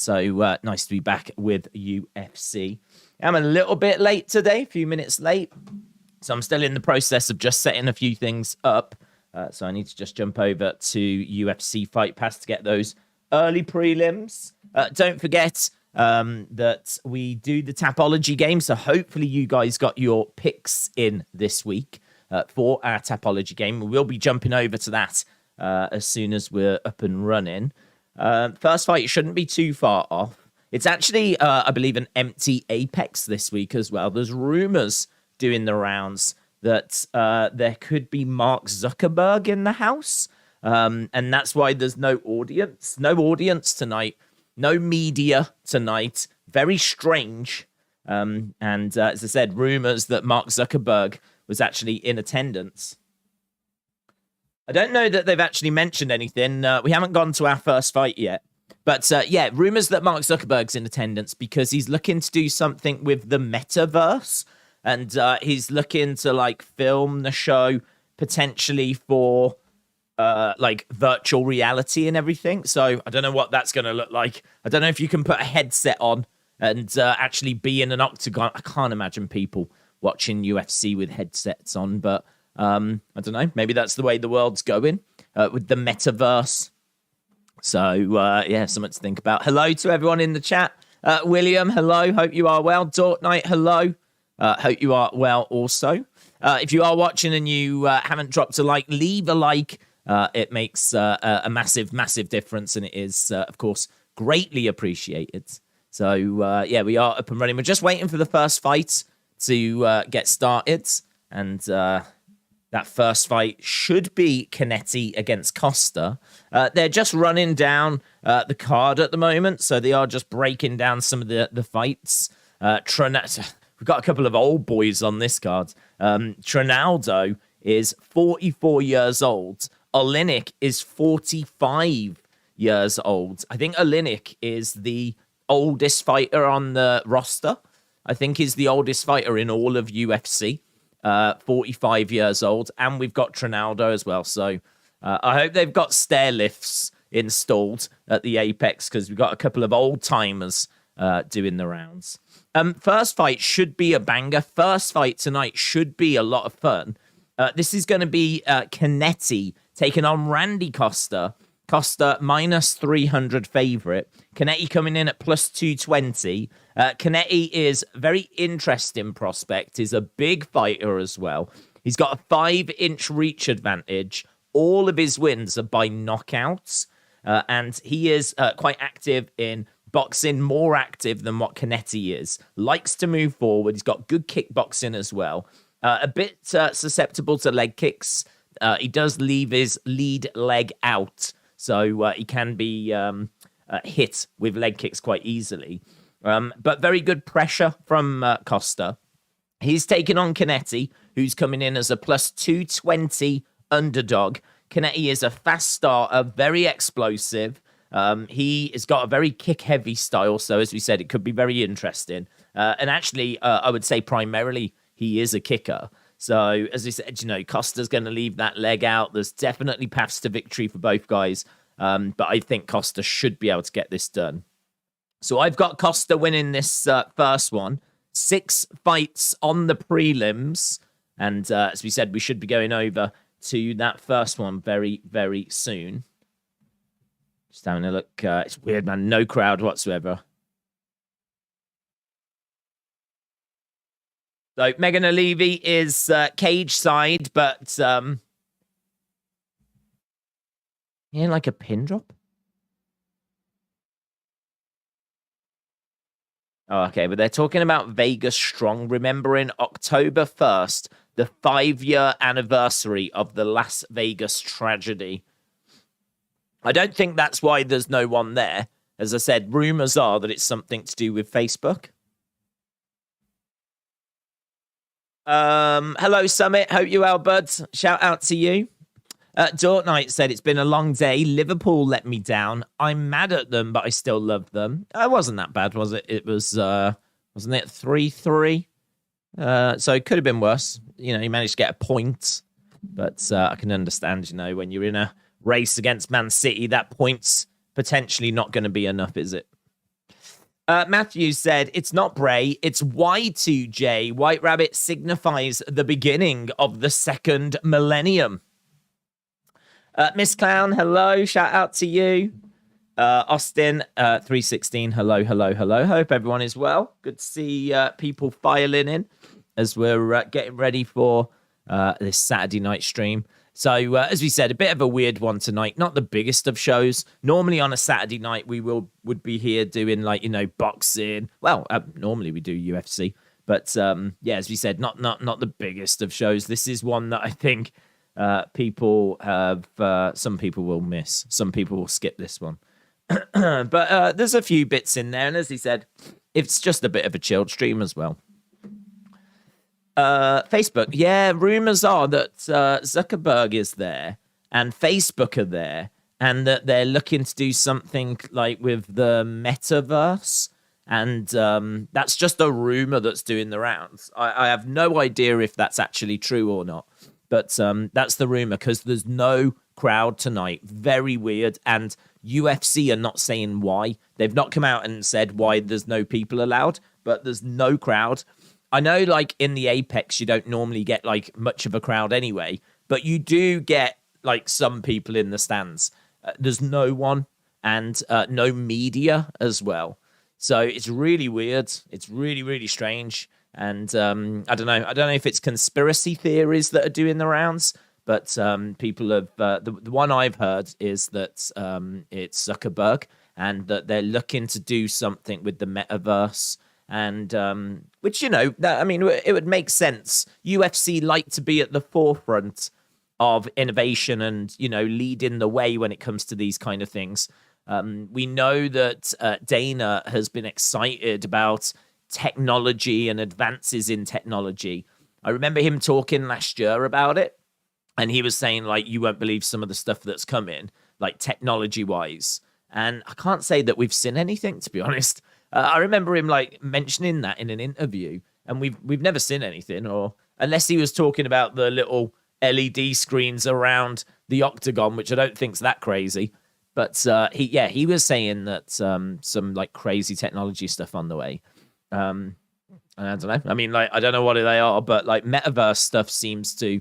So nice to be back with UFC. I'm a little bit late today, a few minutes late. So I'm still in the process of just setting a few things up. So I need to just jump over to UFC Fight Pass to get those early prelims. Don't forget that we do the Tapology game. So hopefully you guys got your picks in this week for our Tapology game. We will be jumping over to that as soon as we're up and running. First fight shouldn't be too far off. It's actually, I believe, an empty Apex this week as well. There's rumors doing the rounds that there could be Mark Zuckerberg in the house. And that's why there's no audience. No audience tonight. No media tonight. Very strange. And as I said, rumors that Mark Zuckerberg was actually in attendance. I don't know that they've actually mentioned anything. We haven't gone to our first fight yet. But yeah, rumors that Mark Zuckerberg's in attendance because he's looking to do something with the metaverse. And he's looking to like film the show potentially for like virtual reality and everything. So I don't know what that's going to look like. I don't know if you can put a headset on and actually be in an octagon. I can't imagine people watching UFC with headsets on, but I don't know. Maybe that's the way the world's going with the metaverse. So, yeah, something to think about. Hello to everyone in the chat. William, hello. Hope you are well. Dortnight, hello. Hope you are well also. If you are watching and you haven't dropped a like, leave a like. It makes a massive, massive difference. And it is, of course, greatly appreciated. So, yeah, we are up and running. We're just waiting for the first fight to get started. And that first fight should be Cannetti against Costa. They're just running down the card at the moment. So they are just breaking down some of the fights. We've got a couple of old boys on this card. Trinaldo is 44 years old. Oleinik is 45 years old. I think Oleinik is the oldest fighter on the roster. I think he's the oldest fighter in all of UFC. 45 years old. And we've got Trinaldo as well. So I hope they've got stair lifts installed at the Apex because we've got a couple of old timers doing the rounds. First fight should be a banger. First fight tonight should be a lot of fun. This is going to be Cannetti taking on Randy Costa. Costa minus 300 favorite. Cannetti coming in at plus 220. Cannetti is a very interesting prospect. He's a big fighter as well. He's got a 5-inch reach advantage. All of his wins are by knockouts. And he is quite active in boxing, more active than what Cannetti is. Likes to move forward. He's got good kickboxing as well. A bit susceptible to leg kicks. He does leave his lead leg out. So he can be hit with leg kicks quite easily. But very good pressure from Costa. He's taking on Cannetti, who's coming in as a plus 220 underdog. Cannetti is a fast starter, very explosive. He has got a very kick-heavy style. So as we said, it could be very interesting. And actually, I would say primarily he is a kicker. So, as we said, you know, Costa's going to leave that leg out. There's definitely paths to victory for both guys. But I think Costa should be able to get this done. So, I've got Costa winning this first one. 6 fights on the prelims. And as we said, we should be going over to that first one very, very soon. Just having a look. It's weird, man. No crowd whatsoever. So Megan Levy is cage side, but yeah, like a pin drop. Oh, okay, but they're talking about Vegas Strong, remembering October 1st, the 5-year anniversary of the Las Vegas tragedy. I don't think that's why there's no one there. As I said, rumors are that it's something to do with Facebook. Hello, Summit. Hope you well, buds. Shout out to you. Dortnight said, it's been a long day. Liverpool let me down. I'm mad at them, but I still love them. It wasn't that bad, was it? It was, wasn't it 3-3? So it could have been worse. You know, you managed to get a point. But I can understand, you know, when you're in a race against Man City, that point's potentially not going to be enough, is it? Matthew said, it's not Bray, it's Y2J. White Rabbit signifies the beginning of the second millennium. Miss Clown, hello. Shout out to you. Austin, 316, hello. Hope everyone is well. Good to see people filing in as we're getting ready for this Saturday night stream. So, as we said, a bit of a weird one tonight. Not the biggest of shows. Normally on a Saturday night, we would be here doing, like, boxing. Well, normally we do UFC. But, yeah, as we said, not the biggest of shows. This is one that I think people have... some people will miss. Some people will skip this one. But there's a few bits in there. And as he said, it's just a bit of a chilled stream as well. Facebook. Yeah, rumors are that Zuckerberg is there and Facebook are there and that they're looking to do something like with the metaverse. And that's just a rumor that's doing the rounds. I have no idea if that's actually true or not. But that's the rumor because there's no crowd tonight. Very weird. And UFC are not saying why. They've not come out and said why there's no people allowed, but there's no crowd. I know, like, in the Apex, you don't normally get, like, much of a crowd anyway, but you do get, like, some people in the stands. There's no one and no media as well. So it's really weird. It's really, really strange. And I don't know. I don't know if it's conspiracy theories that are doing the rounds, but people have... the one I've heard is that it's Zuckerberg and that they're looking to do something with the metaverse. And which, I mean, it would make sense. UFC like to be at the forefront of innovation and, leading the way when it comes to these kind of things. We know that Dana has been excited about technology and advances in technology. I remember him talking last year about it. And he was saying, like, you won't believe some of the stuff that's coming, like, technology-wise. And I can't say that we've seen anything, to be honest. I remember him, like, mentioning that in an interview, and we've never seen anything, or unless he was talking about the little LED screens around the octagon, which I don't think's that crazy. But he was saying that some like crazy technology stuff on the way. And I don't know. I mean, like, I don't know what they are, but like metaverse stuff seems to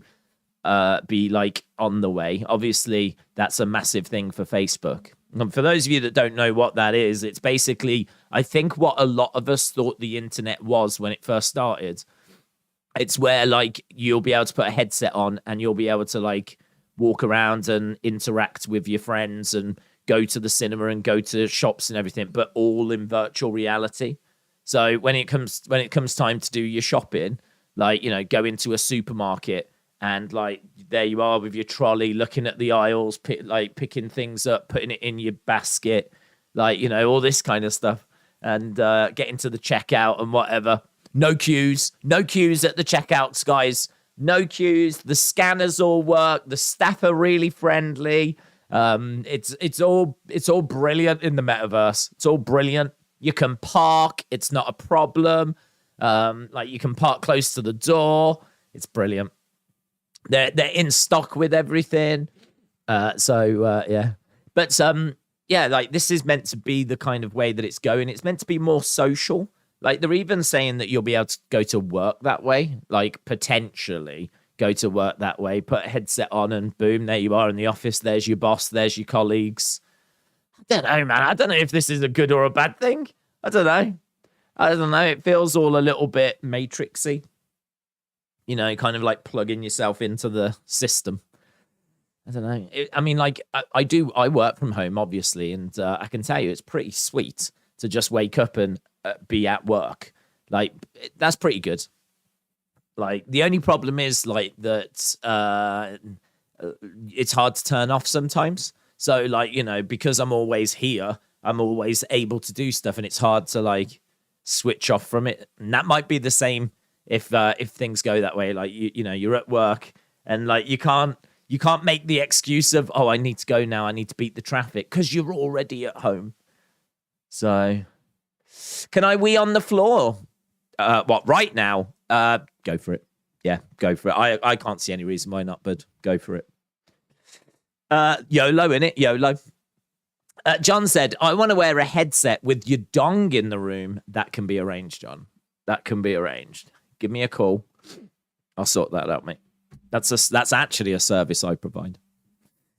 be like on the way. Obviously, that's a massive thing for Facebook. And for those of you that don't know what that is, it's basically, I think, what a lot of us thought the internet was when it first started. It's where, like, you'll be able to put a headset on and you'll be able to, like, walk around and interact with your friends and go to the cinema and go to shops and everything, but all in virtual reality. So when it comes time to do your shopping, like, go into a supermarket and, like, there you are with your trolley, looking at the aisles, picking things up, putting it in your basket, like, all this kind of stuff, and getting to the checkout and whatever. No queues at the checkouts, guys. No queues. The scanners all work. The staff are really friendly. It's all brilliant in the metaverse. It's all brilliant. You can park. It's not a problem. Like, you can park close to the door. It's brilliant. They're in stock with everything. Yeah. But yeah, like, this is meant to be the kind of way that it's going. It's meant to be more social. Like, they're even saying that you'll be able to go to work that way. Like, potentially go to work that way. Put a headset on and boom, there you are in the office. There's your boss. There's your colleagues. I don't know, man. I don't know if this is a good or a bad thing. I don't know. It feels all a little bit matrixy. Kind of like plugging yourself into the system. I don't know. I mean, like, I work from home, obviously, and I can tell you it's pretty sweet to just wake up and be at work. Like, that's pretty good. Like, the only problem is, like, that it's hard to turn off sometimes. So, like, because I'm always here, I'm always able to do stuff, and it's hard to, like, switch off from it. And that might be the same if things go that way. Like, you're at work and, like, you can't make the excuse of, oh, I need to go now, I need to beat the traffic, because you're already at home. So, can I wee on the floor? What, right now? Go for it. Yeah, go for it. I can't see any reason why not, but go for it. YOLO, innit? YOLO. John said, I want to wear a headset with your dong in the room. That can be arranged, John. That can be arranged. Give me a call. I'll sort that out, mate. That's actually a service I provide.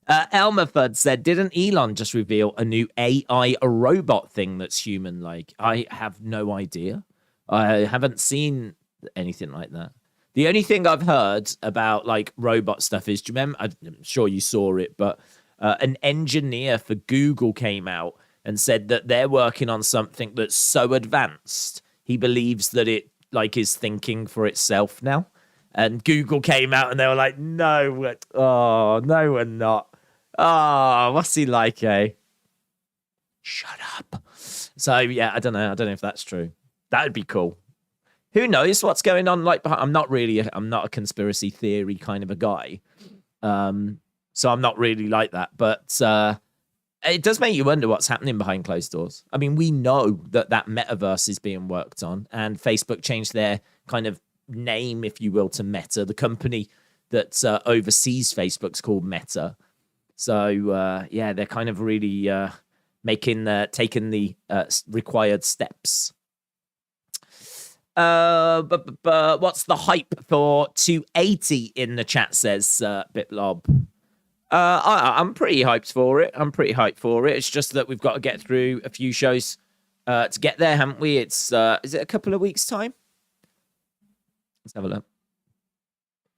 Elmerford said, didn't Elon just reveal a new AI robot thing that's human-like? I have no idea. I haven't seen anything like that. The only thing I've heard about like robot stuff is, do you remember? I'm sure you saw it, but an engineer for Google came out and said that they're working on something that's so advanced he believes that it like is thinking for itself now. And Google came out and they were like, no, no, we're not. Oh, what's he like, eh? Shut up. So yeah, I don't know if that's true. That would be cool. Who knows what's going on? Like, I'm not a conspiracy theory kind of a guy. So I'm not really like that. But it does make you wonder what's happening behind closed doors. I mean, we know that metaverse is being worked on, and Facebook changed their kind of name, if you will, to Meta. The company that oversees Facebook's called Meta. So, yeah, they're kind of really taking the required steps. But what's the hype for 280 in the chat, says Bitlob. I'm pretty hyped for it. It's just that we've got to get through a few shows to get there, haven't we? It's is it a couple of weeks' time? Let's have a look.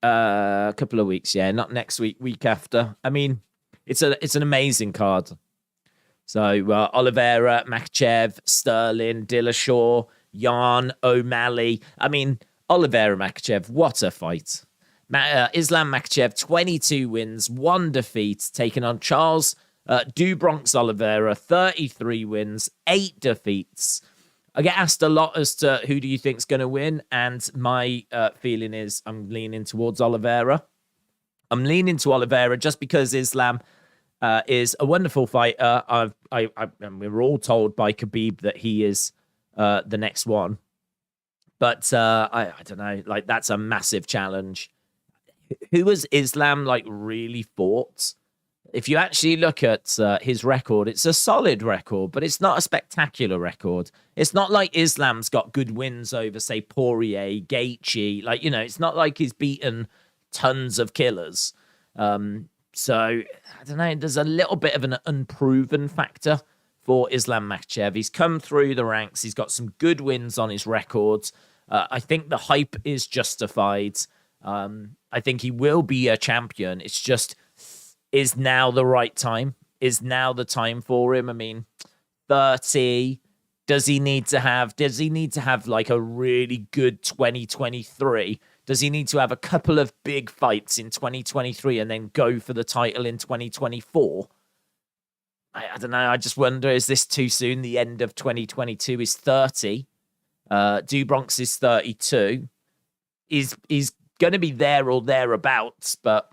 A couple of weeks, yeah. Not next week, week after. I mean, it's an amazing card. So Oliveira, Makhachev, Sterling, Dillashaw, Yarn, O'Malley. I mean, Oliveira, Makhachev, what a fight. Islam Makhachev, 22 wins, 1 defeat, taking on Charles Dubronx Oliveira, 33 wins, 8 defeats. I get asked a lot as to who do you think's going to win, and my feeling is I'm leaning towards Oliveira. I'm leaning to Oliveira just because Islam is a wonderful fighter. And we were all told by Khabib that he is the next one. But I don't know, like that's a massive challenge. Who has Islam like really fought? If you actually look at his record, it's a solid record, but it's not a spectacular record. It's not like Islam's got good wins over, say, Poirier, Gaethje. Like, you know, it's not like he's beaten tons of killers. So, I don't know, there's a little bit of an unproven factor for Islam Makhachev. He's come through the ranks. He's got some good wins on his records. I think the hype is justified. I think he will be a champion. It's just, is now the right time? Is now the time for him? I mean, 30. Does he need to have like a really good 2023? Does he need to have a couple of big fights in 2023 and then go for the title in 2024? I don't know. I just wonder, is this too soon? The end of 2022 is 30. Dubronx is 32. He's going to be there or thereabouts, but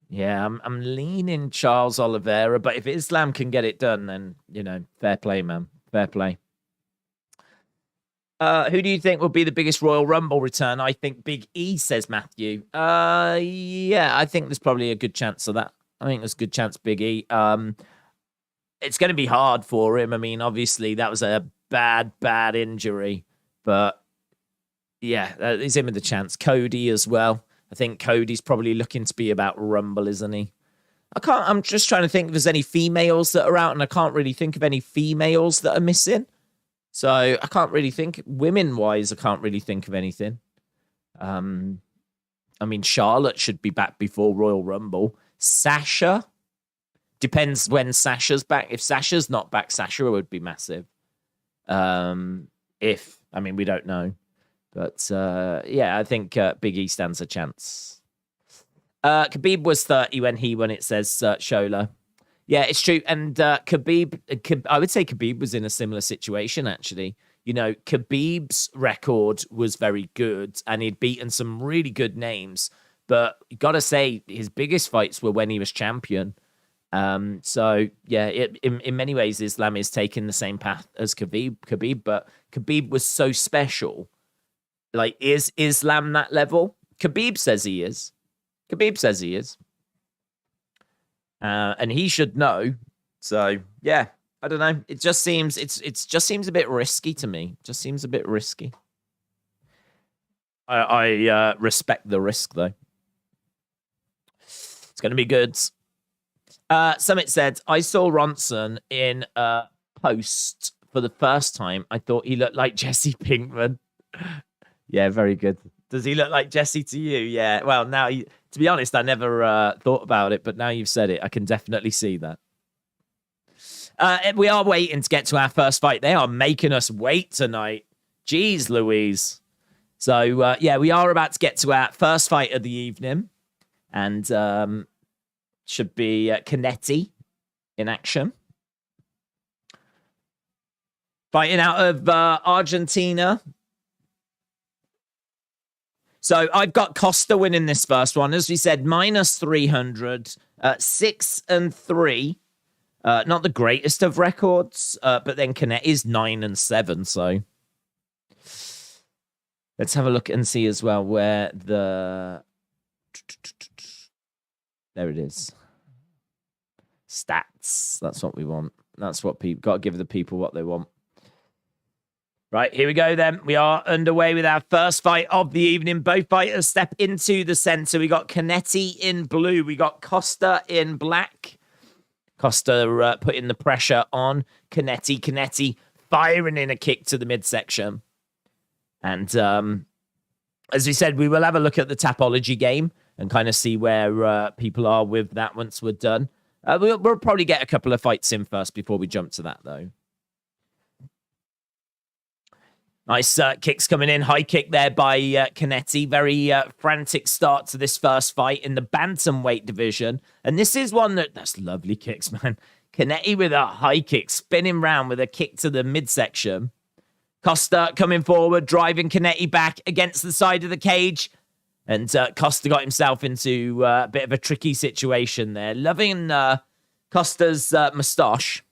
yeah, I'm leaning Charles Oliveira. But if Islam can get it done, then, you know, fair play, man. Fair play. Who do you think will be the biggest Royal Rumble return? I think Big E, says Matthew. Yeah, I think there's probably a good chance of that. I think there's a good chance Big E. It's going to be hard for him. I mean, obviously, that was a bad injury. But, yeah, he's in with the chance. Cody as well. I think Cody's probably looking to be about Rumble, isn't he? I'm just trying to think if there's any females that are out, and I can't really think of any females that are missing. So I can't really think, women-wise, I can't really think of anything. I mean, Charlotte should be back before Royal Rumble. Sasha, depends when Sasha's back. If Sasha's not back, Sasha would be massive. We don't know. But, yeah, I think Big E stands a chance. Khabib was 30 when he won, it says Shola. Yeah, it's true. And Khabib, I would say Khabib was in a similar situation, actually. You know, Khabib's record was very good, and he'd beaten some really good names. But you got to say, his biggest fights were when he was champion. So, yeah, in many ways, Islam is taking the same path as Khabib, but Khabib was so special. Like, is Islam that level? Khabib says he is. And he should know. So yeah, I don't know. It just seems just seems a bit risky to me. Just seems a bit risky. I respect the risk though. It's going to be good. Summit said, I saw Ronson in a post for the first time. I thought he looked like Jesse Pinkman. Yeah, very good. Does he look like Jesse to you? Yeah. Well, now, to be honest, I never thought about it, but now you've said it, I can definitely see that. We are waiting to get to our first fight. They are making us wait tonight. Jeez Louise. So, yeah, we are about to get to our first fight of the evening. And should be Cannetti in action. Fighting out of Argentina. So I've got Costa winning this first one. As we said, minus 300, 6-3. Not the greatest of records, but then Cannetti's 9-7. So let's have a look and see as well where the... There it is. Stats. That's what we want. That's what people... Got to give the people what they want. Right, here we go then. We are underway with our first fight of the evening. Both fighters step into the center. We got Cannetti in blue. We got Costa in black. Costa putting the pressure on Cannetti. Cannetti firing in a kick to the midsection. And as we said, we will have a look at the Tapology game and kind of see where people are with that once we're done. We'll probably get a couple of fights in first before we jump to that, though. Nice kicks coming in. High kick there by Cannetti. Very frantic start to this first fight in the bantamweight division. And this is one that's lovely kicks, man. Cannetti with a high kick, spinning round with a kick to the midsection. Costa coming forward, driving Cannetti back against the side of the cage. And Costa got himself into a bit of a tricky situation there. Loving Costa's moustache.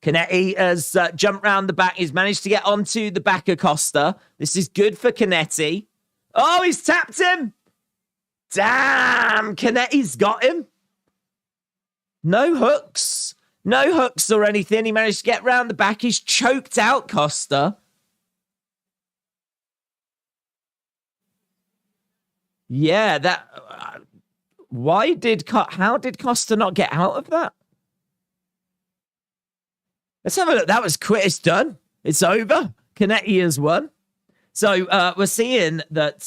Cannetti has jumped round the back. He's managed to get onto the back of Costa. This is good for Cannetti. Oh, he's tapped him. Damn, Cannetti's got him. No hooks. No hooks or anything. He managed to get round the back. He's choked out Costa. Yeah, that... How did Costa not get out of that? Let's have a look. That was quick. It's done. It's over. Cannetti has won. So we're seeing that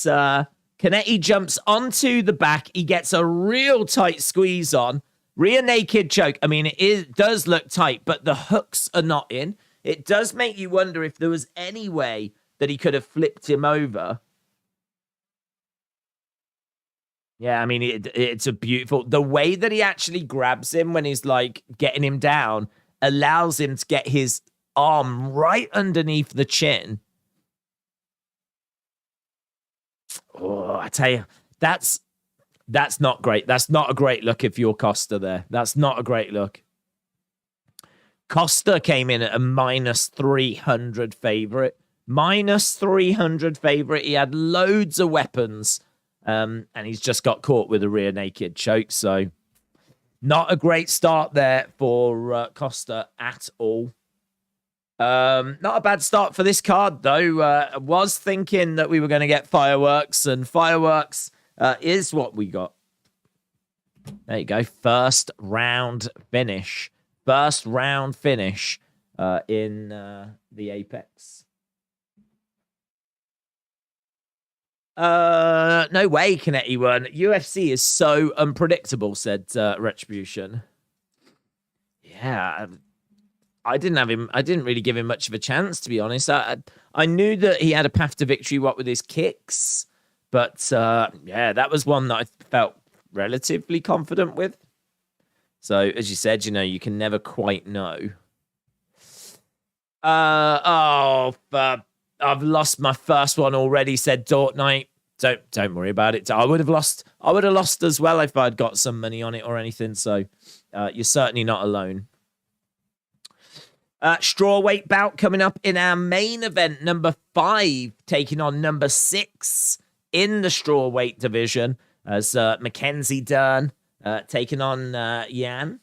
Cannetti jumps onto the back. He gets a real tight squeeze on. Rear naked choke. I mean, it does look tight, but the hooks are not in. It does make you wonder if there was any way that he could have flipped him over. Yeah, I mean, it's a beautiful... The way that he actually grabs him when he's, like, getting him down... allows him to get his arm right underneath the chin. Oh, I tell you, that's not great. That's not a great look if you're Costa there. That's not a great look. Costa came in at a minus 300 favorite. Minus 300 favorite. He had loads of weapons, and he's just got caught with a rear naked choke, so... Not a great start there for Costa at all. Not a bad start for this card, though. I was thinking that we were going to get fireworks, and fireworks is what we got. There you go. First round finish. First round finish in the Apex. No way Cannetti won. UFC is so unpredictable, said Retribution. Yeah, I didn't really give him much of a chance, to be honest. I knew that he had a path to victory, what with his kicks, but yeah, that was one that I felt relatively confident with. So, as you said, you can never quite know. I've lost my first one already, said Dortnight. Don't worry about it. I would have lost as well if I'd got some money on it or anything. So you're certainly not alone. Strawweight bout coming up in our main event, number 5, taking on number 6 in the strawweight division as Mackenzie Dern taking on Yan.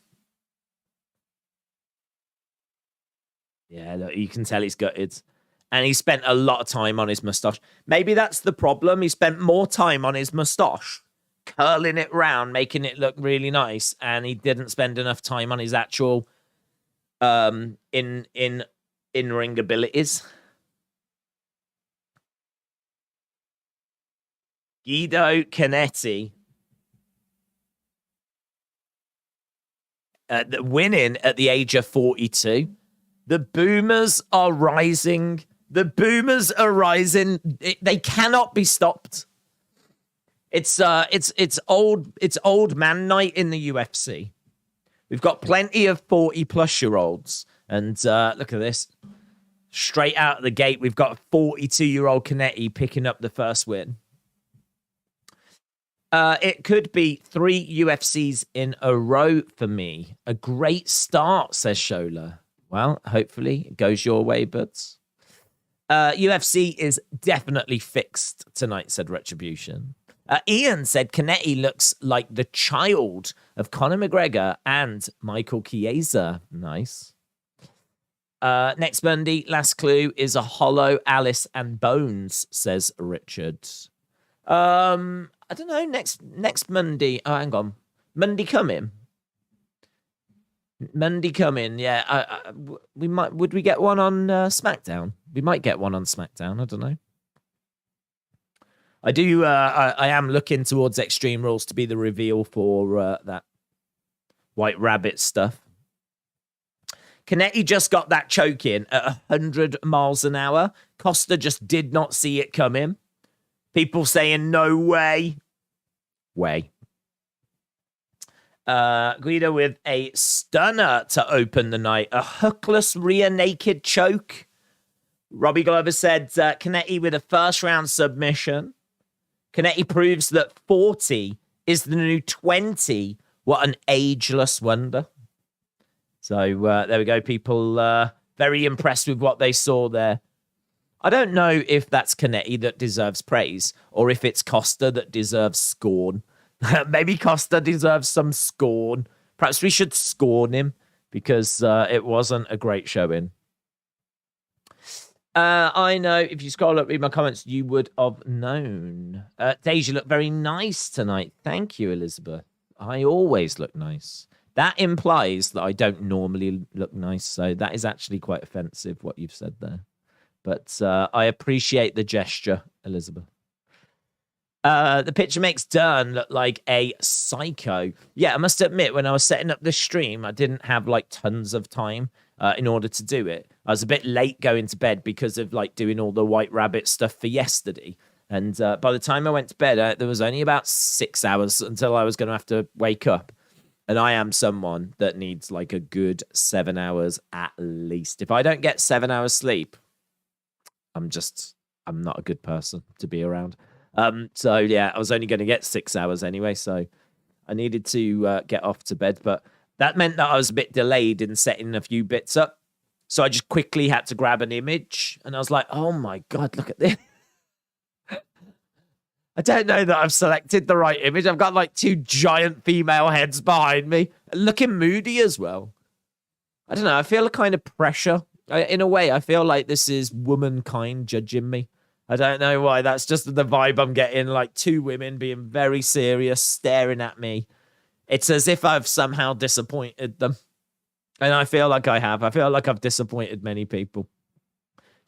Yeah, look, you can tell he's gutted. And he spent a lot of time on his moustache. Maybe that's the problem. He spent more time on his moustache, curling it round, making it look really nice, and he didn't spend enough time on his actual in-ring abilities. Guido Cannetti winning at the age of 42. The boomers are rising. The boomers are rising. They cannot be stopped. It's old man night in the UFC. We've got plenty of 40-plus-year-olds. And look at this. Straight out of the gate, we've got a 42-year-old Cannetti picking up the first win. It could be 3 UFCs in a row for me. A great start, says Shola. Well, hopefully it goes your way, buds. UFC is definitely fixed tonight, said Retribution. Ian said Cannetti looks like the child of Conor McGregor and Michael Chiesa. Nice. Next Monday, last clue is a hollow Alice and Bones, says Richard. I don't know. Next Monday. Oh, hang on. Monday coming. Yeah. We might. Would we get one on SmackDown? We might get one on SmackDown. I don't know. I do. I am looking towards Extreme Rules to be the reveal for that White Rabbit stuff. Cannetti just got that choke in at 100 miles an hour. Costa just did not see it coming. People saying, no way. Guido with a stunner to open the night. A hookless rear naked choke. Robbie Glover said Cannetti with a first-round submission. Cannetti proves that 40 is the new 20. What an ageless wonder. So there we go. People very impressed with what they saw there. I don't know if that's Cannetti that deserves praise or if it's Costa that deserves scorn. Maybe Costa deserves some scorn. Perhaps we should scorn him because it wasn't a great showing. I know if you scroll up, read my comments, you would have known. Deja looked very nice tonight. Thank you, Elizabeth. I always look nice. That implies that I don't normally look nice. So that is actually quite offensive, what you've said there. But I appreciate the gesture, Elizabeth. The picture makes Dern look like a psycho. Yeah, I must admit, when I was setting up the stream, I didn't have like tons of time in order to do it. I was a bit late going to bed because of like doing all the White Rabbit stuff for yesterday. And by the time I went to bed, there was only about 6 hours until I was going to have to wake up. And I am someone that needs like a good 7 hours at least. If I don't get 7 hours sleep, I'm not a good person to be around. So yeah, I was only going to get 6 hours anyway. So I needed to get off to bed, but that meant that I was a bit delayed in setting a few bits up. So I just quickly had to grab an image and I was like, oh my God, look at this. I don't know that I've selected the right image. I've got like 2 giant female heads behind me, looking moody as well. I don't know. I feel a kind of pressure. In a way, I feel like this is womankind judging me. I don't know why. That's just the vibe I'm getting. Like 2 women being very serious, staring at me. It's as if I've somehow disappointed them. And I feel like I have. I feel like I've disappointed many people.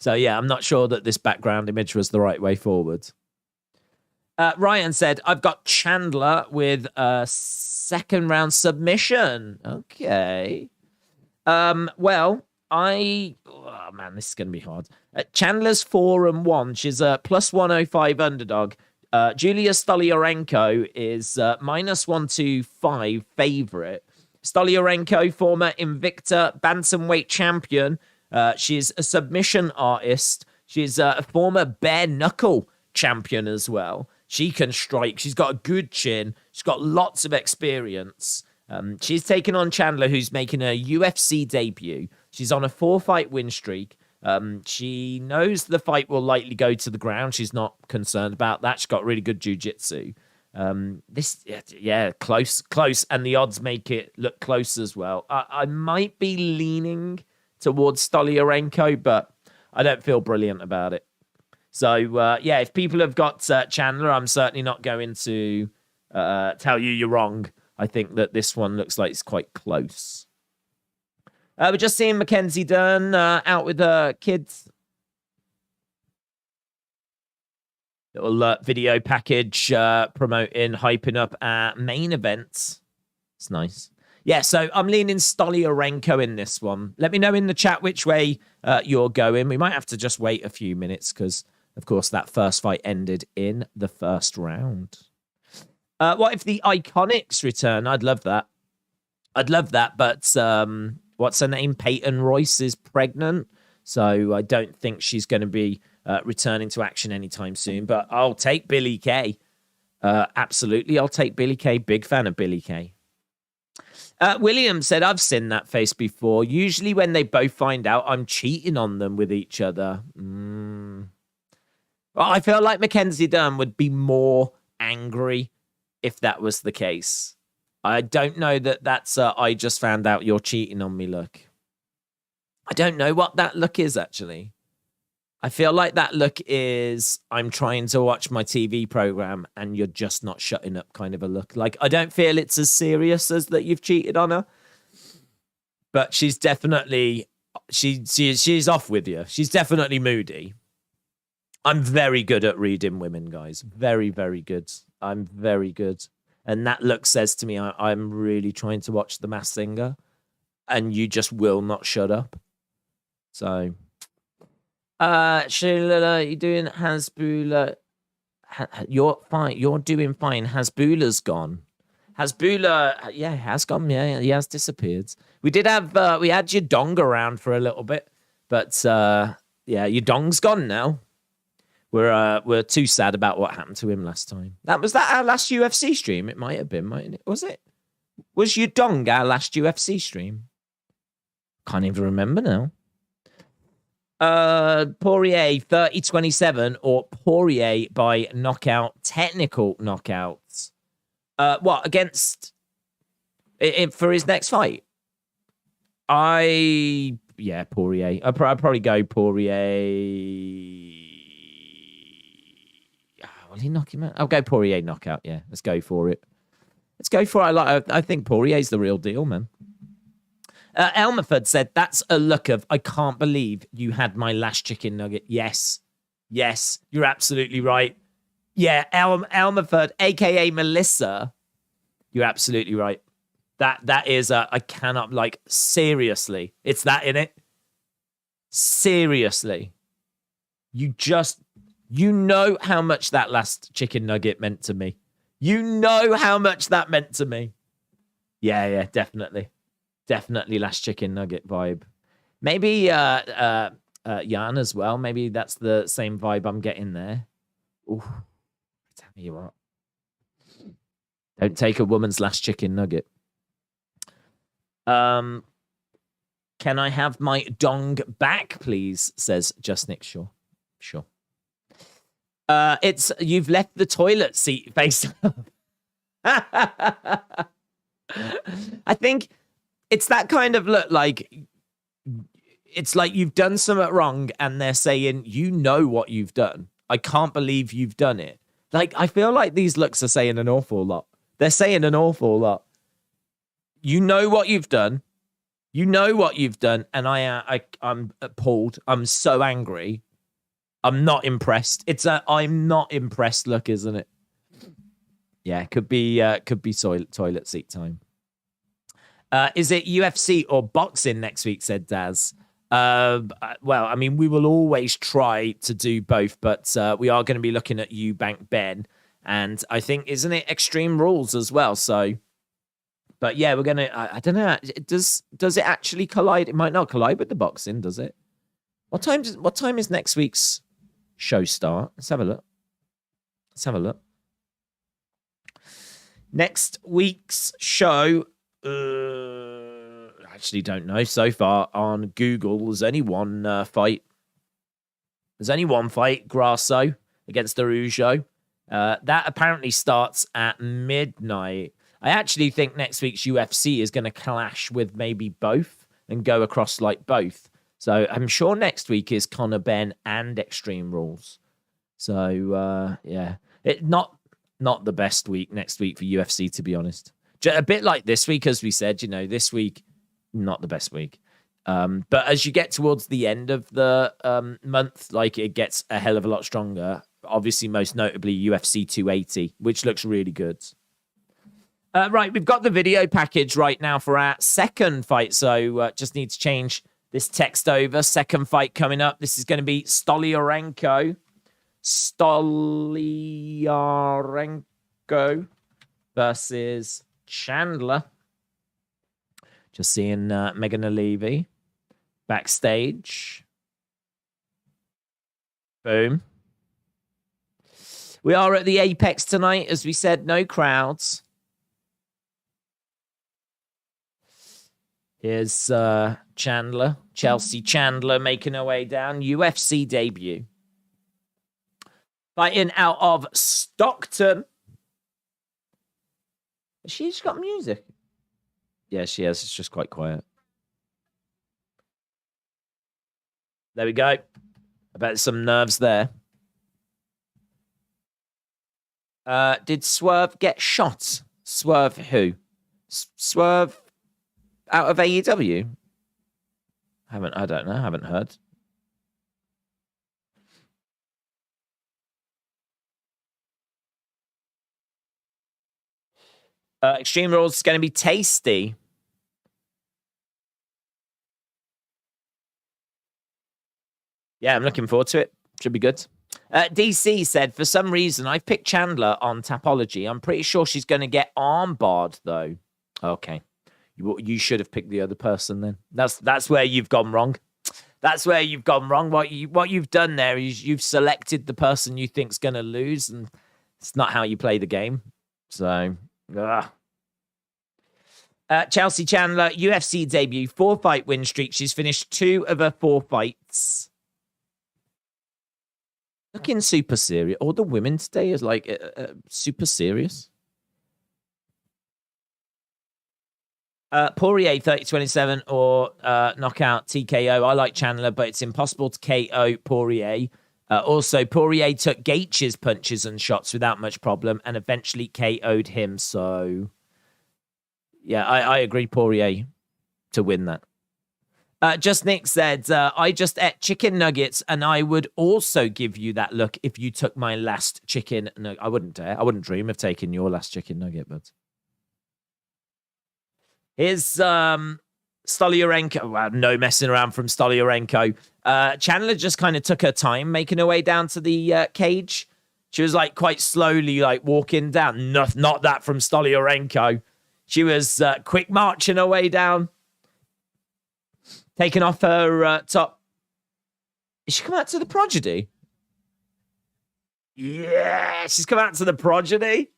So yeah, I'm not sure that this background image was the right way forward. Ryan said, I've got Chandler with a second round submission. Okay. Well, oh man, this is going to be hard. Chandler's 4-1. She's a plus 105 underdog. Julia Stoliarenko is minus 125 favorite. Stoliarenko, former Invicta bantamweight champion. She's a submission artist. She's a former bare knuckle champion as well. She can strike. She's got a good chin. She's got lots of experience. She's taken on Chandler, who's making a UFC debut. She's on a 4-fight win streak. She knows the fight will likely go to the ground. She's not concerned about that. She's got really good jiu-jitsu. Close. And the odds make it look close as well. I might be leaning towards Stoliarenko, but I don't feel brilliant about it. So, yeah, if people have got Chandler, I'm certainly not going to tell you you're wrong. I think that this one looks like it's quite close. We're just seeing Mackenzie Dern out with her kids. Little video package promoting, hyping up main events. It's nice. Yeah, so I'm leaning Stoliarenko in this one. Let me know in the chat which way you're going. We might have to just wait a few minutes because, of course, that first fight ended in the first round. What if the Iconics return? I'd love that. I'd love that, but what's her name? Peyton Royce is pregnant, so I don't think she's going to be returning to action anytime soon. But I'll take Billy Kay. Absolutely, I'll take Billy Kay. Big fan of Billy Kay. William said, I've seen that face before. Usually when they both find out, I'm cheating on them with each other. Well, I feel like Mackenzie Dern would be more angry if that was the case. I don't know that that's I just found out you're cheating on me look. I don't know what that look is, actually. I feel like that look is I'm trying to watch my TV program and you're just not shutting up kind of a look. Like, I don't feel it's as serious as that you've cheated on her. But she's definitely, she's off with you. She's definitely moody. I'm very good at reading women, guys. Very, very good. I'm very good. And that look says to me, I'm really trying to watch The Masked Singer. And you just will not shut up. So... Sheila, you doing Hasbula? You're fine. You're doing fine. Hasbula's gone. Hasbula, yeah, has gone. Yeah, he has disappeared. We did have we had your dong around for a little bit, but yeah, your dong's gone now. We're too sad about what happened to him last time. Was that our last UFC stream? It might have been, mightn't it? Was it? Was your dong our last UFC stream? Can't even remember now. Poirier 30-27 or Poirier by knockout, technical knockouts. What against for his next fight? Poirier. I'd probably go Poirier. Will he knock him out? I'll go Poirier knockout. Yeah, let's go for it. Let's go for it. I think Poirier's the real deal, man. Elmerford said, that's a look of, I can't believe you had my last chicken nugget. Yes. Yes, you're absolutely right. Yeah, Elmerford, a.k.a. Melissa, you're absolutely right. That is, I cannot, like, seriously. It's that in it. Seriously. You know how much that last chicken nugget meant to me. You know how much that meant to me. Yeah, definitely. Definitely last chicken nugget vibe. Maybe Jan as well. Maybe that's the same vibe I'm getting there. Ooh, tell you what. Don't take a woman's last chicken nugget. Can I have my dong back, please? Says Just Nick. Sure. It's you've left the toilet seat face up. I think it's that kind of look, like it's like you've done something wrong and they're saying, you know what you've done. I can't believe you've done it. Like, I feel like these looks are saying an awful lot. They're saying an awful lot. You know what you've done. You know what you've done. And I'm appalled. I'm so angry. I'm not impressed. It's a I'm not impressed look, isn't it? Yeah, could be toilet seat time. Is it UFC or boxing next week, said Daz. Well, I mean, we will always try to do both, but we are going to be looking at Eubank Ben. And I think, isn't it Extreme Rules as well? So, but yeah, we're going to, I don't know. Does it actually collide? It might not collide with the boxing, does it? What time is next week's show start? Let's have a look. Next week's show, actually don't know. So far on Google, there's only one fight. There's only one fight, Grasso against Araujo. That apparently starts at midnight. I actually think next week's UFC is going to clash with maybe both. and go across like both. So I'm sure next week is Conor Benn and Extreme Rules. So yeah, not the best week next week for UFC, to be honest. A bit like this week, as we said, this week, not the best week. But as you get towards the end of the month, like it gets a hell of a lot stronger. Obviously, most notably UFC 280, which looks really good. Right, we've got the video package right now for our second fight. So just need to change this text over. Second fight coming up. This is going to be Stoliarenko versus Chandler. Just seeing Megan Levy backstage. Boom. We are at the Apex tonight, as we said, no crowds. Here's Chandler, Chelsea Chandler making her way down. UFC debut. Fighting out of Stockton. She's got music. Yeah, she has. It's just quite quiet. There we go. I bet there's some nerves there. Did Swerve get shot? Swerve who? Swerve out of AEW? I don't know. Haven't heard. Extreme Rules is going to be tasty. Yeah, I'm looking forward to it. Should be good. DC said, for some reason, I've picked Chandler on Tapology. I'm pretty sure she's going to get armbarred, though. Okay. You should have picked the other person then. That's where you've gone wrong. That's where you've gone wrong. What you've done there is you've selected the person you think's going to lose, and it's not how you play the game. So, Chelsea Chandler, UFC debut, 4-fight win streak. She's finished 2 of her 4 fights. Looking super serious. All the women today is like super serious. Poirier 30-27 or knockout TKO. I like Chandler, but it's impossible to KO Poirier. Also, Poirier took Gaethje's punches and shots without much problem and eventually KO'd him. So, yeah, I agree Poirier to win that. Just Nick said, I just ate chicken nuggets and I would also give you that look if you took my last chicken nugget. I wouldn't dare. I wouldn't dream of taking your last chicken nugget, but... Here's Stoliarenko. Well, no messing around from Stoliarenko. Chandler just kind of took her time making her way down to the cage. She was like quite slowly like walking down. Not that from Stoliarenko. She was quick marching her way down. Taking off her top. Is she come out to the prodigy? Yeah, she's come out to the prodigy.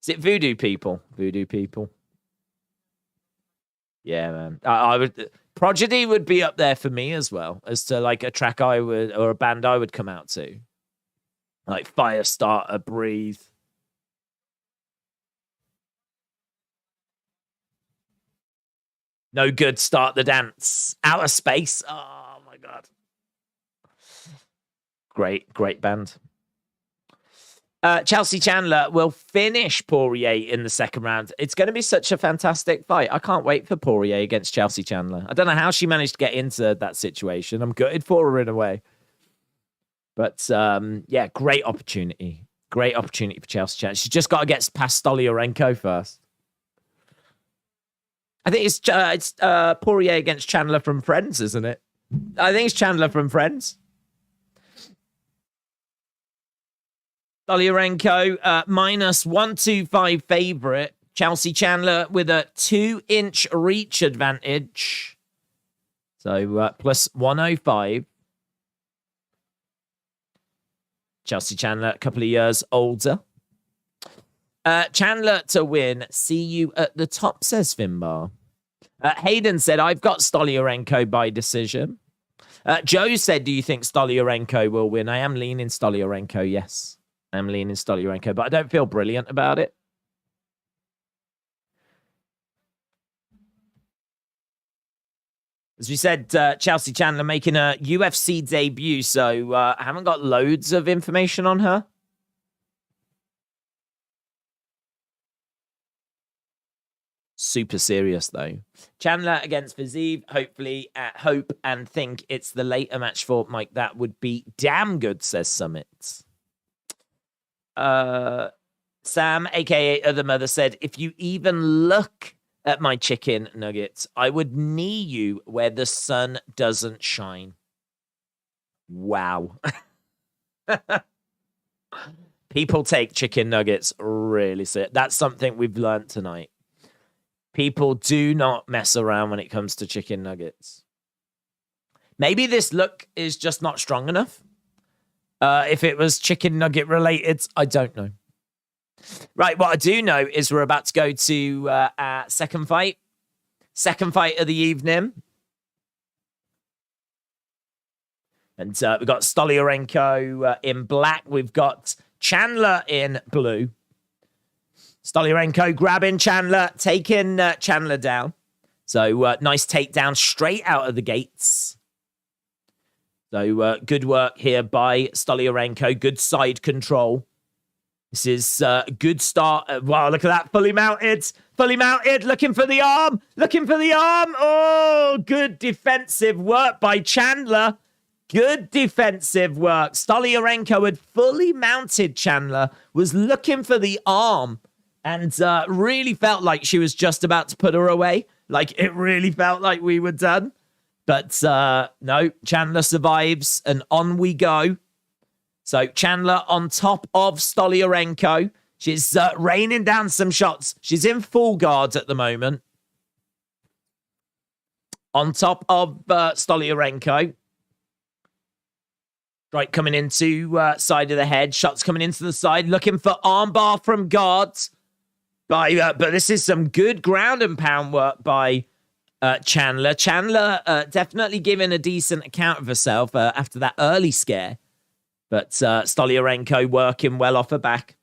Is it Voodoo People? Voodoo People. Yeah, man. I would. Prodigy would be up there for me as well as to like a track I would or a band I would come out to. Like Firestarter, Breathe. No Good, Start the Dance. Outer Space. Oh my god. Great band. Chelsea Chandler will finish Poirier in the second round. It's going to be such a fantastic fight. I can't wait for Poirier against Chelsea Chandler. I don't know how she managed to get into that situation. I'm gutted for her in a way. But, yeah, great opportunity. Great opportunity for Chelsea Chandler. She's just got to get past Stoliarenko first. I think it's Poirier against Chandler from Friends, isn't it? I think it's Chandler from Friends. Stoliarenko, minus 125 favorite. Chelsea Chandler with a 2-inch reach advantage. So plus 105. Chelsea Chandler, a couple of years older. Chandler to win. See you at the top, says Finbar. Hayden said, I've got Stoliarenko by decision. Joe said, do you think Stoliarenko will win? I am leaning Stoliarenko, yes. I'm leaning Stoliarenko, but I don't feel brilliant about it. As we said, Chelsea Chandler making a UFC debut, so I haven't got loads of information on her. Super serious, though. Chandler against Viziv, hopefully at hope and think it's the later match for Mike. That would be damn good, says Summit. Sam, a.k.a. Other Mother, said, if you even look at my chicken nuggets, I would knee you where the sun doesn't shine. Wow. People take chicken nuggets really serious. That's something we've learned tonight. People do not mess around when it comes to chicken nuggets. Maybe this look is just not strong enough. If it was chicken nugget related, I don't know. Right, what I do know is we're about to go to our second fight. Second fight of the evening. And we've got Stoliarenko in black. We've got Chandler in blue. Stoliarenko grabbing Chandler, taking Chandler down. So nice takedown straight out of the gates. So good work here by Stoliarenko. Good side control. This is a good start. Wow, look at that. Fully mounted. Fully mounted. Looking for the arm. Looking for the arm. Oh, good defensive work by Chandler. Good defensive work. Stoliarenko had fully mounted Chandler. Was looking for the arm. And really felt like she was just about to put her away. Like, it really felt like we were done. But no, Chandler survives, and on we go. So Chandler on top of Stoliarenko. She's raining down some shots. She's in full guard at the moment. On top of Stoliarenko. Right, coming into side of the head. Shots coming into the side. Looking for armbar from guards. But this is some good ground and pound work by Chandler. Chandler definitely giving a decent account of herself after that early scare. But Stoliarenko working well off her back.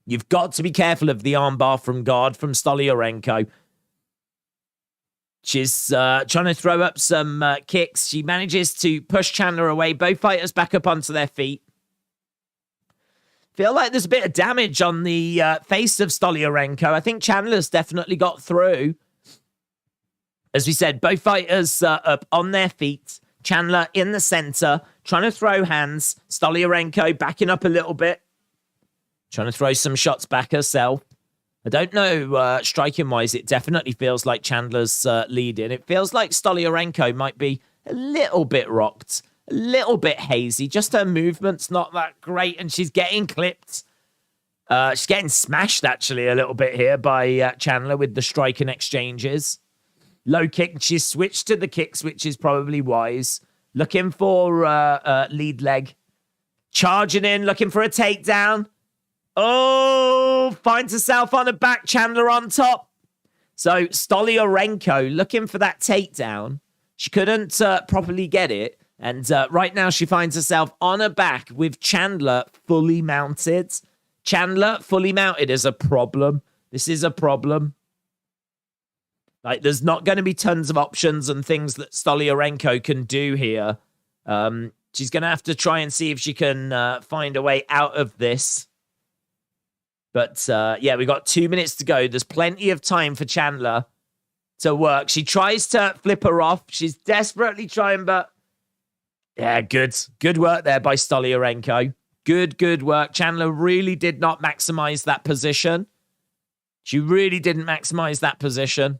You've got to be careful of the armbar from guard from Stoliarenko. She's trying to throw up some kicks. She manages to push Chandler away. Both fighters back up onto their feet. Feel like there's a bit of damage on the face of Stoliarenko. I think Chandler's definitely got through. As we said, both fighters up on their feet. Chandler in the center, trying to throw hands. Stoliarenko backing up a little bit. Trying to throw some shots back herself. I don't know, striking-wise, it definitely feels like Chandler's leading. It feels like Stoliarenko might be a little bit rocked. A little bit hazy. Just her movement's not that great, and she's getting clipped. She's getting smashed, actually, a little bit here by Chandler with the striking exchanges. Low kick. She's switched to the kicks, which is probably wise. Looking for lead leg. Charging in, looking for a takedown. Oh, finds herself on the back. Chandler on top. So Stoliarenko looking for that takedown. She couldn't properly get it. And right now she finds herself on her back with Chandler fully mounted. Chandler fully mounted is a problem. This is a problem. Like, there's not going to be tons of options and things that Stoliarenko can do here. She's going to have to try and see if she can find a way out of this. But, yeah, we've got 2 minutes to go. There's plenty of time for Chandler to work. She tries to flip her off. She's desperately trying, but... yeah, good. Good work there by Stoliarenko. Good work. Chandler really did not maximize that position. She really didn't maximize that position.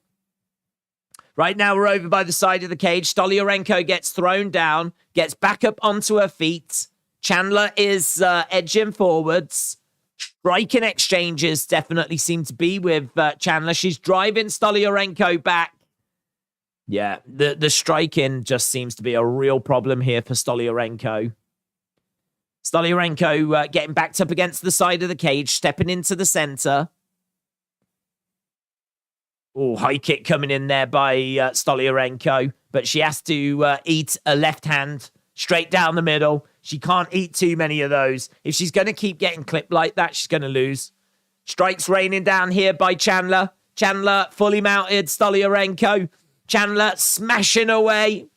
Right now, we're over by the side of the cage. Stoliarenko gets thrown down, gets back up onto her feet. Chandler is edging forwards. Striking exchanges definitely seem to be with Chandler. She's driving Stoliarenko back. Yeah, the striking just seems to be a real problem here for Stoliarenko. Stoliarenko getting backed up against the side of the cage, stepping into the center. Oh, high kick coming in there by Stoliarenko, but she has to eat a left hand straight down the middle. She can't eat too many of those. If she's going to keep getting clipped like that, she's going to lose. Strikes raining down here by Chandler. Chandler fully mounted Stoliarenko. Chandler smashing away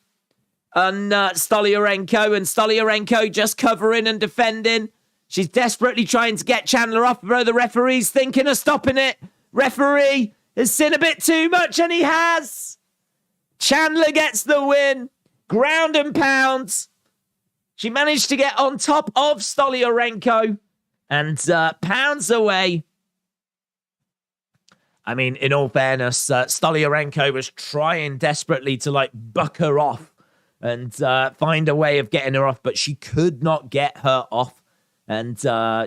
on Stoliarenko. And Stoliarenko just covering and defending. She's desperately trying to get Chandler off, bro. The referee's thinking of stopping it. Referee has seen a bit too much, and he has. Chandler gets the win. Ground and pound. She managed to get on top of Stoliarenko and pounds away. I mean, in all fairness, Stoliarenko was trying desperately to, like, buck her off and find a way of getting her off, but she could not get her off. And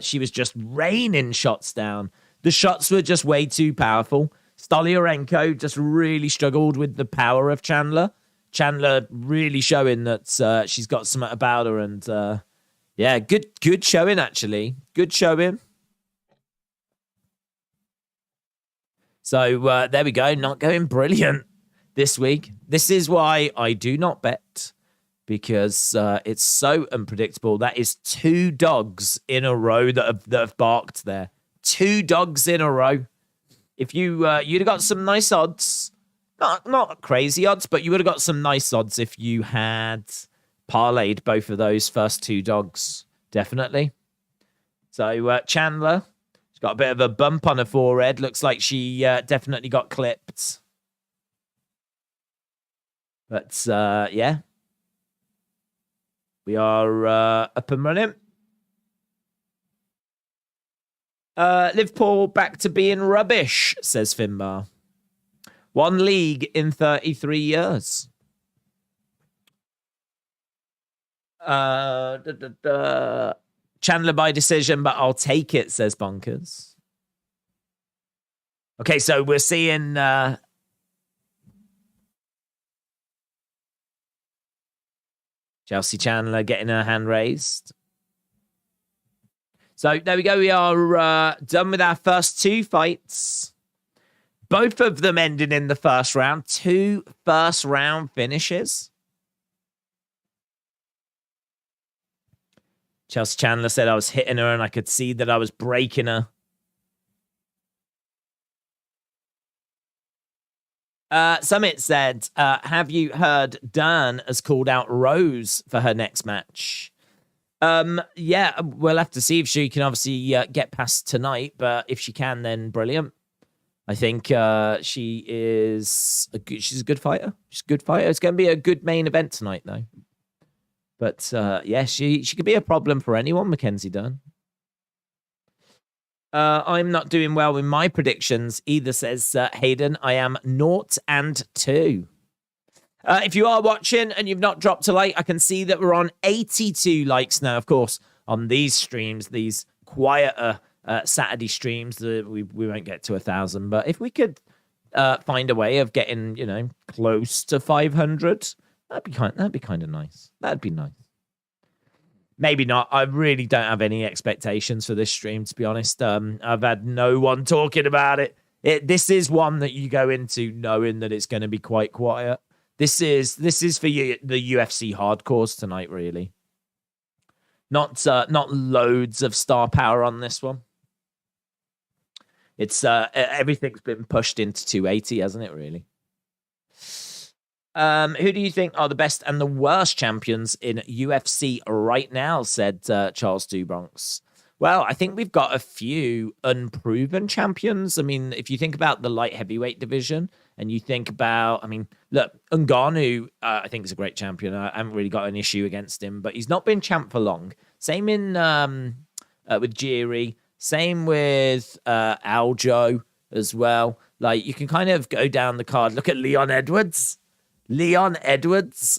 she was just raining shots down. The shots were just way too powerful. Stoliarenko just really struggled with the power of Chandler. Chandler really showing that she's got something about her. And, yeah, good showing, actually. Good showing. So there we go. Not going brilliant this week. This is why I do not bet, because it's so unpredictable. That is 2 dogs in a row that have barked there. 2 dogs in a row. If you'd have got some nice odds, not crazy odds, but you would have got some nice odds if you had parlayed both of those first 2 dogs. Definitely. So Chandler. Got a bit of a bump on her forehead. Looks like she definitely got clipped. But, yeah. We are up and running. Liverpool back to being rubbish, says Finbar. 1 league in 33 years. Chandler by decision, but I'll take it, says Bonkers. Okay, so we're seeing Chelsea Chandler getting her hand raised. So there we go. We are done with our first 2 fights. Both of them ending in the first round. 2 first-round finishes. Chelsea Chandler said I was hitting her and I could see that I was breaking her. Summit said, have you heard Dern has called out Rose for her next match? Yeah, we'll have to see if she can obviously get past tonight, but if she can, then brilliant. I think she's a good fighter. She's a good fighter. It's going to be a good main event tonight, though. But, yeah, she could be a problem for anyone, Mackenzie Dern. I'm not doing well with my predictions either, says Hayden. I am 0-2. If you are watching and you've not dropped a like, I can see that we're on 82 likes now. Of course, on these streams, these quieter Saturday streams, we won't get to 1,000. But if we could find a way of getting, close to 500... That'd be kind of nice. That'd be nice. Maybe not. I really don't have any expectations for this stream, to be honest. I've had no one talking about it. This is one that you go into knowing that it's going to be quite quiet. This is for you, the UFC hardcores tonight, really. Not loads of star power on this one. It's everything's been pushed into 280, hasn't it? Really. Who do you think are the best and the worst champions in UFC right now, said Charles Dubronx. Well, I think we've got a few unproven champions. I mean, if you think about the light heavyweight division and you think about, look, Ngannou, I think is a great champion. I haven't really got an issue against him, but he's not been champ for long. Same in with Jiri. Same with Aljo as well. Like, you can kind of go down the card. Look at Leon Edwards. Leon Edwards.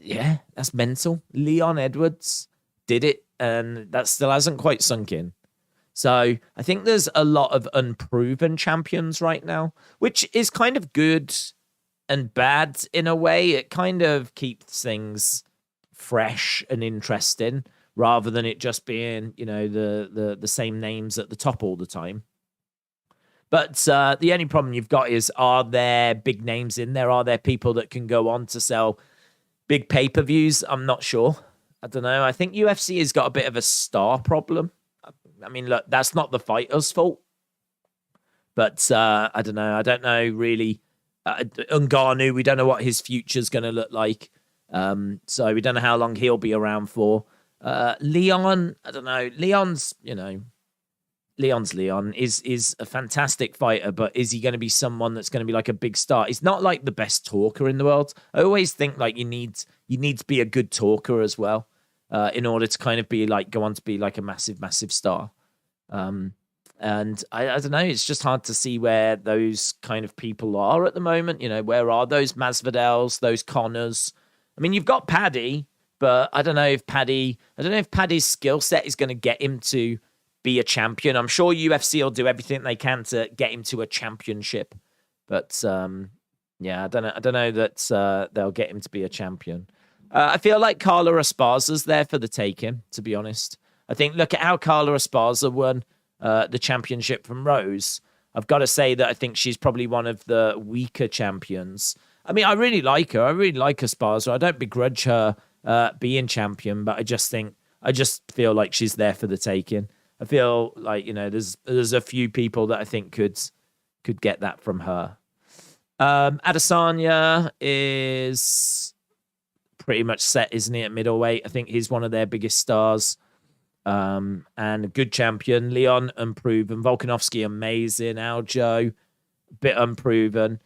Yeah, that's mental. Leon Edwards did it, and that still hasn't quite sunk in. So I think there's a lot of unproven champions right now, which is kind of good and bad in a way. It kind of keeps things fresh and interesting rather than it just being, the same names at the top all the time. But the only problem you've got is, are there big names in there? Are there people that can go on to sell big pay-per-views? I'm not sure. I don't know. I think UFC has got a bit of a star problem. I mean, look, that's not the fighter's fault. But I don't know. I don't know really. Ngannou, we don't know what his future's going to look like. So we don't know how long he'll be around for. Leon, I don't know. Leon's Leon is a fantastic fighter, but is he going to be someone that's going to be like a big star? He's not like the best talker in the world. I always think like you need to be a good talker as well, in order to kind of be like go on to be like a massive star. And I don't know, it's just hard to see where those kind of people are at the moment. Where are those Masvidals, those Connors? I mean, you've got Paddy, but I don't know if Paddy's skill set is going to get him to be a champion. I'm sure UFC will do everything they can to get him to a championship. But yeah, I don't know that they'll get him to be a champion. I feel like Carla Esparza's there for the taking, to be honest. I think, look at how Carla Esparza won the championship from Rose. I've got to say that I think she's probably one of the weaker champions. I mean, I really like her. I really like Esparza. I don't begrudge her being champion, but I just feel like she's there for the taking. I feel like, there's a few people that I think could get that from her. Adesanya is pretty much set, isn't he, at middleweight? I think he's one of their biggest stars. And a good champion. Leon, unproven. Volkanovski, amazing. Aljo, bit unproven.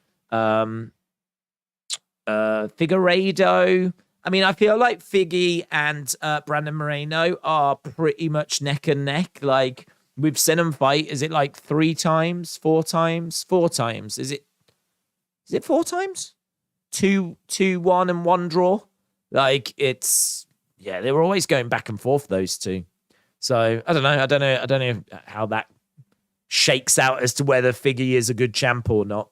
Figueiredo. I mean, I feel like Figgy and Brandon Moreno are pretty much neck and neck. Like, we've seen them fight. Is it like 3 times? 4 times? 4 times. Is it 4 times? 2-1 and 1 draw. Like, they were always going back and forth, those two. So I don't know how that shakes out as to whether Figgy is a good champ or not.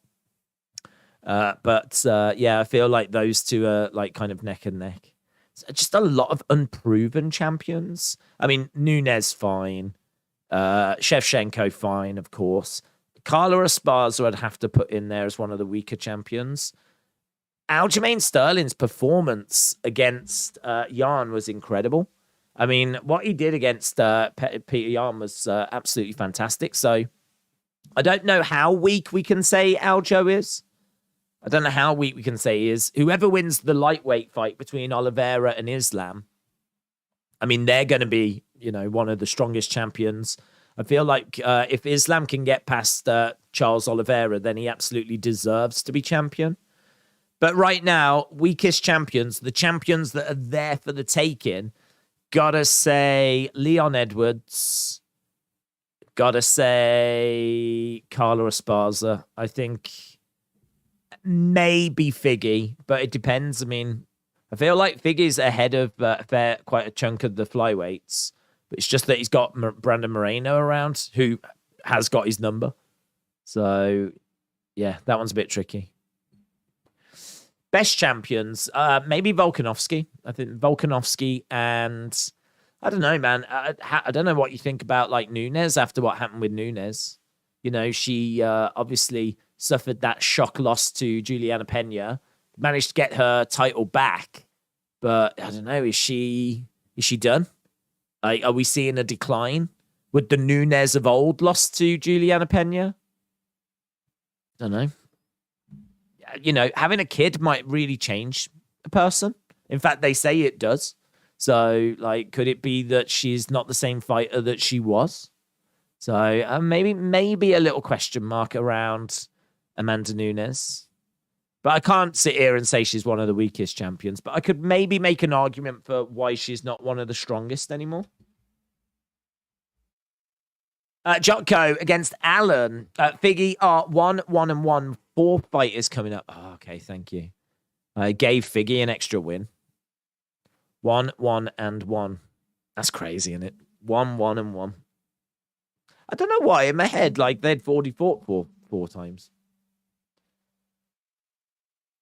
But I feel like those two are like kind of neck and neck. Just a lot of unproven champions. I mean, Nunes fine, Shevchenko fine, of course. Carla Esparza I'd have to put in there as one of the weaker champions. Aljamain Sterling's performance against Yan was incredible. I mean, what he did against Peter Yan was absolutely fantastic. So I don't know how weak we can say Aljo is. I don't know how weak we can say he is. Whoever wins the lightweight fight between Oliveira and Islam, I mean, they're going to be, one of the strongest champions. I feel like if Islam can get past Charles Oliveira, then he absolutely deserves to be champion. But right now, weakest champions, the champions that are there for the taking, gotta say Leon Edwards, gotta say Carla Esparza. I think maybe Figgy, but it depends. I mean, I feel like Figgy's ahead of quite a chunk of the flyweights, but it's just that he's got Brandon Moreno around, who has got his number. So, yeah, that one's a bit tricky. Best champions, maybe Volkanovski. I think Volkanovski and I don't know, man. I don't know what you think about like Nunes after what happened with Nunes. She obviously suffered that shock loss to Juliana Pena, managed to get her title back, but I don't know. Is she done? Like, are we seeing a decline? Would the Nunes of old lost to Juliana Pena? I don't know. Having a kid might really change a person. In fact, they say it does. So, like, could it be that she's not the same fighter that she was? So, maybe a little question mark around Amanda Nunes. But I can't sit here and say she's one of the weakest champions. But I could maybe make an argument for why she's not one of the strongest anymore. Jotko against Allen. Figgy are 1-1-1. 4 fighters coming up. Oh, okay, thank you. I gave Figgy an extra win. 1-1-1. That's crazy, isn't it? 1-1-1. I don't know why in my head, like they'd already fought 4 times.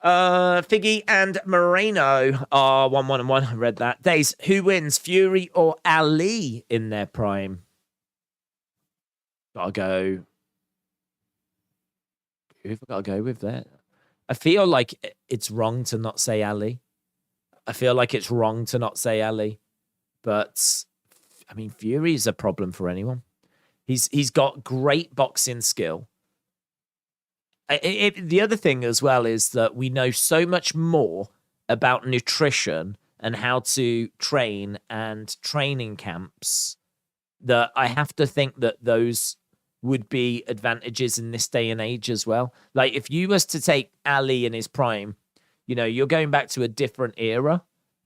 Figgy and Moreno are 1-1-1. I read that. Days, who wins, Fury or Ali in their prime? Gotta go. Who have I got to go with that? I feel like it's wrong to not say Ali. I feel like it's wrong to not say Ali. But I mean, Fury is a problem for anyone. He's got great boxing skill. The other thing as well is that we know so much more about nutrition and how to train and training camps that I have to think that those would be advantages in this day and age as well. Like if you was to take Ali in his prime, you're going back to a different era.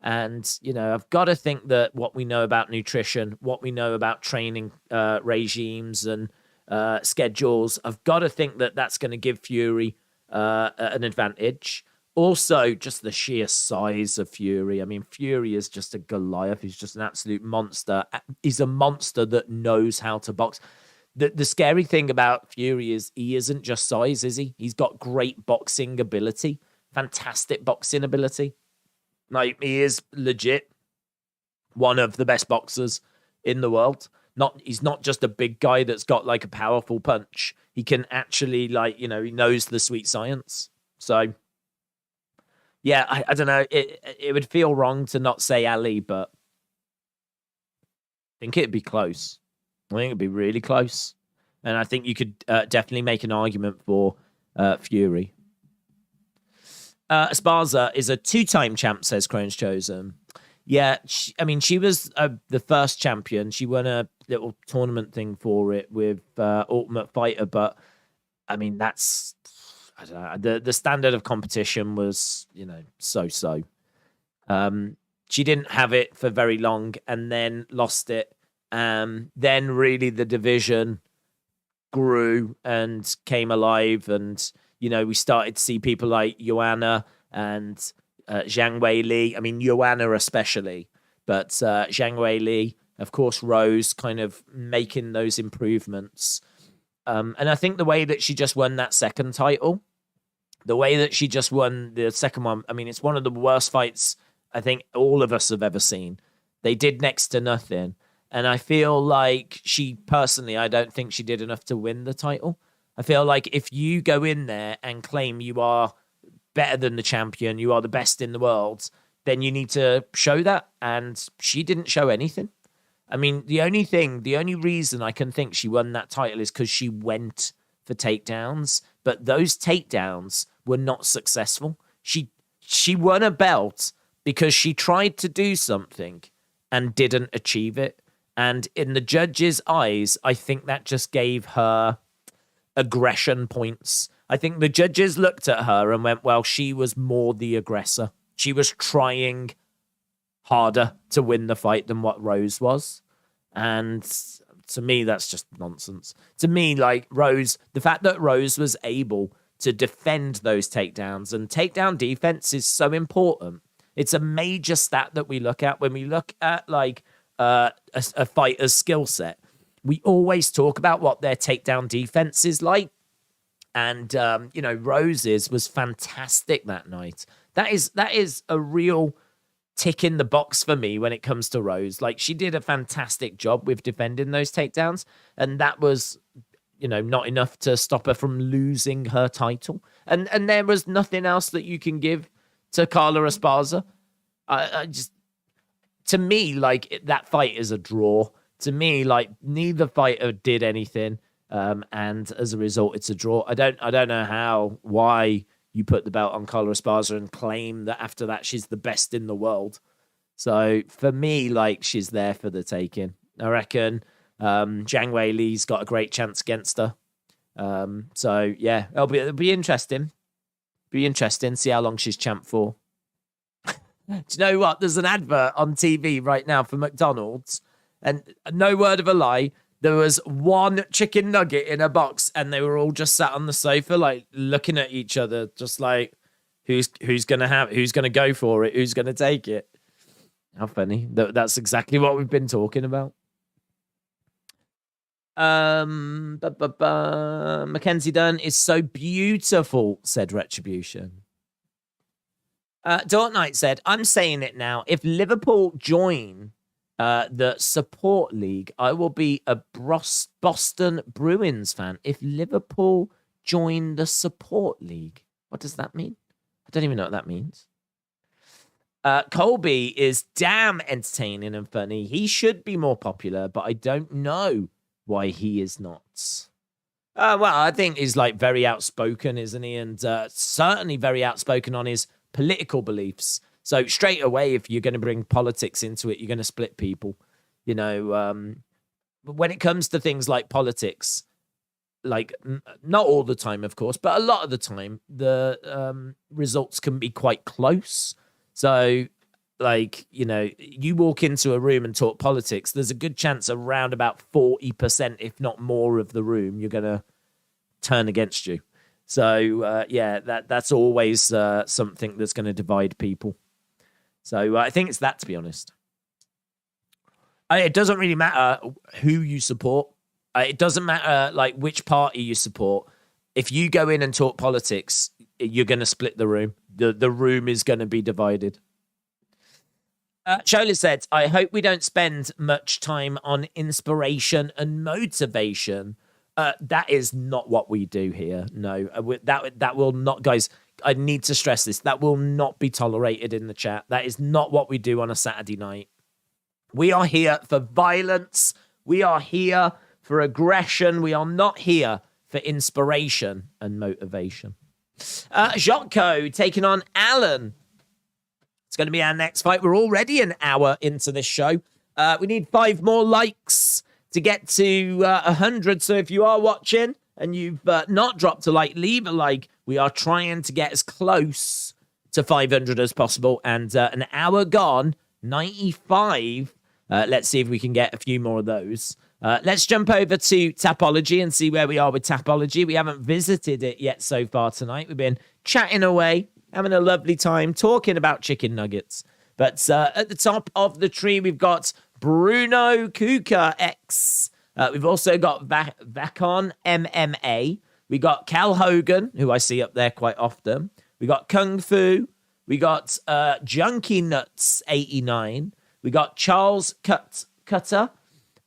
And, I've got to think that what we know about nutrition, what we know about training regimes and schedules, I've got to think that that's going to give Fury an advantage. Also, just the sheer size of Fury. I mean, Fury is just a Goliath. He's just an absolute monster. He's a monster that knows how to box. The scary thing about Fury is he isn't just size, is he? He's got great boxing ability, fantastic boxing ability. Like, he is legit one of the best boxers in the world. He's not just a big guy that's got like a powerful punch. He can actually he knows the sweet science. So yeah, I don't know. It would feel wrong to not say Ali, but I think it'd be close. I think it'd be really close. And I think you could definitely make an argument for Fury. Esparza is a 2-time champ, says Crone's Chosen. Yeah, she was the first champion. She won a little tournament thing for it with Ultimate Fighter, but I mean, that's, I don't know, the standard of competition was, so-so. She didn't have it for very long and then lost it. Then really the division grew and came alive, and we started to see people like Joanna and Zhang Weili. I mean, Joanna especially, but Zhang Weili, of course, Rose kind of making those improvements. And I think the way that she just won that second title, the way that she just won the second one, I mean, it's one of the worst fights I think all of us have ever seen. They did next to nothing. And I feel like I don't think she did enough to win the title. I feel like if you go in there and claim you are better than the champion, you are the best in the world, then you need to show that. And she didn't show anything. I mean, the only reason I can think she won that title is because she went for takedowns, but those takedowns were not successful. She won a belt because she tried to do something and didn't achieve it. And in the judges' eyes, I think that just gave her aggression points. I think the judges looked at her and went, well, she was more the aggressor. She was trying harder to win the fight than what Rose was. And to me, that's just nonsense. To me, like Rose, the fact that Rose was able to defend those takedowns, and takedown defense is so important. It's a major stat that we look at when we look at like a fighter's skill set. We always talk about what their takedown defense is like. And, Rose's was fantastic that night. That is a real tick in the box for me when it comes to Rose. Like, she did a fantastic job with defending those takedowns. And that was, not enough to stop her from losing her title. And there was nothing else that you can give to Carla Esparza. To me, like, that fight is a draw. To me, like, neither fighter did anything, and as a result, it's a draw. I don't know why you put the belt on Carla Esparza and claim that after that she's the best in the world. So for me, like, she's there for the taking. I reckon Zhang Weili's got a great chance against her. So yeah, it'll be interesting. Be interesting. See how long she's champ for. Do you know what? There's an advert on TV right now for McDonald's, and no word of a lie, there was one chicken nugget in a box, and they were all just sat on the sofa, like looking at each other, just like, who's gonna go for it? Who's gonna take it? How funny! That's exactly what we've been talking about. Mackenzie Dern is so beautiful, said Retribution. Dort Knight said, I'm saying it now. If Liverpool join the support league, I will be a Boston Bruins fan. If Liverpool join the support league, what does that mean? I don't even know what that means. Colby is damn entertaining and funny. He should be more popular, but I don't know why he is not. Well, I think he's like very outspoken, isn't he? And certainly very outspoken on his political beliefs. So straight away, if you're going to bring politics into it, you're going to split people. You know, when it comes to things like politics, like not all the time, of course, but a lot of the time, the results can be quite close. So, like, you know, you walk into a room and talk politics, there's a good chance around about 40%, if not more, of the room you're going to turn against you. So, yeah, that's always something that's going to divide people. So I think it's that, to be honest. It doesn't really matter who you support. It doesn't matter like which party you support. If you go in and talk politics, you're going to split the room. The room is going to be divided. Shola said, I hope we don't spend much time on inspiration and motivation. That is not what we do here. No, that will not, guys, I need to stress this. That will not be tolerated in the chat. That is not what we do on a Saturday night. We are here for violence. We are here for aggression. We are not here for inspiration and motivation. Jotko taking on Alan. It's going to be our next fight. We're already an hour into this show. We need 5 more likes to get to 100. So if you are watching and you've not dropped a like, leave a like. We are trying to get as close to 500 as possible. And an hour gone, 95. Let's see if we can get a few more of those. Let's jump over to Tapology and see where we are with Tapology. We haven't visited it yet so far tonight. We've been chatting away, having a lovely time, talking about chicken nuggets. But at the top of the tree, we've got Bruno Kuka X. We've also got Vakon MMA. We got Cal Hogan, who I see up there quite often. We got Kung Fu. We got Junkie Nuts 89. We got Charles Cutter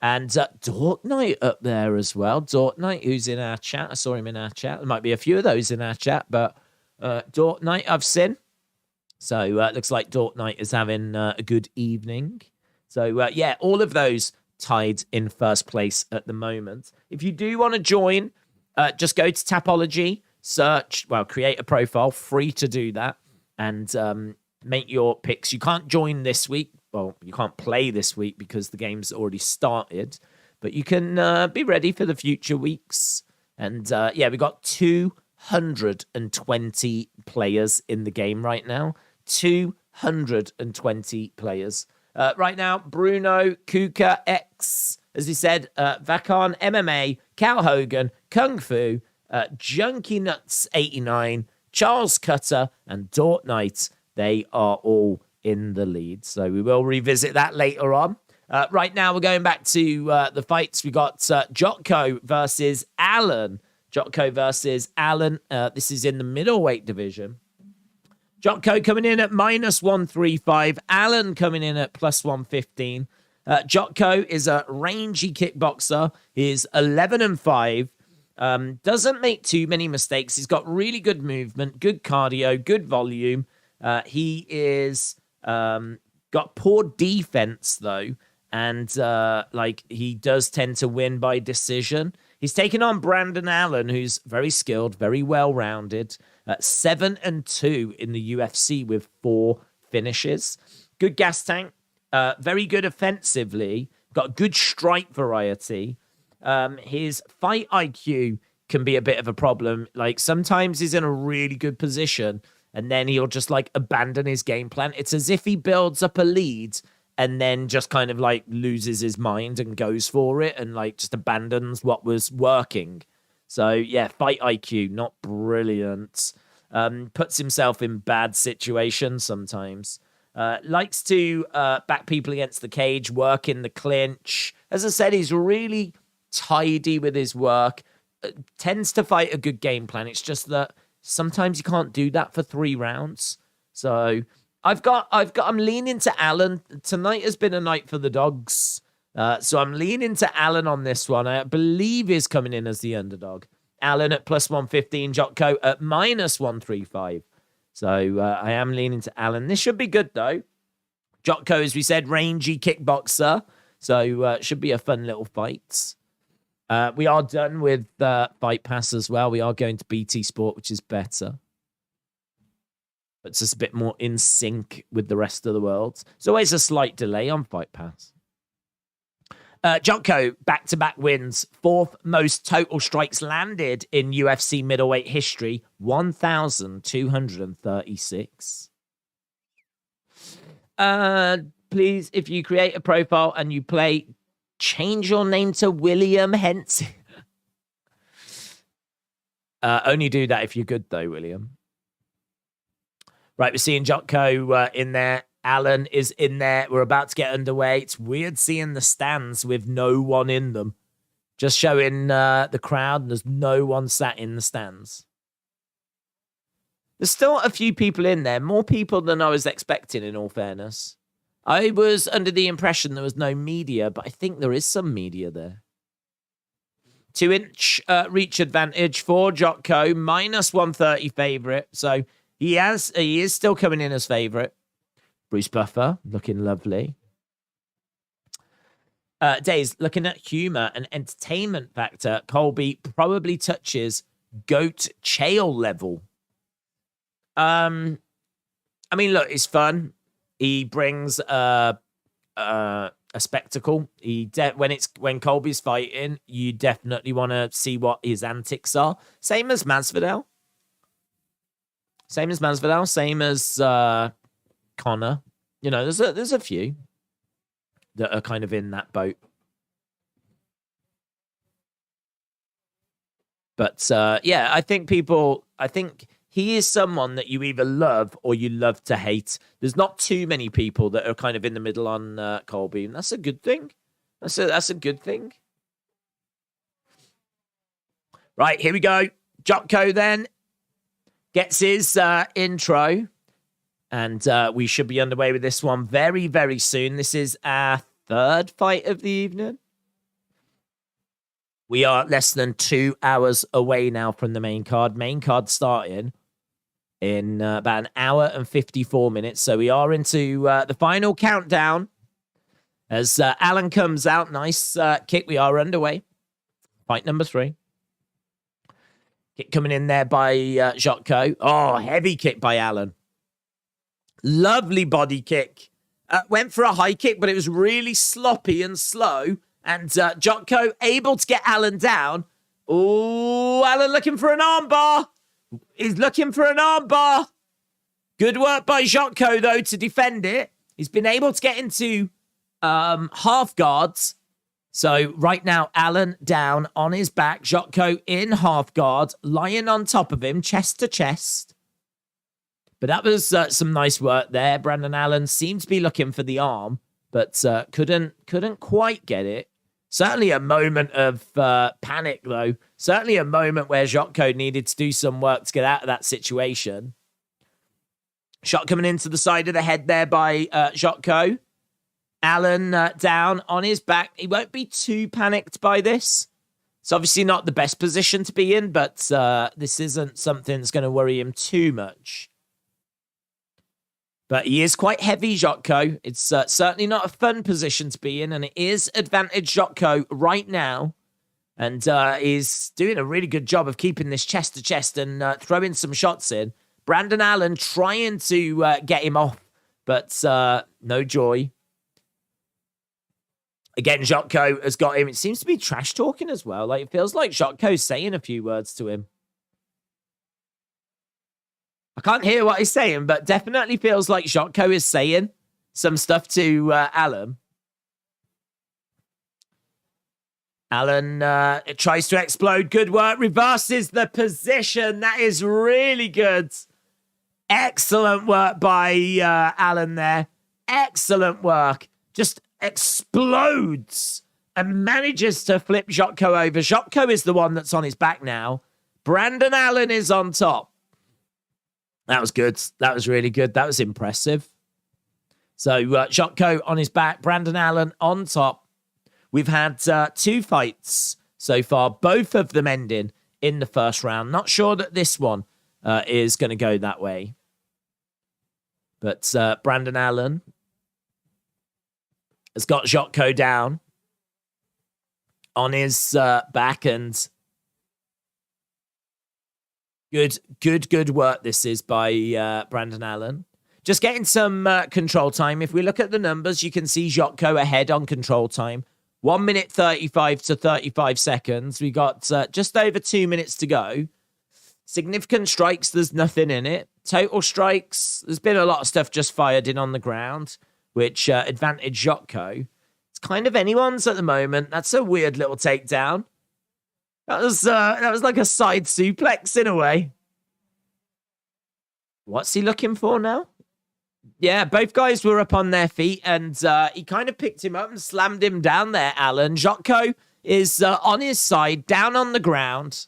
and Dork Knight up there as well. Dork Knight, who's in our chat. I saw him in our chat. There might be a few of those in our chat, but Dork Knight I've seen. So looks like Dork Knight is having a good evening. So yeah, all of those tied in first place at the moment. If you do want to join, just go to Tapology, create a profile, free to do that, and make your picks. You can't join this week. Well, you can't play this week because the game's already started, but you can be ready for the future weeks. And yeah, we got 220 players in the game right now. 220 players. Right now, Bruno Kuka X, as he said, Vakon MMA, Cal Hogan, Kung Fu, Junkie Nuts 89, Charles Cutter, and Dort Knight. They are all in the lead. So we will revisit that later on. Right now, we're going back to the fights. We got Jotko versus Alan. Jotko versus Alan. This is in the middleweight division. Jotko coming in at -135. Alan coming in at +115. Jotko is a rangy kickboxer. He's 11-5. Doesn't make too many mistakes. He's got really good movement, good cardio, good volume. He is got poor defense though, and he does tend to win by decision. He's taken on Brandon Allen, who's very skilled, very well-rounded. 7-2 in the UFC with 4 finishes. Good gas tank. Very good offensively. Got good strike variety. His fight IQ can be a bit of a problem. Like sometimes he's in a really good position and then he'll just like abandon his game plan. It's as if he builds up a lead and then just kind of like loses his mind and goes for it and like just abandons what was working. So yeah, fight IQ, not brilliant. Puts himself in bad situations sometimes. Likes to back people against the cage, work in the clinch. As I said, he's really tidy with his work. Tends to fight a good game plan. It's just that sometimes you can't do that for 3 rounds. So I'm leaning to Alan. Tonight has been a night for the dogs. So I'm leaning to Alan on this one. I believe he's coming in as the underdog. Alan at +115, Jotko at -135. So I am leaning to Allen. This should be good, though. Jotko, as we said, rangy kickboxer. So should be a fun little fight. We are done with Fight Pass as well. We are going to BT Sport, which is better. But it's just a bit more in sync with the rest of the world. There's always a slight delay on Fight Pass. Jotko, back-to-back wins. 4th most total strikes landed in UFC middleweight history. 1,236. Please, if you create a profile and you play, change your name to William Henson. Only do that if you're good, though, William. Right, we're seeing Jotko in there. Allen is in there. We're about to get underway. It's weird seeing the stands with no one in them. Just showing the crowd, and there's no one sat in the stands. There's still a few people in there. More people than I was expecting, in all fairness. I was under the impression there was no media, but I think there is some media there. 2-inch reach advantage for Jotko. Minus 130 favorite. So he is still coming in as favorite. Bruce Buffer, looking lovely. Days, looking at humor and entertainment factor, Colby probably touches GOAT Chael level. I mean, look, it's fun. He brings a spectacle. When Colby's fighting, you definitely want to see what his antics are. Same as Masvidal. Same as Connor. You know, there's a few that are kind of in that boat. But yeah, I think he is someone that you either love or you love to hate. There's not too many people that are kind of in the middle on Colby, and that's a good thing. That's a good thing. Right, here we go. Jotko then gets his intro, and we should be underway with this one very, very soon. This is our 3rd fight of the evening. We are less than 2 hours away now from the main card. Main card starting in about an hour and 54 minutes. So we are into the final countdown as Allen comes out. Nice kick. We are underway. Fight number 3. Kick coming in there by Jotko. Oh, heavy kick by Allen. Lovely body kick. Went for a high kick, but it was really sloppy and slow. And Jotko able to get Allen down. Oh, Allen looking for an armbar. He's looking for an armbar. Good work by Jotko, though, to defend it. He's been able to get into half guards. So right now, Allen down on his back. Jotko in half guard, lying on top of him, chest to chest. But that was some nice work there. Brandon Allen seemed to be looking for the arm, but couldn't quite get it. Certainly a moment of panic, though. Certainly a moment where Jotko needed to do some work to get out of that situation. Shot coming into the side of the head there by Jotko. Allen down on his back. He won't be too panicked by this. It's obviously not the best position to be in, but this isn't something that's going to worry him too much. But he is quite heavy, Jotko. It's certainly not a fun position to be in, and it is advantage Jotko right now. And he's doing a really good job of keeping this chest to chest and throwing some shots in. Brandon Allen trying to get him off, but no joy. Again, Jotko has got him. It seems to be trash talking as well. Like, it feels like Jotko's saying a few words to him. I can't hear what he's saying, but definitely feels like Jotko is saying some stuff to Allen. Allen tries to explode. Good work. Reverses the position. That is really good. Excellent work by Allen there. Excellent work. Just explodes and manages to flip Jotko over. Jotko is the one that's on his back now. Brandon Allen is on top. That was good. That was really good. That was impressive. So Jotko on his back, Brandon Allen on top. We've had 2 fights so far, both of them ending in the first round. Not sure that this one is going to go that way. But Brandon Allen has got Jotko down on his back, and good work this is by Brandon Allen. Just getting some control time. If we look at the numbers, you can see Jotko ahead on control time. 1 minute 35 to 35 seconds. We got just over 2 minutes to go. Significant strikes, there's nothing in it. Total strikes, there's been a lot of stuff just fired in on the ground, which advantage Jotko. It's kind of anyone's at the moment. That's a weird little takedown. That was like a side suplex in a way. What's he looking for now? Yeah, both guys were up on their feet, and he kind of picked him up and slammed him down there, Allen. Jotko is on his side, down on the ground.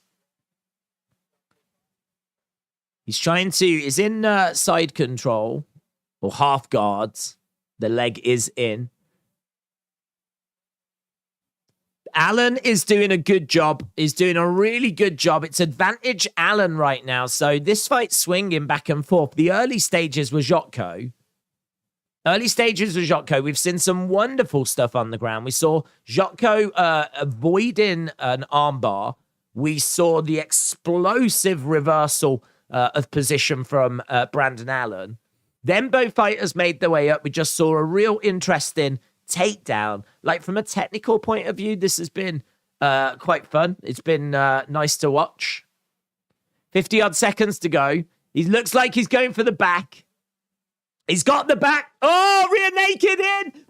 He's in side control, or half guards. The leg is in. Allen is doing a good job. He's doing a really good job. It's advantage Allen right now. So this fight's swinging back and forth. The early stages were Jotko. We've seen some wonderful stuff on the ground. We saw Jotko avoiding an armbar. We saw the explosive reversal of position from Brandon Allen. Then both fighters made their way up. We just saw a real interesting takedown. Like, from a technical point of view, this has been quite fun. It's been nice to watch. 50-odd seconds to go. He looks like he's going for the back. He's got the back. Oh, rear naked in.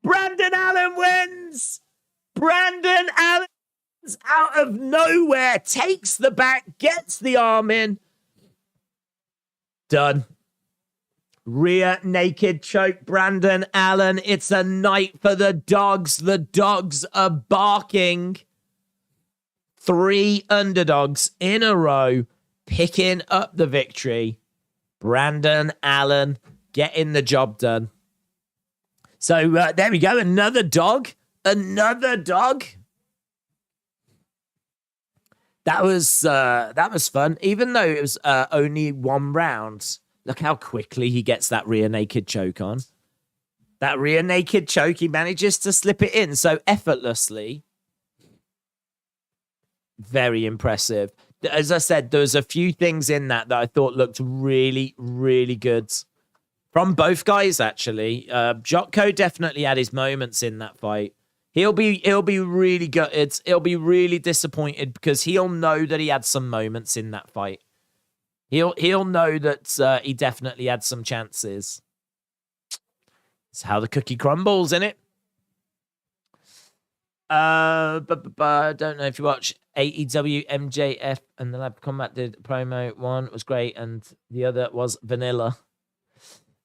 Brandon Allen wins. Brandon Allen out of nowhere takes the back, gets the arm in. Done. Rear naked choke, Brandon Allen. It's a night for the dogs. The dogs are barking. 3 underdogs in a row picking up the victory. Brandon Allen getting the job done. So there we go. Another dog. Another dog. That was fun. Even though it was only 1 round, look how quickly he gets that rear naked choke on. That rear naked choke, he manages to slip it in so effortlessly. Very impressive. As I said, there's a few things in that I thought looked really, really good. From both guys, actually. Jotko definitely had his moments in that fight. He'll be really gutted. He'll be really disappointed because he'll know that he had some moments in that fight. He'll know that he definitely had some chances. It's how the cookie crumbles, innit? I don't know if you watch AEW MJF and the Lab Combat did promo. One was great and the other was vanilla.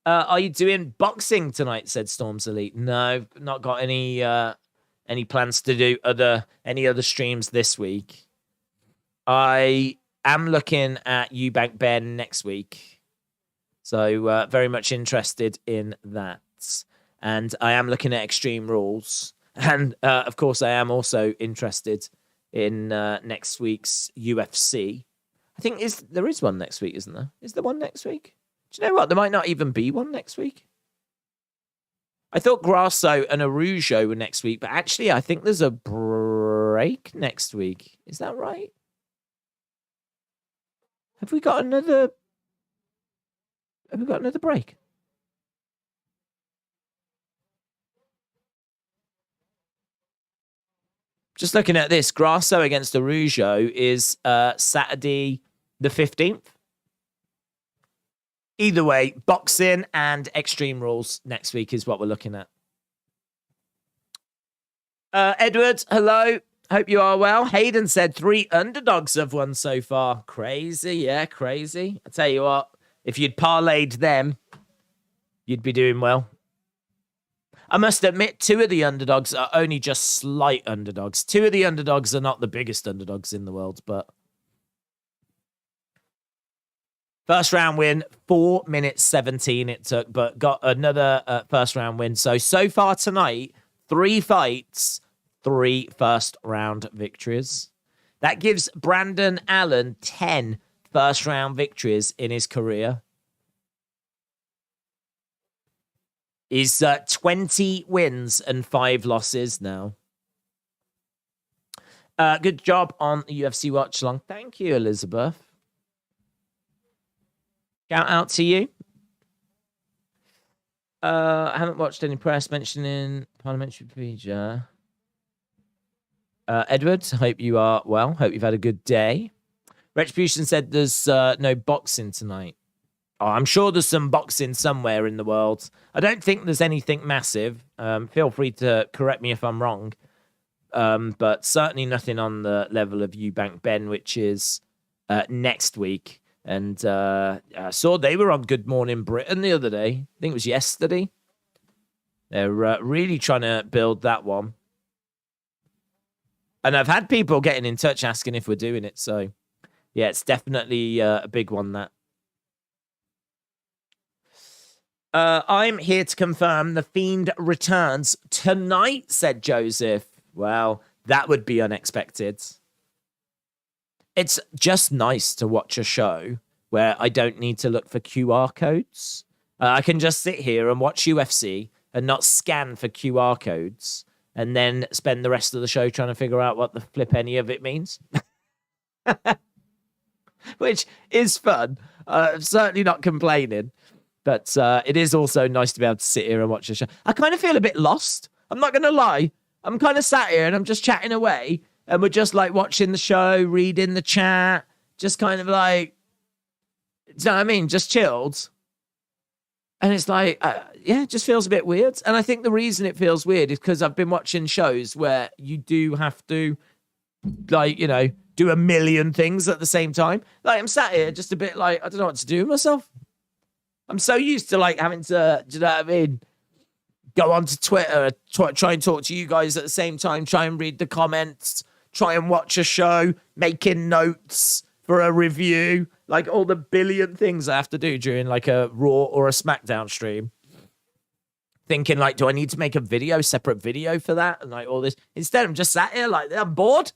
Are you doing boxing tonight? Said Storms Elite. No, not got any plans to do any other streams this week. I am looking at Eubank Ben next week. So very much interested in that. And I am looking at Extreme Rules. And of course, I am also interested in next week's UFC. I think there is one next week, isn't there? Is there one next week? Do you know what? There might not even be one next week. I thought Grasso and Araujo were next week, but actually I think there's a break next week. Is that right? Have we got another break? Just looking at this, Grasso against Araujo is Saturday the 15th. Either way, boxing and Extreme Rules next week is what we're looking at. Edward, hello. Hope you are well. Hayden said 3 underdogs have won so far. Crazy, yeah, crazy. I tell you what, if you'd parlayed them, you'd be doing well. I must admit, 2 of the underdogs are only just slight underdogs. 2 of the underdogs are not the biggest underdogs in the world, but... First round win, 4 minutes 17 it took, but got another first round win. So far tonight, 3 fights, 3 first round victories. That gives Brandon Allen 10 first-round victories in his career. He's 20 wins and 5 losses now. Good job on the UFC watch along. Thank you, Elizabeth. Shout out to you. I haven't watched any press mentioning parliamentary procedure. Edward, hope you are well. Hope you've had a good day. Retribution said there's no boxing tonight. Oh, I'm sure there's some boxing somewhere in the world. I don't think there's anything massive. Feel free to correct me if I'm wrong. But certainly nothing on the level of Eubank Ben, which is next week. And I saw they were on Good Morning Britain the other day. I think it was yesterday. They're really trying to build that one. And I've had people getting in touch asking if we're doing it. So, yeah, it's definitely a big one, that. I'm here to confirm the Fiend returns tonight, said Joseph. Well, that would be unexpected. It's just nice to watch a show where I don't need to look for QR codes. I can just sit here and watch UFC and not scan for QR codes and then spend the rest of the show trying to figure out what the flip any of it means. Which is fun. I'm certainly not complaining. But it is also nice to be able to sit here and watch a show. I kind of feel a bit lost. I'm not going to lie. I'm kind of sat here and I'm just chatting away. And we're just like watching the show, reading the chat. Just kind of like, do you know what I mean? Just chilled. And it's like, yeah, it just feels a bit weird. And I think the reason it feels weird is because I've been watching shows where you do have to, like, you know, do a million things at the same time. Like, I'm sat here just a bit like, I don't know what to do with myself. I'm so used to, like, having to, do you know what I mean? Go onto Twitter, try and talk to you guys at the same time, try and read the comments, try and watch a show, making notes for a review, like all the billion things I have to do during like a Raw or a SmackDown stream. Thinking like, do I need to make a video, separate video for that? And like all this. Instead, I'm just sat here like, I'm bored.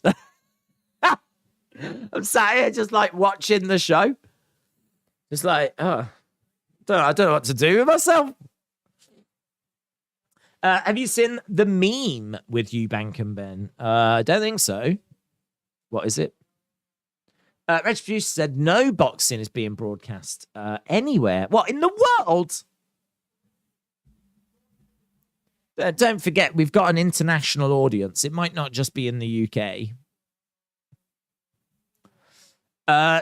I'm sat here just like watching the show. Just like, I don't know what to do with myself. Have you seen the meme with Eubank and Ben? I don't think so. What is it? Retribution said no boxing is being broadcast anywhere. What, in the world? Don't forget, we've got an international audience. It might not just be in the UK.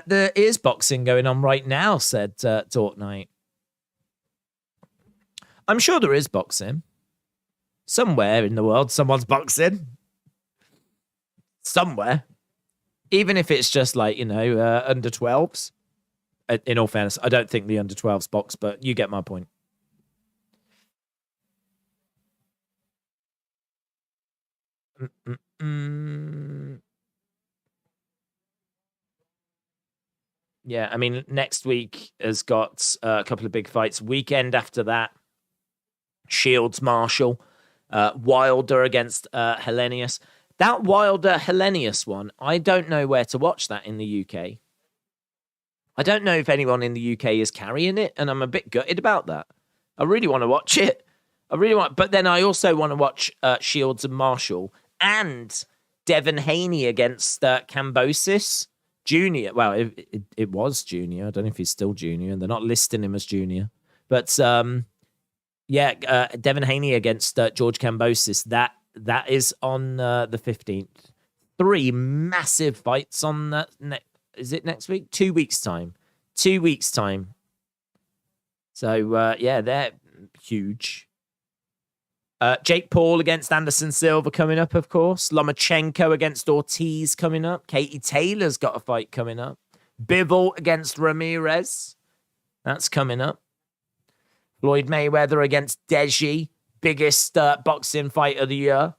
There is boxing going on right now, said Dortnight. I'm sure there is boxing. Somewhere in the world, someone's boxing. Somewhere. Even if it's just like, you know, under 12s. In all fairness, I don't think the under 12s box, but you get my point. Yeah, I mean, next week has got a couple of big fights. Weekend after that, Shields Marshall. Wilder against Hellenius. That Wilder Hellenius one, I don't know where to watch that in the UK. I don't know if anyone in the UK is carrying it, and I'm a bit gutted about that. I really want to watch it. But then I also want to watch Shields and Marshall and Devin Haney against Kambosis Junior. Well, it was Junior. I don't know if he's still Junior, and they're not listing him as Junior. But yeah, Devin Haney against George Kambosis. That is on the 15th. 3 massive fights on that. Is it next week? 2 weeks' time. 2 weeks' time. So, yeah, they're huge. Jake Paul against Anderson Silva coming up, of course. Lomachenko against Ortiz coming up. Katie Taylor's got a fight coming up. Bivol against Ramirez. That's coming up. Floyd Mayweather against Deji. Biggest boxing fight of the year.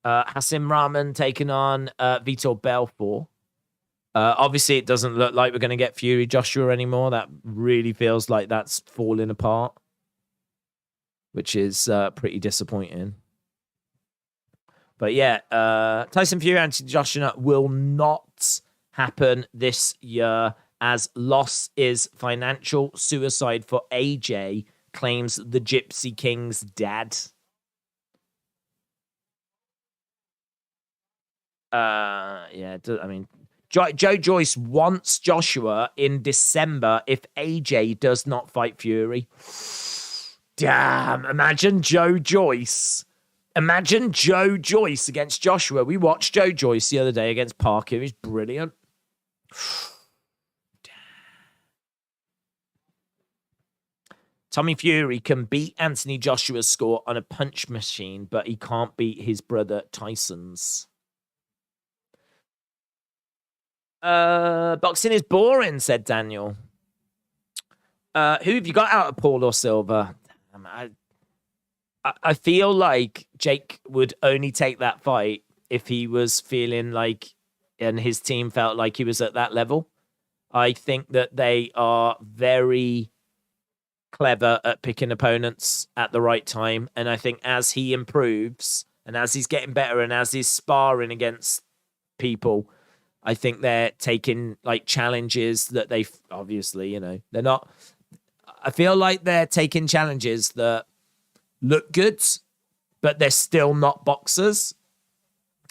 Hassim Rahman taking on Vitor Belfort. Obviously, it doesn't look like we're going to get Fury Joshua anymore. That really feels like that's falling apart, which is pretty disappointing. But yeah, Tyson Fury anti-Joshua will not happen this year, as loss is financial suicide for AJ, claims the Gypsy King's dad. Yeah, I mean, Joe Joyce wants Joshua in December if AJ does not fight Fury. Damn, imagine Joe Joyce. Imagine Joe Joyce against Joshua. We watched Joe Joyce the other day against Parker. He's brilliant. Tommy Fury can beat Anthony Joshua's score on a punch machine, but he can't beat his brother Tyson's. Boxing is boring, said Daniel. Who have you got out of Paul or Silva? I feel like Jake would only take that fight if he was feeling like, and his team felt like he was at that level. I think that they are very clever at picking opponents at the right time. And I think as he improves and as he's getting better and as he's sparring against people, I think they're taking like challenges that they obviously, they're not. I feel like they're taking challenges that look good, but they're still not boxers.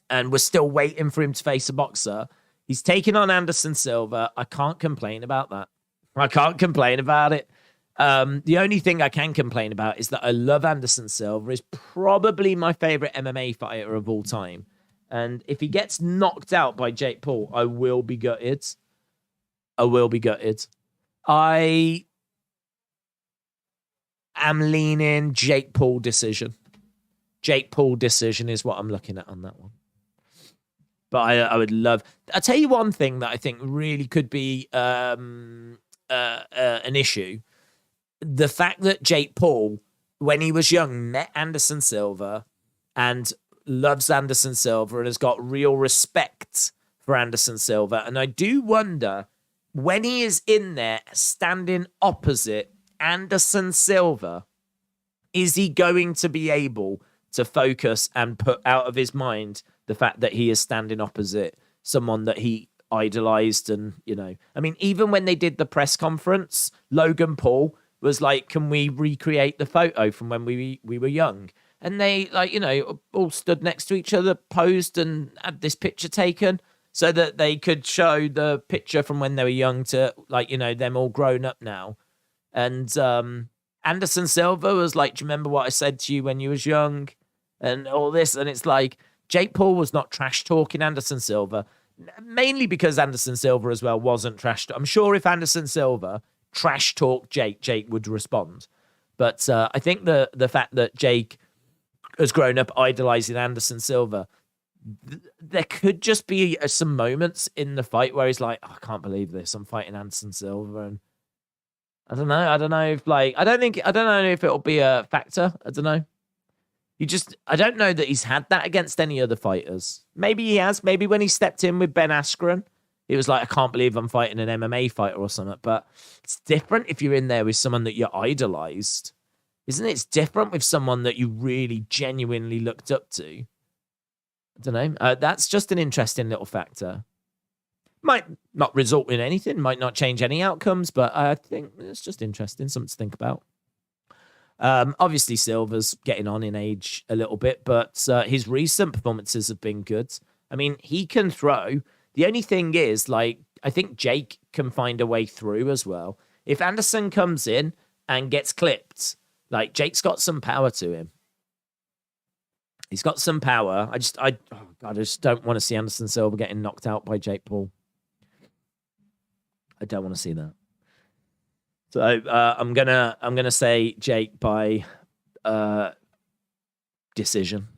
And we're still waiting for him to face a boxer. He's taking on Anderson Silva. I can't complain about that. I can't complain about it. The only thing I can complain about is that I love Anderson Silva. He's probably my favorite MMA fighter of all time. And if he gets knocked out by Jake Paul, I will be gutted. I will be gutted. I am leaning Jake Paul decision. Jake Paul decision is what I'm looking at on that one. But I would love... I'll tell you one thing that I think really could be an issue. The fact that Jake Paul, when he was young, met Anderson Silva and loves Anderson Silva and has got real respect for Anderson Silva. And I do wonder, when he is in there standing opposite Anderson Silva, is he going to be able to focus and put out of his mind the fact that he is standing opposite someone that he idolized? And, I mean, even when they did the press conference, Logan Paul was like, can we recreate the photo from when we were young? And they, all stood next to each other, posed and had this picture taken so that they could show the picture from when they were young to, them all grown up now. And Anderson Silva was like, do you remember what I said to you when you was young? And all this. And it's like, Jake Paul was not trash-talking Anderson Silva, mainly because Anderson Silva as well wasn't I'm sure if Anderson Silva trash-talked Jake would respond. But I think the fact that Jake has grown up idolizing Anderson Silva, there could just be some moments in the fight where he's like, oh, I can't believe this. I'm fighting Anderson Silva. And I don't know if I don't know if it'll be a factor. I don't know. I don't know that he's had that against any other fighters. Maybe he has. Maybe when he stepped in with Ben Askren, he was like, I can't believe I'm fighting an MMA fighter or something. But it's different if you're in there with someone that you idolized. Isn't it? It's different with someone that you really genuinely looked up to. I don't know. That's just an interesting little factor. Might not result in anything, might not change any outcomes, but I think it's just interesting, something to think about. Obviously, Silva's getting on in age a little bit, but his recent performances have been good. I mean, he can throw. The only thing is, I think Jake can find a way through as well. If Anderson comes in and gets clipped, Jake's got some power to him. He's got some power. I just don't want to see Anderson Silva getting knocked out by Jake Paul. I don't want to see that. So I'm gonna say Jake by decision.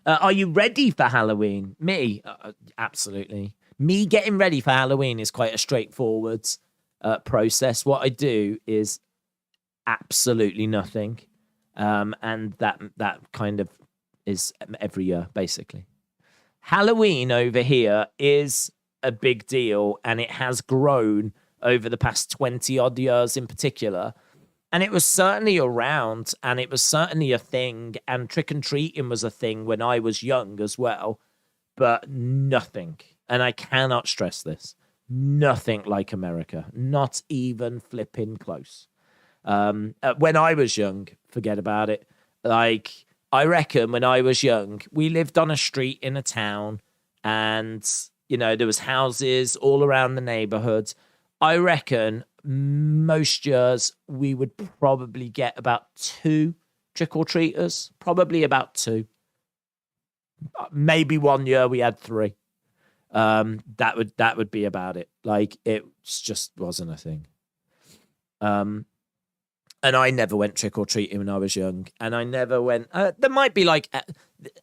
Are you ready for Halloween? Me, absolutely. Me getting ready for Halloween is quite a straightforward process. What I do is absolutely nothing, and that kind of is every year basically. Halloween over here is a big deal, and it has grown over the past 20 odd years in particular. And it was certainly around, and it was certainly a thing, and trick and treating was a thing when I was young as well, but nothing And I cannot stress this. Nothing like America. Not even flipping close. When I was young, forget about it. Like, I reckon when I was young, we lived on a street in a town and, you know, there was houses all around the neighborhood. I reckon most years we would probably get about 2 trick-or-treaters, probably about 2. Maybe one year we had 3. That would be about it. Like, it just wasn't a thing. And I never went trick-or-treating when I was young. And I never went... there might be, like...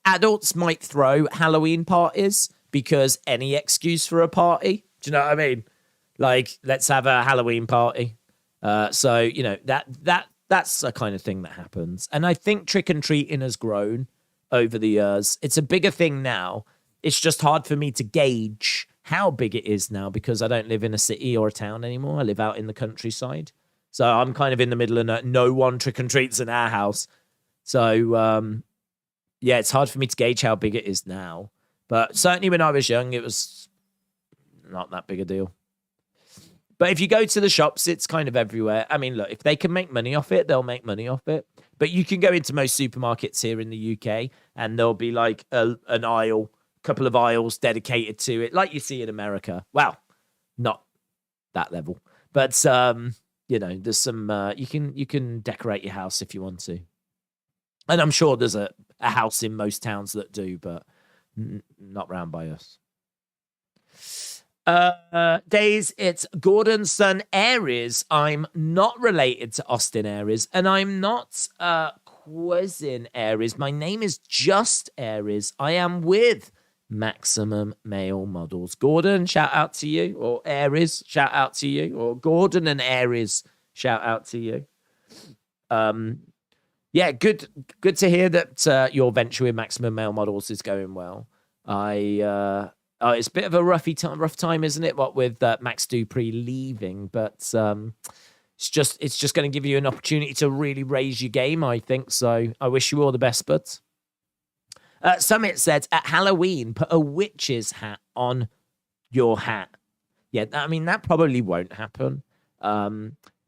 adults might throw Halloween parties because any excuse for a party. Do you know what I mean? Like, let's have a Halloween party. So, you know, that's a kind of thing that happens. And I think trick-and-treating has grown over the years. It's a bigger thing now. It's just hard for me to gauge how big it is now because I don't live in a city or a town anymore. I live out in the countryside. So I'm kind of in the middle of no one trick-and-treats in our house. So, yeah, it's hard for me to gauge how big it is now. But certainly when I was young, it was not that big a deal. But if you go to the shops, it's kind of everywhere. I mean, look, if they can make money off it, they'll make money off it. But you can go into most supermarkets here in the UK and there'll be like an aisle, couple of aisles dedicated to it, like you see in America. Well, not that level. But, you know, there's some, you can decorate your house if you want to. And I'm sure there's a house in most towns that do, but not round by us. Days, it's Gordon's son Aries. I'm not related to Austin Aries, and I'm not Quizzin Aries. My name is just Aries. I am with Maximum Male Models. Gordon, shout out to you. Or Aries, shout out to you. Or Gordon and Aries, shout out to you. Yeah, good to hear that your venture with Maximum Male Models is going well. It's a bit of a rough time, isn't it? What with Max Dupree leaving, but it's just going to give you an opportunity to really raise your game, I think. So I wish you all the best, buds. Summit said, at Halloween, put a witch's hat on your hat. Yeah, I mean, that probably won't happen.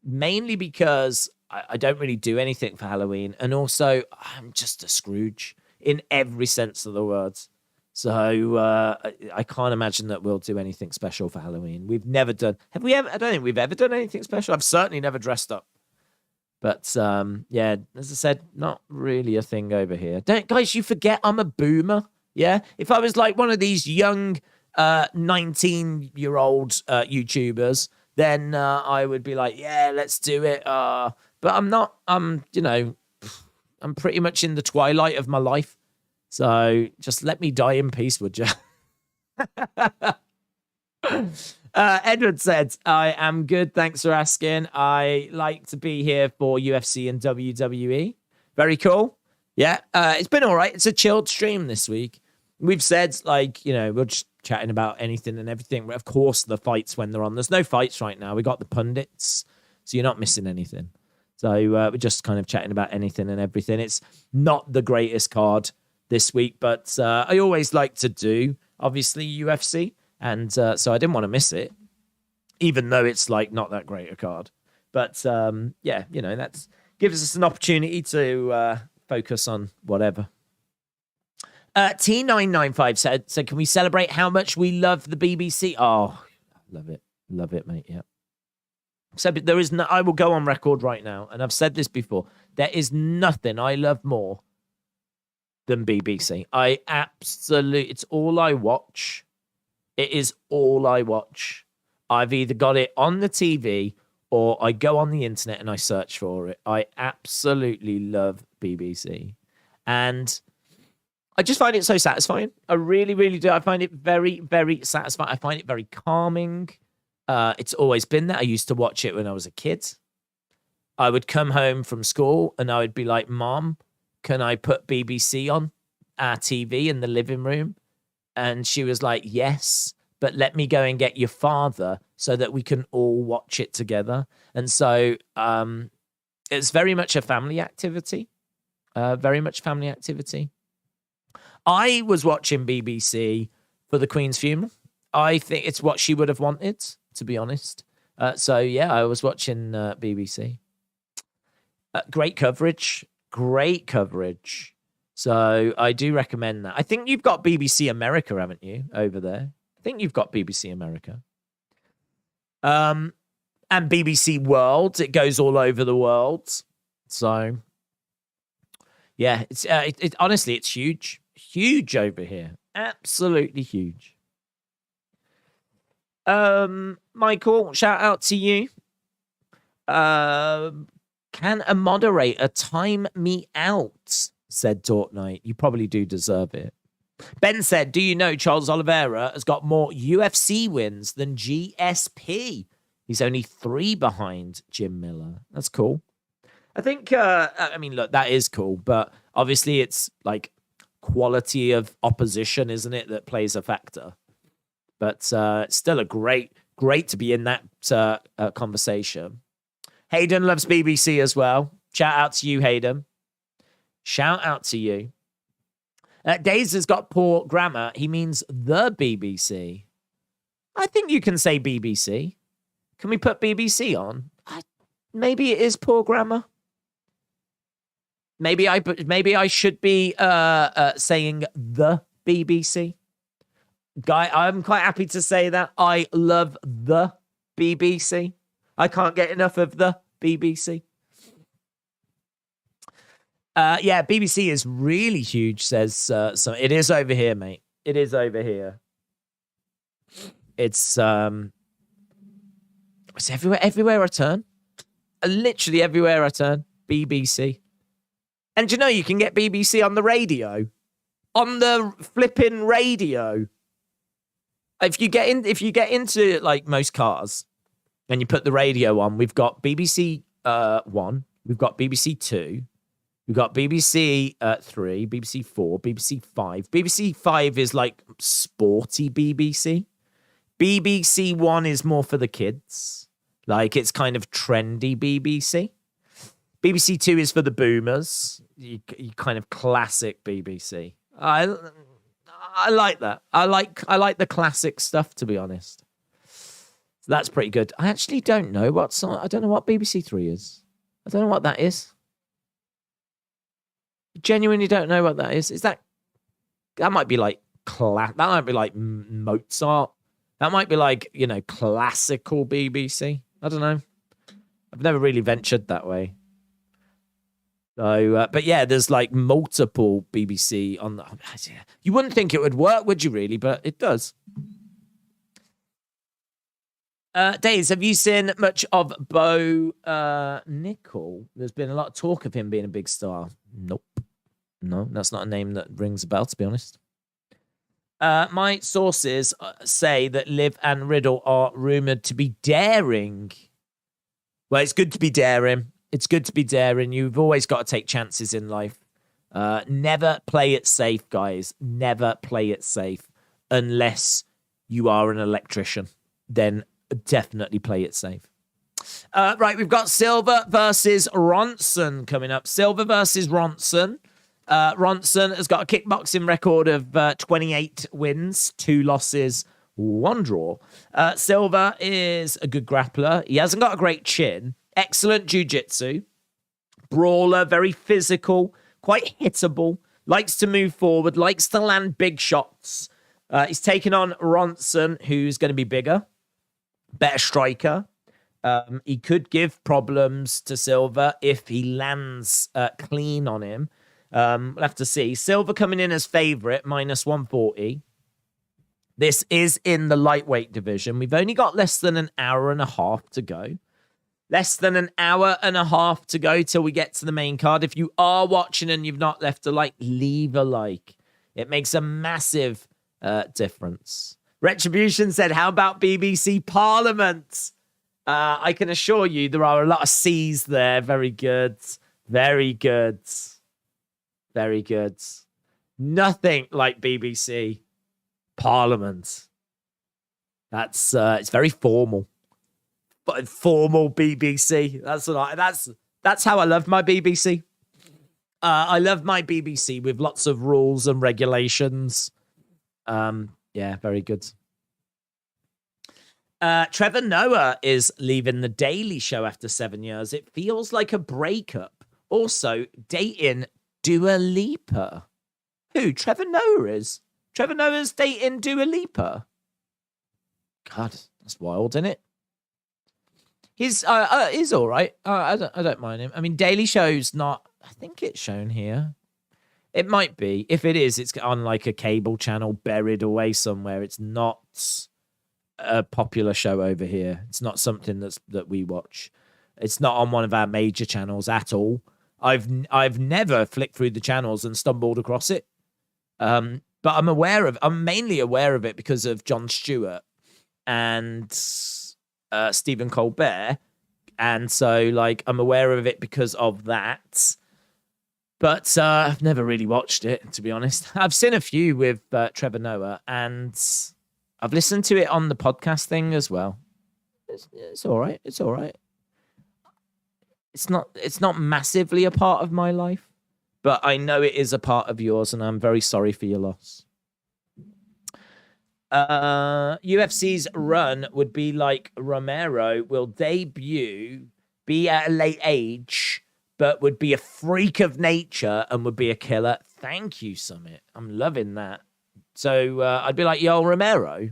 Mainly because I don't really do anything for Halloween. And also, I'm just a Scrooge in every sense of the words. So I can't imagine that we'll do anything special for Halloween. We've never done... Have we ever... I don't think we've ever done anything special. I've certainly never dressed up. But, yeah, as I said, not really a thing over here. Guys, you forget I'm a boomer, yeah? If I was like one of these young 19-year-old YouTubers, then I would be like, yeah, let's do it. But I'm not. I'm pretty much in the twilight of my life. So just let me die in peace, would you? Edward said, I am good. Thanks for asking. I like to be here for UFC and WWE. Very cool. Yeah, it's been all right. It's a chilled stream this week. We've said, like, we're just chatting about anything and everything. But of course, the fights when they're on. There's no fights right now. We got the pundits, so you're not missing anything. So we're just kind of chatting about anything and everything. It's not the greatest card this week, but I always like to do, obviously, UFC. And so I didn't want to miss it, even though it's like not that great a card. But yeah, that gives us an opportunity to focus on whatever. T995 said, can we celebrate how much we love the BBC? Oh, love it, mate. Yeah. So there is no. I will go on record right now, and I've said this before. There is nothing I love more than BBC. It's all I watch. It is all I watch. I've either got it on the TV or I go on the internet and I search for it. I absolutely love BBC. And I just find it so satisfying. I really, really do. I find it very, very satisfying. I find it very calming. It's always been that. I used to watch it when I was a kid. I would come home from school and I would be like, Mom, can I put BBC on our TV in the living room? And she was like, yes, but let me go and get your father so that we can all watch it together. And so it's very much a family activity. Very much family activity. I was watching BBC for the Queen's funeral. I think it's what she would have wanted, to be honest. So yeah, I was watching BBC. Great coverage. Great coverage. So I do recommend that. I think you've got BBC America, haven't you, over there? I think you've got BBC America. And BBC World. It goes all over the world. So yeah, it's honestly, it's huge. Huge over here. Absolutely huge. Michael, shout out to you. Can a moderator time me out? Said Dortnight. You probably do deserve it. Ben said, do you know Charles Oliveira has got more UFC wins than GSP? He's only 3 behind Jim Miller. That's cool. I think, I mean, look, that is cool, but obviously it's like quality of opposition, isn't it, that plays a factor. But it's still a great to be in that conversation. Hayden loves BBC as well. Shout out to you, Hayden. Shout out to you. Days has got poor grammar. He means the BBC. I think you can say BBC. Can we put BBC on? Maybe it is poor grammar. Maybe I should be saying the BBC. Guy, I'm quite happy to say that. I love the BBC. I can't get enough of the BBC. Yeah, BBC is really huge, says so. It is over here, mate. It is over here. It's everywhere I turn. Literally everywhere I turn. BBC. And you know you can get BBC on the radio. On the flipping radio. If you get into like most cars and you put the radio on, we've got BBC 1, we've got BBC 2, we've got BBC 3, BBC 4, BBC 5. BBC 5 is like sporty BBC. BBC 1 is more for the kids. Like it's kind of trendy BBC. BBC 2 is for the boomers. You kind of classic BBC. I like that. I like the classic stuff, to be honest. So that's pretty good. I actually don't know I don't know what BBC 3 is. I don't know what that is. Genuinely don't know what that is. Is that might be like that might be like Mozart. That might be like, you know, classical BBC. I don't know. I've never really ventured that way. So, but yeah, there's like multiple BBC on the. You wouldn't think it would work, would you? Really, but it does. Days, have you seen much of Bo Nickel? There's been a lot of talk of him being a big star. Nope, no, that's not a name that rings a bell, to be honest. My sources say that Liv and Riddle are rumored to be daring. Well, it's good to be daring. It's good to be daring. You've always got to take chances in life. Never play it safe, guys. Never play it safe unless you are an electrician. Then definitely play it safe. Right, we've got Silva versus Ronson coming up. Silva versus Ronson. Ronson has got a kickboxing record of 28 wins, 2 losses, 1 draw. Silva is a good grappler. He hasn't got a great chin. Excellent jiu-jitsu. Brawler, very physical, quite hittable, likes to move forward, likes to land big shots. He's taken on Ronson, who's going to be bigger, better striker. He could give problems to Silva if he lands clean on him. We'll have to see. Silva coming in as favorite, minus 140. This is in the lightweight division. We've only got less than an hour and a half to go. Less than an hour and a half to go till we get to the main card. If you are watching and you've not left a like, leave a like. It makes a massive difference. Retribution said, how about BBC Parliament? I can assure you there are a lot of C's there. Very good. Very good. Very good. Nothing like BBC Parliament. That's it's very formal. But formal BBC. That's how I love my BBC. I love my BBC with lots of rules and regulations. Yeah, very good. Trevor Noah is leaving The Daily Show after 7 years. It feels like a breakup. Also, dating Dua Lipa. Who? Trevor Noah is? Trevor Noah's dating Dua Lipa? God, that's wild, isn't it? He's all right. I don't mind him. I mean, Daily Show's not... I think it's shown here. It might be. If it is, it's on like a cable channel buried away somewhere. It's not a popular show over here. It's not something that we watch. It's not on one of our major channels at all. I've never flicked through the channels and stumbled across it. But I'm mainly aware of it because of Jon Stewart and Stephen Colbert. And so like I'm aware of it because of that. But I've never really watched it, to be honest. I've seen a few with Trevor Noah, and I've listened to it on the podcast thing as well. It's all right. It's all right. It's not massively a part of my life, but I know it is a part of yours, and I'm very sorry for your loss. UFC's run would be like Romero will debut, be at a late age, but would be a freak of nature and would be a killer. Thank you, Summit. I'm loving that. So I'd be like, yo, Romero.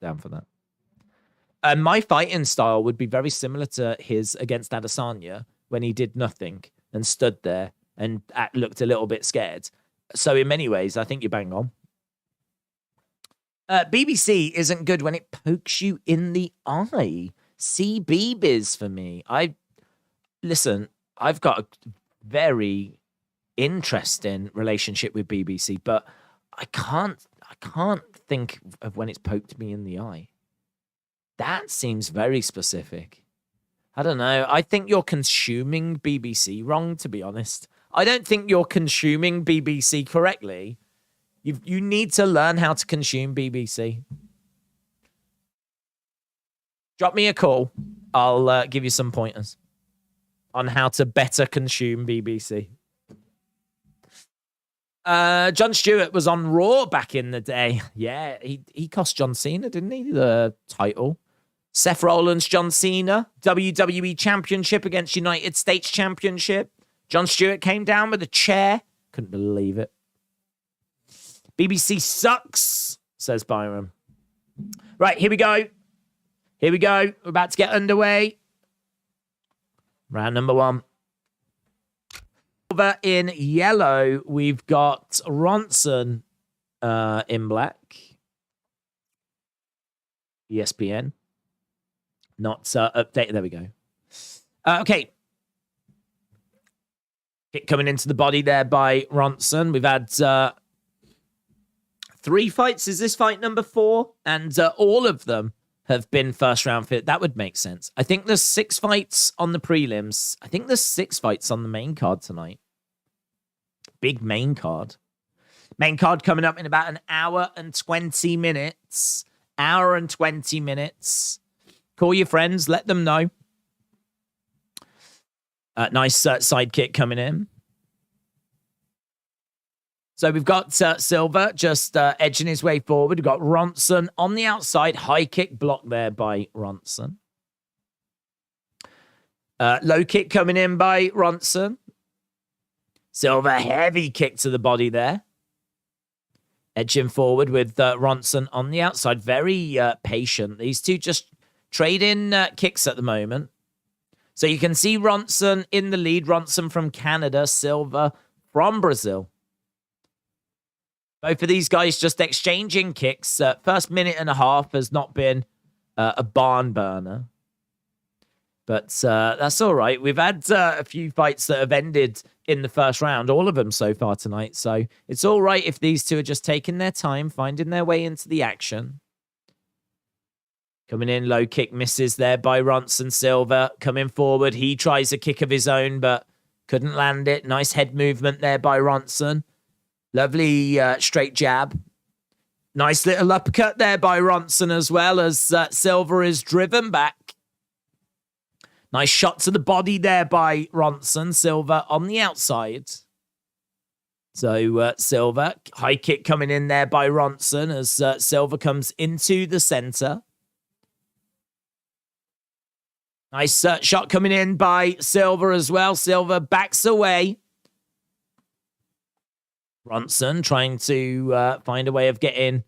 Down for that. My fighting style would be very similar to his against Adesanya when he did nothing and stood there and looked a little bit scared. So in many ways, I think you're bang on. BBC isn't good when it pokes you in the eye. CB-biz for me. I've got a very interesting relationship with BBC, but I can't think of when it's poked me in the eye. That seems very specific. I don't know. I think you're consuming BBC wrong, to be honest. I don't think you're consuming BBC correctly. You need to learn how to consume BBC. Drop me a call. I'll give you some pointers on how to better consume BBC. Jon Stewart was on Raw back in the day. Yeah, he cost John Cena, didn't he? The title. Seth Rollins, John Cena, WWE Championship against United States Championship. Jon Stewart came down with a chair. Couldn't believe it. BBC sucks, says Byram. Right, here we go. Here we go. We're about to get underway. Round number 1. Over in yellow, we've got Ronson in black. ESPN. Not updated. There we go. Okay. Kick coming into the body there by Ronson. We've had 3 fights. Is this fight number 4? And all of them have been first round fit. That would make sense. I think there's 6 fights on the prelims. I think there's 6 fights on the main card tonight. Big main card. Main card coming up in about an hour and 20 minutes. Hour and 20 minutes. Call your friends. Let them know. Nice side kick coming in. So we've got Silva just edging his way forward. We've got Ronson on the outside. High kick blocked there by Ronson. Low kick coming in by Ronson. Silva, heavy kick to the body there. Edging forward with Ronson on the outside. Very patient. These two just trading kicks at the moment. So you can see Ronson in the lead. Ronson from Canada. Silva from Brazil. Both of these guys just exchanging kicks. First minute and a half has not been a barn burner. But that's all right. We've had a few fights that have ended in the first round. All of them so far tonight. So it's all right if these two are just taking their time, finding their way into the action. Coming in, low kick misses there by Ronson. Silva coming forward. He tries a kick of his own, but couldn't land it. Nice head movement there by Ronson. Lovely straight jab. Nice little uppercut there by Ronson as well as Silva is driven back. Nice shot to the body there by Ronson. Silva on the outside. So Silva, high kick coming in there by Ronson as Silva comes into the center. Nice shot coming in by Silva as well. Silva backs away. Ronson trying to find a way of getting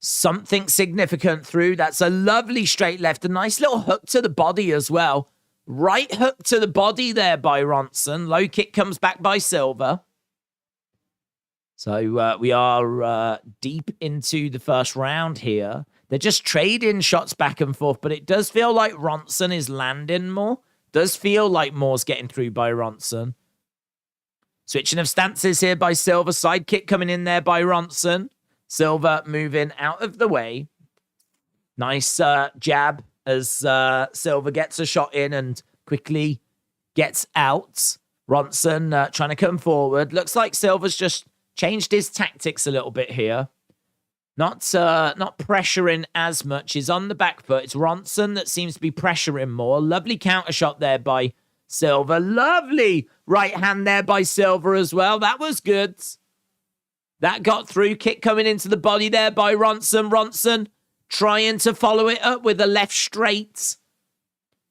something significant through. That's a lovely straight left. A nice little hook to the body as well. Right hook to the body there by Ronson. Low kick comes back by Silva. So we are deep into the first round here. They're just trading shots back and forth, but it does feel like Ronson is landing more. Does feel like more's getting through by Ronson. Switching of stances here by Silva. Side kick coming in there by Ronson. Silva moving out of the way. Nice jab as Silva gets a shot in and quickly gets out. Ronson trying to come forward. Looks like Silva's just changed his tactics a little bit here. Not pressuring as much. He's on the back foot. It's Ronson that seems to be pressuring more. Lovely counter shot there by Silva. Lovely right hand there by Silva as well. That was good. That got through. Kick coming into the body there by Ronson. Ronson trying to follow it up with a left straight.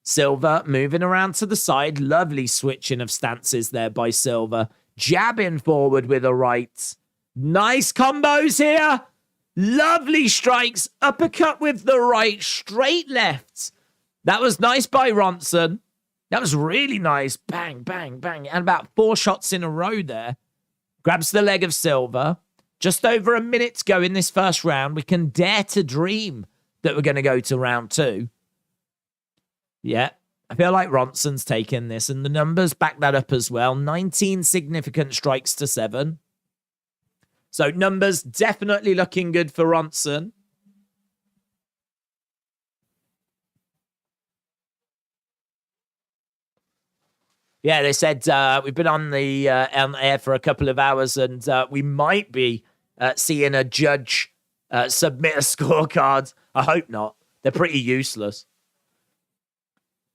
Silva moving around to the side. Lovely switching of stances there by Silva. Jabbing forward with a right. Nice combos here. Lovely strikes. Uppercut with the right. Straight left. That was nice by Ronson. That was really nice. Bang, bang, bang. And about 4 shots in a row there. Grabs the leg of Silva. Just over a minute to go in this first round. We can dare to dream that we're going to go to round 2. Yeah. I feel like Ronson's taken this. And the numbers back that up as well. 19 significant strikes to 7. So numbers definitely looking good for Ronson. Yeah, they said we've been on the air for a couple of hours and we might be seeing a judge submit a scorecard. I hope not. They're pretty useless.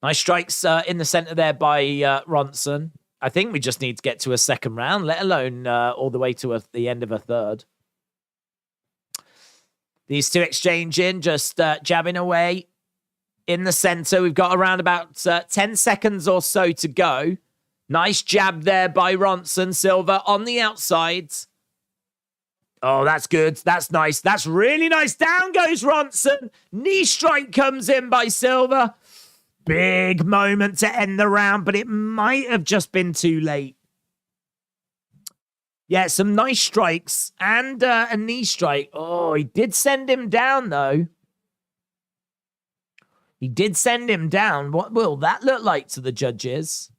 Nice strikes in the center there by Ronson. I think we just need to get to a second round, let alone all the way to the end of a third. These two exchanging, just jabbing away in the center. We've got around about 10 seconds or so to go. Nice jab there by Ronson. Silva on the outside. Oh, that's good. That's nice. That's really nice. Down goes Ronson. Knee strike comes in by Silva. Big moment to end the round, but it might have just been too late. Yeah, some nice strikes and a knee strike. Oh, he did send him down, though. He did send him down. What will that look like to the judges?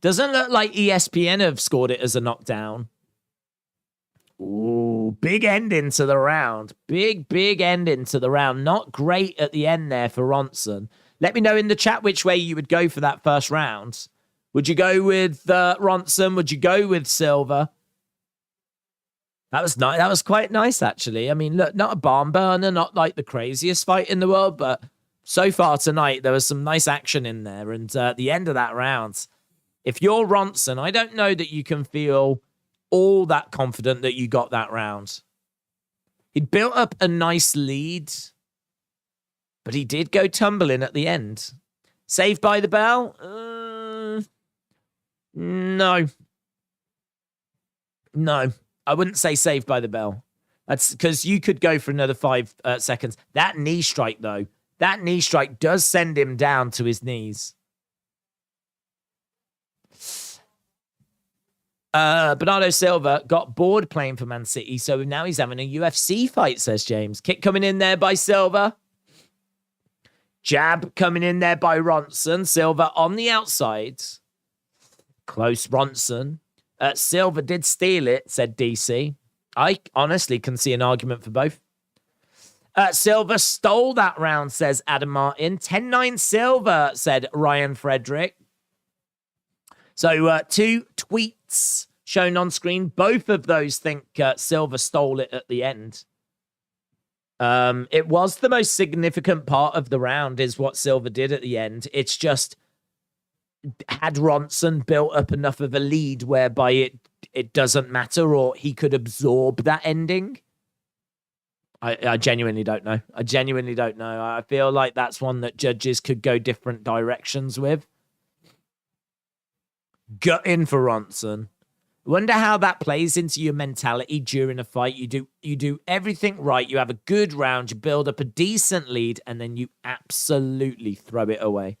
Doesn't look like ESPN have scored it as a knockdown. Ooh, big ending to the round. Big ending to the round. Not great at the end there for Ronson. Let me know in the chat which way you would go for that first round. Would you go with Ronson? Would you go with Silva? That was nice. That was quite nice, actually. I mean, look, not a barn burner, not like the craziest fight in the world, but so far tonight, there was some nice action in there. And at the end of that round, if you're Ronson, I don't know that you can feel all that confident that you got that round. He'd built up a nice lead, but he did go tumbling at the end. Saved by the bell? No. No. I wouldn't say saved by the bell. That's because you could go for another 5 seconds. That knee strike, though. That knee strike does send him down to his knees. Bernardo Silva got bored playing for Man City, so now he's having a UFC fight, says James. Kick coming in there by Silva. Jab coming in there by Ronson. Silva on the outside. Close Ronson. Silva did steal it, said DC. I honestly can see an argument for both. Silva stole that round, says Adam Martin. 10-9 Silva, said Ryan Frederick. So 2 tweets shown on screen. Both of those think Silva stole it at the end. It was the most significant part of the round is what Silva did at the end. It's just had Ronson built up enough of a lead whereby it it doesn't matter, or he could absorb that ending. I genuinely don't know. I genuinely don't know. I feel like that's one that judges could go different directions with. Gut in for Ronson. Wonder how that plays into your mentality during a fight. You do everything right. You have a good round. You build up a decent lead, and then you absolutely throw it away.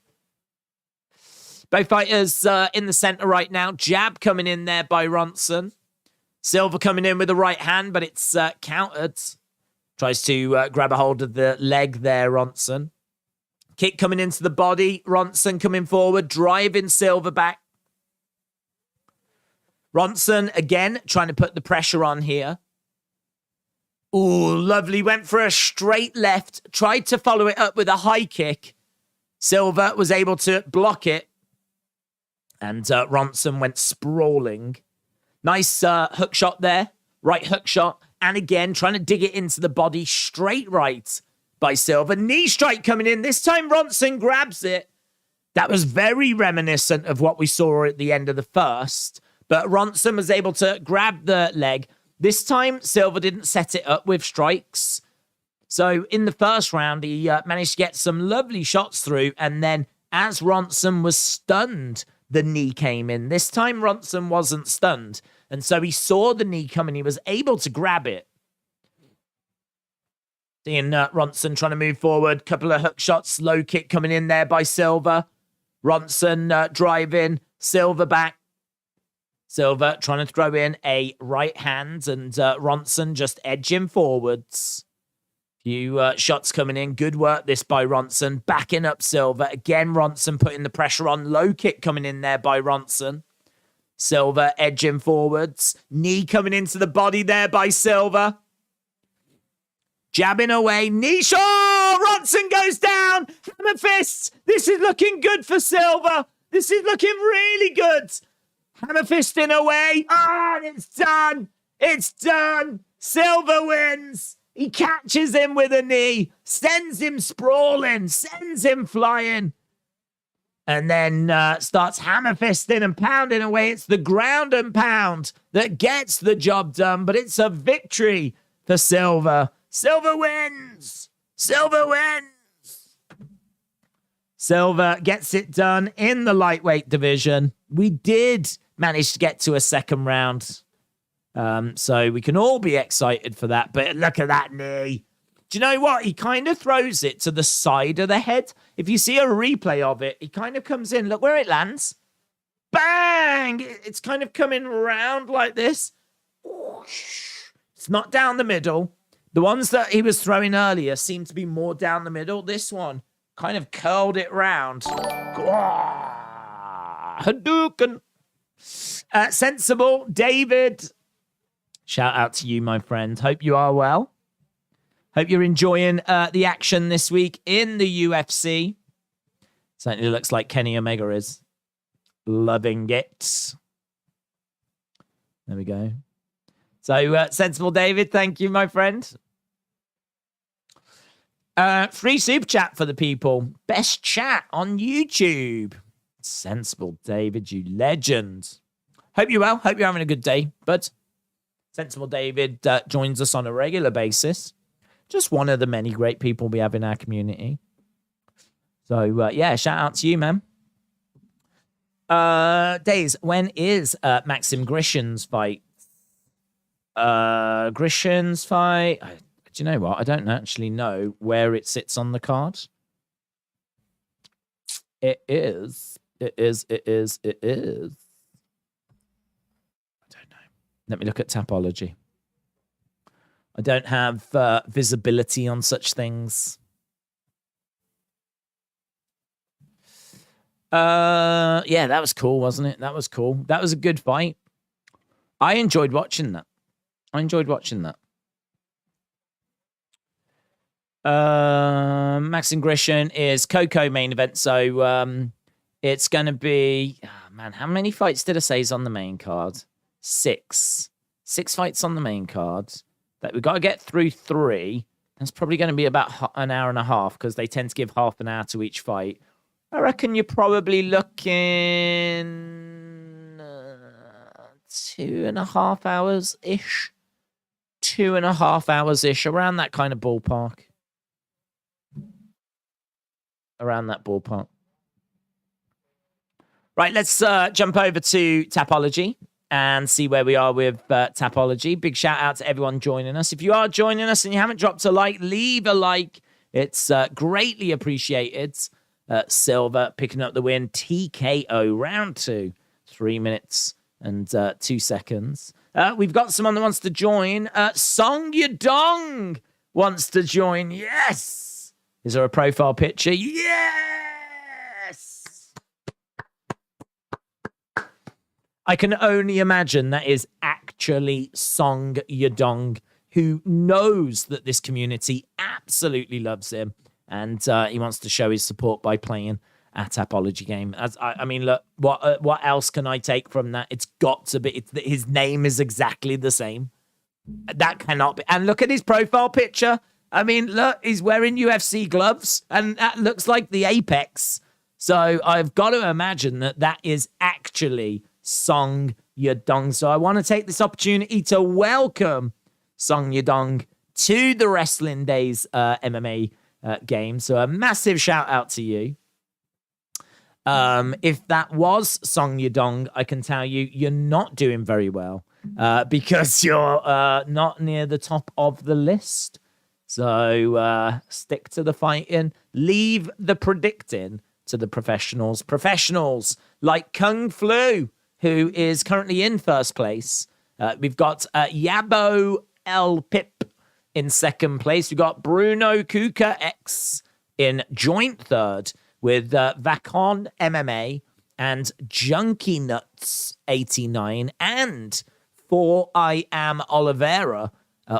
Both fighters in the center right now. Jab coming in there by Ronson. Silva coming in with the right hand, but it's countered. Tries to grab a hold of the leg there, Ronson. Kick coming into the body. Ronson coming forward, driving Silva back. Ronson, again, trying to put the pressure on here. Ooh, lovely. Went for a straight left. Tried to follow it up with a high kick. Silva was able to block it. And Ronson went sprawling. Nice hook shot there. Right hook shot. And again, trying to dig it into the body. Straight right by Silva. Knee strike coming in. This time, Ronson grabs it. That was very reminiscent of what we saw at the end of the first. But Ronson was able to grab the leg. This time, Silva didn't set it up with strikes. So in the first round, he managed to get some lovely shots through. And then as Ronson was stunned, the knee came in. This time, Ronson wasn't stunned. And so he saw the knee coming. He was able to grab it. Seeing Ronson trying to move forward. Couple of hook shots. Low kick coming in there by Silva. Ronson driving. Silva back. Silva trying to throw in a right hand, and Ronson just edging forwards. Few shots coming in. Good work this by Ronson. Backing up Silva. Again, Ronson putting the pressure on. Low kick coming in there by Ronson. Silva edging forwards. Knee coming into the body there by Silva. Jabbing away. Knee shot. Ronson goes down. Hammer fists. This is looking good for Silva. This is looking really good. Hammer fisting away. And it's done. It's done. Silva wins. He catches him with a knee. Sends him sprawling. Sends him flying. And then starts hammer fisting and pounding away. It's the ground and pound that gets the job done. But it's a victory for Silva. Silva wins. Silva wins. Silva gets it done in the lightweight division. We did manage to get to a second round. So we can all be excited for that. But look at that knee. Do you know what? He kind of throws it to the side of the head. If you see a replay of it, he kind of comes in. Look where it lands. Bang! It's kind of coming around like this. It's not down the middle. The ones that he was throwing earlier seem to be more down the middle. This one kind of curled it round. Hadouken! Sensible David. Shout out to you, my friend. Hope you are well. Hope you're enjoying the action this week in the UFC. Certainly looks like Kenny Omega is loving it. There we go. So, Sensible David, thank you, my friend. Free super chat for the people. Best chat on YouTube. Sensible David, you legend. Hope you're well. Hope you're having a good day. But Sensible David joins us on a regular basis. Just one of the many great people we have in our community. So, yeah, shout out to you, man. Days, when is Maxim Grishin's fight? Grishin's fight? Do you know what? I don't actually know where it sits on the card. It is. I don't know. Let me look at Tapology. I don't have visibility on such things. Yeah, that was cool, wasn't it? That was cool. That was a good fight. I enjoyed watching that. Maxim Grishin is Coco main event, so it's going to be... Oh, man, how many fights did I say is on the main card? 6. 6 fights on the main card. That we've got to get through 3. That's probably going to be about an hour and a half because they tend to give half an hour to each fight. I reckon you're probably looking 2.5 hours-ish. 2.5 hours-ish, around that kind of ballpark. Around that ballpark. Right, let's jump over to Tapology and see where we are with Tapology. Big shout out to everyone joining us. If you are joining us and you haven't dropped a like, leave a like. It's greatly appreciated. Silva picking up the win. TKO round 2. 3 minutes and 2 seconds. We've got someone that wants to join. Song Yadong wants to join. Yes. Is there a profile picture? Yes. I can only imagine that is actually Song Yadong, who knows that this community absolutely loves him, and he wants to show his support by playing a Tapology game. I mean, look, what else can I take from that? It's got to be. His name is exactly the same. That cannot be. And look at his profile picture. I mean, look, he's wearing UFC gloves, and that looks like the Apex. So I've got to imagine that that is actually Song Yadong. So I want to take this opportunity to welcome Song Yadong to the Wrestling Days MMA game. So a massive shout out to you. If that was Song Yadong, I can tell you, you're not doing very well because you're not near the top of the list. So stick to the fighting, leave the predicting to the professionals. Professionals like Kung Flu, who is currently in first place. We've got Yabo El Pip in second place. We've got Bruno Kuka X in joint third with Vacon MMA and Junkie Nuts 89 and For I Am Oliveira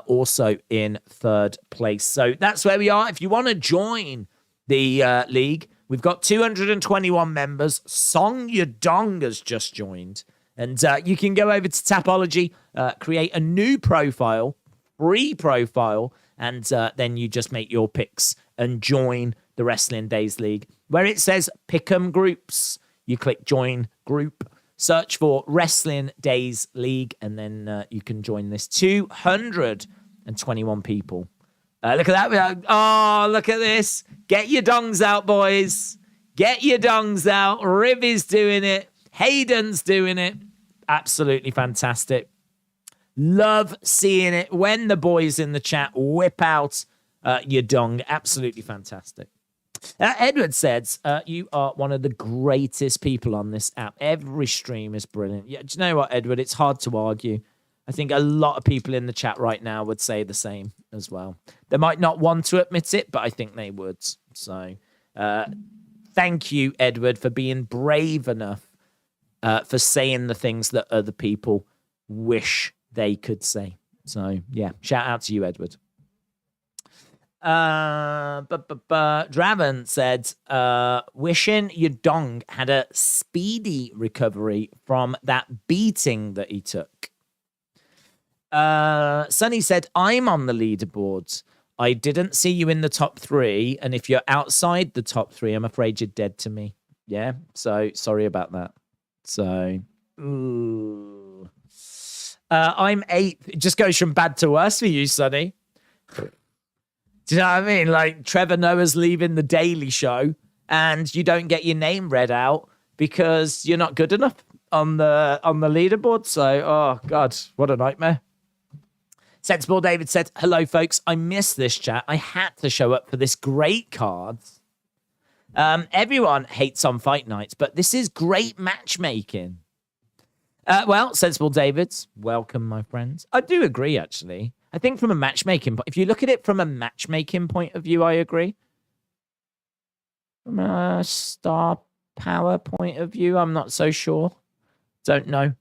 also in third place. So that's where we are. If you want to join the league, we've got 221 members. Song Yadong has just joined. And you can go over to Tapology, create a new profile, free profile, and then you just make your picks and join the Wrestling Days League. Where it says Pick'em Groups, you click Join Group, search for Wrestling Days League, and then you can join this. 221 people. Look at that. Oh, look at this. Get your dongs out, boys. Get your dongs out. Rivy's doing it. Hayden's doing it. Absolutely fantastic. Love seeing it when the boys in the chat whip out your dong. Absolutely fantastic. Edward says, you are one of the greatest people on this app. Every stream is brilliant. Yeah, do you know what, Edward? It's hard to argue. I think a lot of people in the chat right now would say the same as well. They might not want to admit it, but I think they would. So thank you, Edward, for being brave enough for saying the things that other people wish they could say. So, yeah, shout out to you, Edward. Draven said, wishing Yadong had a speedy recovery from that beating that he took. Sonny said, I'm on the leaderboard. I didn't see you in the top 3, and if you're outside the top 3, I'm afraid you're dead to me. Yeah, so sorry about that. So, I'm 8th. It just goes from bad to worse for you, Sonny. Do you know what I mean? Like, Trevor Noah's leaving the Daily Show, and you don't get your name read out because you're not good enough on the leaderboard. So, oh God, what a nightmare. Sensible David said, hello, folks. I missed this chat. I had to show up for this great card. Everyone hates on fight nights, but this is great matchmaking. Well, Sensible Davids, welcome, my friends. I do agree, actually. I think from a matchmaking, if you look at it from a matchmaking point of view, I agree. From a star power point of view, I'm not so sure. Don't know.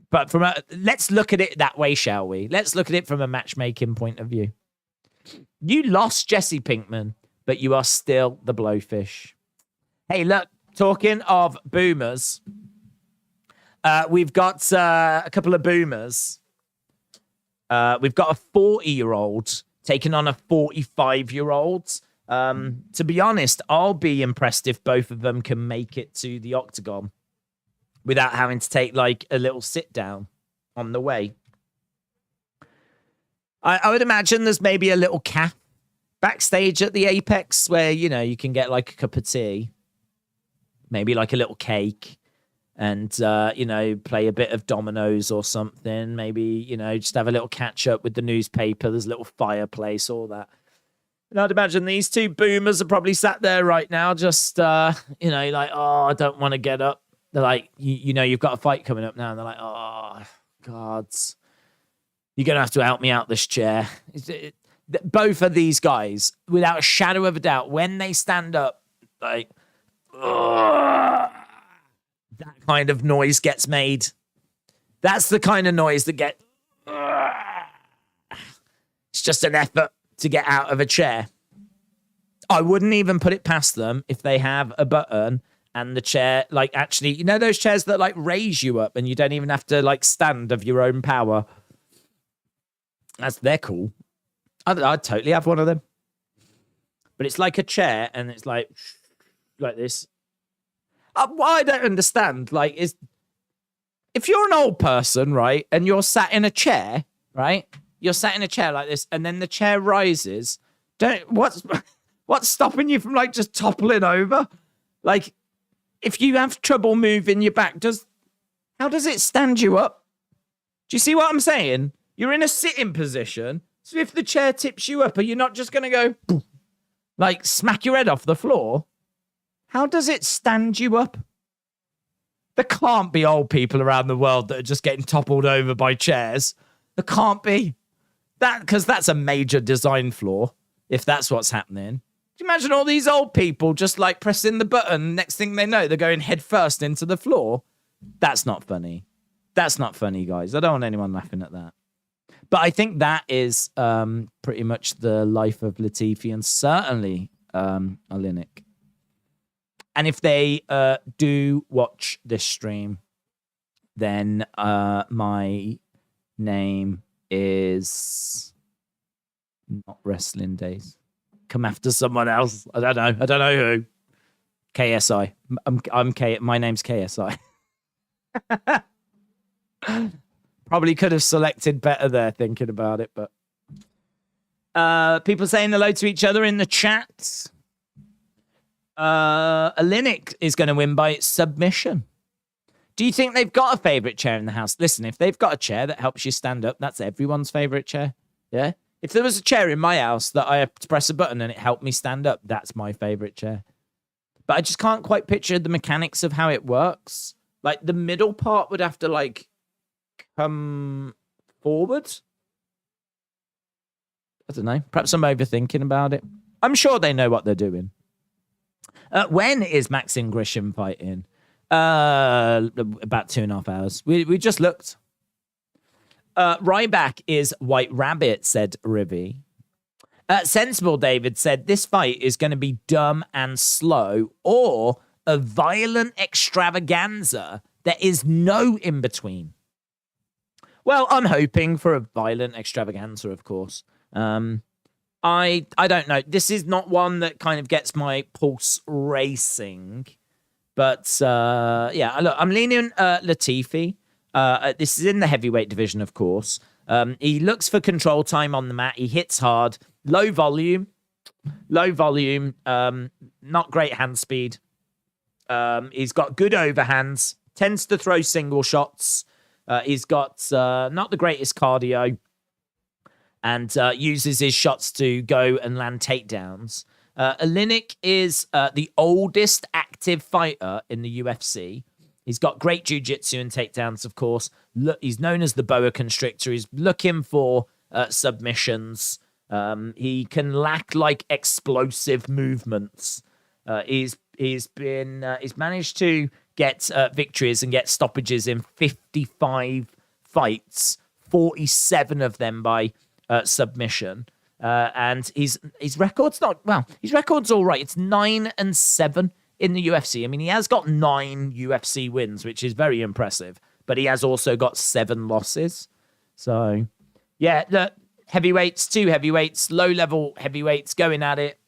But let's look at it that way, shall we? Let's look at it from a matchmaking point of view. You lost Jesse Pinkman, but you are still the Blowfish. Hey, look, talking of boomers, we've got a couple of boomers. We've got a 40-year-old taking on a 45-year-old. To be honest, I'll be impressed if both of them can make it to the octagon. without having to take like a little sit down on the way. I would imagine there's maybe a little cafe backstage at the Apex where, you know, you can get like a cup of tea, maybe like a little cake, and, you know, play a bit of dominoes or something. Maybe, you know, just have a little catch up with the newspaper. There's a little fireplace, all that. And I'd imagine these two boomers are probably sat there right now, just, you know, like, oh, I don't want to get up. They're like, you know, you've got a fight coming up now. And they're like, oh, God, you're going to have to help me out this chair. Both of these guys, without a shadow of a doubt, when they stand up, like, that kind of noise gets made. That's the kind of noise that it's just an effort to get out of a chair. I wouldn't even put it past them if they have a button and the chair, like, actually, you know those chairs that like raise you up and you don't even have to like stand of your own power. They're cool. I'd totally have one of them. But it's like a chair and it's like this. What I don't understand, like, is if you're an old person, right, and you're sat in a chair, right, you're sat in a chair like this, and then the chair rises. What's stopping you from like just toppling over? Like, if you have trouble moving your back, how does it stand you up? Do you see what I'm saying? You're in a sitting position, so if the chair tips you up, are you not just going to go, like, smack your head off the floor? How does it stand you up? There can't be old people around the world that are just getting toppled over by chairs. There can't be. Because that's a major design flaw, if that's what's happening. Do you imagine all these old people just like pressing the button, next thing they know, they're going head first into the floor? That's not funny. That's not funny, guys. I don't want anyone laughing at that. But I think that is pretty much the life of Latifi and certainly Oleinik. And if they do watch this stream, then my name is not Wrestling Days. Come after someone else. I don't know who. KSI. My name's KSI. Probably could have selected better there thinking about it, but people saying hello to each other in the chat. Oleinik is going to win by submission. Do you think they've got a favorite chair in the house? Listen, if they've got a chair that helps you stand up, that's everyone's favorite chair. Yeah. If there was a chair in my house that I have to press a button and it helped me stand up, that's my favorite chair. But I just can't quite picture the mechanics of how it works. Like, the middle part would have to, like, come forward. I don't know. Perhaps I'm overthinking about it. I'm sure they know what they're doing. When is Max and Grishin fighting? About 2.5 hours. We just looked. Ryback is White Rabbit, said Rivy. Sensible David said this fight is going to be dumb and slow or a violent extravaganza. There is no in between. Well, I'm hoping for a violent extravaganza, of course. I don't know. This is not one that kind of gets my pulse racing. But, yeah, look, I'm leaning Latifi. This is in the heavyweight division, of course. He looks for control time on the mat. He hits hard. Low volume. Not great hand speed. He's got good overhands. Tends to throw single shots. He's got not the greatest cardio. And uses his shots to go and land takedowns. Oleinik is the oldest active fighter in the UFC. He's got great jiu-jitsu and takedowns, of course. He's known as the boa constrictor. He's looking for submissions. He can lack like explosive movements. He's managed to get victories and get stoppages in 55 fights, 47 of them by submission. And his record's his record's all right. It's 9-7 in the UFC. I mean, he has got 9 UFC wins, which is very impressive, but he has also got 7 losses. So, yeah, the heavyweights, 2 heavyweights, low-level heavyweights going at it.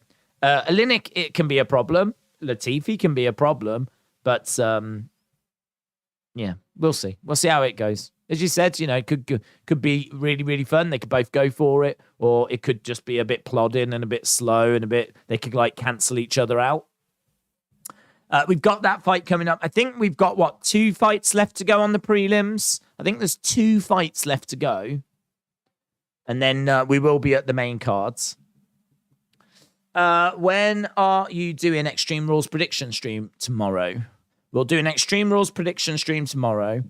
Oleinik, it can be a problem. Latifi can be a problem, but yeah, we'll see. We'll see how it goes. As you said, you know, it could be really, really fun. They could both go for it, or it could just be a bit plodding and a bit slow and they could like cancel each other out. We've got that fight coming up. I think we've got, 2 fights left to go on the prelims? I think there's 2 fights left to go. And then we will be at the main cards. When are you doing Extreme Rules prediction stream tomorrow? We'll do an Extreme Rules prediction stream tomorrow.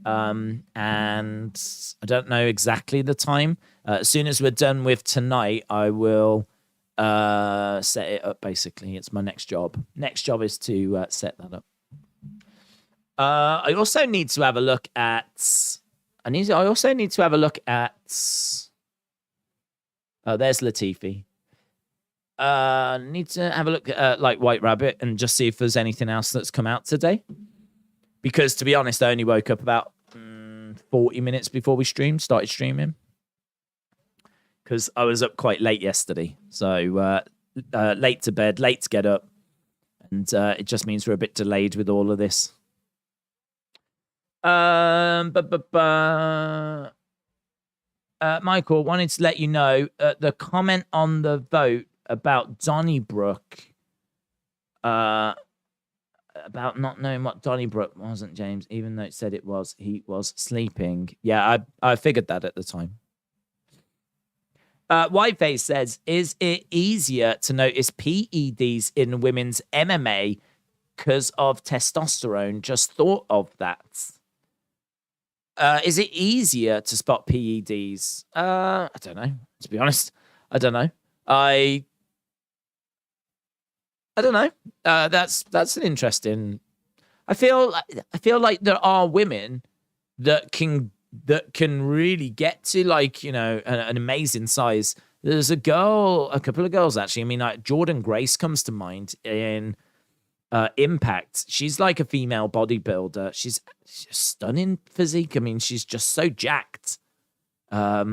And I don't know exactly the time. As soon as we're done with tonight, I will set it up, basically. It's my next job. Next job is to set that up. I also need to have a look at... I also need to have a look at... Oh, there's Latifi. Need to have a look at like White Rabbit and just see if there's anything else that's come out today. Because to be honest, I only woke up about 40 minutes before we started streaming. Because I was up quite late yesterday. So late to bed, late to get up. And it just means we're a bit delayed with all of this. Michael, wanted to let you know the comment on the vote about Donnybrook, about not knowing what Donnybrook wasn't, James, even though it said it was. He was sleeping. Yeah, I figured that at the time. Whiteface says, is it easier to notice PEDs in women's MMA because of testosterone? Just thought of that. Is it easier to spot PEDs? I don't know. To be honest, I don't know. I don't know. That's an interesting. I feel like there are women that can really get to, like, you know, an amazing size. There's a couple of girls actually. I mean, like Jordan Grace comes to mind in Impact. She's like a female bodybuilder. She's stunning physique. I mean, she's just so jacked. I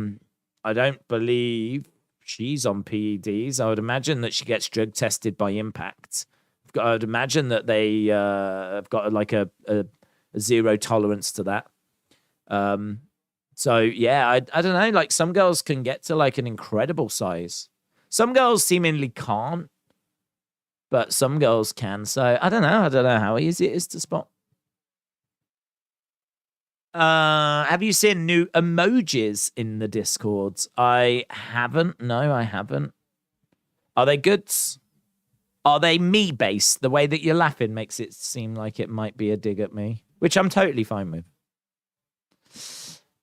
don't believe she's on PEDs. I would imagine that she gets drug tested by Impact. I would imagine that they have got like a zero tolerance to that. So yeah, I don't know. Like some girls can get to like an incredible size. Some girls seemingly can't. But some girls can, so I don't know. I don't know how easy it is to spot. Have you seen new emojis in the Discords? I haven't. No, I haven't. Are they good? Are they me-based? The way that you're laughing makes it seem like it might be a dig at me, which I'm totally fine with.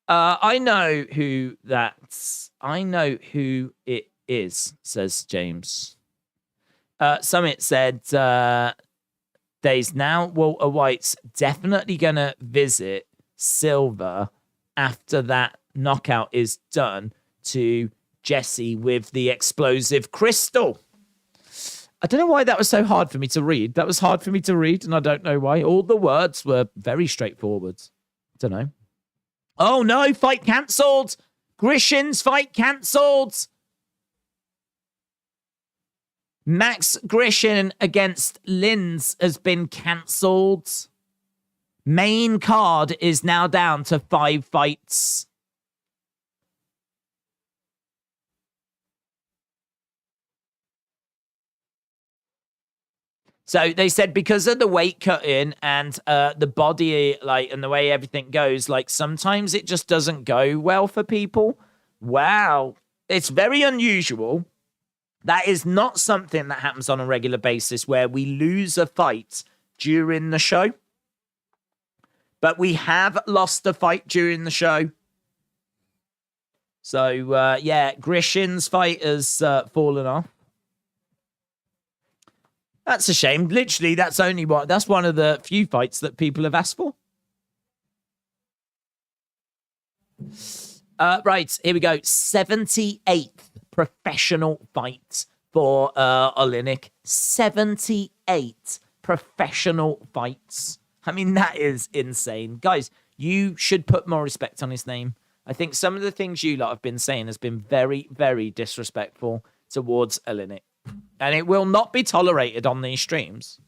I know who it is, says James. Summit said, days now, Walter White's definitely going to visit Silva after that knockout is done to Jesse with the explosive crystal. I don't know why that was so hard for me to read. That was hard for me to read, and I don't know why. All the words were very straightforward. I don't know. Oh, no, fight cancelled. Grishin's fight cancelled. Max Grishin against Linz has been cancelled. Main card is now down to 5 fights. So they said because of the weight cutting and the body, like, and the way everything goes, like sometimes it just doesn't go well for people. Wow. It's very unusual. That is not something that happens on a regular basis where we lose a fight during the show. But we have lost a fight during the show. So, yeah, Grishin's fight has fallen off. That's a shame. Literally, that's one of the few fights that people have asked for. Right, here we go. 78th professional fight for Oleinik. 78 professional fights. I mean, that is insane. Guys, you should put more respect on his name. I think some of the things you lot have been saying has been very, very disrespectful towards Oleinik. And it will not be tolerated on these streams.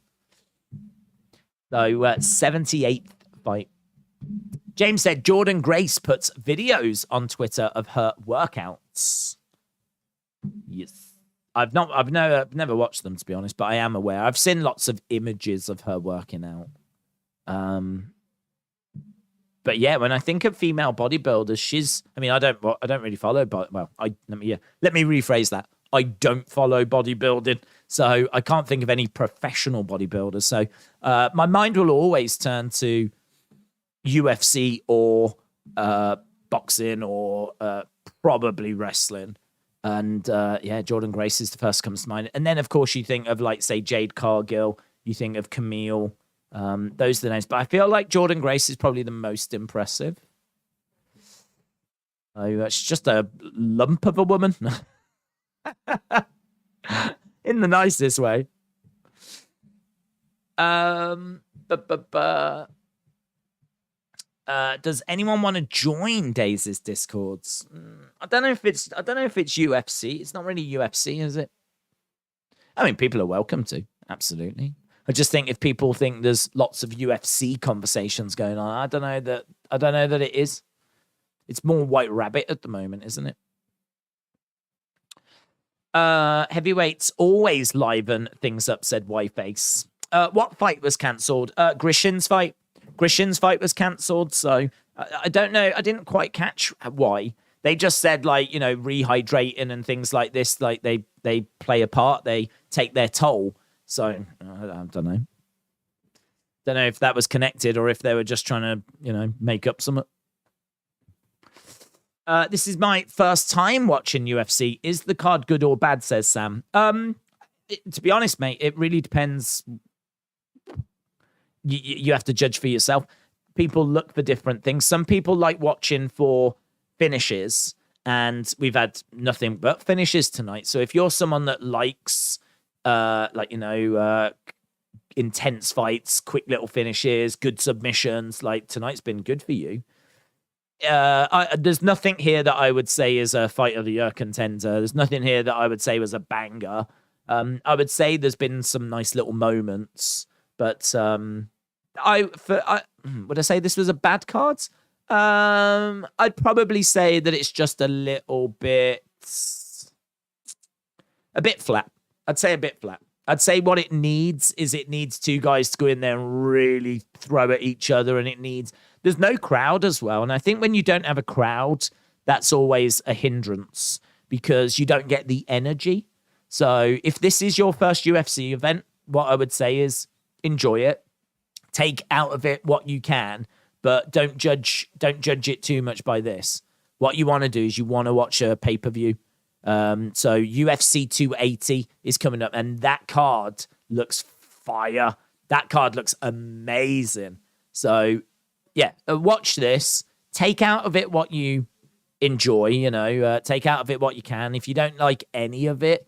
So, 78th fight. James said Jordan Grace puts videos on Twitter of her workouts. Yes. I've never watched them, to be honest, but I am aware. I've seen lots of images of her working out. But yeah, when I think of female bodybuilders, I don't really follow, but let me rephrase that. I don't follow bodybuilding, so I can't think of any professional bodybuilders. So my mind will always turn to UFC or boxing or probably wrestling. And Jordan Grace is the first comes to mind. And then, of course, you think of, like, say, Jade Cargill. You think of Camille. Those are the names. But I feel like Jordan Grace is probably the most impressive. She's just a lump of a woman. In the nicest way. Does anyone want to join Daisy's Discords? I don't know if it's UFC. It's not really UFC, is it? I mean, people are welcome to. Absolutely. I just think if people think there's lots of UFC conversations going on, I don't know that it is. It's more White Rabbit at the moment, isn't it? Heavyweights always liven things up, said Yface. What fight was cancelled? Grishin's fight. Grishin's fight was cancelled, so I don't know. I didn't quite catch why. They just said, like, rehydrating and things like this, like they play a part, they take their toll. So I don't know. Don't know if that was connected or if they were just trying to, make up something. This is my first time watching UFC. Is the card good or bad, says Sam? To be honest, mate, it really depends. You have to judge for yourself. People look for different things. Some people like watching for finishes, and we've had nothing but finishes tonight. So if you're someone that likes, intense fights, quick little finishes, good submissions, like tonight's been good for you. There's nothing here that I would say is a fight of the year contender. There's nothing here that I would say was a banger. I would say there's been some nice little moments, but would I say this was a bad card? I'd probably say that it's just a bit flat. I'd say a bit flat. I'd say what it needs is two guys to go in there and really throw at each other, and there's no crowd as well. And I think when you don't have a crowd, that's always a hindrance because you don't get the energy. So if this is your first UFC event, what I would say is enjoy it. Take out of it what you can, but don't judge it too much by this. What you want to do is you want to watch a pay-per-view. So UFC 280 is coming up, and that card looks fire. That card looks amazing. So yeah, watch this. Take out of it what you enjoy, take out of it what you can. If you don't like any of it,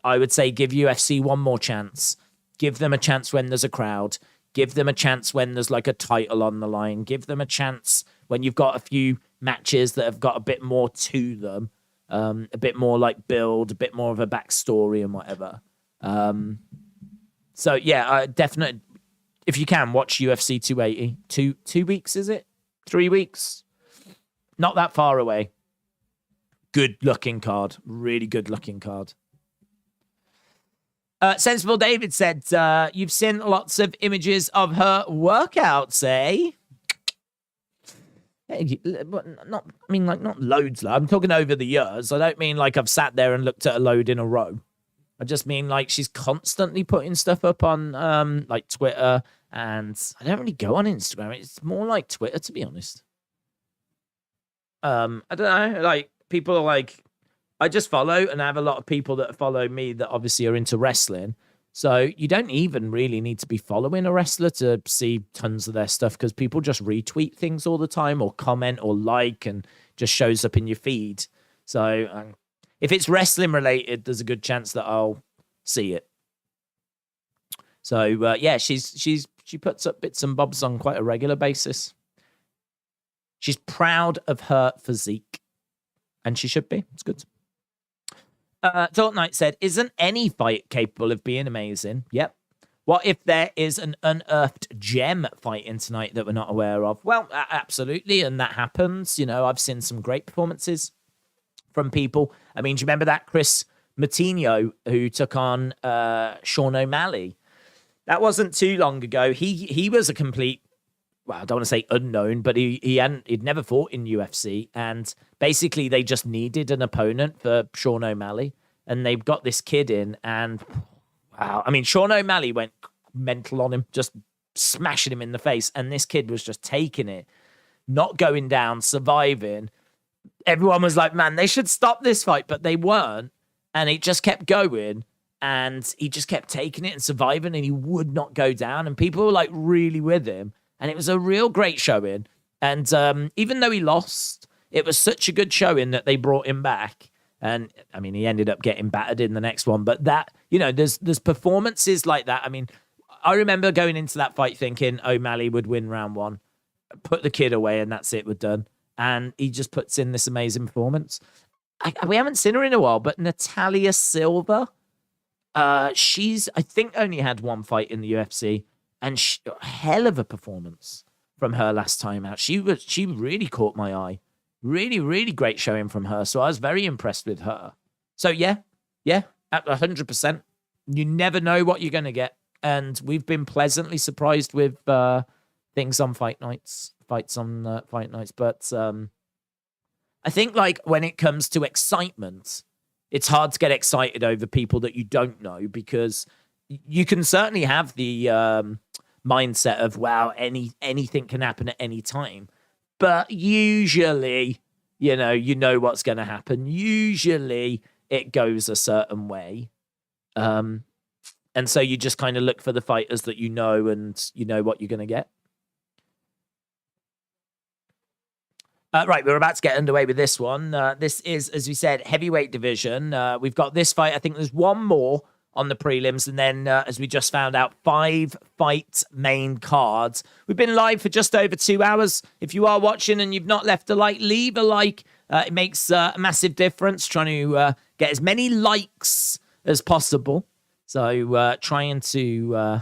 I would say give UFC one more chance. Give them a chance when there's a crowd. Give them a chance when there's like a title on the line. Give them a chance when you've got a few matches that have got a bit more to them. A bit more like build, a bit more of a backstory and whatever. So yeah, definitely, if you can, watch UFC 280. 2 weeks, is it? 3 weeks? Not that far away. Good looking card. Really good looking card. Sensible David said, you've seen lots of images of her workouts, eh? Not loads. I'm talking over the years. I don't mean like I've sat there and looked at a load in a row. I just mean like she's constantly putting stuff up on like Twitter, and I don't really go on Instagram. It's more like Twitter, to be honest. I don't know. Like people are like, I just follow, and I have a lot of people that follow me that obviously are into wrestling. So you don't even really need to be following a wrestler to see tons of their stuff, because people just retweet things all the time or comment or like, and just shows up in your feed. So if it's wrestling related, there's a good chance that I'll see it. So yeah, she puts up bits and bobs on quite a regular basis. She's proud of her physique, and she should be. It's good. Dark Knight said, isn't any fight capable of being amazing? Yep. What if there is an unearthed gem fighting tonight that we're not aware of? Well, absolutely, and that happens. I've seen some great performances from people. I mean, do you remember that Chris Matinho who took on Sean O'Malley? That wasn't too long ago. He was a complete, well, I don't want to say unknown, but he'd never fought in UFC, and basically they just needed an opponent for Sean O'Malley, and they've got this kid in, and wow, I mean, Sean O'Malley went mental on him, just smashing him in the face, and this kid was just taking it, not going down, surviving. Everyone was like, man, they should stop this fight, but they weren't, and it just kept going. And he just kept taking it and surviving, and he would not go down. And people were like really with him. And it was a real great showing. And even though he lost, it was such a good showing that they brought him back. And I mean, he ended up getting battered in the next one. But that, there's performances like that. I mean, I remember going into that fight thinking O'Malley would win round one, put the kid away, and that's it, we're done. And he just puts in this amazing performance. We haven't seen her in a while, but Natalia Silva. She's, I think, only had one fight in the UFC, and a hell of a performance from her last time out. She really caught my eye. Really, really great showing from her. So I was very impressed with her. So yeah, at 100%. You never know what you're going to get. And we've been pleasantly surprised with things on fights on fight nights. But I think like when it comes to excitement, it's hard to get excited over people that you don't know, because you can certainly have the mindset of, wow, anything can happen at any time. But usually, you know what's going to happen. Usually it goes a certain way. And so you just kind of look for the fighters that you know, and you know what you're going to get. Right, we're about to get underway with this one. This is, as we said, heavyweight division. We've got this fight. I think there's one more on the prelims. And then, as we just found out, 5 fight main cards. We've been live for just over 2 hours. If you are watching and you've not left a like, leave a like. It makes a massive difference, trying to get as many likes as possible. So trying to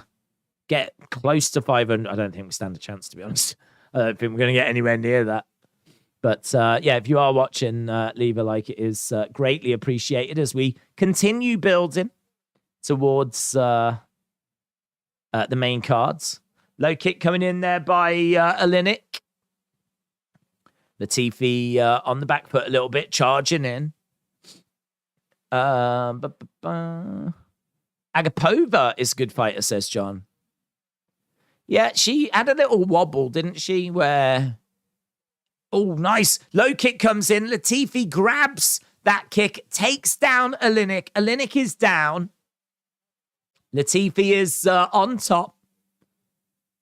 get close to 500. I don't think we stand a chance, to be honest. I don't think we're going to get anywhere near that. But yeah, if you are watching, leave a like. It is greatly appreciated as we continue building towards the main cards. Low kick coming in there by Oleinik. Latifi on the back foot a little bit, charging in. Agapova is a good fighter, says John. Yeah, she had a little wobble, didn't she, where... Oh, nice. Low kick comes in. Latifi grabs that kick, takes down Oleinik. Oleinik is down. Latifi is on top.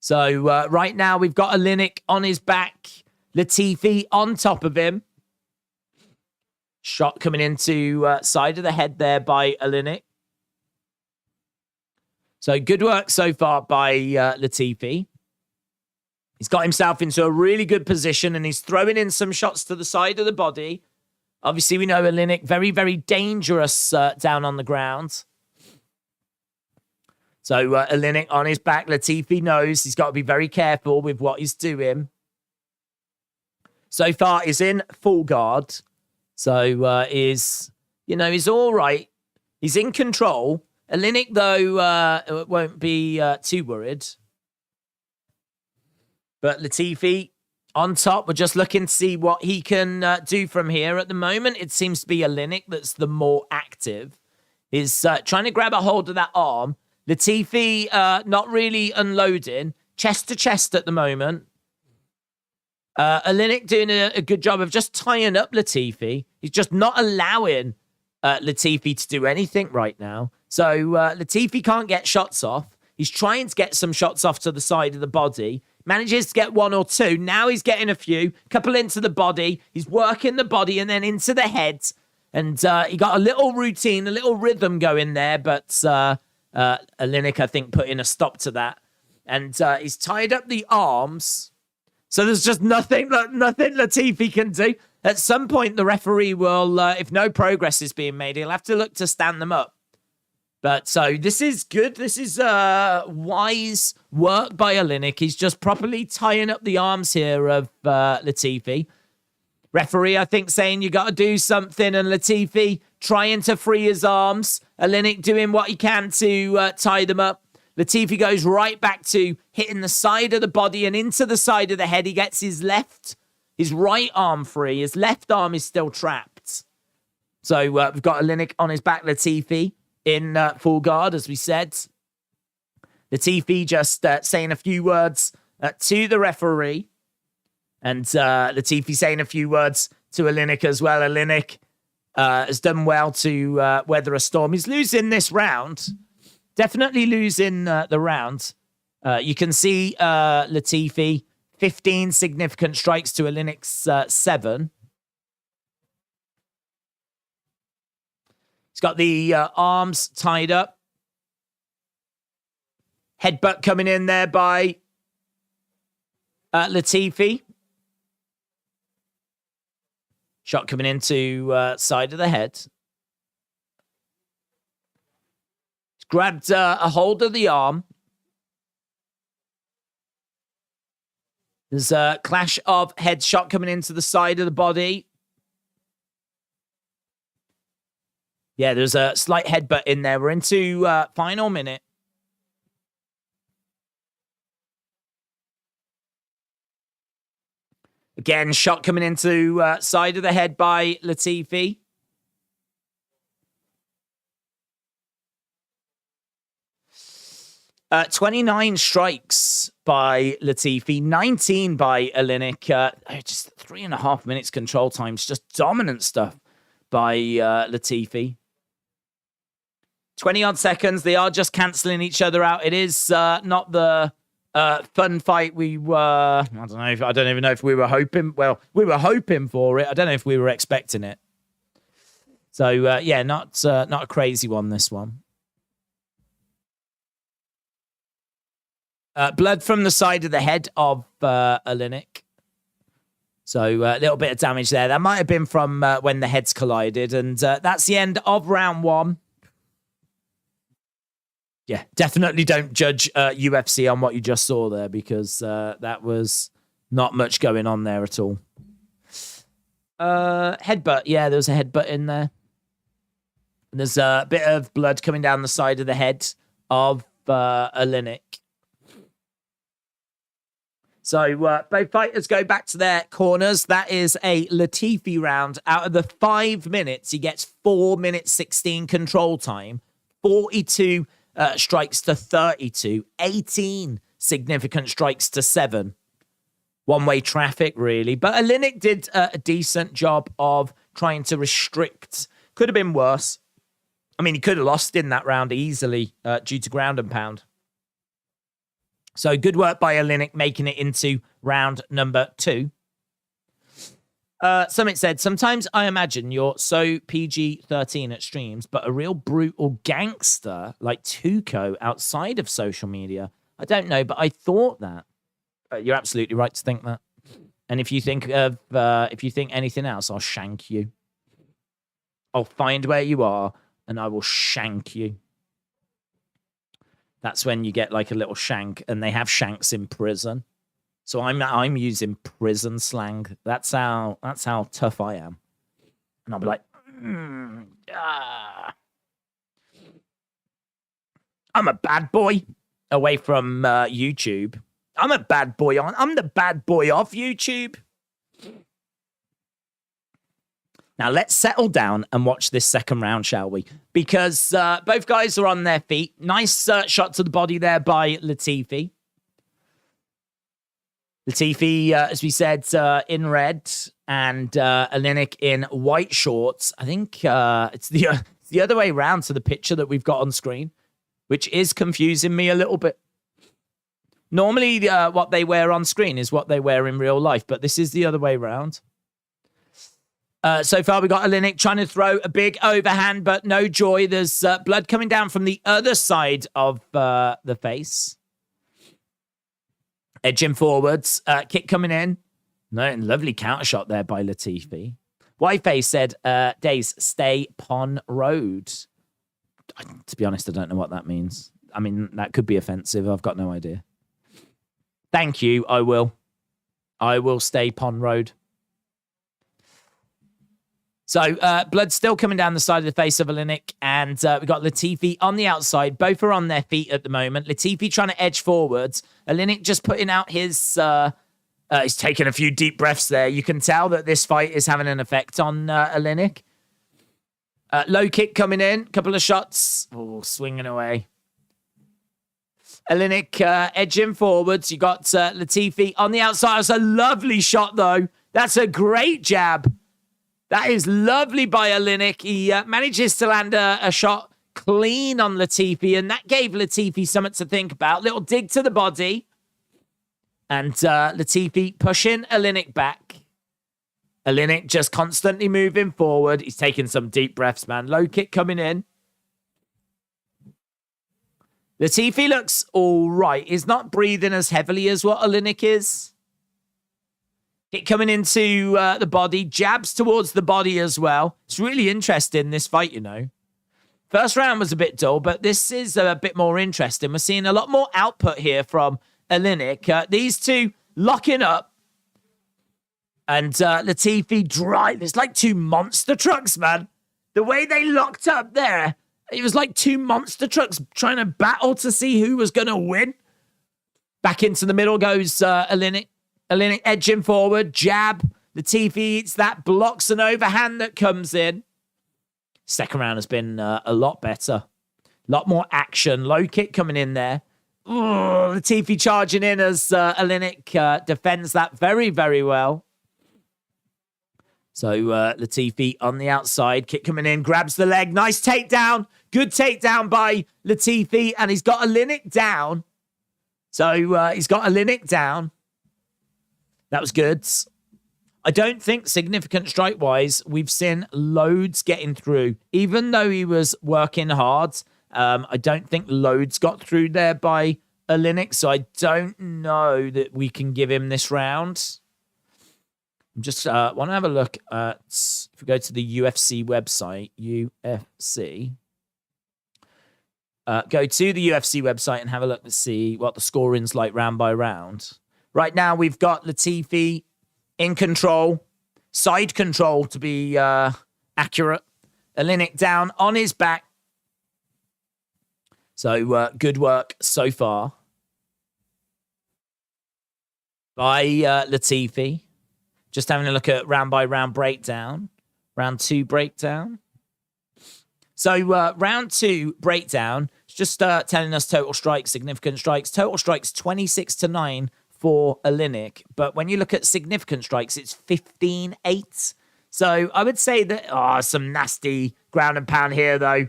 So right now we've got Oleinik on his back. Latifi on top of him. Shot coming into side of the head there by Oleinik. So good work so far by Latifi. He's got himself into a really good position, and he's throwing in some shots to the side of the body. Obviously, we know Oleinik, very, very dangerous down on the ground. So Oleinik on his back. Latifi knows he's got to be very careful with what he's doing. So far, he's in full guard. So he's all right. He's in control. Oleinik, though, won't be too worried. But Latifi on top. We're just looking to see what he can do from here. At the moment, it seems to be Oleinik that's the more active. He's trying to grab a hold of that arm. Latifi not really unloading. Chest to chest at the moment. Oleinik doing a good job of just tying up Latifi. He's just not allowing Latifi to do anything right now. So Latifi can't get shots off. He's trying to get some shots off to the side of the body. Manages to get 1 or 2. Now he's getting a few. Couple into the body. He's working the body and then into the head. And he got a little routine, a little rhythm going there. But Oleinik, I think, put in a stop to that. And he's tied up the arms. So there's just nothing Latifi can do. At some point, the referee will, if no progress is being made, he'll have to look to stand them up. But so this is good. This is wise work by Oleinik. He's just properly tying up the arms here of Latifi. Referee, I think, saying you got to do something, and Latifi trying to free his arms. Oleinik doing what he can to tie them up. Latifi goes right back to hitting the side of the body and into the side of the head. He gets his right arm free. His left arm is still trapped. So we've got Oleinik on his back, Latifi in full guard, as we said. Latifi just saying a few words to the referee. And Latifi saying a few words to Oleinik as well. Oleinik has done well to weather a storm. He's losing this round. Definitely losing the round. You can see Latifi, 15 significant strikes to Oleinik's 7. He's got the arms tied up. Headbutt coming in there by Latifi. Shot coming into side of the head. He's grabbed a hold of the arm. There's a clash of head shot coming into the side of the body. Yeah, there's a slight headbutt in there. We're into final minute. Again, shot coming into side of the head by Latifi. Uh, 29 strikes by Latifi, 19 by Oleinik. Just 3.5 minutes control times. Just dominant stuff by Latifi. 20-odd seconds. They are just cancelling each other out. It is not the fun fight we were... I don't even know if we were hoping... Well, we were hoping for it. I don't know if we were expecting it. So, yeah, not a crazy one, this one. Blood from the side of the head of Oleinik. So a little bit of damage there. That might have been from when the heads collided. And that's the end of round 1. Yeah, definitely don't judge UFC on what you just saw there, because that was not much going on there at all. Headbutt. Yeah, there was a headbutt in there. And there's a bit of blood coming down the side of the head of Oleinik. So both fighters go back to their corners. That is a Latifi round. Out of the 5 minutes, he gets 4 minutes 16 control time. 42 strikes to 32. 18 significant strikes to 7. One-way traffic, really. But Oleinik did a decent job of trying to restrict. Could have been worse. I mean, he could have lost in that round easily due to ground and pound. So good work by Oleinik making it into round number 2. Summit said, sometimes I imagine you're so PG-13 at streams, but a real brute or gangster like Tuco outside of social media. I don't know, but I thought that. You're absolutely right to think that. And if you think of, if you think anything else, I'll shank you. I'll find where you are and I will shank you. That's when you get like a little shank, and they have shanks in prison. So I'm using prison slang. That's how tough I am. And I'll be like, I'm a bad boy away from YouTube. I'm a bad boy I'm the bad boy off YouTube. Now, let's settle down and watch this second round, shall we? Because both guys are on their feet. Nice shot to the body there by Latifi. Latifi, as we said, in red, and Oleinik in white shorts. I think it's the other way around to the picture that we've got on screen, which is confusing me a little bit. Normally, what they wear on screen is what they wear in real life, but this is the other way around. So far, we got Oleinik trying to throw a big overhand, but no joy. There's blood coming down from the other side of the face. Edging forwards. Kick coming in. No, lovely counter shot there by Latifi. Whiteface said, Days, stay Pon Road. To be honest, I don't know what that means. I mean, that could be offensive. I've got no idea. Thank you. I will stay Pond Road. So, blood's still coming down the side of the face of Oleinik, and we've got Latifi on the outside. Both are on their feet at the moment. Latifi trying to edge forwards. Oleinik just putting out his... he's taking a few deep breaths there. You can tell that this fight is having an effect on Oleinik. Low kick coming in. Couple of shots. Oh, swinging away. Oleinik edging forwards. You got Latifi on the outside. It's a lovely shot, though. That's a great jab. That is lovely by Oleinik. He manages to land a shot clean on Latifi, and that gave Latifi something to think about. Little dig to the body. And Latifi pushing Oleinik back. Oleinik just constantly moving forward. He's taking some deep breaths, man. Low kick coming in. Latifi looks all right. He's not breathing as heavily as what Oleinik is. Kick coming into the body. Jabs towards the body as well. It's really interesting, this fight, you know. First round was a bit dull, but this is a bit more interesting. We're seeing a lot more output here from Oleinik. These two locking up. And Latifi drive. It's like two monster trucks, man. The way they locked up there, it was like two monster trucks trying to battle to see who was going to win. Back into the middle goes Oleinik. Oleinik edging forward. Jab. Latifi eats that. Blocks an overhand that comes in. Second round has been a lot better. A lot more action. Low kick coming in there. Oh, Latifi charging in as Oleinik defends that very, very well. So Latifi on the outside. Kick coming in. Grabs the leg. Nice takedown. Good takedown by Latifi. And he's got Oleinik down. So he's got Oleinik down. That was good. I don't think significant strike-wise, we've seen loads getting through. Even though he was working hard, I don't think loads got through there by Oleinik. So I don't know that we can give him this round. Just want to have a look at, if we go to the UFC website, UFC. Go to the UFC website and have a look to see what the scoring's like round by round. Right now, we've got Latifi in control, side control to be accurate. Oleinik down on his back. So good work so far by Latifi. Just having a look at round by round breakdown. Round 2 breakdown. So round 2 breakdown. It's just telling us total strikes, significant strikes. Total strikes 26-9 for Oleinik. But when you look at significant strikes, it's 15-8. So I would say that, some nasty ground and pound here, though.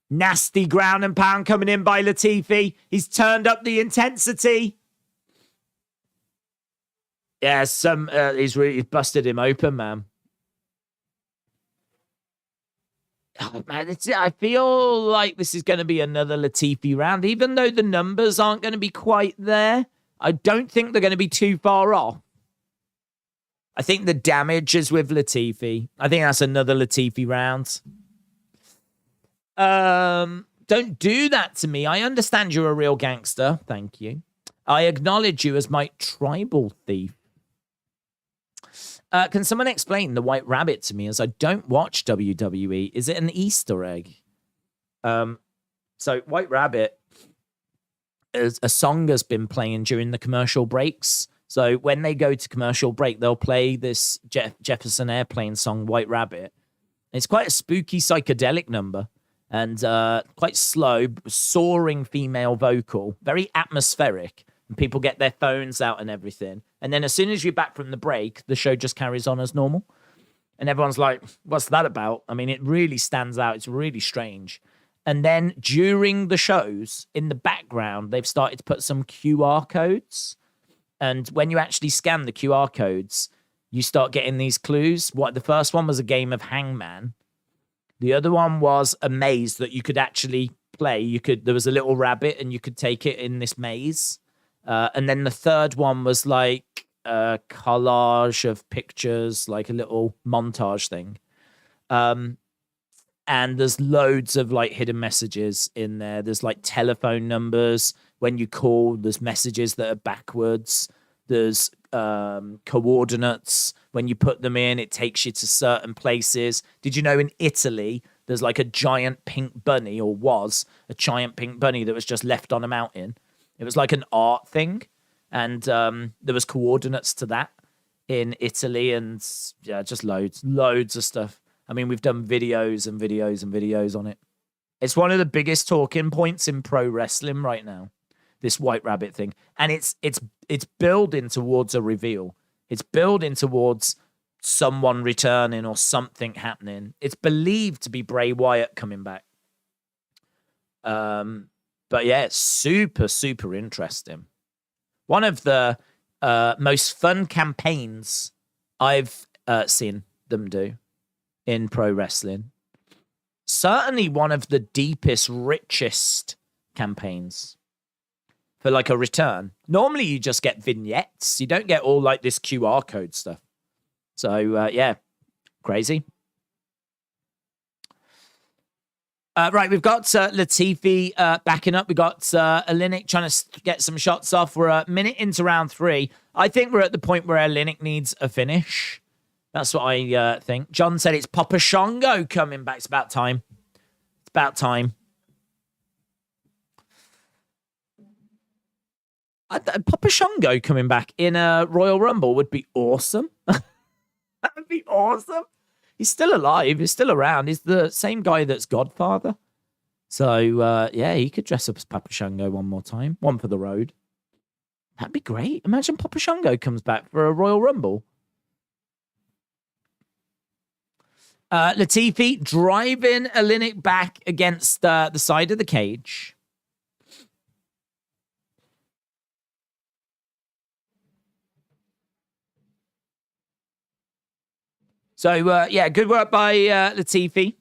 Nasty ground and pound coming in by Latifi. He's turned up the intensity. Yeah, he's really busted him open, man. Oh, man, I feel like this is going to be another Latifi round. Even though the numbers aren't going to be quite there, I don't think they're going to be too far off. I think the damage is with Latifi. I think that's another Latifi round. Don't do that to me. I understand you're a real gangster. Thank you. I acknowledge you as my tribal thief. Can someone explain the White Rabbit to me, as I don't watch WWE? Is it an Easter egg? So White Rabbit is a song has been playing during the commercial breaks. So when they go to commercial break, they'll play this Jefferson Airplane song, White Rabbit. It's quite a spooky psychedelic number and quite slow, soaring female vocal, very atmospheric. And people get their phones out and everything. And then as soon as you're back from the break, the show just carries on as normal. And everyone's like, what's that about? I mean, it really stands out. It's really strange. And then during the shows, in the background, they've started to put some QR codes. And when you actually scan the QR codes, you start getting these clues. The first one was a game of Hangman. The other one was a maze that you could actually play. There was a little rabbit and you could take it in this maze. And then the third one was like a collage of pictures, like a little montage thing. And And there's loads of like hidden messages in there. There's like telephone numbers. When you call, there's messages that are backwards. There's coordinates. When you put them in, it takes you to certain places. Did you know in Italy, there's like a giant pink bunny, or was a giant pink bunny that was just left on a mountain? It was like an art thing. And there was coordinates to that in Italy, and yeah, just loads of stuff. I mean, we've done videos and videos and videos on it. It's one of the biggest talking points in pro wrestling right now, this White Rabbit thing. And it's building towards a reveal. It's building towards someone returning or something happening. It's believed to be Bray Wyatt coming back. But yeah, it's super, super interesting. One of the most fun campaigns I've seen them do in pro wrestling. Certainly one of the deepest, richest campaigns for like a return. Normally you just get vignettes. You don't get all like this QR code stuff. So yeah, crazy. Right, we've got Latifi backing up. We've got Oleinik trying to get some shots off. We're a minute into round 3. I think we're at the point where Oleinik needs a finish. That's what I think. John said it's Papa Shongo coming back. It's about time. It's about time. Papa Shongo coming back in a Royal Rumble would be awesome. That would be awesome. He's still alive. He's still around. He's the same guy that's Godfather. So, yeah, he could dress up as Papa Shango one more time. One for the road. That'd be great. Imagine Papa Shango comes back for a Royal Rumble. Latifi driving Oleinik back against the side of the cage. So, yeah, good work by Latifi.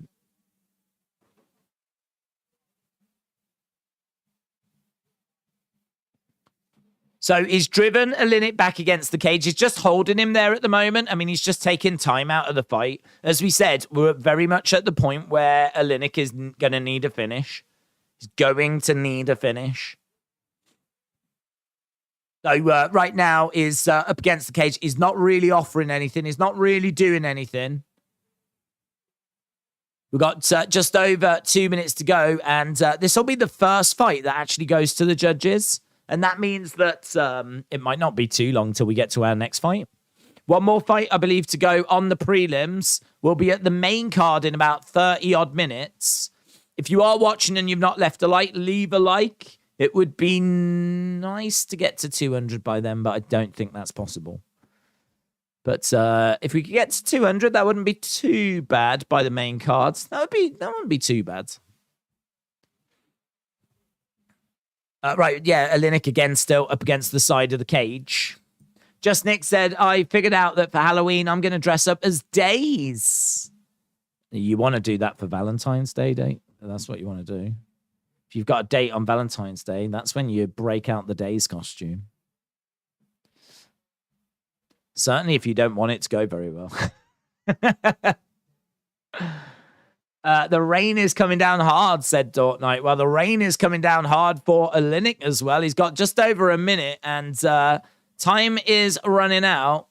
So he's driven Oleinik back against the cage. He's just holding him there at the moment. I mean, he's just taking time out of the fight. As we said, we're very much at the point where Oleinik is going to need a finish. He's going to need a finish. So right now is up against the cage. He's not really offering anything. He's not really doing anything. We've got just over 2 minutes to go. And this will be the first fight that actually goes to the judges. And that means that it might not be too long till we get to our next fight. One more fight, I believe, to go on the prelims. We'll be at the main card in about 30-odd minutes. If you are watching and you've not left a like, leave a like. It would be nice to get to 200 by then, but I don't think that's possible. But if we could get to 200, that wouldn't be too bad by the main cards. That wouldn't be too bad. Right, yeah, Oleinik again still up against the side of the cage. Just Nick said, I figured out that for Halloween, I'm going to dress up as Days. You want to do that for Valentine's Day, date? That's what you want to do. If you've got a date on Valentine's Day, that's when you break out the Days costume. Certainly if you don't want it to go very well. The rain is coming down hard, said Dortnight. Well, the rain is coming down hard for Oleinik as well. He's got just over a minute and time is running out.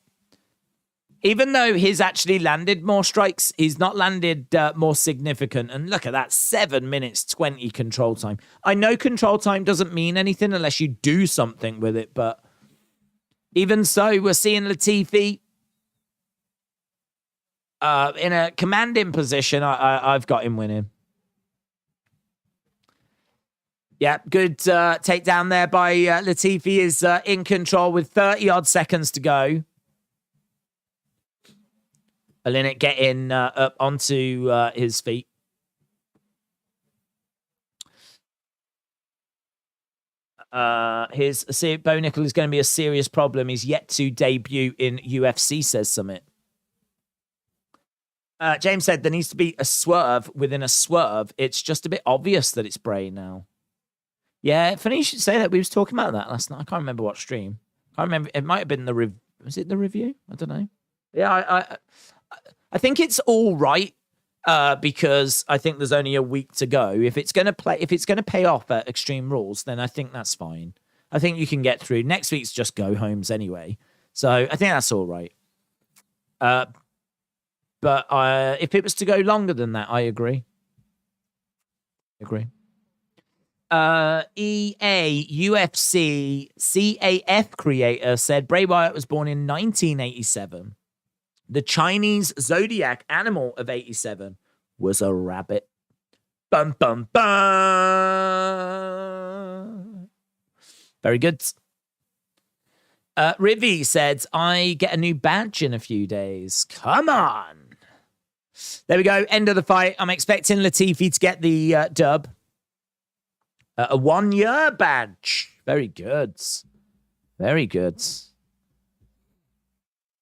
Even though he's actually landed more strikes, he's not landed more significant. And look at that, 7 minutes, 20 control time. I know control time doesn't mean anything unless you do something with it. But even so, we're seeing Latifi in a commanding position. I've got him winning. Yeah, good takedown there by Latifi. Is in control with 30-odd seconds to go. Oleinik getting up onto his feet. His Bo Nickel is going to be a serious problem. He's yet to debut in UFC, says Summit. James said there needs to be a swerve within a swerve. It's just a bit obvious that it's Bray now. Yeah, funny you should say that. We was talking about that last night. I can't remember what stream. I can't remember. It might have been was it the review? I don't know. Yeah, I think it's all right. because I think there's only a week to go. If it's going to pay off at Extreme Rules, then I think that's fine. I think you can get through. Next week's just go homes anyway. So I think that's all right. But if it was to go longer than that, I agree. EA UFC CAF creator said Bray Wyatt was born in 1987. The Chinese zodiac animal of 87 was a rabbit. Bum, bum, bum. Very good. Rivi said, I get a new badge in a few days. Come on. There we go. End of the fight. I'm expecting Latifi to get the dub. A 1-year badge. Very good. Very good.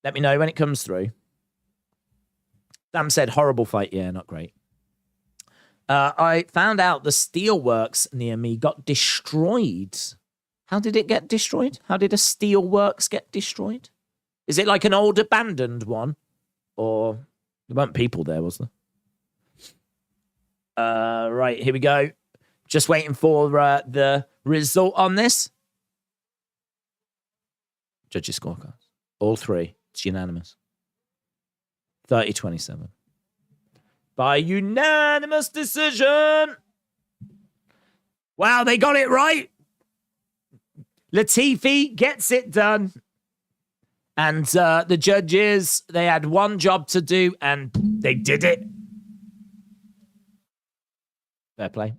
Let me know when it comes through. Sam said, horrible fight. Yeah, not great. I found out the steelworks near me got destroyed. How did it get destroyed? How did a steelworks get destroyed? Is it like an old abandoned one? Or there weren't people there, was there? Right, here we go. Just waiting for the result on this. Judges' scorecards. All three. It's unanimous. 30-27. By unanimous decision. Wow, they got it right. Latifi gets it done. And the judges, they had one job to do, and they did it. Fair play.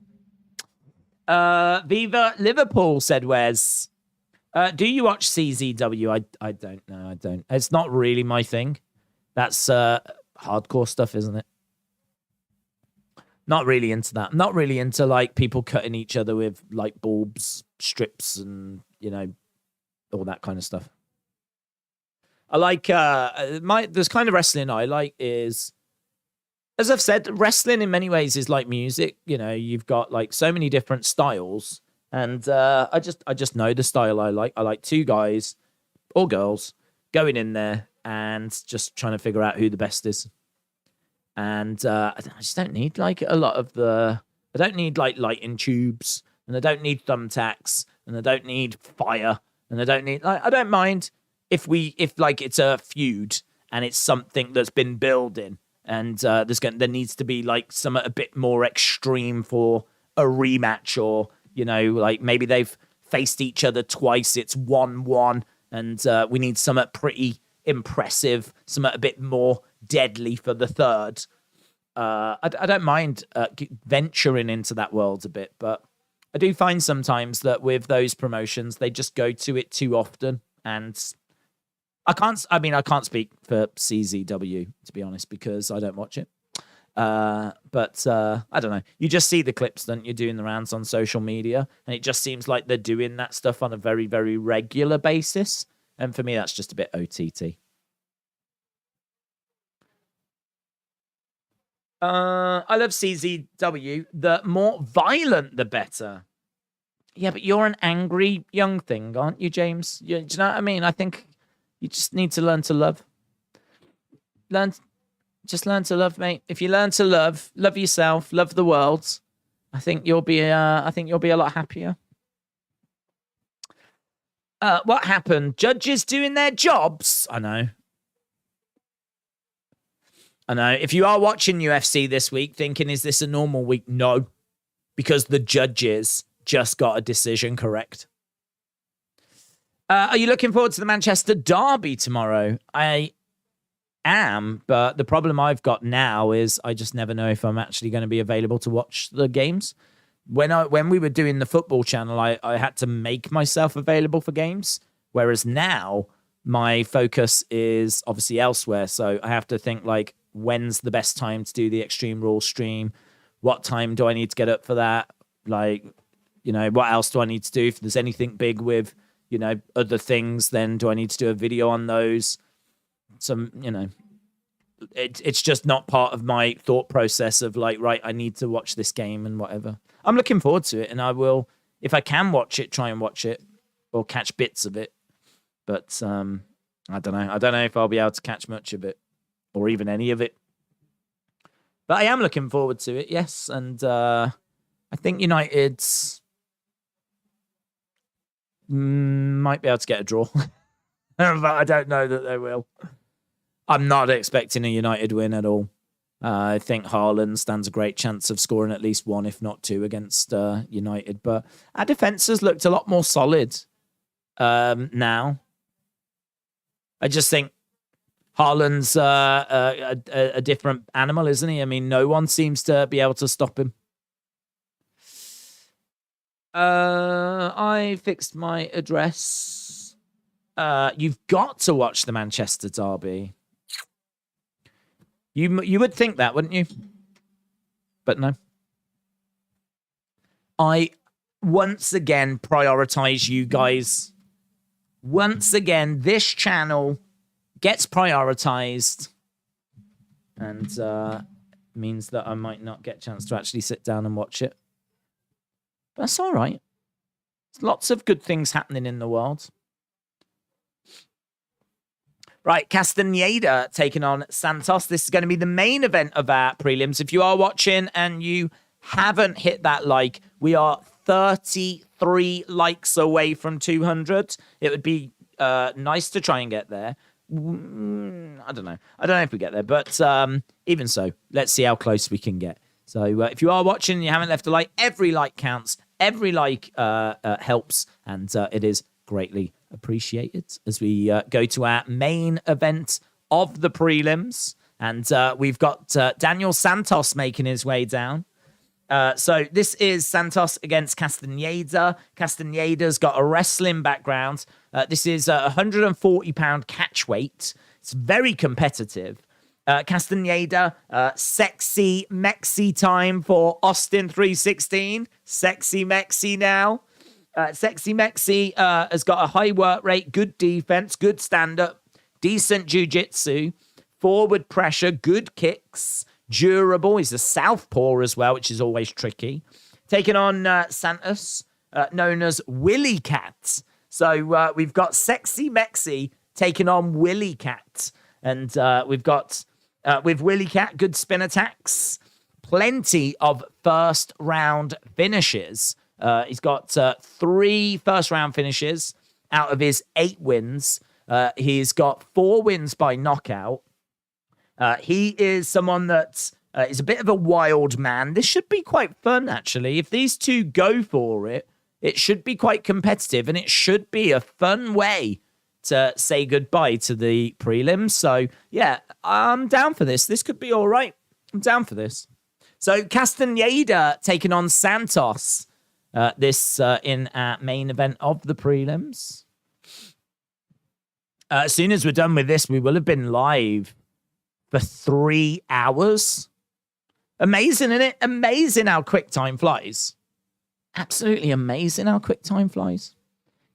Viva Liverpool, said Wes. Do you watch CZW? I don't know. I don't. It's not really my thing. That's hardcore stuff, isn't it? Not really into that. Not really into like people cutting each other with like bulbs, strips, and all that kind of stuff. I like this kind of wrestling I like is, as I've said, wrestling in many ways is like music. You've got like so many different styles. And I just know the style I like. I like two guys or girls going in there and just trying to figure out who the best is. And I just don't need like a lot of I don't need like lighting tubes, and I don't need thumbtacks, and I don't need fire, and I don't need I don't mind if like it's a feud and it's something that's been building, and there needs to be like some a bit more extreme for a rematch, or like maybe they've faced each other twice, it's 1-1, and we need something pretty impressive, something a bit more deadly for the third. I don't mind venturing into that world a bit, but I do find sometimes that with those promotions, they just go to it too often, and I can't speak for CZW, to be honest, because I don't watch it. But I don't know. You just see the clips, don't you, doing the rounds on social media, and it just seems like they're doing that stuff on a very, very regular basis. And for me, that's just a bit OTT. I love CZW. The more violent, the better. Yeah, but you're an angry young thing, aren't you, James? Do you know what I mean? I think you just need to learn to love. Just learn to love, mate. If you learn to love yourself, love the world, I think you'll be a lot happier. What happened? Judges doing their jobs? I know. If you are watching UFC this week thinking, is this a normal week? No, because the judges just got a decision correct. Are you looking forward to the Manchester Derby tomorrow? I am, but the problem I've got now is I just never know if I'm actually going to be available to watch the games. When we were doing the football channel, I had to make myself available for games, whereas now my focus is obviously elsewhere. So I have to think like, when's the best time to do the Extreme Rules stream? What time do I need to get up for that? Like, what else do I need to do? If there's anything big with, other things, then do I need to do a video on those? It's just not part of my thought process of like, right, I need to watch this game and whatever. I'm looking forward to it, and I will, if I can watch it, try and watch it or catch bits of it. But I don't know. I don't know if I'll be able to catch much of it or even any of it. But I am looking forward to it, yes. And I think United's might be able to get a draw. But I don't know that they will. I'm not expecting a United win at all. I think Haaland stands a great chance of scoring at least one, if not two, against United. But our defence has looked a lot more solid now. I just think Haaland's a different animal, isn't he? I mean, no one seems to be able to stop him. I fixed my address. You've got to watch the Manchester derby. You would think that, wouldn't you? But no. I once again prioritize you guys. Once again, this channel gets prioritized, and means that I might not get a chance to actually sit down and watch it. But that's all right. There's lots of good things happening in the world. Right, Castaneda taking on Santos. This is going to be the main event of our prelims. If you are watching and you haven't hit that like, we are 33 likes away from 200. It would be nice to try and get there. I don't know. I don't know if we get there, but even so, let's see how close we can get. So if you are watching and you haven't left a like, every like counts. Every like helps, and it is greatly appreciated as we go to our main event of the prelims. And we've got Daniel Santos making his way down. So this is Santos against Castaneda. Castaneda's got a wrestling background. This is a 140-pound catch weight. It's very competitive. Castaneda, sexy Mexi time for Austin 316. Sexy Mexi now. Sexy Mexi has got a high work rate, good defense, good stand-up, decent jiu-jitsu, forward pressure, good kicks, durable. He's a southpaw as well, which is always tricky. Taking on Santos, known as Willy Cat. So we've got Sexy Mexi taking on Willy Cat. And we've got, with Willy Cat, good spin attacks, plenty of first-round finishes. He's got 3 first-round finishes out of his 8 wins. He's got 4 wins by knockout. He is someone that is a bit of a wild man. This should be quite fun, actually. If these two go for it, it should be quite competitive, and it should be a fun way to say goodbye to the prelims. So, yeah, I'm down for this. This could be all right. I'm down for this. So, Castaneda taking on Santos. This in our main event of the prelims. As soon as we're done with this, we will have been live for 3 hours. Amazing, isn't it? Amazing how quick time flies. Absolutely amazing how quick time flies.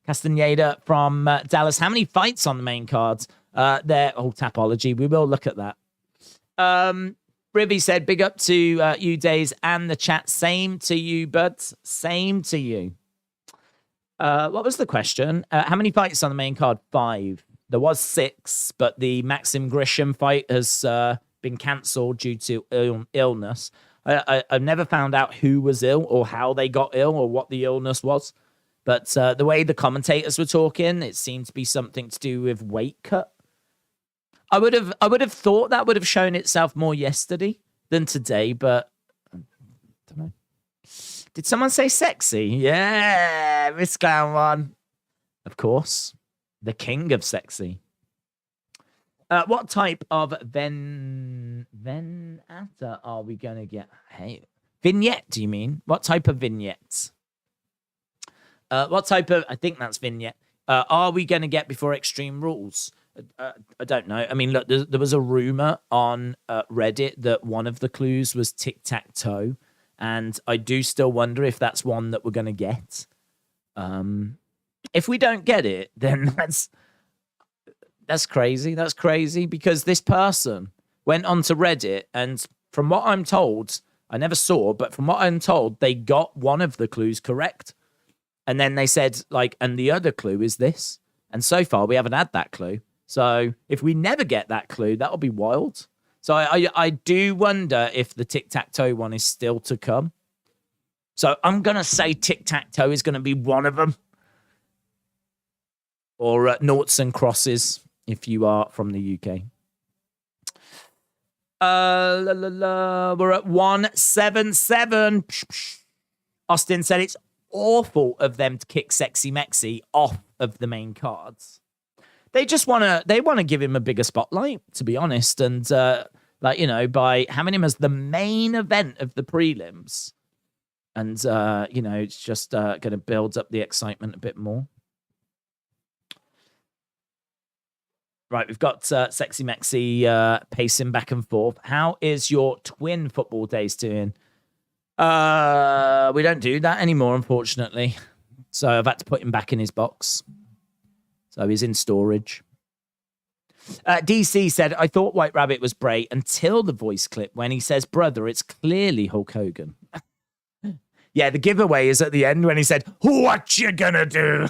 Castaneda from Dallas. How many fights on the main cards? There. Oh, Tapology. We will look at that. Rivy said, big up to you, Days, and the chat. Same to you, bud. Same to you. What was the question? How many fights on the main card? 5. There was 6, but the Maxim Grishin fight has been cancelled due to illness. I've never found out who was ill or how they got ill or what the illness was. But the way the commentators were talking, it seemed to be something to do with weight cut. I would have thought that would have shown itself more yesterday than today, but I don't know. Did someone say sexy? Yeah, Miss Clown one. Of course. The king of sexy. What type of venata are we going to get? Hey, vignette, do you mean? What type of vignette? What type of, I think that's vignette. Are we going to get before Extreme Rules? I don't know. I mean, look, there was a rumor on Reddit that one of the clues was tic-tac-toe, and I do still wonder if that's one that we're going to get. If we don't get it, then that's crazy. That's crazy because this person went onto Reddit, and from what I'm told, I never saw, but from what I'm told, they got one of the clues correct. And then they said, like, and the other clue is this. And so far, we haven't had that clue. So if we never get that clue, that'll be wild. So I do wonder if the tic-tac-toe one is still to come. So I'm going to say tic-tac-toe is going to be one of them. Or noughts and crosses if you are from the UK. We're at 177. Austin said it's awful of them to kick Sexy Mexi off of the main cards. They just want to give him a bigger spotlight, to be honest. And by having him as the main event of the prelims. And, it's just going to build up the excitement a bit more. Right, we've got Sexy Mexi pacing back and forth. How is your twin football days doing? We don't do that anymore, unfortunately. So I've had to put him back in his box. So he's in storage. DC said, I thought White Rabbit was Bray until the voice clip when he says, brother, it's clearly Hulk Hogan. Yeah, the giveaway is at the end when he said, what you gonna do?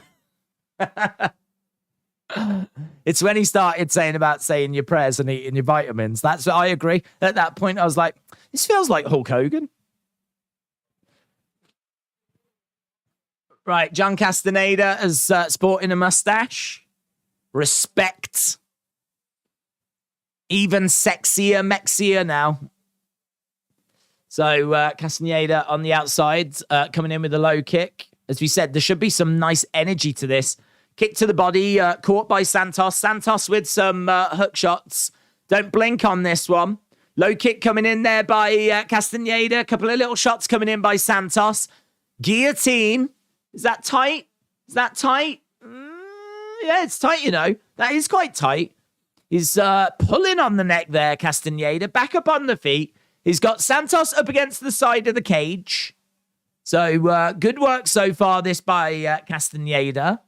It's when he started saying your prayers and eating your vitamins. That's what I agree. At that point, I was like, this feels like Hulk Hogan. Right, John Castaneda is sporting a mustache. Respect. Even sexier, mexier now. So Castaneda on the outside, coming in with a low kick. As we said, there should be some nice energy to this. Kick to the body, caught by Santos. Santos with some hook shots. Don't blink on this one. Low kick coming in there by Castaneda. A couple of little shots coming in by Santos. Guillotine. Is that tight? Is that tight? Yeah, it's tight, That is quite tight. He's pulling on the neck there, Castaneda. Back up on the feet. He's got Santos up against the side of the cage. So good work so far, this by Castaneda.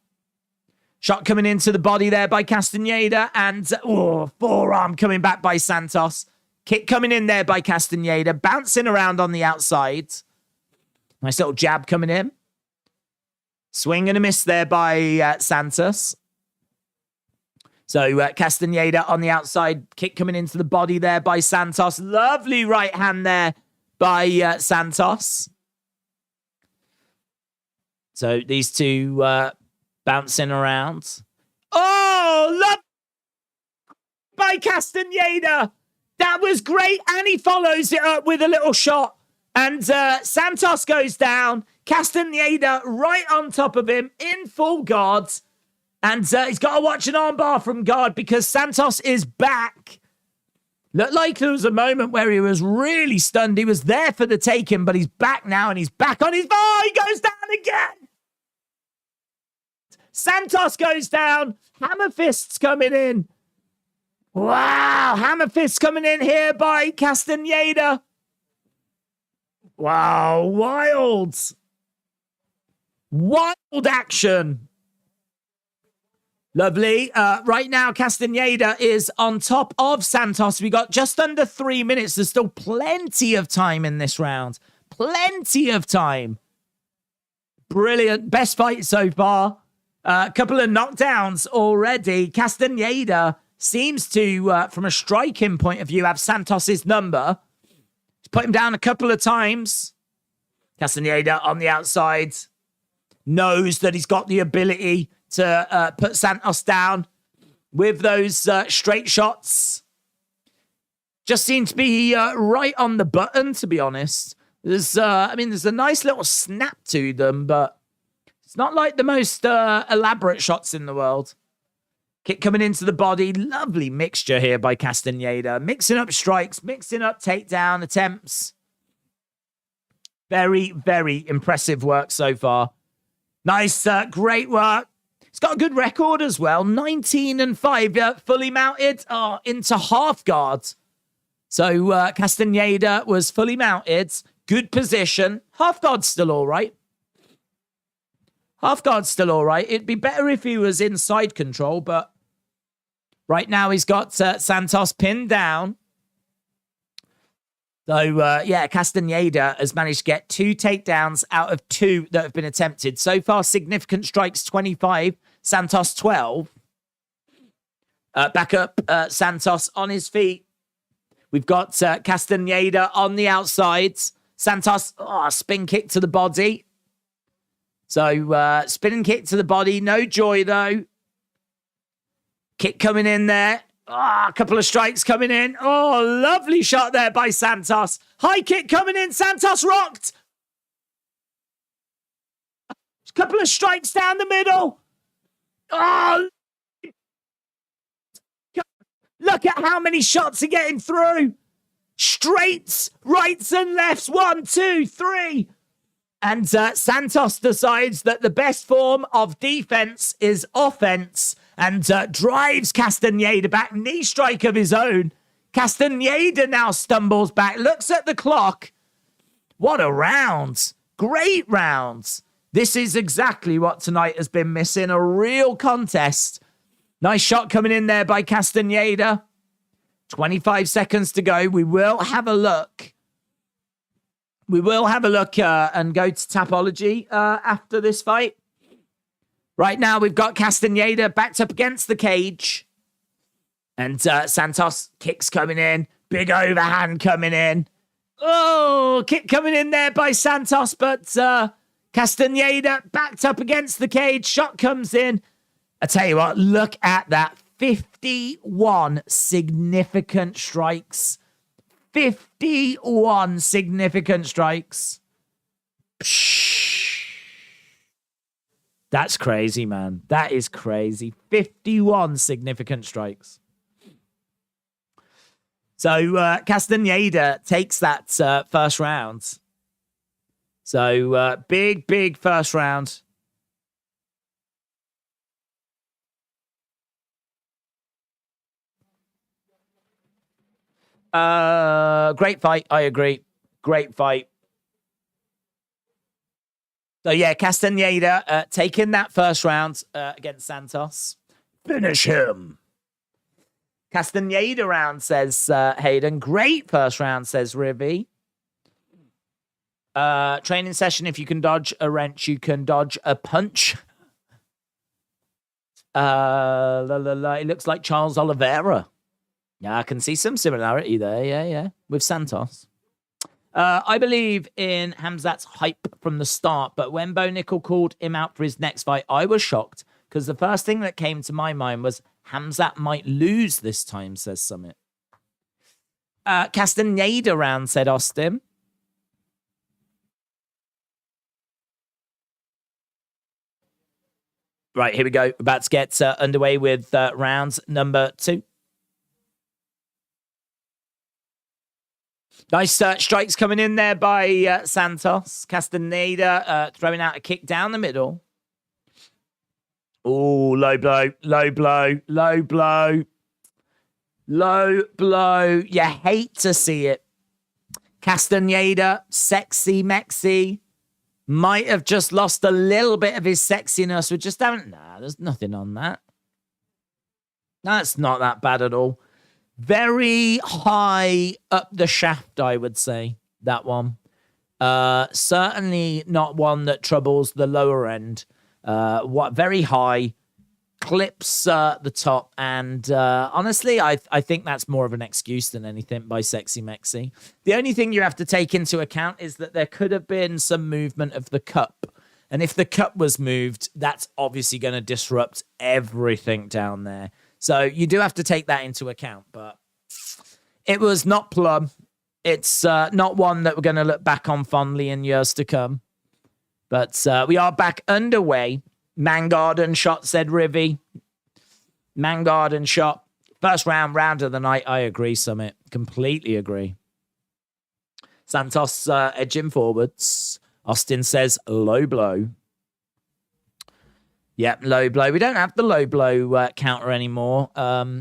Shot coming into the body there by Castaneda. And forearm coming back by Santos. Kick coming in there by Castaneda. Bouncing around on the outside. Nice little jab coming in. Swing and a miss there by Santos. So Castaneda on the outside. Kick coming into the body there by Santos. Lovely right hand there by Santos. So these two bouncing around. Oh, love by Castaneda. That was great. And he follows it up with a little shot. And Santos goes down. Castaneda right on top of him in full guard. And he's got to watch an armbar from guard because Santos is back. Looked like there was a moment where he was really stunned. He was there for the taking, but he's back now and he's back on his... Oh, he goes down again. Santos goes down. Hammer fists coming in. Wow. Hammer fists coming in here by Castaneda. Wow. Wild. Wild action. Lovely. Right now, Castaneda is on top of Santos. We got just under 3 minutes. There's still plenty of time in this round. Plenty of time. Brilliant. Best fight so far. A couple of knockdowns already. Castaneda seems to, from a striking point of view, have Santos's number. He's put him down a couple of times. Castaneda on the outside knows that he's got the ability to put Santos down with those straight shots. Just seem to be right on the button, to be honest. There's a nice little snap to them, but it's not like the most elaborate shots in the world. Kick coming into the body. Lovely mixture here by Castaneda. Mixing up strikes, mixing up takedown attempts. Very, very impressive work so far. Nice, great work. He's got a good record as well. 19-5, fully mounted into half guard. So Castaneda was fully mounted. Good position. Half guard's still all right. Half guard's still all right. It'd be better if he was in side control, but right now he's got Santos pinned down. So, Castaneda has managed to get 2 takedowns out of 2 that have been attempted. So far, significant strikes, 25. Santos, 12. Back up, Santos on his feet We've got Castaneda on the outsides. Santos, spin kick to the body. So spinning kick to the body. No joy, though. Kick coming in there. A couple of strikes coming in. Oh, lovely shot there by Santos. High kick coming in. Santos rocked. A couple of strikes down the middle. Oh, look at how many shots are getting through. Straights, rights and lefts. 1, 2, 3. And Santos decides that the best form of defense is offense and drives Castaneda back. Knee strike of his own. Castaneda now stumbles back, looks at the clock. What a round. Great rounds. This is exactly what tonight has been missing. A real contest. Nice shot coming in there by Castaneda. 25 seconds to go. We will have a look. We will have a look and go to Tapology after this fight. Right now, we've got Castaneda backed up against the cage. And Santos kicks coming in. Big overhand coming in. Oh, kick coming in there by Santos. But Castaneda backed up against the cage. Shot comes in. I tell you what, look at that. 51 significant strikes. 51 significant strikes. Psh. That's crazy, man. That is crazy. 51 significant strikes. So Castaneda takes that first round. So big first round. Great fight. I agree. Great fight. So yeah, Castaneda taking that first round against Santos. Finish him. Castaneda round, says Hayden. Great first round, says Rivy. Training session, if you can dodge a wrench, you can dodge a punch. It looks like Charles Oliveira. Yeah, I can see some similarity there. Yeah. With Santos. I believe in Khamzat's hype from the start, but when Bo Nickel called him out for his next fight, I was shocked because the first thing that came to my mind was Khamzat might lose this time, says Summit. Castaneda round, said Austin. Right, here we go. About to get underway with rounds number 2. Nice strikes coming in there by Santos. Castaneda throwing out a kick down the middle. Oh, low blow, low blow, low blow. Low blow. You hate to see it. Castaneda, sexy Mexi. Might have just lost a little bit of his sexiness. We just haven't... Nah, there's nothing on that. That's not that bad at all. Very high up the shaft, I would say, that one. Certainly not one that troubles the lower end. Very high, clips the top, and honestly, I think that's more of an excuse than anything by Sexy Mexi. The only thing you have to take into account is that there could have been some movement of the cup, and if the cup was moved, that's obviously going to disrupt everything down there. So you do have to take that into account, but it was not plum. It's not one that we're going to look back on fondly in years to come. But we are back underway. Mangarden shot, said Rivy. Mangarden shot. First round of the night. I agree, Summit. Completely agree. Santos edging forwards. Austin says low blow. Yep, low blow. We don't have the low blow counter anymore,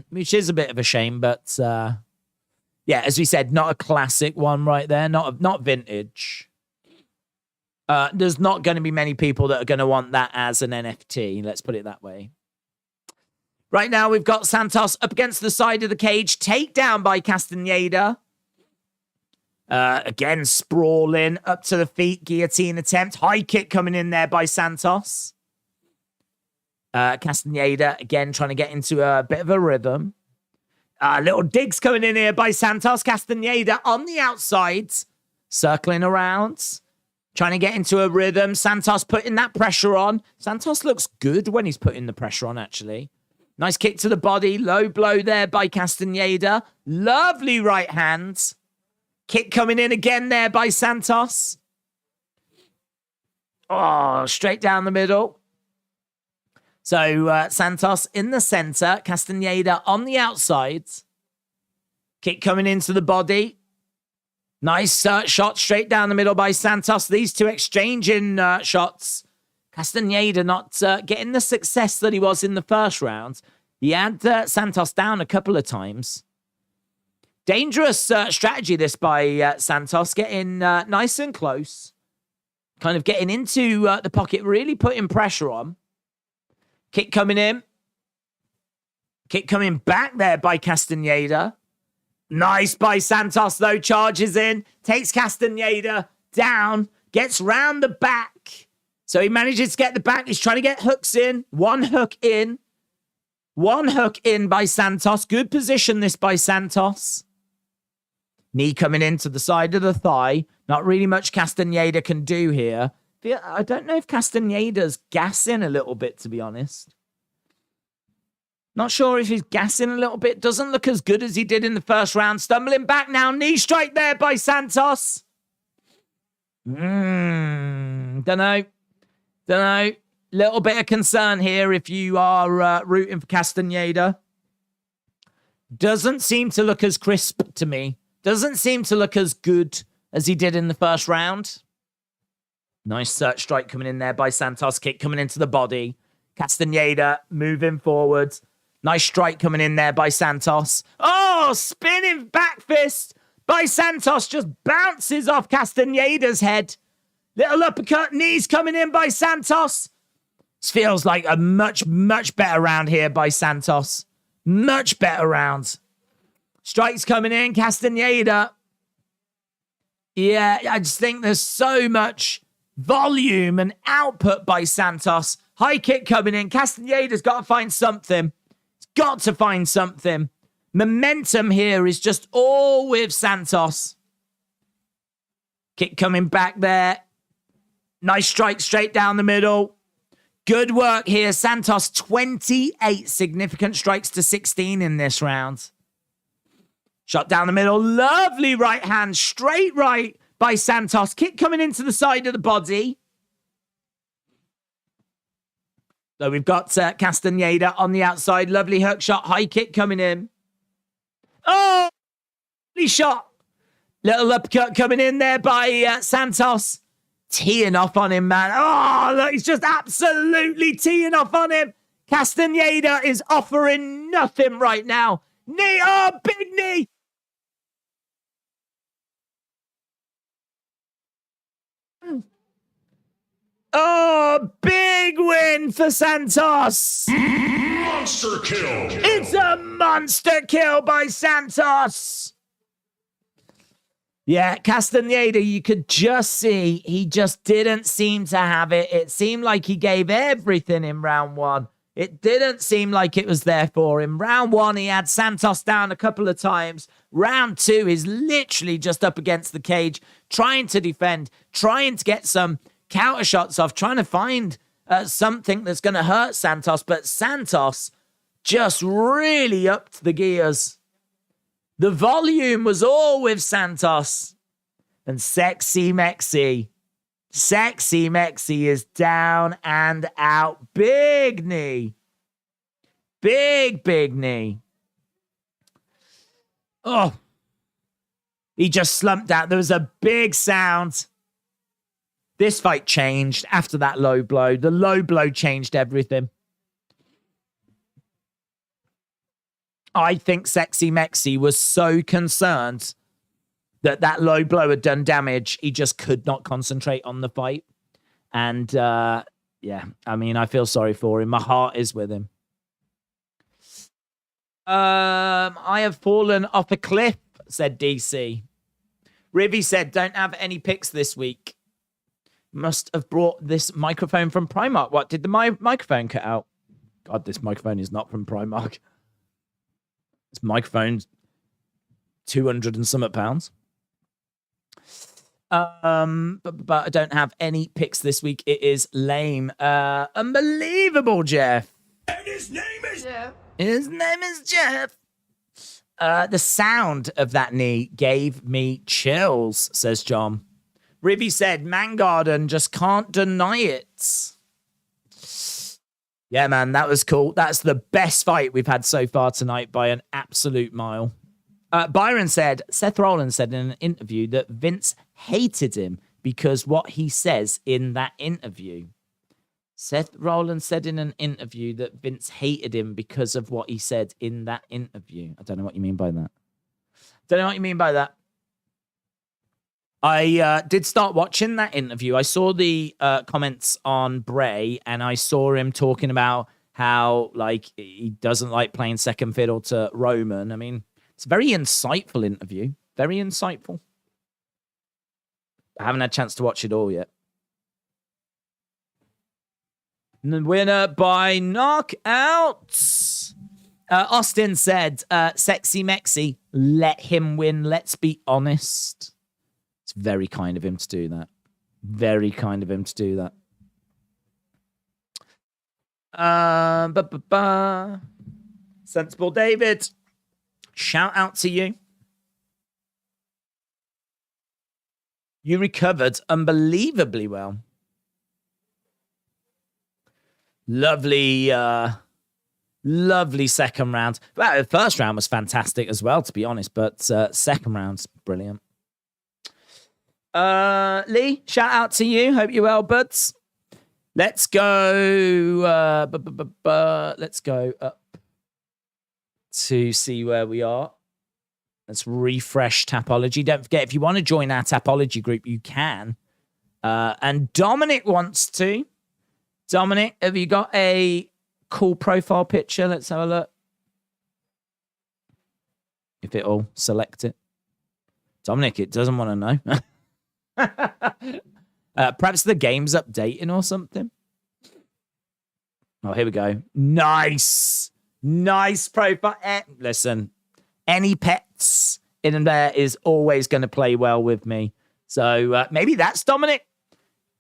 which is a bit of a shame. But yeah, as we said, not a classic one right there. Not vintage. There's not going to be many people that are going to want that as an NFT. Let's put it that way. Right now, we've got Santos up against the side of the cage. Takedown by Castaneda. Again, sprawling up to the feet. Guillotine attempt. High kick coming in there by Santos. Castaneda, again, trying to get into a bit of a rhythm. Little digs coming in here by Santos. Castaneda on the outside, circling around, trying to get into a rhythm. Santos putting that pressure on. Santos looks good when he's putting the pressure on, actually. Nice kick to the body. Low blow there by Castaneda. Lovely right hand. Kick coming in again there by Santos. Oh, straight down the middle. So Santos in the center, Castaneda on the outside. Kick coming into the body. Nice shot straight down the middle by Santos. These two exchanging shots. Castaneda not getting the success that he was in the first round. He had Santos down a couple of times. Dangerous strategy this by Santos, getting nice and close. Kind of getting into the pocket, really putting pressure on. Kick coming in. Kick coming back there by Castaneda. Nice by Santos, though. Charges in. Takes Castaneda down. Gets round the back. So he manages to get the back. He's trying to get hooks in. One hook in. One hook in by Santos. Good position this by Santos. Knee coming into the side of the thigh. Not really much Castaneda can do here. I don't know if Castaneda's gassing a little bit, to be honest. Not sure if he's gassing a little bit. Doesn't look as good as he did in the first round. Stumbling back now. Knee strike there by Santos. Don't know. Little bit of concern here if you are rooting for Castaneda. Doesn't seem to look as crisp to me. Doesn't seem to look as good as he did in the first round. Nice strike coming in there by Santos. Kick coming into the body. Castaneda moving forward. Nice strike coming in there by Santos. Oh, spinning back fist by Santos. Just bounces off Castaneda's head. Little uppercut. Knees coming in by Santos. This feels like a much, much better round here by Santos. Much better round. Strikes coming in. Castaneda. Yeah, I just think there's so much volume and output by Santos. High kick coming in. Castaneda's got to find something. He's got to find something. Momentum here is just all with Santos. Kick coming back there. Nice strike straight down the middle. Good work here. Santos, 28 significant strikes to 16 in this round. Shot down the middle. Lovely right hand. Straight right by Santos. Kick coming into the side of the body. So we've got Castaneda on the outside. Lovely hook shot. High kick coming in. Oh! Lovely shot. Little uppercut coming in there by Santos. Teeing off on him, man. Oh, look, he's just absolutely teeing off on him. Castaneda is offering nothing right now. Knee. Oh, big knee. Oh, big win for Santos. Monster kill. It's a monster kill by Santos. Yeah, Castaneda, you could just see he just didn't seem to have it. It seemed like he gave everything in round one. It didn't seem like it was there for him. Round one, he had Santos down a couple of times. Round two is literally just up against the cage, trying to defend, trying to get some counter shots off, trying to find something that's going to hurt Santos. But Santos just really upped the gears. The volume was all with Santos. And Sexy Mexi is down and out. Big knee. Big knee. Oh. He just slumped out. There was a big sound. This fight changed after that low blow. The low blow changed everything. I think Sexy Mexi was so concerned that that low blow had done damage. He just could not concentrate on the fight. And, yeah, I mean, I feel sorry for him. My heart is with him. I have fallen off a cliff, said DC. Rivy said, don't have any picks this week. Must have brought this microphone from Primark. What, did the microphone cut out? God, this microphone is not from Primark. This microphone's 200 and some pounds. But I don't have any picks this week. It is lame. Unbelievable, Jeff. And his name is Jeff. His name is Jeff. The sound of that knee gave me chills, says John. Rivy said, Mangarden just can't deny it. Yeah, man, that was cool. That's the best fight we've had so far tonight by an absolute mile. Byron said, Seth Rollins said in an interview that Vince hated him because what he says in that interview. Seth Rollins said in an interview that Vince hated him because of what he said in that interview. I don't know what you mean by that. I did start watching that interview. I saw the comments on Bray, and I saw him talking about how like he doesn't like playing second fiddle to Roman. I mean, it's a very insightful interview. Very insightful. I haven't had a chance to watch it all yet. And the winner by knockouts. Austin said, Sexy Mexi, let him win. Let's be honest. It's very kind of him to do that. Very kind of him to do that. Sensible David. Shout out to you. You recovered unbelievably well. Lovely, lovely second round. Well, the first round was fantastic as well, to be honest, but second round's brilliant. Lee, shout out to you. Hope you're well, buds. Let's go. Let's go up to see where we are. Let's refresh Tapology. Don't forget, if you want to join our Tapology group, you can. And Dominic wants to. Dominic, have you got a cool profile picture? Let's have a look. If it'll select it. Dominic, it doesn't want to know. Perhaps the game's updating or something. Oh, here we go. Nice profile. Listen, any pets in there is always going to play well with me. So maybe that's Dominic.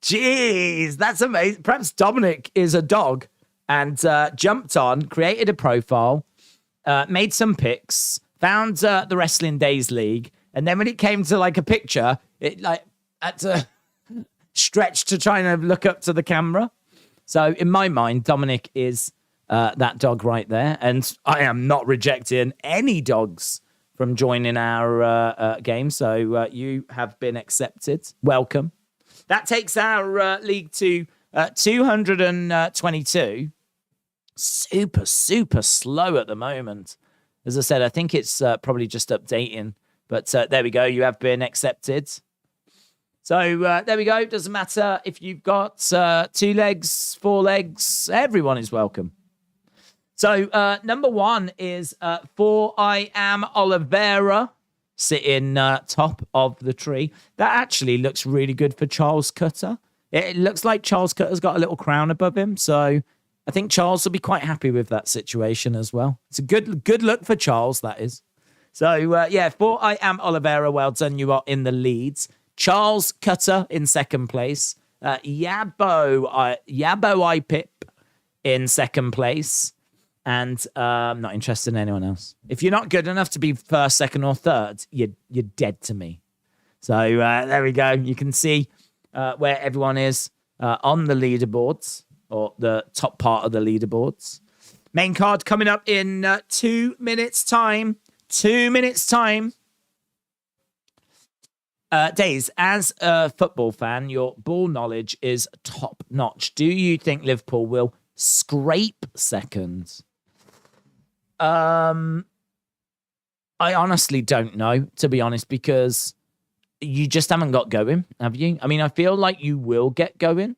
Jeez, that's amazing. Perhaps Dominic is a dog and jumped on, created a profile, made some pics, found the Wrestling Days League, and then when it came to like a picture, it like had to stretch to try and look up to the camera. So in my mind, Dominic is that dog right there. And I am not rejecting any dogs from joining our game. So you have been accepted. Welcome. That takes our league to 222. Super, super slow at the moment. As I said, I think it's probably just updating. But there we go. You have been accepted. So there we go. Doesn't matter if you've got 2 legs, 4 legs. Everyone is welcome. So number 1 is For I Am Oliveira, sitting top of the tree. That actually looks really good for Charles Cutter. It looks like Charles Cutter's got a little crown above him. So I think Charles will be quite happy with that situation as well. It's a good look for Charles, that is. So yeah, For I Am Oliveira, well done. You are in the leads. Charles Cutter in second place. Yabo IPIP in second place. And I'm not interested in anyone else. If you're not good enough to be first, second, or third, you're dead to me. So there we go. You can see where everyone is on the leaderboards, or the top part of the leaderboards. Main card coming up in 2 minutes' time. 2 minutes' time. Days, as a football fan, your ball knowledge is top notch. Do you think Liverpool will scrape second? I honestly don't know, to be honest, because you just haven't got going, have you? I mean, I feel like you will get going,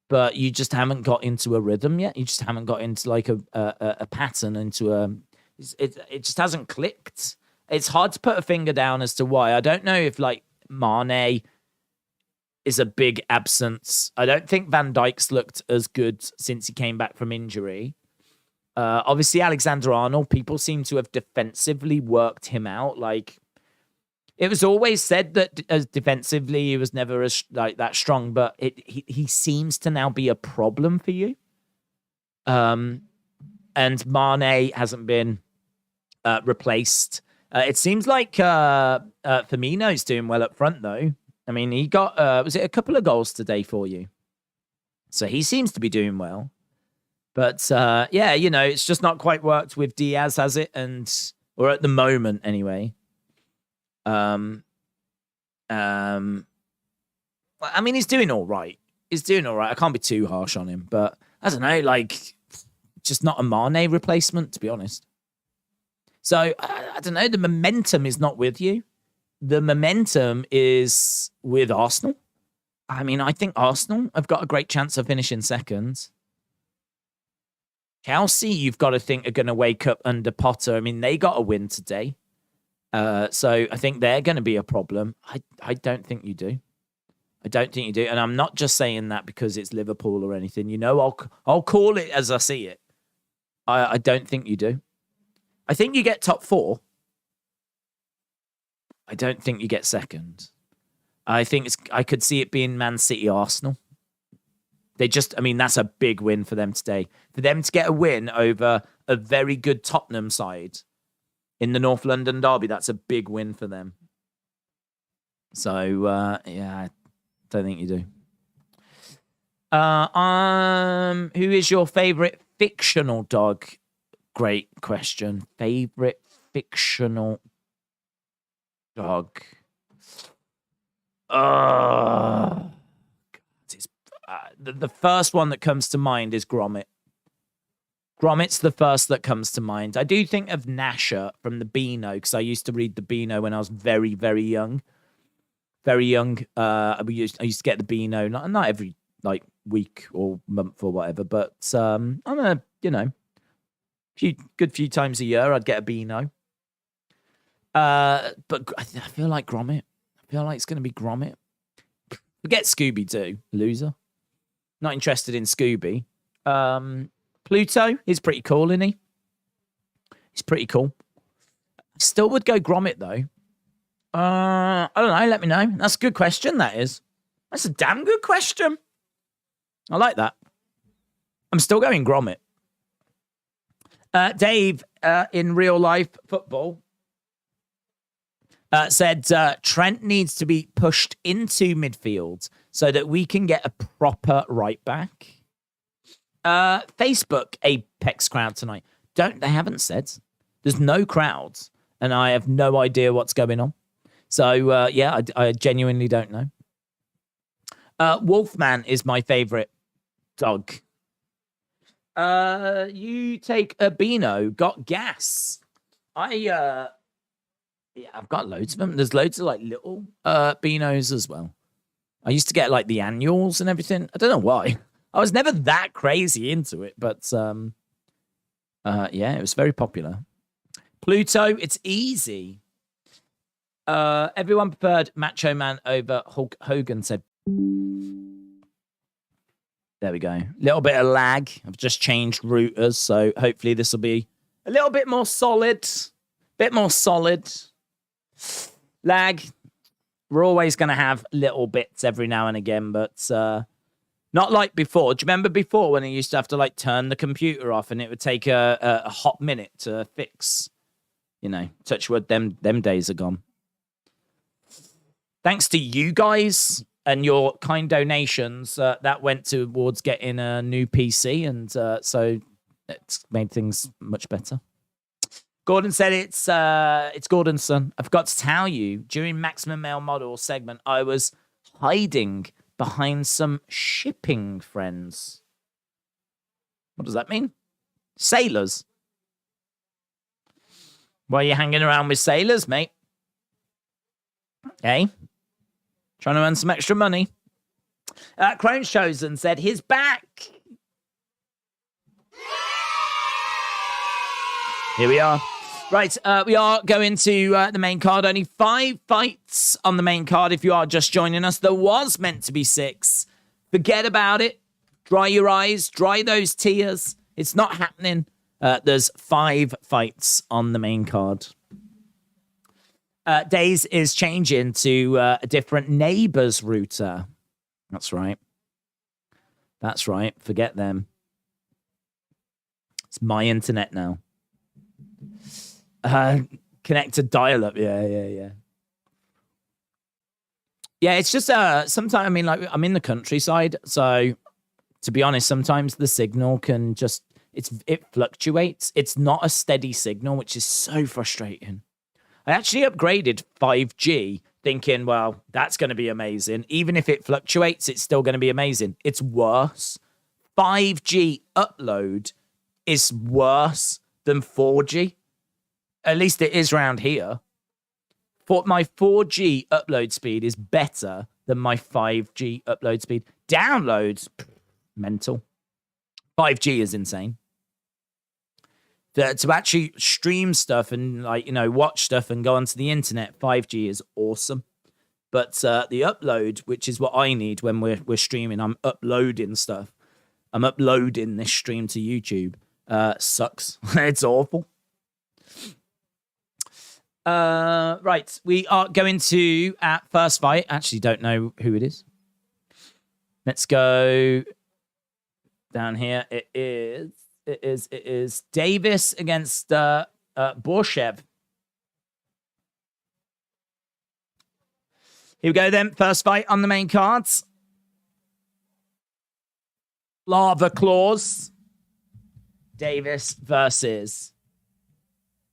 but you just haven't got into a rhythm yet. You just haven't got into like a pattern, into it just hasn't clicked. It's hard to put a finger down as to why. I don't know if like Mane is a big absence. I don't think Van Dijk's looked as good since he came back from injury. Obviously, Alexander-Arnold, people seem to have defensively worked him out. Like, it was always said that as defensively, he was never as like that strong, but he seems to now be a problem for you. And Mane hasn't been replaced. It seems like Firmino's doing well up front, though. I mean, he got, was it a couple of goals today for you? So he seems to be doing well. But, yeah, you know, it's just not quite worked with Diaz, has it? Or at the moment, anyway. I mean, he's doing all right. I can't be too harsh on him. But, I don't know, like, just not a Mane replacement, to be honest. So, I don't know, the momentum is not with you. The momentum is with Arsenal. I mean, I think Arsenal have got a great chance of finishing second. Chelsea, you've got to think, are going to wake up under Potter. I mean, they got a win today. So I think they're going to be a problem. I don't think you do. I don't think you do. And I'm not just saying that because it's Liverpool or anything. You know, I'll call it as I see it. I don't think you do. I think you get top 4. I don't think you get second. I could see it being Man City, Arsenal. I mean, that's a big win for them today. For them to get a win over a very good Tottenham side in the North London derby, that's a big win for them. So, yeah, I don't think you do. Who is your favorite fictional dog? Great question. Favorite fictional dog. The first one that comes to mind is Gromit. Gromit's the first that comes to mind. I do think of Nasher from the Beano, because I used to read the Beano when I was very, very young. Very young. I used to get the Beano, not every like week or month or whatever, but I'm a, you know, few times a year I'd get a Beano. But I feel like Gromit. I feel like it's going to be Gromit. Forget Scooby-Doo, loser. Not interested in Scooby. Pluto is pretty cool, isn't he? He's pretty cool. Still would go Gromit, though. I don't know. Let me know. That's a good question, that is. That's a damn good question. I like that. I'm still going Gromit. Dave, in real life football, said Trent needs to be pushed into midfield so that we can get a proper right back. Facebook Apex crowd tonight. They haven't said. There's no crowds, and I have no idea what's going on. So, yeah, I genuinely don't know. Wolfman is my favorite dog. You take a Beano, got gas. Yeah, I've got loads of them. There's loads of like little Beanos as well. I used to get like the annuals and everything. I don't know why. I was never that crazy into it, but yeah, it was very popular. Pluto, it's easy. Everyone preferred Macho Man over Hulk Hogan, said. There we go. Little bit of lag. I've just changed routers, so hopefully this will be a little bit more solid. Bit more solid. Lag. We're always going to have little bits every now and again, but not like before. Do you remember before when I used to have to like turn the computer off and it would take a hot minute to fix? You know, touch wood, them days are gone. Thanks to you guys and your kind donations, that went towards getting a new PC, and so it's made things much better. Gordon said it's Gordon's son. I forgot to tell you, during Maximum Male Model segment, I was hiding behind some shipping friends. What does that mean? Sailors. Why are you hanging around with sailors, mate? Hey? Trying to earn some extra money. Crone's Chosen said, he's back. Here we are. Right, we are going to the main card. Only 5 fights on the main card if you are just joining us. There was meant to be 6. Forget about it. Dry your eyes. Dry those tears. It's not happening. There's 5 fights on the main card. Days is changing to a different neighbors router. That's right. That's right. Forget them. It's my internet now. Connect to dial-up. Yeah. Yeah, it's just sometimes, I mean, like, I'm in the countryside, so to be honest, sometimes the signal can just, it fluctuates. It's not a steady signal, which is so frustrating. I actually upgraded 5G thinking, well, that's going to be amazing. Even if it fluctuates, it's still going to be amazing. It's worse. 5G upload is worse than 4G. At least it is around here. My 4G upload speed is better than my 5G upload speed. Downloads, mental. 5G is insane. To actually stream stuff and, like, you know, watch stuff and go onto the internet, 5G is awesome. But the upload, which is what I need when we're streaming, I'm uploading stuff. I'm uploading this stream to YouTube. Sucks. It's awful. Right, we are going to our first fight. Actually, don't know who it is. Let's go down here. It is Davis against Borshchev. Here we go then. First fight on the main cards. Lava Claws. Davis versus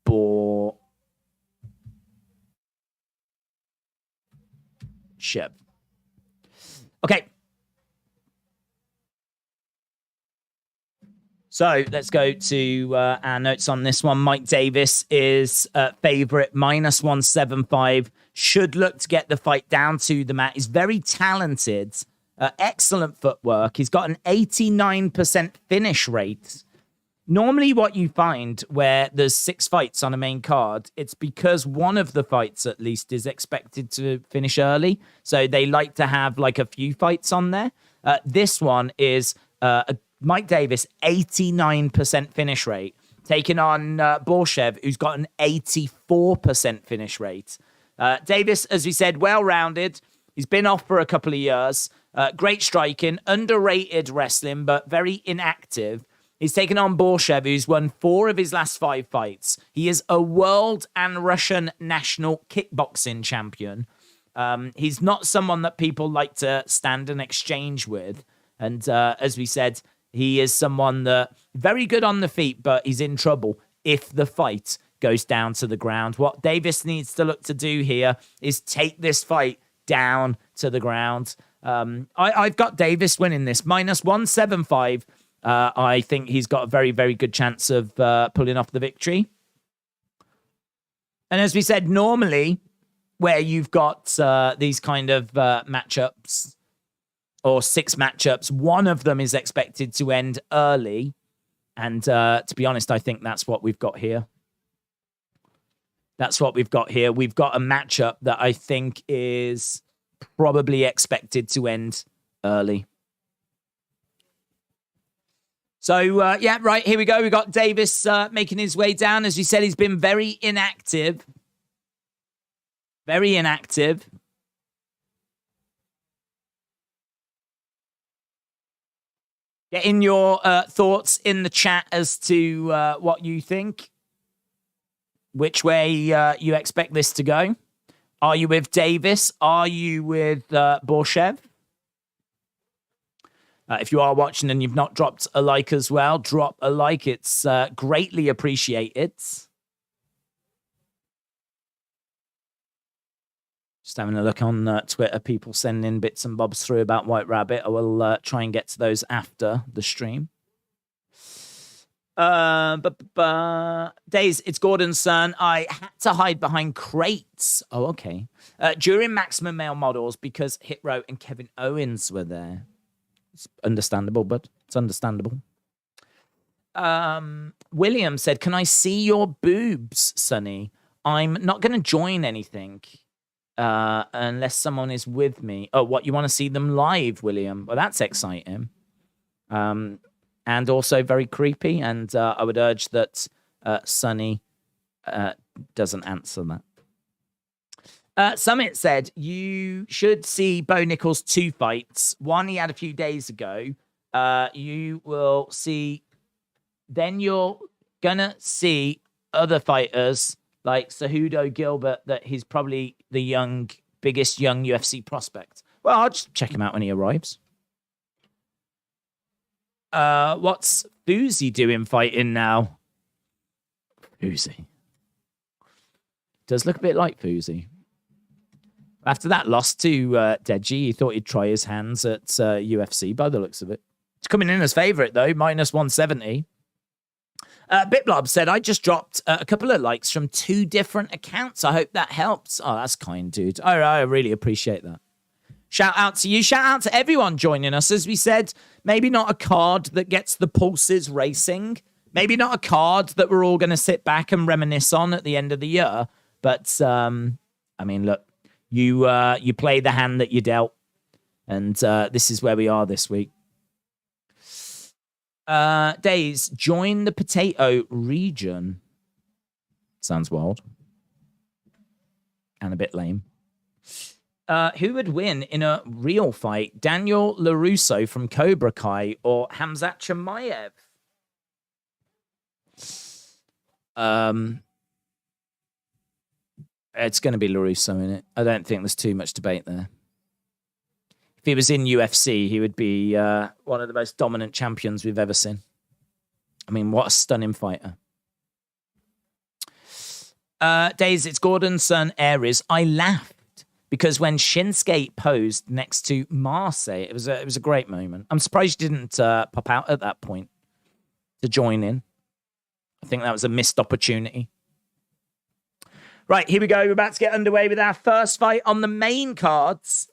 Borshchev. Okay. So let's go to our notes on this one. Mike Davis is favorite, -175. Should look to get the fight down to the mat. He's very talented. Excellent footwork. He's got an 89% finish rate. Normally what you find where there's 6 fights on a main card, it's because one of the fights at least is expected to finish early. So they like to have like a few fights on there. This one is Mike Davis, 89% finish rate, taking on Borshchev, who's got an 84% finish rate. Davis, as we said, well-rounded. He's been off for a couple of years. Great striking, underrated wrestling, but very inactive. He's taken on Borshchev, who's won 4 of his last 5 fights. He is a world and Russian national kickboxing champion. He's not someone that people like to stand and exchange with. And as we said, he is someone that very good on the feet, but he's in trouble if the fight goes down to the ground. What Davis needs to look to do here is take this fight down to the ground. I've got Davis winning this, -175. I think he's got a very, very good chance of pulling off the victory. And as we said, normally where you've got these kind of matchups or 6 matchups, one of them is expected to end early. And to be honest, I think that's what we've got here. That's what we've got here. We've got a matchup that I think is probably expected to end early. So, yeah, right, here we go. We got Davis making his way down. As we said, he's been very inactive. Very inactive. Get in your thoughts in the chat as to what you think. Which way you expect this to go. Are you with Davis? Are you with Borshchev? If you are watching and you've not dropped a like as well, drop a like. It's greatly appreciated. Just having a look on Twitter, people sending bits and bobs through about White Rabbit. I will try and get to those after the stream. Days, it's Gordon's son. I had to hide behind crates. Oh, okay. During Maximum Male Models because Hitrow and Kevin Owens were there. It's understandable, but it's understandable. William said, can I see your boobs, Sonny? I'm not going to join anything unless someone is with me. Oh, what? You want to see them live, William? Well, that's exciting. and also very creepy. And I would urge that Sonny doesn't answer that. Summit said you should see Bo Nichols' 2 fights. One he had a few days ago. You will see. Then you're gonna see other fighters like Cejudo Gilbert. That he's probably the biggest young UFC prospect. Well, I'll just check him out when he arrives. What's Fuzi doing fighting now? Fuzi does look a bit like Fuzi. After that loss to Deji, he thought he'd try his hands at UFC by the looks of it. It's coming in as favourite, though, minus 170. Bitblob said, I just dropped a couple of likes from 2 different accounts. I hope that helps. Oh, that's kind, dude. I really appreciate that. Shout out to you. Shout out to everyone joining us. As we said, maybe not a card that gets the pulses racing. Maybe not a card that we're all going to sit back and reminisce on at the end of the year. But, I mean, look, you play the hand that you dealt. And this is where we are this week. Days, join the potato region. Sounds wild. And a bit lame. Who would win in a real fight? Daniel LaRusso from Cobra Kai or Hamzat Chimaev? It's going to be LaRusso in it. I don't think there's too much debate there. If he was in UFC, he would be one of the most dominant champions we've ever seen. I mean, what a stunning fighter. Days, it's Gordon's son, Aries. I laughed because when Shinsuke posed next to Marseille, it was a great moment. I'm surprised he didn't pop out at that point to join in. I think that was a missed opportunity. Right, here we go. We're about to get underway with our first fight on the main cards.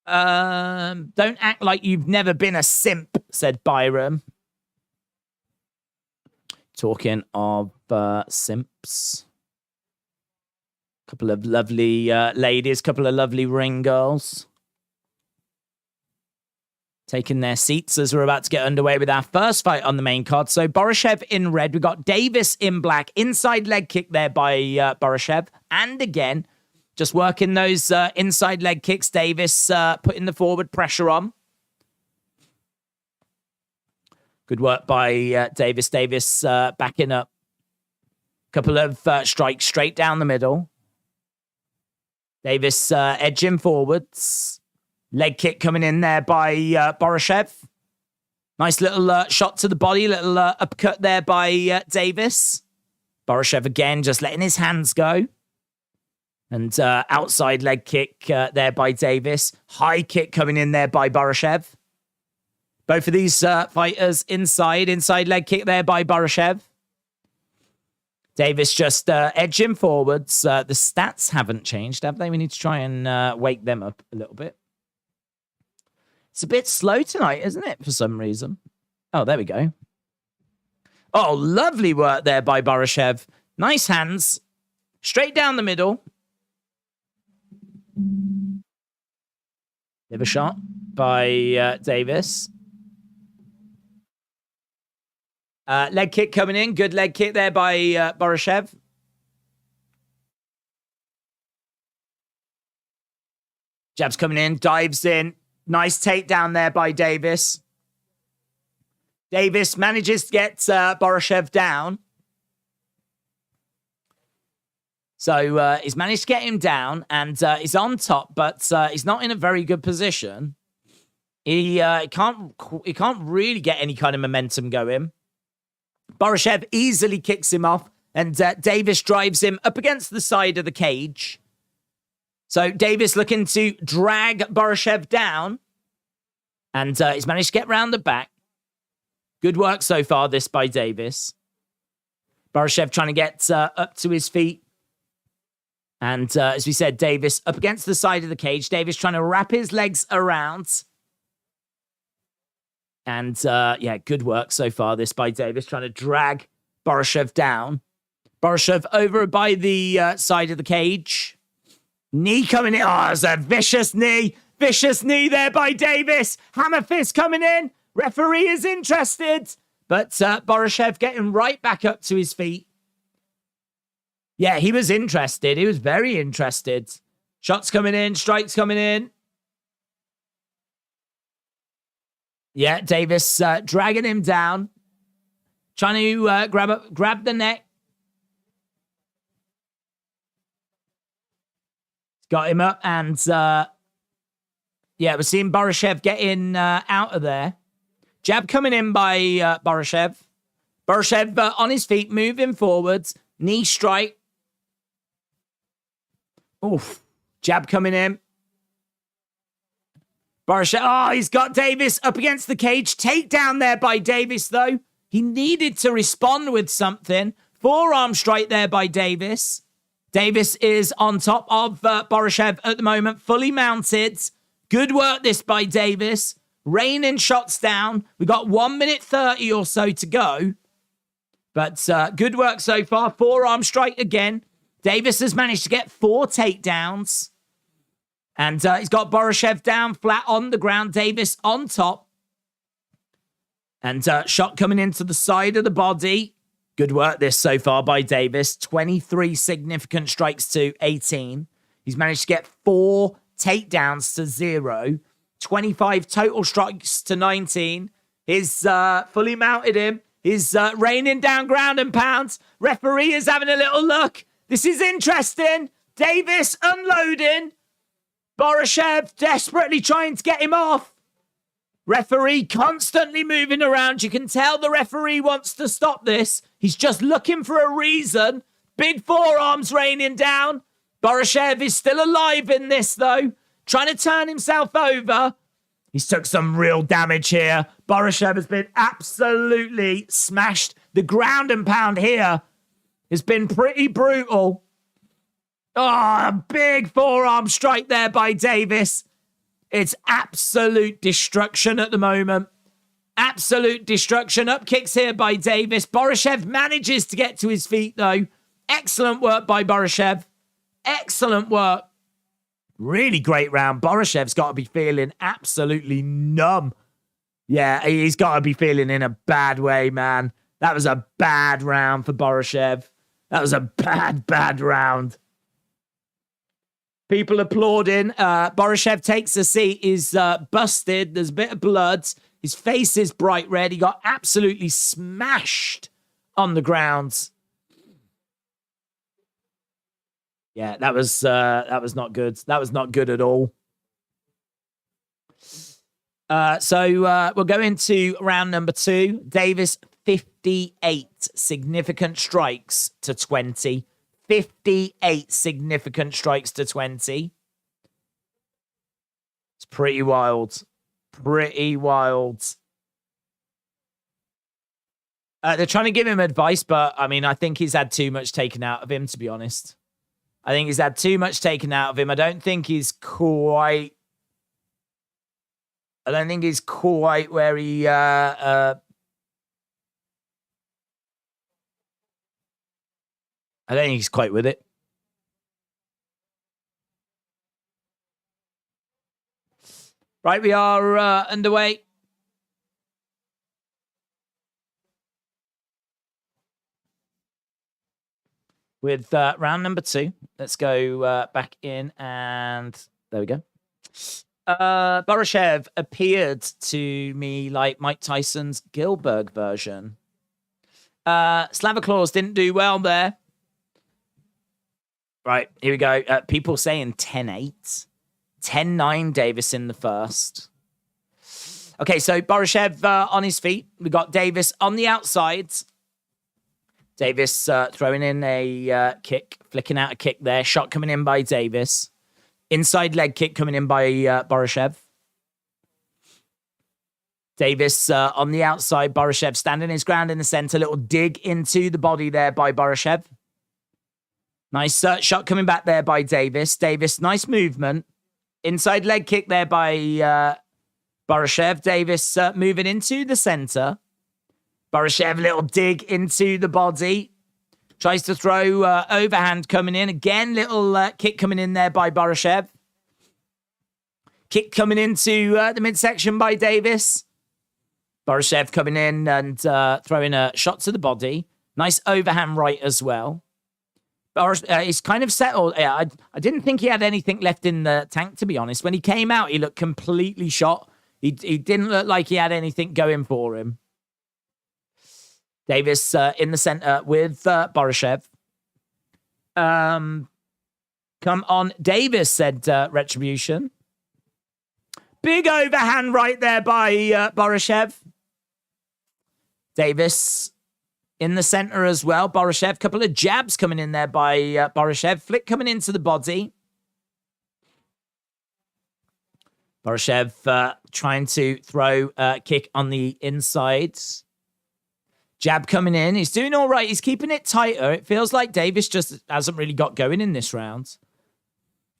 Don't act like you've never been a simp, said Byram. Talking of simps. Couple of lovely ladies, couple of lovely ring girls. Taking their seats as we're about to get underway with our first fight on the main card. So Borshchev in red. We've got Davis in black. Inside leg kick there by Borshchev. And again, just working those inside leg kicks. Davis putting the forward pressure on. Good work by Davis. Davis backing up. Couple of strikes straight down the middle. Davis edging forwards. Leg kick coming in there by Borshchev. Nice little shot to the body. Little uppercut there by Davis. Borshchev again just letting his hands go. And outside leg kick there by Davis. High kick coming in there by Borshchev. Both of these fighters inside leg kick there by Borshchev. Davis just edging forwards. The stats haven't changed, have they? We need to try and wake them up a little bit. It's a bit slow tonight, isn't it, for some reason? Oh, there we go. Oh, lovely work there by Borshchev. Nice hands. Straight down the middle. Liver shot by Davis. Leg kick coming in. Good leg kick there by Borshchev. Jabs coming in. Dives in. Nice takedown there by Davis. Davis manages to get Borshchev down. So he's managed to get him down and he's on top, but he's not in a very good position. He can't really get any kind of momentum going. Borshchev easily kicks him off and Davis drives him up against the side of the cage. So Davis looking to drag Borshchev down. And he's managed to get round the back. Good work so far, this by Davis. Borshchev trying to get up to his feet. And as we said, Davis up against the side of the cage. Davis trying to wrap his legs around. And good work so far, this by Davis. Trying to drag Borshchev down. Borshchev over by the side of the cage. Knee coming in. Oh, it's a vicious knee. Vicious knee there by Davis. Hammer fist coming in. Referee is interested, but Borshchev getting right back up to his feet. Yeah, he was interested. He was very interested. Shots coming in, strikes coming in. Yeah, Davis dragging him down. Trying to grab the neck. Got him up and... yeah, we're seeing Borshchev getting out of there. Jab coming in by Borshchev. Borshchev on his feet, moving forwards. Knee strike. Oof. Jab coming in. Borshchev. Oh, he's got Davis up against the cage. Takedown there by Davis, though. He needed to respond with something. Forearm strike there by Davis. Davis is on top of Borshchev at the moment, fully mounted. Good work this by Davis. Raining shots down. We got 1 minute 30 or so to go. But good work so far. Forearm strike again. Davis has managed to get 4 takedowns. And he's got Borshchev down flat on the ground. Davis on top. And shot coming into the side of the body. Good work this so far by Davis. 23 significant strikes to 18. He's managed to get 4 takedowns to 0. 25 total strikes to 19. He's fully mounted him. He's raining down ground and pounds. Referee is having a little look. This is interesting. Davis unloading. Borshchev desperately trying to get him off. Referee constantly moving around. You can tell the referee wants to stop this. He's just looking for a reason. Big forearms raining down. Borshchev is still alive in this, though. Trying to turn himself over. He's took some real damage here. Borshchev has been absolutely smashed. The ground and pound here has been pretty brutal. Oh, a big forearm strike there by Davis. It's absolute destruction at the moment. Absolute destruction. Up kicks here by Davis. Borshchev manages to get to his feet, though. Excellent work by Borshchev. Excellent work. Really great round. Borshchev's got to be feeling absolutely numb. Yeah, he's got to be feeling in a bad way, man. That was a bad round for Borshchev. That was a bad round. People applauding. Borshchev takes a seat. He's busted. There's a bit of blood. His face is bright red. He got absolutely smashed on the ground. Yeah, that was not good. That was not good at all. So we'll go into round number 2. Davis, 58 significant strikes to 20. 58 significant strikes to 20. It's pretty wild. Pretty wild. They're trying to give him advice, but I mean, I think he's had too much taken out of him, to be honest. I think he's had too much taken out of him. I don't think he's quite where he I don't think he's quite with it. Right, we are underway. With round number 2. Let's go back in and there we go. Borshchev appeared to me like Mike Tyson's Gilbert version. Slavoclaws didn't do well there. Right, here we go. People saying 10-8. 10-9 Davis in the first. Okay, so Borshchev on his feet. We got Davis on the outside. Davis throwing in a kick, flicking out a kick there. Shot coming in by Davis. Inside leg kick coming in by Borshchev. Davis on the outside. Borshchev standing his ground in the center. Little dig into the body there by Borshchev. Nice shot coming back there by Davis. Davis, nice movement. Inside leg kick there by Borshchev. Davis moving into the center. Borshchev, little dig into the body. Tries to throw overhand coming in. Again, little kick coming in there by Borshchev. Kick coming into the midsection by Davis. Borshchev coming in and throwing a shot to the body. Nice overhand right as well. He's kind of settled. Yeah, I didn't think he had anything left in the tank, to be honest. When he came out, he looked completely shot. He didn't look like he had anything going for him. Davis in the center with Borshchev. Come on, Davis, said Retribution. Big overhand right there by Borshchev. Davis in the center as well. Borshchev, couple of jabs coming in there by Borshchev. Flick coming into the body. Borshchev trying to throw a kick on the inside. Jab coming in. He's doing all right. He's keeping it tighter. It feels like Davis just hasn't really got going in this round.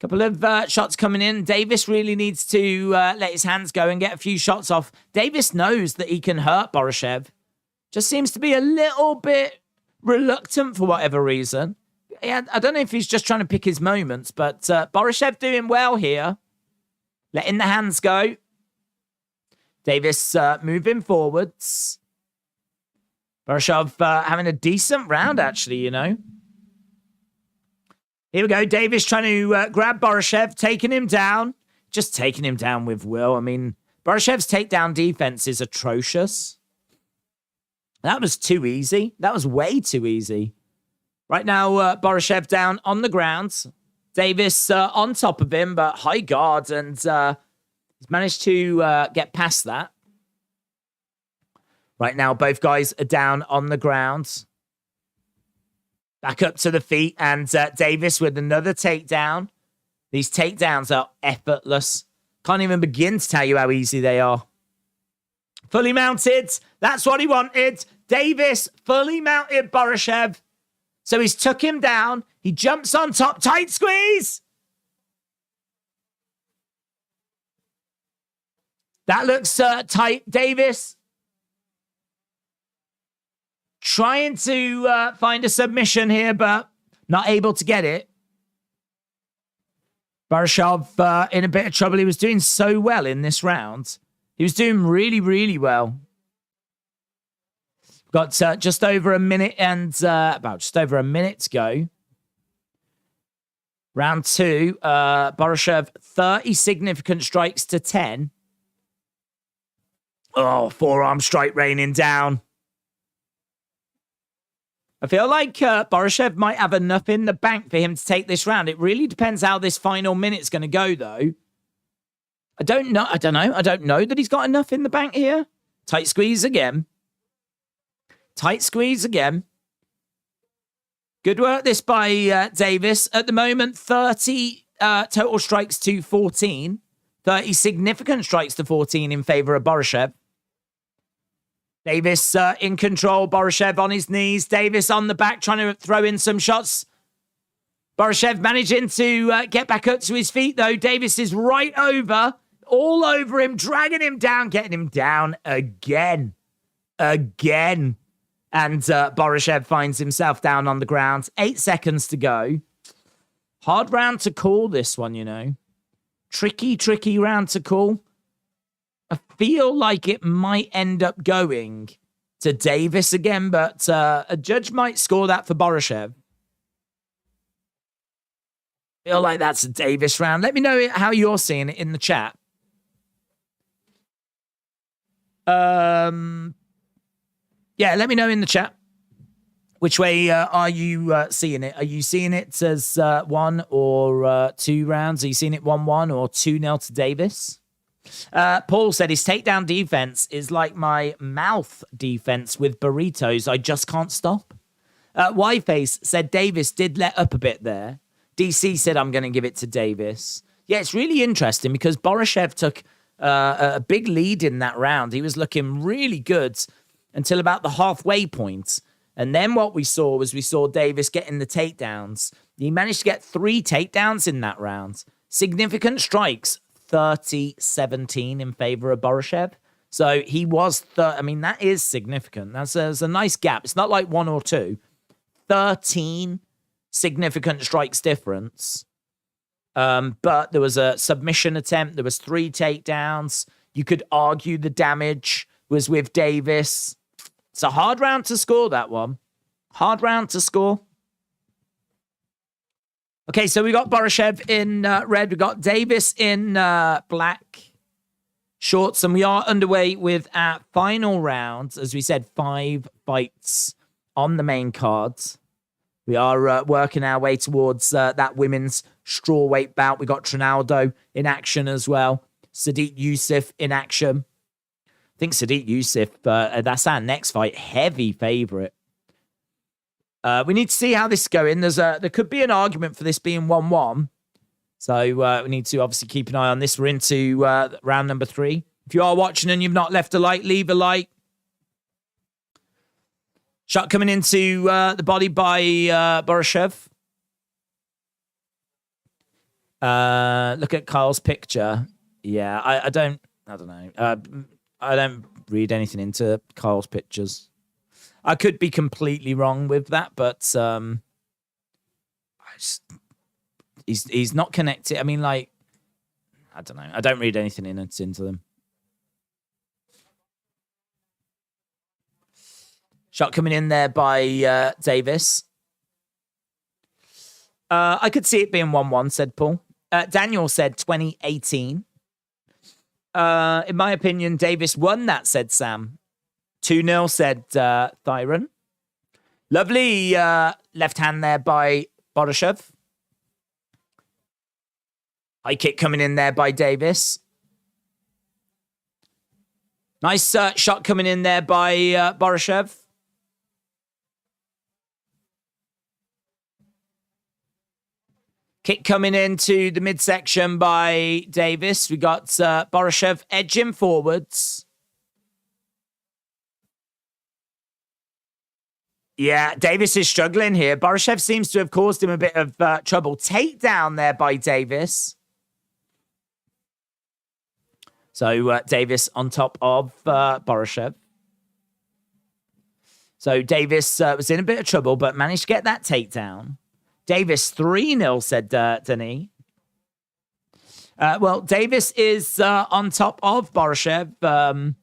Couple of shots coming in. Davis really needs to let his hands go and get a few shots off. Davis knows that he can hurt Borshchev. Just seems to be a little bit reluctant for whatever reason. Yeah, I don't know if he's just trying to pick his moments, but Borshchev doing well here. Letting the hands go. Davis moving forwards. Borshchev having a decent round, actually, you know. Here we go. Davis trying to grab Borshchev, taking him down. Just taking him down with will. I mean, Borshchev's takedown defense is atrocious. That was too easy. That was way too easy. Right now, Borshchev down on the ground. Davis on top of him, but high guard, and he's managed to get past that. Right now, both guys are down on the ground. Back up to the feet, and Davis with another takedown. These takedowns are effortless. Can't even begin to tell you how easy they are. Fully mounted. That's what he wanted. Davis fully mounted Borshchev. So he's took him down. He jumps on top. Tight squeeze. That looks tight. Davis trying to find a submission here, but not able to get it. Borshchev in a bit of trouble. He was doing so well in this round. He was doing really, really well. Got just over a minute and about just over a minute to go. Round two, Borshchev 30 significant strikes to 10. Oh, forearm strike raining down. I feel like Borshchev might have enough in the bank for him to take this round. It really depends how this final minute's going to go, though. I don't know that he's got enough in the bank here. Tight squeeze again. Tight squeeze again. Good work this by Davis. At the moment, 30 total strikes to 14. 30 significant strikes to 14 in favor of Borshchev. Davis in control. Borshchev on his knees. Davis on the back trying to throw in some shots. Borshchev managing to get back up to his feet, though. Davis is right over, all over him, dragging him down, getting him down again. Again. And Borshchev finds himself down on the ground. 8 seconds to go. Hard round to call this one, you know. Tricky round to call. I feel like it might end up going to Davis again, but a judge might score that for Borshchev. Feel like that's a Davis round. Let me know how you're seeing it in the chat. Yeah, let me know in the chat. Which way are you seeing it? Are you seeing it as 1 or 2 rounds? Are you seeing it 1-1 or 2-0 to Davis? Paul said his takedown defense is like my mouth defense with burritos. I just can't stop. Y-Face said Davis did let up a bit there. DC said I'm going to give it to Davis. Yeah, it's really interesting because Borshchev took a big lead in that round. He was looking really good until about the halfway point. And then what we saw Davis getting the takedowns. He managed to get 3 takedowns in that round. Significant strikes, 30-17 in favor of Borshchev. So he was, that is significant. There's a nice gap. It's not like 1 or 2. 13 significant strikes difference. But there was a submission attempt. There was 3 takedowns. You could argue the damage was with Davis. It's a hard round to score, that one. Hard round to score. Okay, so we got Borshchev in red. We got Davis in black shorts. And we are underway with our final round. As we said, 5 fights on the main cards. We are working our way towards that women's strawweight bout. We got Trinaldo in action as well. Sadiq Yusuf in action. I think Sadiq Yusuf, that's our next fight. Heavy favorite. We need to see how this is going. There could be an argument for this being 1-1. So we need to obviously keep an eye on this. We're into round number 3. If you are watching and you've not left a like, leave a like. Shot coming into the body by Borshchev. Look at Kyle's picture. Yeah, I don't know. I don't read anything into Kyle's pictures. I could be completely wrong with that, but he's not connected. I mean, like, I don't know. I don't read anything into them. Shot coming in there by Davis. I could see it being 1-1, said Paul. Daniel said 2018. In my opinion, Davis won that, said Sam. 2-0, said Thyron. Lovely left hand there by Borshchev. High kick coming in there by Davis. Nice shot coming in there by Borshchev. Kick coming into the midsection by Davis. We got Borshchev edging forwards. Yeah, Davis is struggling here. Borshchev seems to have caused him a bit of trouble. Takedown there by Davis. So Davis on top of Borshchev. So Davis was in a bit of trouble, but managed to get that takedown. Davis 3-0, said Denis. Well, Davis is on top of Borshchev.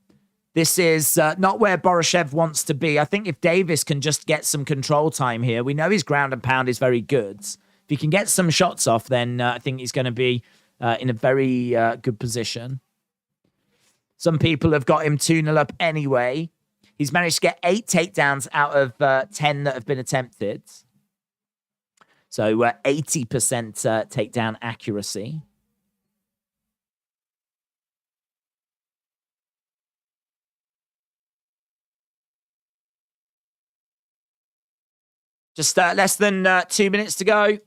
This is not where Borshchev wants to be. I think if Davis can just get some control time here, we know his ground and pound is very good. If he can get some shots off, then I think he's going to be in a very good position. Some people have got him 2-0 up anyway. He's managed to get 8 takedowns out of 10 that have been attempted. So 80% takedown accuracy. Just less than 2 minutes to go.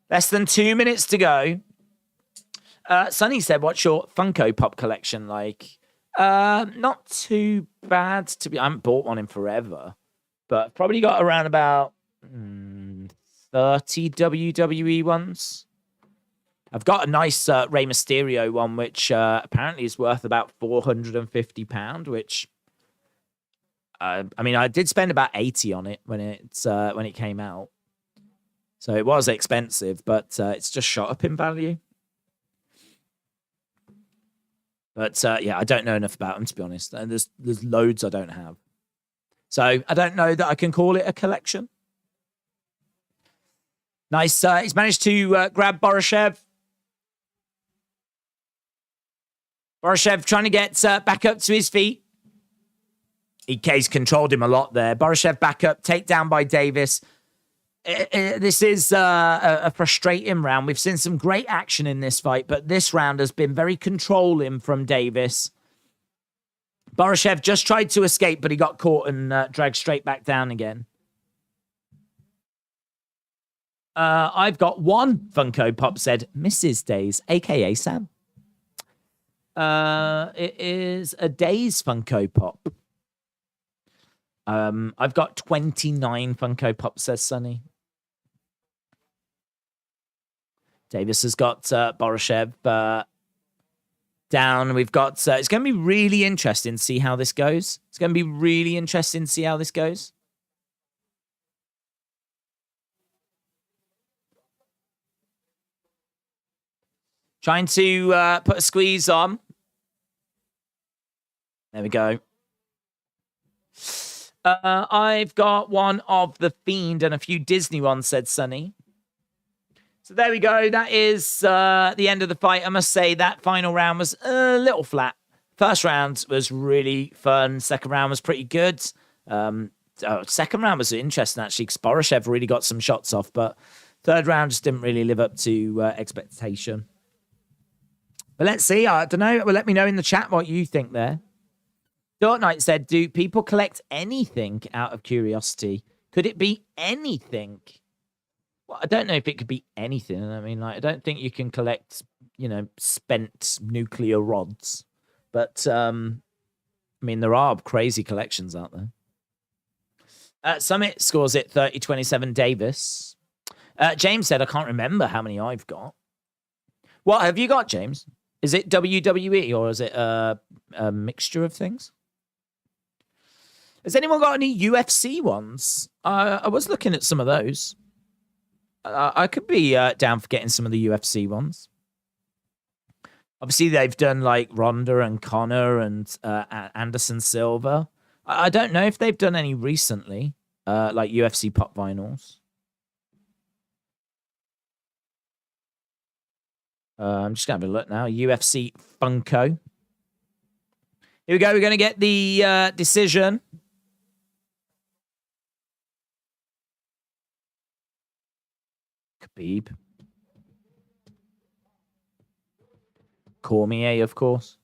Less than 2 minutes to go. Sonny said, what's your Funko Pop collection like? Not too bad. I haven't bought one in forever. But I've probably got around about 30 WWE ones. I've got a nice Rey Mysterio one, which apparently is worth about £450, which... I mean, I did spend about 80 on it when it came out. So it was expensive, but it's just shot up in value. But yeah, I don't know enough about them, to be honest. And there's loads I don't have. So I don't know that I can call it a collection. Nice. He's managed to grab Borshchev. Borshchev trying to get back up to his feet. EK's controlled him a lot there. Borshchev back up, takedown by Davis. This is a frustrating round. We've seen some great action in this fight, but this round has been very controlling from Davis. Borshchev just tried to escape, but he got caught and dragged straight back down again. I've got one Funko Pop, said Mrs. Days, a.k.a. Sam. It is a Days Funko Pop. I've got 29 Funko Pops, says Sonny. Davis has got Borshchev down. We've got... it's going to be really interesting to see how this goes. It's going to be really interesting to see how this goes. Trying to put a squeeze on. There we go. I've got one of The Fiend and a few Disney ones, said Sunny. So there we go. That is the end of the fight. I must say that final round was a little flat. First round was really fun. Second round was pretty good. Second round was interesting, actually, because Borshchev really got some shots off, but third round just didn't really live up to expectation. But let's see. I don't know. Well, let me know in the chat what you think there. Dark Knight said, do people collect anything out of curiosity? Could it be anything? Well, I don't know if it could be anything. I mean, like, I don't think you can collect, spent nuclear rods. But, I mean, there are crazy collections out there. Summit scores it 30-27 Davis. James said, I can't remember how many I've got. What have you got, James? Is it WWE or is it a mixture of things? Has anyone got any UFC ones? I was looking at some of those. I could be down for getting some of the UFC ones. Obviously, they've done like Ronda and Conor and Anderson Silva. I don't know if they've done any recently, like UFC Pop Vinyls. I'm just going to have a look now. UFC Funko. Here we go. We're going to get the decision. Khabib. Cormier, of course.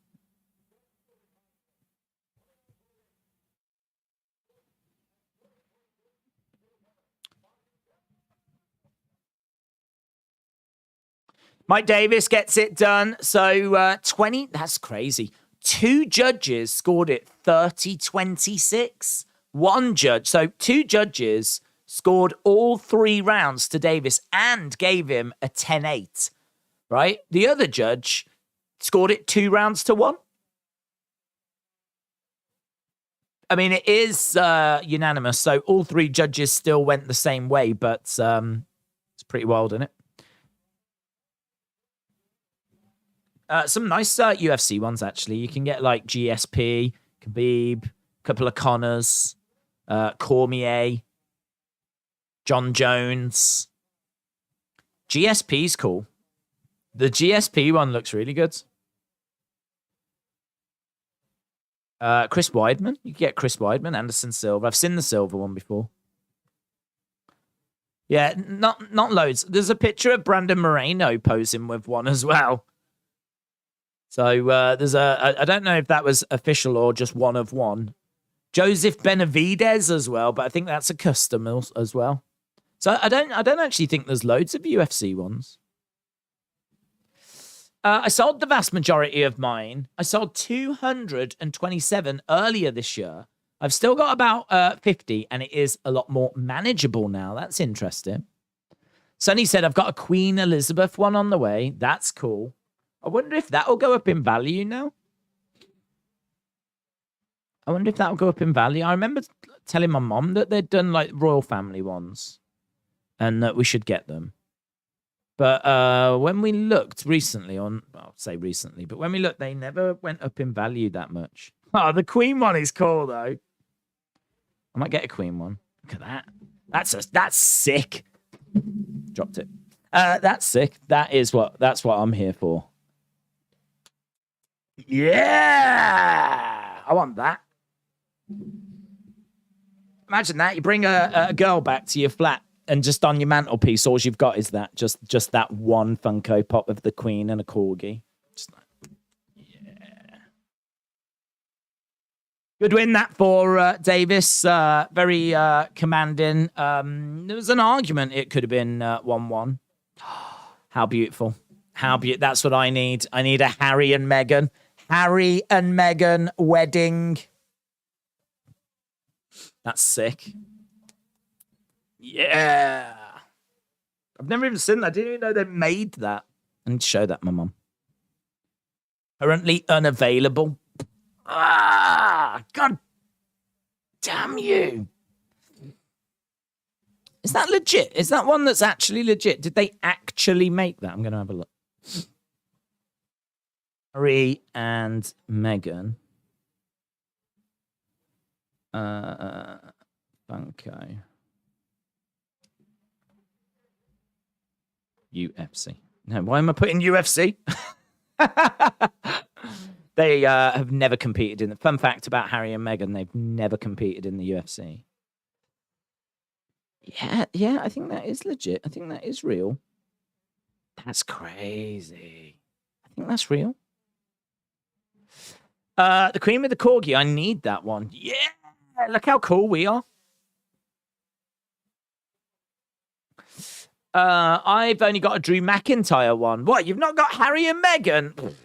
Mike Davis gets it done. So 20, that's crazy. 2 judges scored it 30-26. 1 judge, so 2 judges scored all 3 rounds to Davis and gave him a 10-8, right? The other judge scored it 2 rounds to 1. I mean, it is unanimous, so all 3 judges still went the same way, but it's pretty wild, isn't it? Some nice UFC ones, actually. You can get, like, GSP, Khabib, a couple of Connors, Cormier, John Jones. GSP's cool. The GSP one looks really good. Chris Weidman. You can get Chris Weidman, Anderson Silva. I've seen the Silva one before. Yeah, not loads. There's a picture of Brandon Moreno posing with one as well. So there's I don't know if that was official or just one of one. Joseph Benavidez as well, but I think that's a custom as well. So I don't actually think there's loads of UFC ones. I sold the vast majority of mine. I sold 227 earlier this year. I've still got about 50, and it is a lot more manageable now. That's interesting. Sonny said, I've got a Queen Elizabeth one on the way. That's cool. I wonder if that'll go up in value now. I wonder if that'll go up in value. I remember telling my mom that they'd done like royal family ones and that we should get them. But when we looked recently on, I'll say recently, but when we looked, they never went up in value that much. Oh, the Queen one is cool though. I might get a Queen one. Look at that. That's sick. Dropped it. That's sick. That's what I'm here for. Yeah, I want that. Imagine that. You bring a girl back to your flat and just on your mantelpiece, all you've got is that. Just that one Funko Pop of the Queen and a Corgi. Just like, yeah. Good win that for Davis. Very commanding. There was an argument it could have been 1-1. How beautiful. How beautiful. That's what I need. I need a Harry and Meghan. Harry and Meghan wedding. That's sick. Yeah. I've never even seen that. I didn't even know they made that. I need to show that, my mum. Currently unavailable. Ah, God damn you. Is that legit? Is that one that's actually legit? Did they actually make that? I'm going to have a look. Harry and Meghan. Funko. UFC. No, why am I putting UFC? They have never competed in the... Fun fact about Harry and Meghan, they've never competed in the UFC. Yeah, I think that is legit. I think that is real. That's crazy. I think that's real. The Queen with the Corgi, I need that one. Yeah, look how cool we are. I've only got a Drew McIntyre one. What, you've not got Harry and Meghan?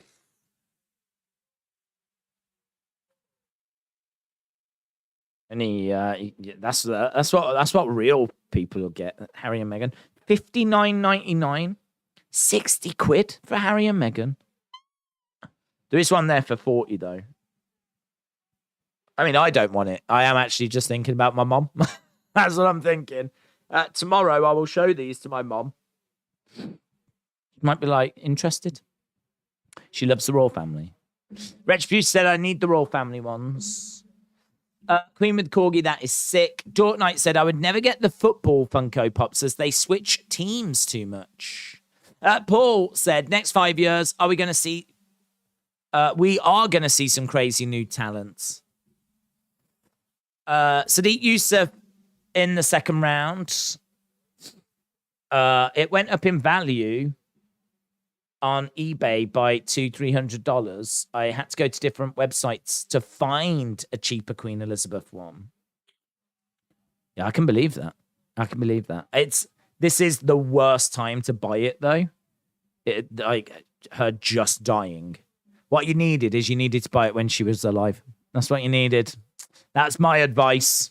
That's what real people will get. Harry and Meghan, $59.99, 60 quid for Harry and Meghan. There is one there for 40 though. I mean, I don't want it. I am actually just thinking about my mom. That's what I'm thinking. Tomorrow I will show these to my mom. Might be like interested. She loves the royal family. Retribution said I need the royal family ones. Queen with Corgi, that is sick. Dork Knight said I would never get the football Funko Pops as they switch teams too much. Paul said next 5 years, are we going to see... we are going to see some crazy new talents. Sadiq Yusuf in the second round. It went up in value on eBay by $200-300. I had to go to different websites to find a cheaper Queen Elizabeth one. Yeah, I can believe that. I can believe that. This is the worst time to buy it though. Like her just dying. What you needed is you needed to buy it when she was alive. That's what you needed. That's my advice.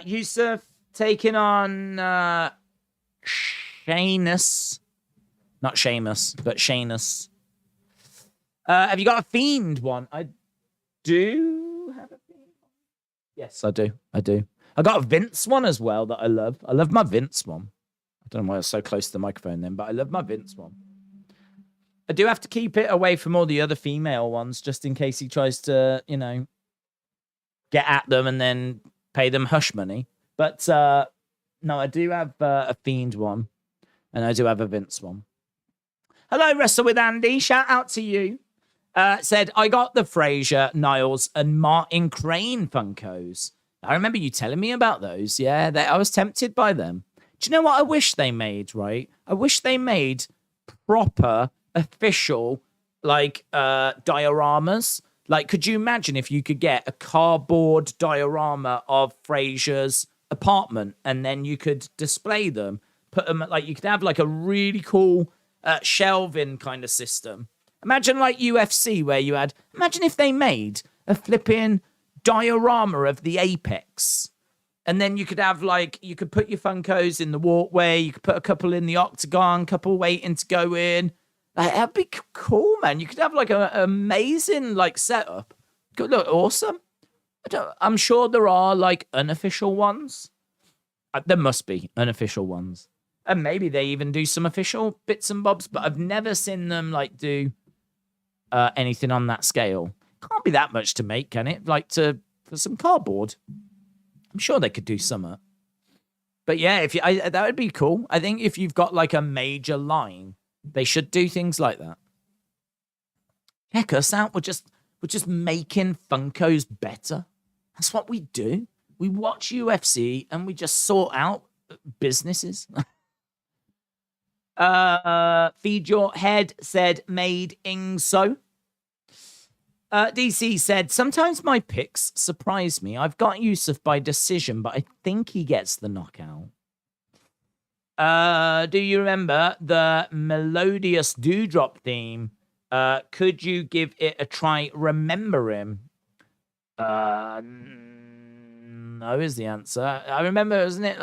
Yusuf taking on Shainis. Not Seamus, but Shainis. Have you got a Fiend one? I do have a Fiend one. Yes, I do. I got a Vince one as well that I love. I love my Vince one. I don't know why I was so close to the microphone then, but I love my Vince one. I do have to keep it away from all the other female ones just in case he tries to, get at them and then pay them hush money. But no, I do have a Fiend one and I do have a Vince one. Hello, Wrestle with Andy. Shout out to you. Said, I got the Fraser, Niles, and Martin Crane Funkos. I remember you telling me about those. Yeah, I was tempted by them. Do you know what I wish they made, right? I wish they made proper, official, dioramas. Like, could you imagine if you could get a cardboard diorama of Fraser's apartment and then you could display them, put them, you could have, a really cool shelving kind of system. Imagine, UFC, where you had, imagine if they made a flipping diorama of the Apex. And then you could have, you could put your Funkos in the walkway, you could put a couple in the octagon, couple waiting to go in. That'd be cool, man. You could have, an amazing, setup. Could look awesome. I'm sure there are, unofficial ones. There must be unofficial ones. And maybe they even do some official bits and bobs, but I've never seen them, do anything on that scale. Can't be that much to make, can it? For some cardboard. I'm sure they could do some. But yeah, that would be cool. I think if you've got a major line, they should do things like that. Check us out. We're just making Funkos better. That's what we do. We watch UFC and we just sort out businesses. Feed Your Head said made ing so. DC said, sometimes my picks surprise me. I've got Yusuf by decision, but I think he gets the knockout. Do you remember the Melodious Dewdrop theme? Could you give it a try? Remember him? No is the answer. I remember, isn't it?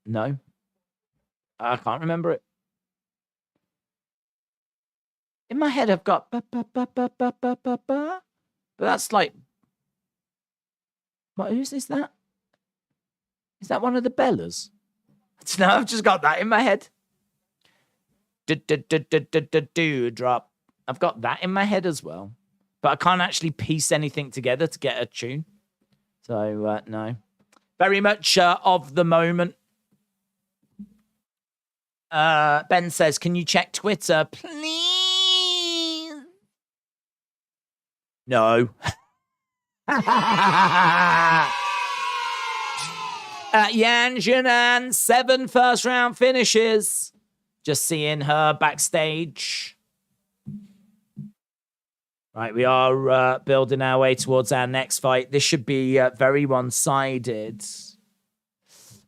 No. I can't remember it. In my head, I've got ba ba ba ba ba ba ba ba. But that's what? Whose is that? Is that one of the Bellas? No, I've just got that in my head. Dewdrop. I've got that in my head as well. but I can't actually piece anything together to get a tune. So, no. Very much of the moment. Ben says, can you check Twitter, please? No. Yan Jinan, 7 first-round finishes. Just seeing her backstage. Right, we are building our way towards our next fight. This should be very one-sided.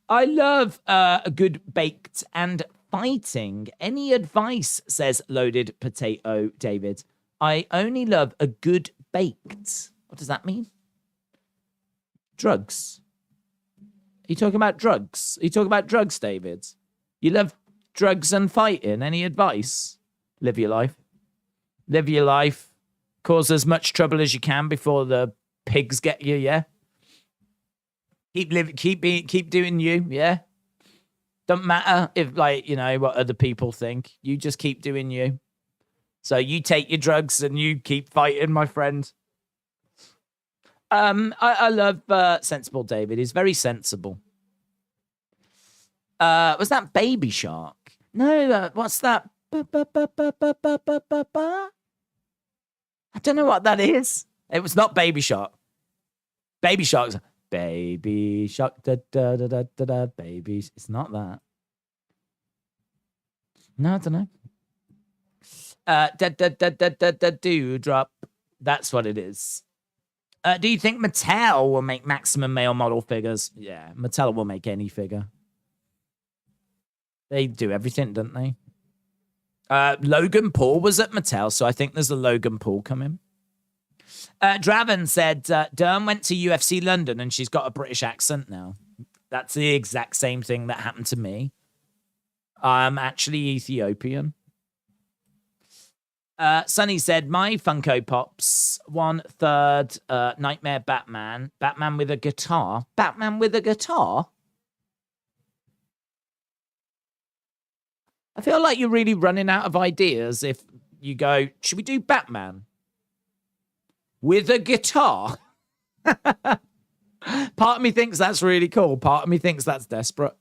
I love a good baked and fighting. Any advice, says Loaded Potato David. I only love a good baked. What does that mean? Drugs. Are you talking about drugs? Are you talking about drugs, David? You love drugs and fighting. Any advice? Live your life. Live your life. Cause as much trouble as you can before the pigs get you, yeah? Keep living, keep doing you, yeah? Don't matter if, like, you know, what other people think. You just keep doing you. So you take your drugs and you keep fighting, my friend. I love Sensible David. He's very sensible. Was that Baby Shark? No, what's that? I don't know what that is. It was not Baby Shark. Baby Shark's Baby Shark, da da da da da da. Babies. It's not that. No, I don't know. Da da da da da da Dewdrop. That's what it is. Do you think Mattel will make maximum male model figures? Yeah, Mattel will make any figure. They do everything, don't they? Logan Paul was at Mattel, so I think there's a Logan Paul coming. Draven said, Dern went to UFC London and she's got a British accent now. That's the exact same thing that happened to me. I'm actually Ethiopian. Sonny said, my Funko Pops, 1/3 Nightmare Batman. Batman with a guitar. Batman with a guitar? I feel like you're really running out of ideas if you go, should we do Batman with a guitar? Part of me thinks that's really cool. Part of me thinks that's desperate.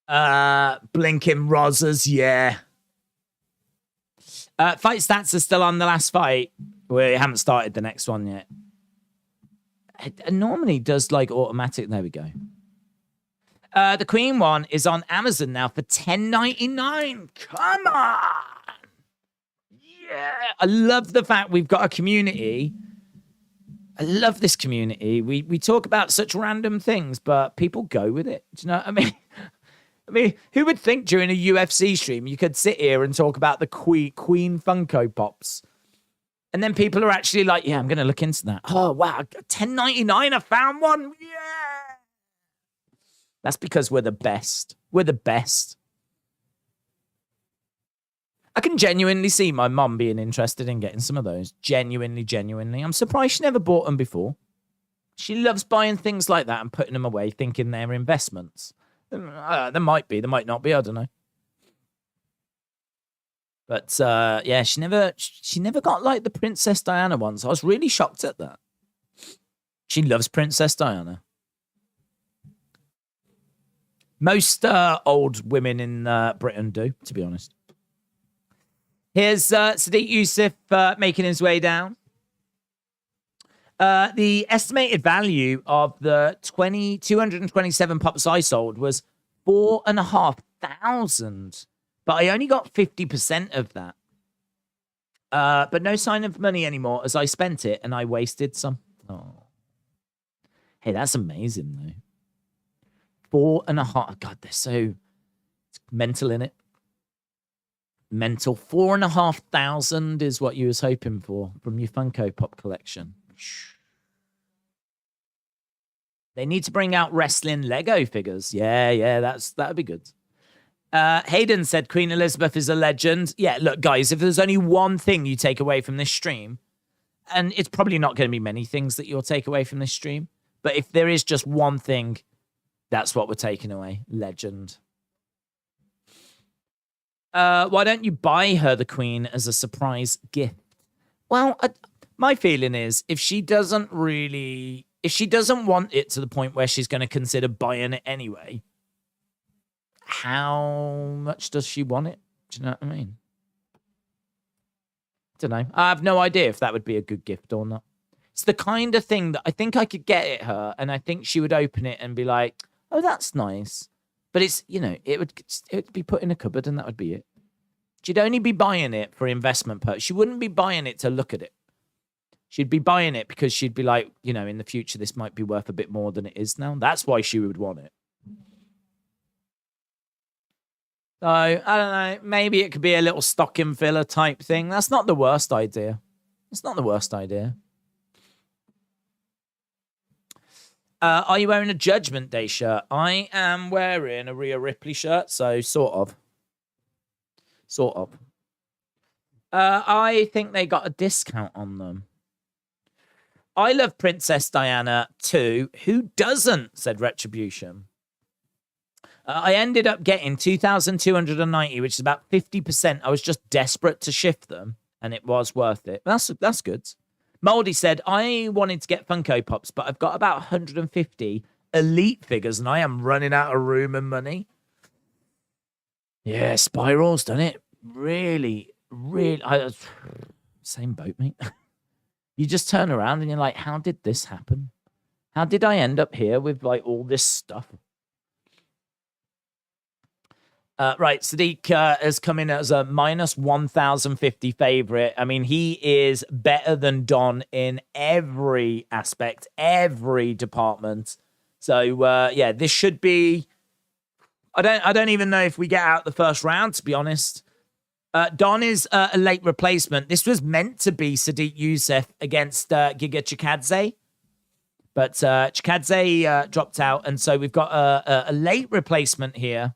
Blinking Rozzers, yeah. Fight stats are still on the last fight. We haven't started the next one yet. It normally does like automatic. There we go. The Queen one is on Amazon now for $10.99. Come on. Yeah. I love the fact we've got a community. I love this community. We talk about such random things, but people go with it. Do you know what I mean? I mean, who would think during a UFC stream you could sit here and talk about the Queen Funko Pops? And then people are actually like, yeah, I'm going to look into that. Oh, wow. $10.99. I found one. Yeah. That's because we're the best. We're the best. I can genuinely see my mum being interested in getting some of those. Genuinely. I'm surprised she never bought them before. She loves buying things like that and putting them away, thinking they're investments. There might be, there might not be, I don't know. But yeah, she never got like the Princess Diana ones. I was really shocked at that. She loves Princess Diana. Most old women in Britain do, to be honest. Here's Sadiq Yusuf making his way down. The estimated value of the 227 pops I sold was 4,500, but I only got 50% of that. But no sign of money anymore as I spent it and I wasted some. Oh, hey, that's amazing though. 4,500. God, they're so mental in it. Mental. 4,500 is what you was hoping for from your Funko Pop collection. They need to bring out wrestling Lego figures. Yeah, that'd be good. Hayden said Queen Elizabeth is a legend. Yeah, look, guys, if there's only one thing you take away from this stream, and it's probably not going to be many things that you'll take away from this stream, but if there is just one thing, that's what we're taking away. Legend. Why don't you buy her the queen as a surprise gift? Well, my feeling is if she doesn't want it to the point where she's going to consider buying it anyway, how much does she want it? Do you know what I mean? Don't know. I have no idea if that would be a good gift or not. It's the kind of thing that I think I could get it her, and I think she would open it and be like, "Oh, that's nice." But it's, it would be put in a cupboard, and that would be it. She'd only be buying it for investment purpose. She wouldn't be buying it to look at it. She'd be buying it because she'd be like, in the future this might be worth a bit more than it is now. That's why she would want it. So, I don't know. Maybe it could be a little stocking filler type thing. That's not the worst idea. It's not the worst idea. Are you wearing a Judgment Day shirt? I am wearing a Rhea Ripley shirt, so sort of. Sort of. I think they got a discount on them. I love Princess Diana too. Who doesn't? Said Retribution. I ended up getting 2,290, which is about 50%. I was just desperate to shift them, and it was worth it. That's good. Moldy said, I wanted to get Funko Pops, but I've got about 150 Elite figures, and I am running out of room and money. Yeah, Spiral's done it. Really. Same boat, mate. You just turn around and you're like, how did this happen? How did I end up here with like all this stuff? Right, Sadiq has come in as a minus 1,050 favorite. I mean, he is better than Don in every aspect, every department. So, yeah, this should be... I don't even know if we get out the first round, to be honest. Don is a late replacement. This was meant to be Sadiq Yusuff against Giga Chikadze. But Chikadze dropped out, and so we've got a late replacement here.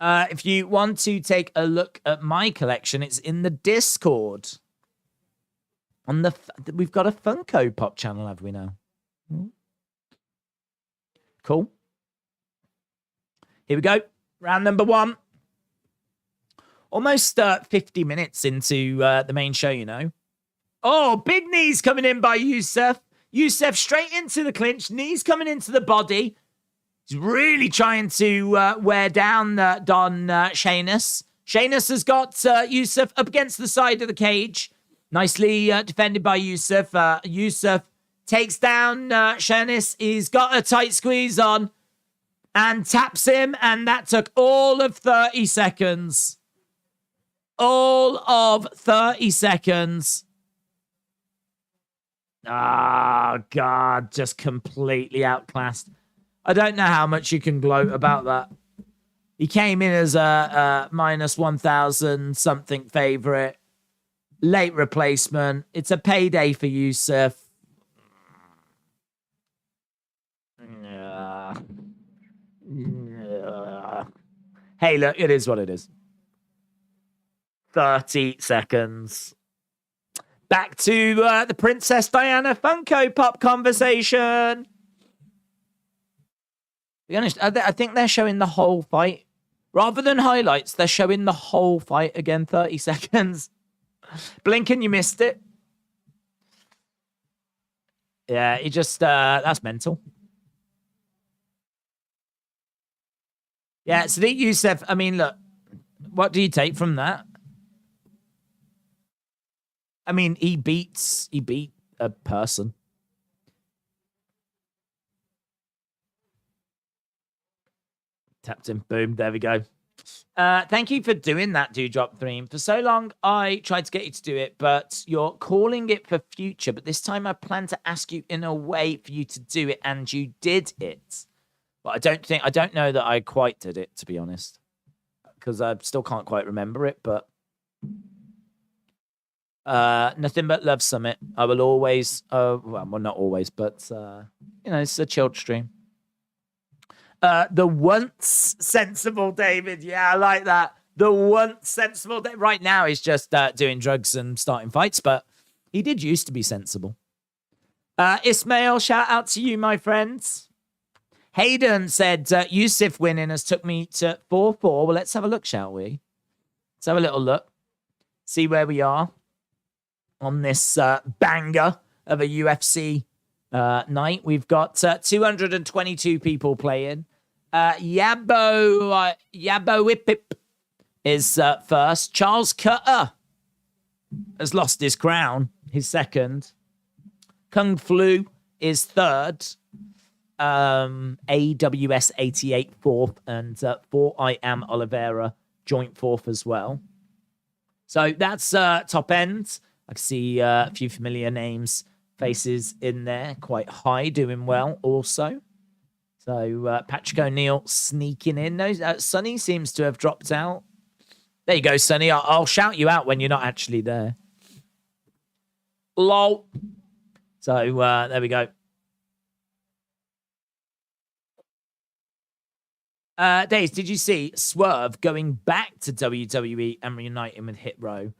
If you want to take a look at my collection, it's in the Discord. We've got a Funko Pop channel, have we now? Cool. Here we go. Round number 1. Almost 50 minutes into the main show, Oh, big knees coming in by Yusuf. Yusuf straight into the clinch. Knees coming into the body. He's really trying to wear down Don Shainis. Shainis has got Yusuf up against the side of the cage. Nicely defended by Yusuf. Yusuf takes down Shainis. He's got a tight squeeze on and taps him. And that took all of 30 seconds. All of 30 seconds. Oh, God. Just completely outclassed. I don't know how much you can gloat about that. He came in as a minus 1,000 something favorite. Late replacement. It's a payday for Yusuf. Hey, look, it is what it is. 30 seconds. Back to the Princess Diana Funko Pop conversation. To be honest, I think they're showing the whole fight. Rather than highlights, they're showing the whole fight again, 30 seconds. Blink and you missed it. Yeah, he just, that's mental. Yeah, Sadiq Yusuff, I mean, look, what do you take from that? I mean, he beat a person. Tapped him. Boom. There we go. Thank you for doing that, Dewdrop Dream. For so long, I tried to get you to do it, but you're calling it for future. But this time I plan to ask you in a way for you to do it, and you did it. But I don't know that I quite did it, to be honest. Because I still can't quite remember it, but... Nothing but love summit. I will always, well, not always, but, it's a chilled stream. The once sensible David. Yeah, I like that. The once sensible David. Right now he's just doing drugs and starting fights, but he did used to be sensible. Ismail, shout out to you, my friends. Hayden said, Yusuf winning has took me to 4-4. Well, let's have a look, shall we? Let's have a little look. See where we are on this banger of a UFC night. We've got 222 people playing. Yabo Whippip is first. Charles Cutter has lost his crown. His second. Kung Flu is third. AWS 88 fourth. And 4I Am Oliveira joint fourth as well. So that's top end. I can see a few familiar names, faces in there. Quite high, doing well also. So Patrick O'Neill sneaking in. No, Sonny seems to have dropped out. There you go, Sonny. I'll shout you out when you're not actually there. Lol. So there we go. Days, did you see Swerve going back to WWE and reuniting with Hit Row?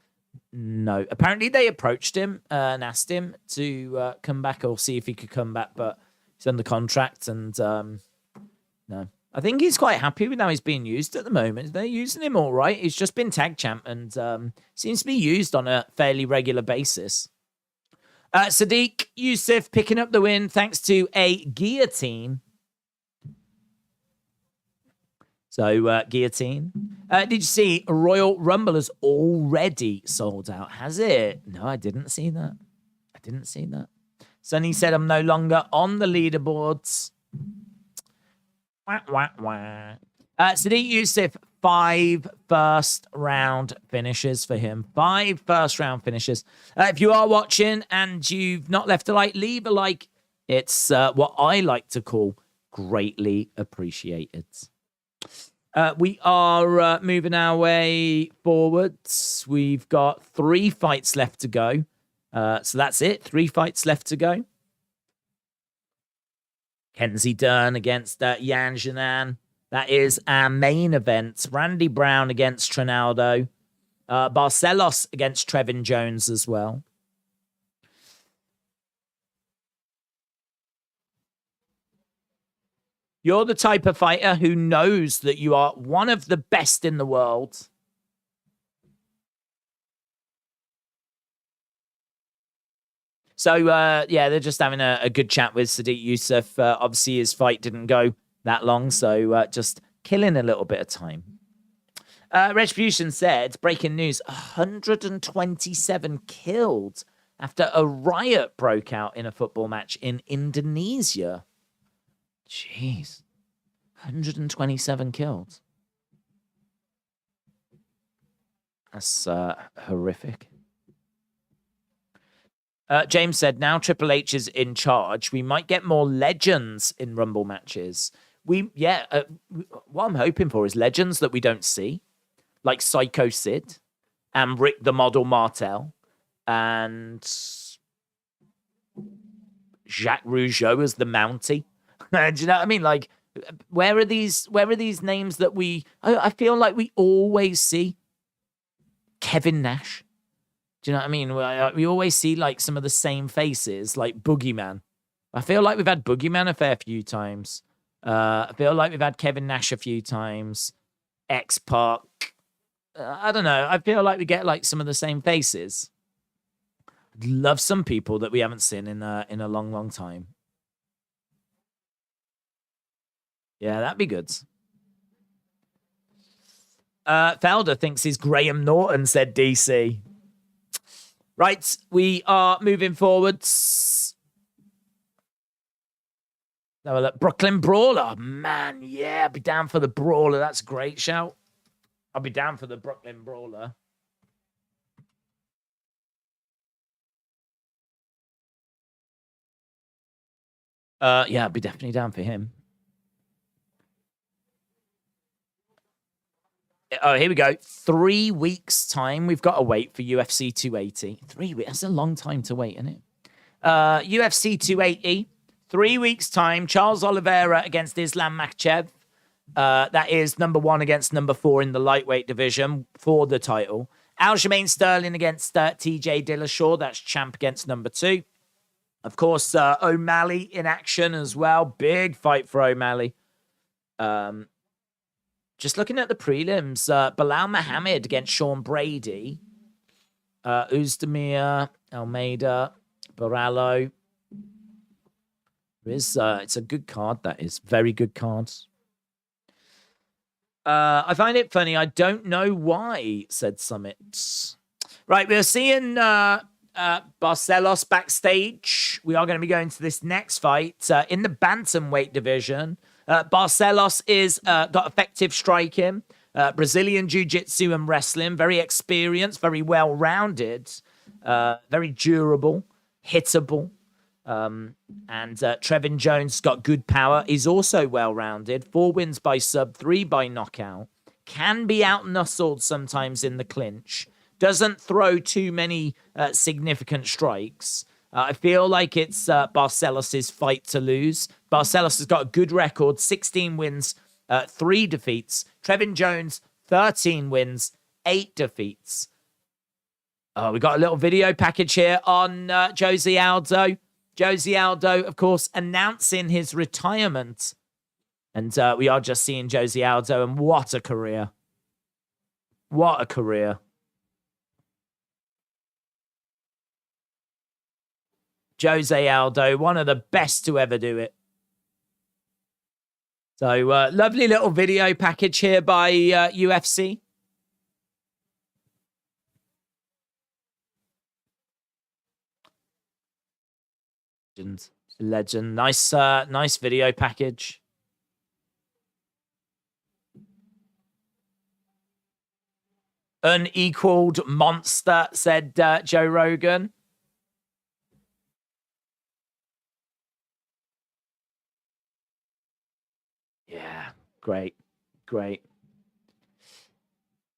No. Apparently they approached him and asked him to come back or see if he could come back, but he's under contract and no. I think he's quite happy with how he's being used at the moment. They're using him all right. He's just been tag champ and seems to be used on a fairly regular basis. Sadiq Yusuf picking up the win thanks to a guillotine. So, guillotine. Did you see Royal Rumble has already sold out? Has it? No, I didn't see that. Sonny said I'm no longer on the leaderboards. Wah, wah, wah. Sadiq Yusuf, 5 first-round finishes for him. 5 first-round finishes. If you are watching and you've not left a like, leave a like. It's what I like to call greatly appreciated. We are moving our way forwards. We've got 3 fights left to go. So that's it. 3 fights left to go. Kenzie Dern against Yan Jinan. That is our main event. Randy Brown against Trinaldo. Barcelos against Trevin Jones as well. You're the type of fighter who knows that you are one of the best in the world. So, yeah, they're just having a good chat with Sadiq Yusuf. Obviously, his fight didn't go that long, so just killing a little bit of time. Retribution said, breaking news, 127 killed after a riot broke out in a football match in Indonesia. Jeez. 127 killed. That's horrific. James said, now Triple H is in charge, we might get more legends in Rumble matches. What I'm hoping for is legends that we don't see, like Psycho Sid and Rick the Model Martel and Jacques Rougeau as the Mountie. Do you know what I mean? Like, where are these names that I feel like we always see Kevin Nash. Do you know what I mean? We always see like some of the same faces, like Boogeyman. I feel like we've had Boogeyman a fair few times. I feel like we've had Kevin Nash a few times. X-Pac. I don't know. I feel like we get like some of the same faces. I'd love some people that we haven't seen in a long, long time. Yeah, that'd be good. Felder thinks he's Graham Norton, said DC. Right, we are moving forwards. Now, look, Brooklyn Brawler. Man, yeah, I'll be down for the Brawler. That's a great shout. I'll be down for the Brooklyn Brawler. Yeah, I'll be definitely down for him. Oh, here we go. 3 weeks' time. We've got to wait for UFC 280. 3 weeks. That's a long time to wait, isn't it? UFC 280. 3 weeks' time. Charles Oliveira against Islam Makhachev. That is number 1 against number 4 in the lightweight division for the title. Aljamain Sterling against TJ Dillashaw. That's champ against number 2. Of course, O'Malley in action as well. Big fight for O'Malley. Just looking at the prelims, Bilal Muhammad against Sean Brady. Uzdemir, Almeida, Barallo. It's a good card, that is. Very good cards. I find it funny. I don't know why, said Summit. Right, we're seeing Barcelos backstage. We are going to be going to this next fight in the bantamweight division. Barcelos is got effective striking, Brazilian jiu-jitsu and wrestling, very experienced, very well-rounded, very durable, hittable. And Trevin Jones got good power. He's also well-rounded. 4 wins by sub, 3 by knockout. Can be out-muscled sometimes in the clinch. Doesn't throw too many significant strikes. I feel like it's Barcelos' fight to lose. Barcelos has got a good record, 16 wins, 3 defeats. Trevin Jones, 13 wins, 8 defeats. We got a little video package here on Jose Aldo. Jose Aldo, of course, announcing his retirement. And we are just seeing Jose Aldo, and what a career. What a career. Jose Aldo, one of the best to ever do it. So, lovely little video package here by UFC. Legend. Nice, nice video package. Unequaled monster, said Joe Rogan. Yeah, great.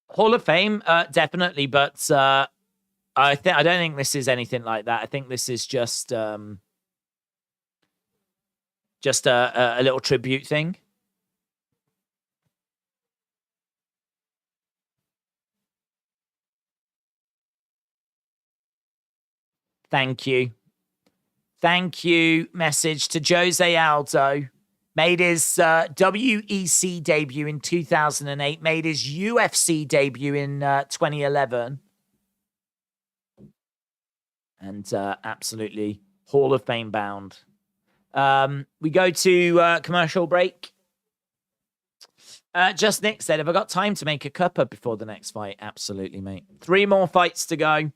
Hall of Fame, definitely, but I don't think this is anything like that. I think this is just a little tribute thing. Thank you. Message to Jose Aldo. Made his WEC debut in 2008. Made his UFC debut in 2011. And absolutely Hall of Fame bound. We go to commercial break. Just Nick said, have I got time to make a cuppa before the next fight? Absolutely, mate. 3 more fights to go.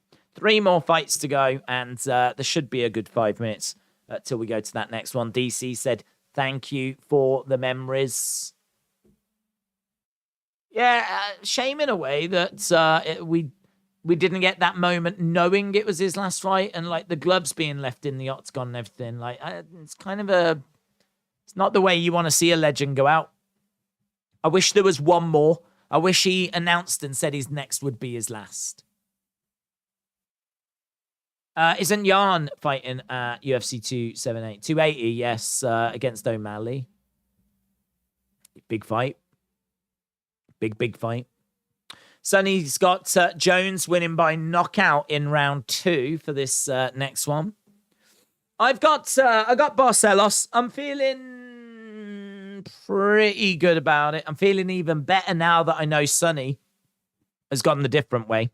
And there should be a good 5 minutes till we go to that next one. DC said, thank you for the memories. Yeah, shame in a way that we didn't get that moment knowing it was his last fight, and like the gloves being left in the octagon and everything. Like it's kind of it's not the way you want to see a legend go out. I wish there was one more. I wish he announced and said his next would be his last. Isn't Jan fighting at UFC 280, yes, against O'Malley. Big fight. Big fight. Sonny's got Jones winning by knockout in round 2 for this next one. I got Barcelos. I'm feeling pretty good about it. I'm feeling even better now that I know Sonny has gone the different way.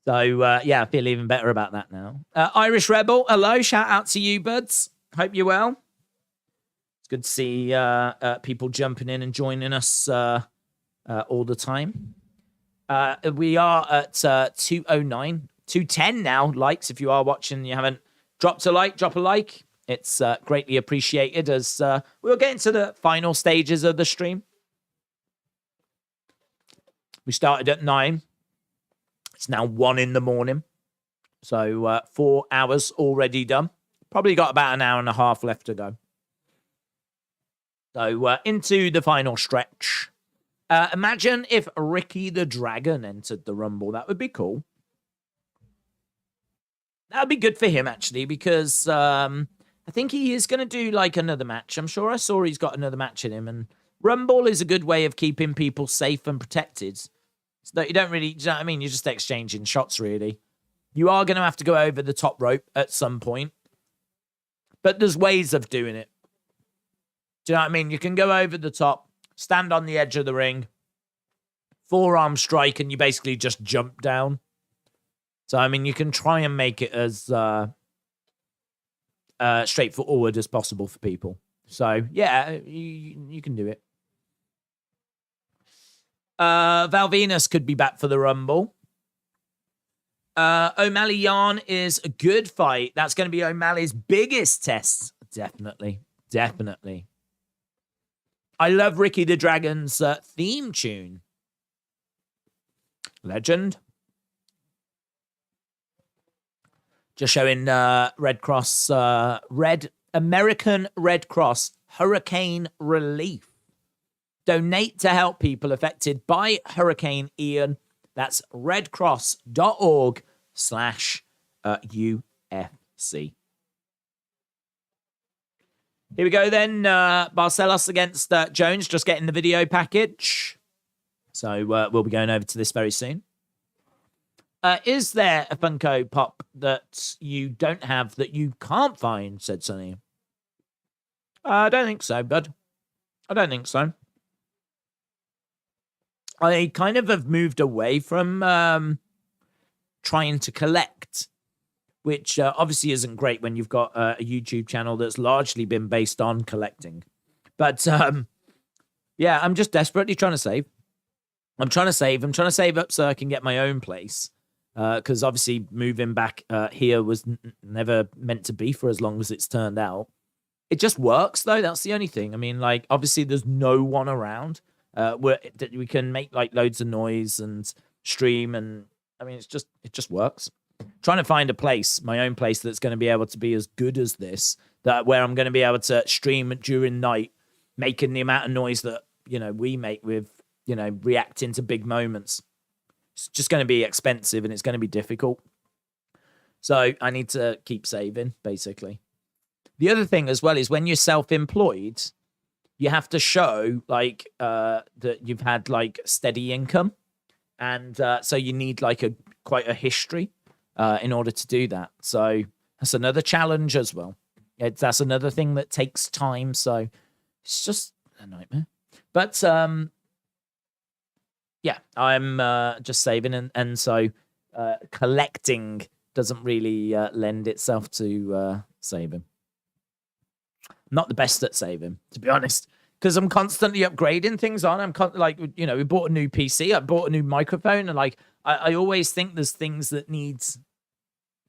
So, yeah, I feel even better about that now. Irish Rebel, hello. Shout out to you, buds. Hope you're well. It's good to see people jumping in and joining us all the time. We are at 209, 210 now likes. If you are watching and you haven't dropped a like, drop a like. It's greatly appreciated as we're getting to the final stages of the stream. We started at 9. It's now 1 in the morning. So 4 hours already done. Probably got about an hour and a half left to go. So into the final stretch. Imagine if Ricky the Dragon entered the Rumble. That would be cool. That would be good for him, actually, because I think he is going to do like another match. I'm sure I saw he's got another match in him. And Rumble is a good way of keeping people safe and protected. So that you don't really, you know what I mean? You're just exchanging shots, really. You are going to have to go over the top rope at some point. But there's ways of doing it. Do you know what I mean? You can go over the top, stand on the edge of the ring, forearm strike, and you basically just jump down. So, I mean, you can try and make it as straightforward as possible for people. So, yeah, you can do it. Val Venus could be back for the Rumble. O'Malley Yarn is a good fight. That's going to be O'Malley's biggest test. Definitely. Definitely. I love Ricky the Dragon's theme tune. Legend. Just showing Red Cross, American Red Cross Hurricane Relief. Donate to help people affected by Hurricane Ian. That's redcross.org/UFC. Here we go then. Barcelos against Jones, just getting the video package. So we'll be going over to this very soon. Is there a Funko Pop that you don't have that you can't find, said Sonny. I don't think so, bud. I don't think so. I kind of have moved away from trying to collect, which obviously isn't great when you've got a YouTube channel that's largely been based on collecting. But yeah, I'm just desperately trying to save. I'm trying to save up so I can get my own place. Because obviously moving back here was never meant to be for as long as it's turned out. It just works, though. That's the only thing. I mean, like, obviously there's no one around. We can make like loads of noise and stream, and I mean, it just works. Trying to find a place, my own place, that's going to be able to be as good as this, that where I'm going to be able to stream during night, making the amount of noise that we make with reacting to big moments. It's just going to be expensive and it's going to be difficult. So I need to keep saving, basically. The other thing as well is when you're self-employed, you have to show like that you've had like steady income, and so you need like quite a history in order to do that. So that's another challenge as well. That's another thing that takes time. So it's just a nightmare. But yeah, I'm just saving, and so collecting doesn't really lend itself to saving. Not the best at saving, to be honest, because I'm constantly upgrading things on. I'm we bought a new PC, I bought a new microphone, and like I always think there's things that needs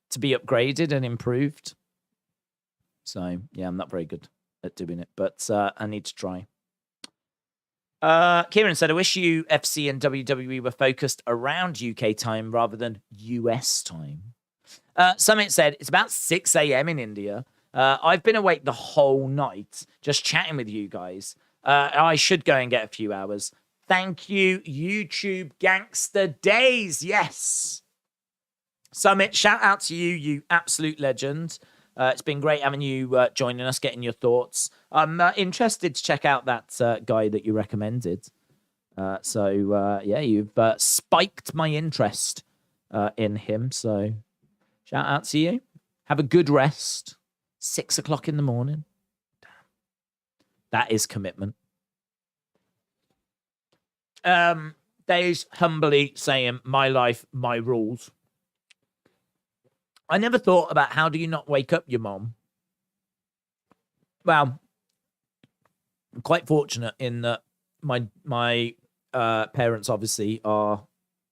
to be upgraded and improved. So yeah, I'm not very good at doing it, but I need to try. Kieran said, I wish UFC and WWE were focused around UK time rather than US time. Summit said, it's about 6 a.m. in India. I've been awake the whole night just chatting with you guys. I should go and get a few hours. Thank you, YouTube Gangster Days. Yes. Summit, shout out to you, you absolute legend. It's been great having you joining us, getting your thoughts. I'm interested to check out that guy that you recommended. So yeah, you've spiked my interest in him. So shout out to you. Have a good rest. 6 o'clock in the morning. Damn. That is commitment. Dave's humbly saying, my life, my rules. I never thought about how do you not wake up your mom. Well, I'm quite fortunate in that my parents obviously are,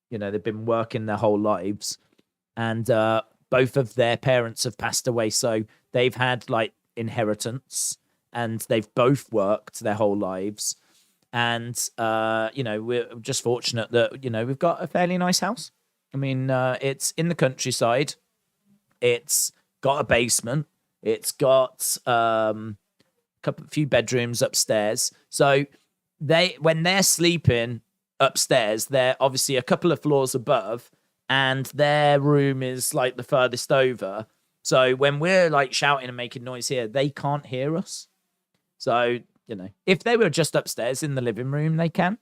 they've been working their whole lives, and both of their parents have passed away. So they've had like inheritance, and they've both worked their whole lives. And, we're just fortunate that, we've got a fairly nice house. I mean, it's in the countryside. It's got a basement. It's got a few bedrooms upstairs. So when they're sleeping upstairs, they're obviously a couple of floors above, and their room is like the furthest over. So when we're like shouting and making noise here, they can't hear us. So, if they were just upstairs in the living room, they can.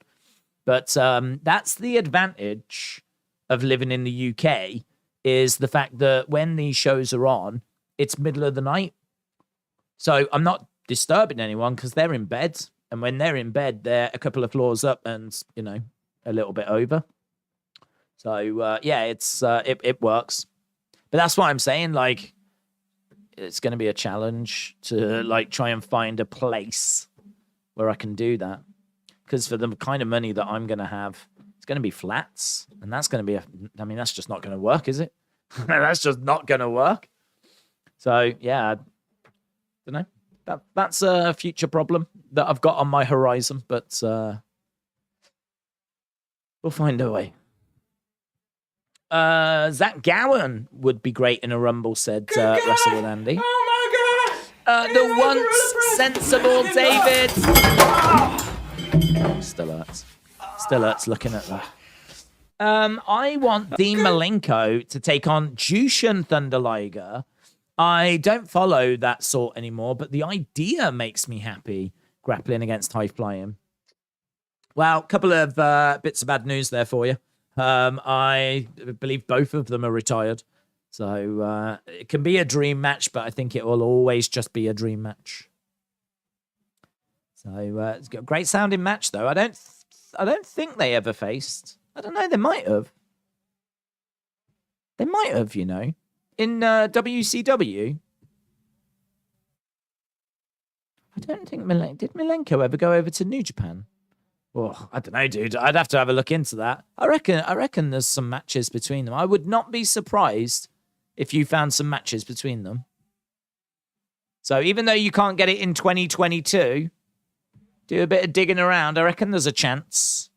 But that's the advantage of living in the UK. is the fact that when these shows are on, it's middle of the night. So I'm not disturbing anyone because they're in bed. And when they're in bed, they're a couple of floors up and, you know, a little bit over. So, yeah, it works. But that's what I'm saying. Like, it's going to be a challenge to, like, try and find a place where I can do that. Because for the kind of money that I'm going to have, it's going to be flats. And that's going to be I mean, that's just not going to work, is it? That's just not going to work. So, yeah, I don't know. That's a future problem that I've got on my horizon, but we'll find a way. Zach Gowan would be great in a Rumble, said Russell with Andy. Oh my God! The once sensible David. Still hurts. Still hurts looking at that. I want Dean Malenko to take on Jushin Thunder Liger. I don't follow that sort anymore, but the idea makes me happy, grappling against high flying. Well, a couple of bits of bad news there for you. I believe both of them are retired. So it can be a dream match, but I think it will always just be a dream match. So it's got a great sounding match, though. I don't think they ever faced. I don't know. They might have. They might have, you know. In WCW, I don't think did Malenko ever go over to New Japan? Well, I don't know, dude. I'd have to have a look into that. I reckon there's some matches between them. I would not be surprised if you found some matches between them. So even though you can't get it in 2022, do a bit of digging around. I reckon there's a chance.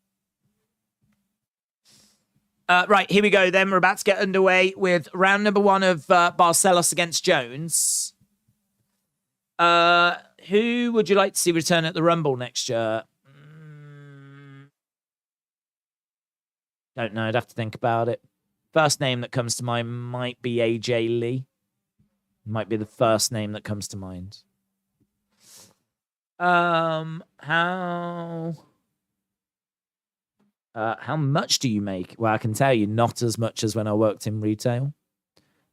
Right, here we go then. We're about to get underway with round number 1 of Barcelos against Jones. Who would you like to see return at the Rumble next year? Don't know. I'd have to think about it. First name that comes to mind might be AJ Lee. Might be the first name that comes to mind. How much do you make? Well, I can tell you not as much as when I worked in retail.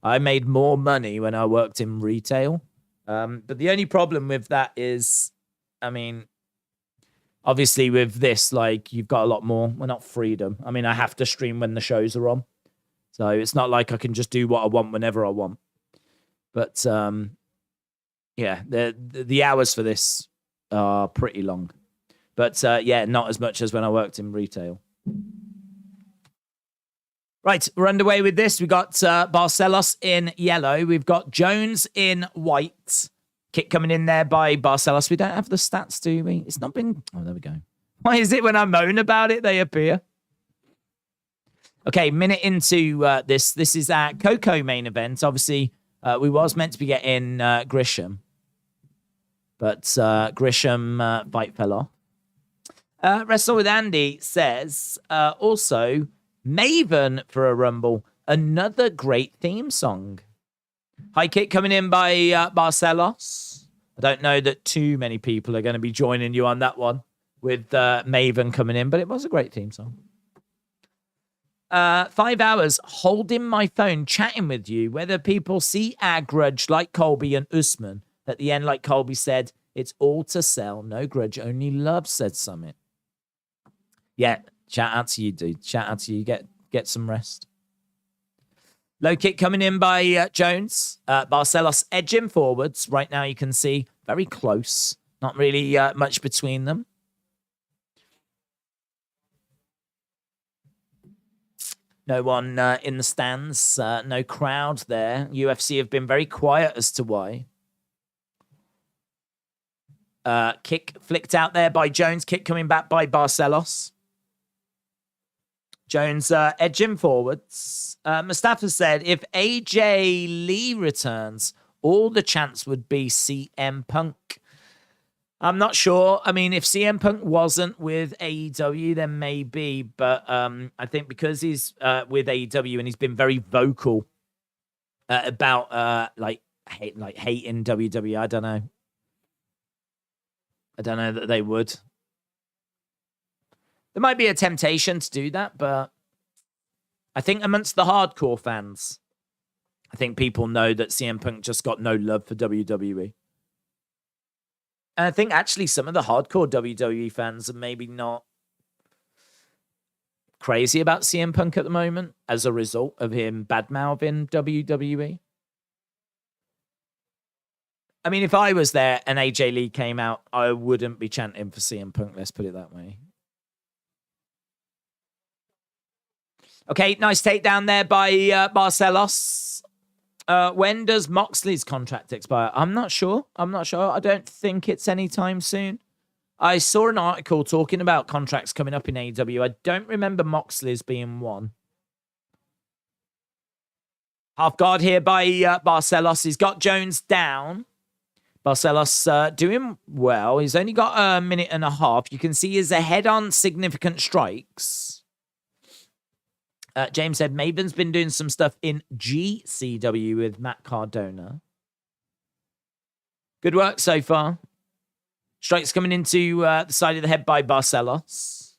I made more money when I worked in retail. But the only problem with that is, I mean, obviously with this, like, you've got a lot more. Well, not freedom. I mean, I have to stream when the shows are on. So it's not like I can just do what I want whenever I want. But, yeah, the hours for this are pretty long. But, yeah, not as much as when I worked in retail. Right, we're underway with this. We've got Barcelos in yellow. We've got Jones in white. Kick coming in there by Barcelos. We don't have the stats, do we? It's not been... Oh, there we go. Why is it when I moan about it, they appear? Okay, minute into this. This is our Coco main event. Obviously, we was meant to be getting Grishin. But Grishin fight fell off. Wrestle with Andy says, also, Maven for a Rumble. Another great theme song. High kick coming in by Barcelos. I don't know that too many people are going to be joining you on that one with Maven coming in, but it was a great theme song. 5 hours holding my phone, chatting with you, whether people see our grudge like Colby and Usman. At the end, like Colby said, it's all to sell. No grudge, only love, said Summit. Yeah, shout out to you, dude. Shout out to you. Get some rest. Low kick coming in by Jones. Barcelos edging forwards. Right now you can see very close. Not really much between them. No one in the stands. No crowd there. UFC have been very quiet as to why. Kick flicked out there by Jones. Kick coming back by Barcelos. Jones edging forwards. Mustafa said, if AJ Lee returns, all the chance would be CM Punk. I'm not sure. I mean, if CM Punk wasn't with AEW, then maybe. But I think because he's with AEW and he's been very vocal about hating WWE, I don't know. I don't know that they would. There might be a temptation to do that, but I think amongst the hardcore fans, I think people know that CM Punk just got no love for WWE. And I think actually some of the hardcore WWE fans are maybe not crazy about CM Punk at the moment as a result of him badmouthing WWE. I mean, if I was there and AJ Lee came out, I wouldn't be chanting for CM Punk. Let's put it that way. Okay, nice takedown there by Barcelos. When does Moxley's contract expire? I'm not sure. I don't think it's anytime soon. I saw an article talking about contracts coming up in AEW. I don't remember Moxley's being one. Half guard here by Barcelos. He's got Jones down. Barcelos doing well. He's only got a minute and a half. You can see he's ahead on significant strikes. James said Maven's been doing some stuff in GCW with Matt Cardona. Good work so far. Strikes coming into the side of the head by Barcelos.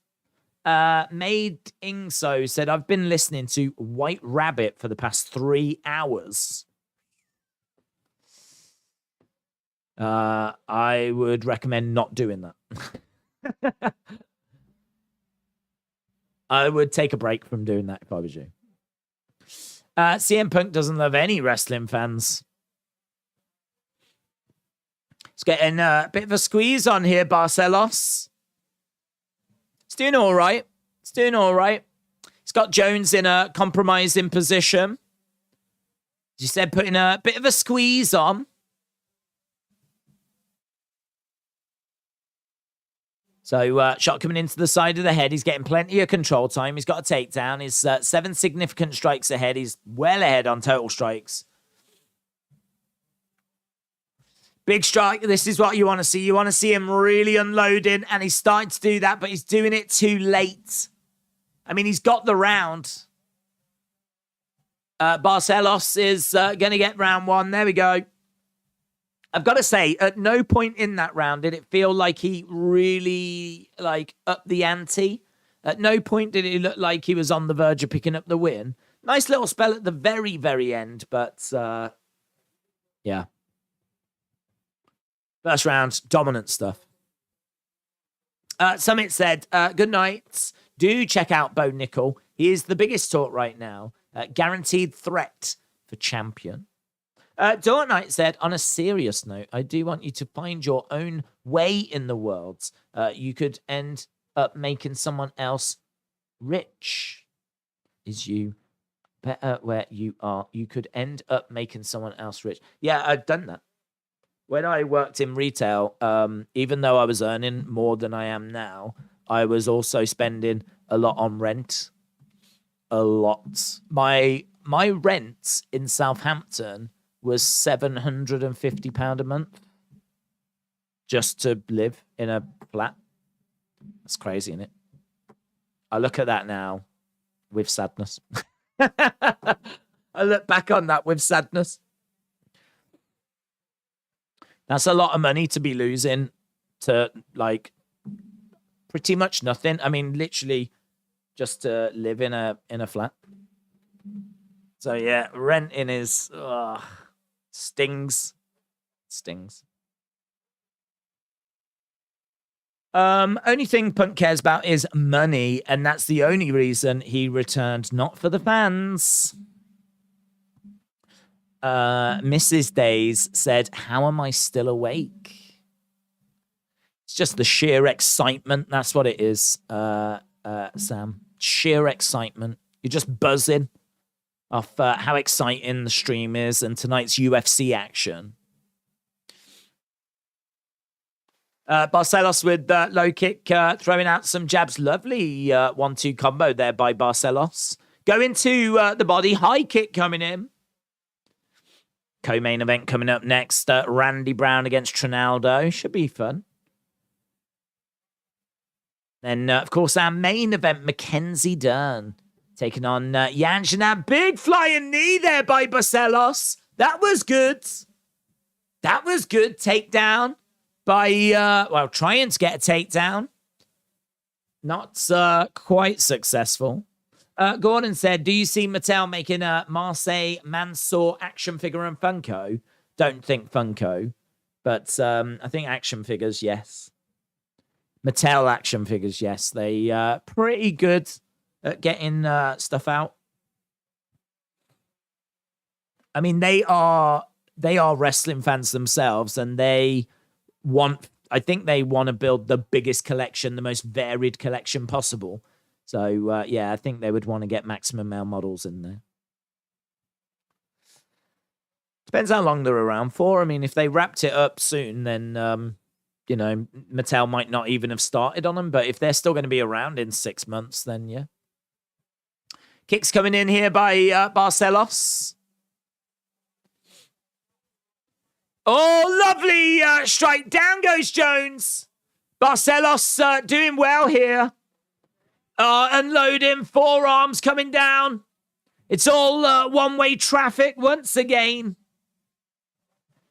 Made Ingso said, I've been listening to White Rabbit for the past 3 hours. I would recommend not doing that. I would take a break from doing that if I was you. CM Punk doesn't love any wrestling fans. He's getting a bit of a squeeze on here, Barcelos. It's doing all right. He's got Jones in a compromising position. As you said, putting a bit of a squeeze on. So, shot coming into the side of the head. He's getting plenty of control time. He's got a takedown. He's 7 significant strikes ahead. He's well ahead on total strikes. Big strike. This is what you want to see. You want to see him really unloading, and he's starting to do that, but he's doing it too late. I mean, he's got the round. Barcelos is going to get round 1. There we go. I've got to say, at no point in that round did it feel like he really, upped the ante. At no point did it look like he was on the verge of picking up the win. Nice little spell at the very, very end, but, yeah. First round, dominant stuff. Summit said, good night. Do check out Bo Nickel. He is the biggest talk right now. Guaranteed threat for champion. Dawn Knight said, on a serious note, I do want you to find your own way in the world. You could end up making someone else rich. Is you better where you are? You could end up making someone else rich. Yeah, I've done that. When I worked in retail, even though I was earning more than I am now, I was also spending a lot on rent. A lot. My rent in Southampton was £750 a month just to live in a flat. That's crazy, isn't it? I look at that now with sadness. I look back on that with sadness. That's a lot of money to be losing to, pretty much nothing. I mean, literally just to live in a flat. So, yeah, renting is... stings. Only thing Punk cares about is money, and that's the only reason he returned, not for the fans. Mrs. Days said, how am I still awake? It's just the sheer excitement. That's what it is, Sam. Sheer excitement. You're just buzzing off how exciting the stream is and tonight's UFC action. Barcelos with low kick, throwing out some jabs. Lovely 1-2 combo there by Barcelos. Going to the body, high kick coming in. Co-main event coming up next. Randy Brown against Trinaldo. Should be fun. Then, of course, our main event, Mackenzie Dern taking on Yanshina. Big flying knee there by Barcelos. That was good. Takedown by, trying to get a takedown. Not quite successful. Gordon said, do you see Mattel making a Marseille Mansour action figure and Funko? Don't think Funko, but I think action figures, yes. Mattel action figures, yes. They pretty good at getting stuff out. I mean, they are wrestling fans themselves, and I think they want to build the biggest collection, the most varied collection possible. So, yeah, I think they would want to get maximum male models in there. Depends how long they're around for. I mean, if they wrapped it up soon, then, Mattel might not even have started on them. But if they're still going to be around in 6 months, then, yeah. Kicks coming in here by Barcelos. Oh, lovely strike. Down goes Jones. Barcelos doing well here. Unloading, forearms coming down. It's all one-way traffic once again.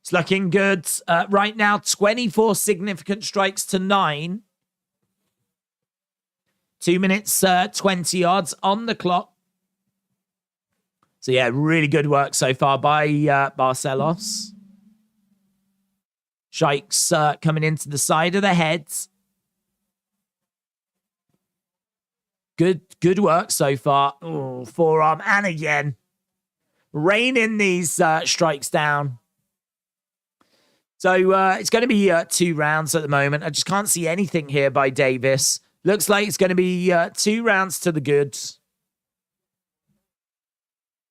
It's looking good. Right now, 24 significant strikes to 9. 2 minutes, 20 odds on the clock. So, yeah, really good work so far by Barcelos. Strikes coming into the side of the heads. Good work so far. Oh, forearm and again. Raining these strikes down. So it's going to be 2 rounds at the moment. I just can't see anything here by Davis. Looks like it's going to be 2 rounds to the good.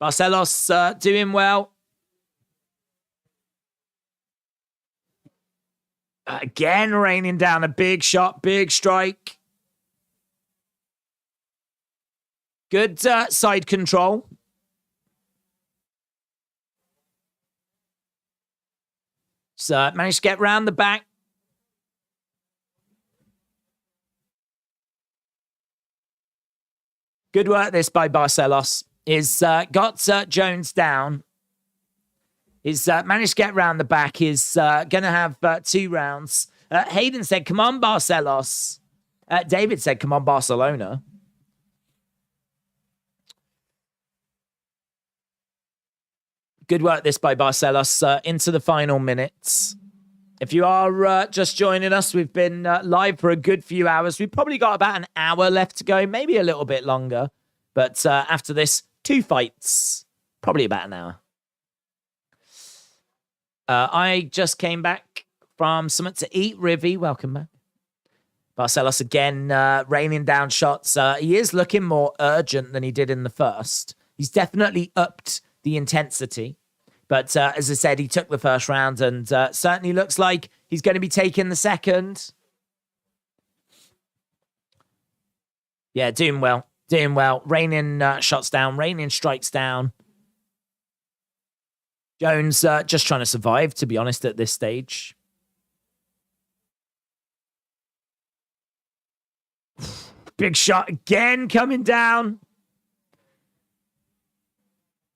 Barcelos doing well. Again, raining down a big shot, big strike. Good side control. So managed to get round the back. Good work this by Barcelos. He's got Jones down. He's managed to get round the back. He's going to have 2 rounds. Hayden said, come on, Barcelos. David said, come on, Barcelona. Good work this by Barcelos into the final minutes. If you are just joining us, we've been live for a good few hours. We've probably got about an hour left to go, maybe a little bit longer. But after this, 2 fights, probably about an hour. I just came back from something to eat. Rivy, welcome back. Barcelos again, raining down shots. He is looking more urgent than he did in the first. He's definitely upped the intensity. But as I said, he took the first round and certainly looks like he's going to be taking the second. Yeah, doing well. Doing well. Raining shots down, raining strikes down. Jones just trying to survive, to be honest, at this stage. Big shot again coming down.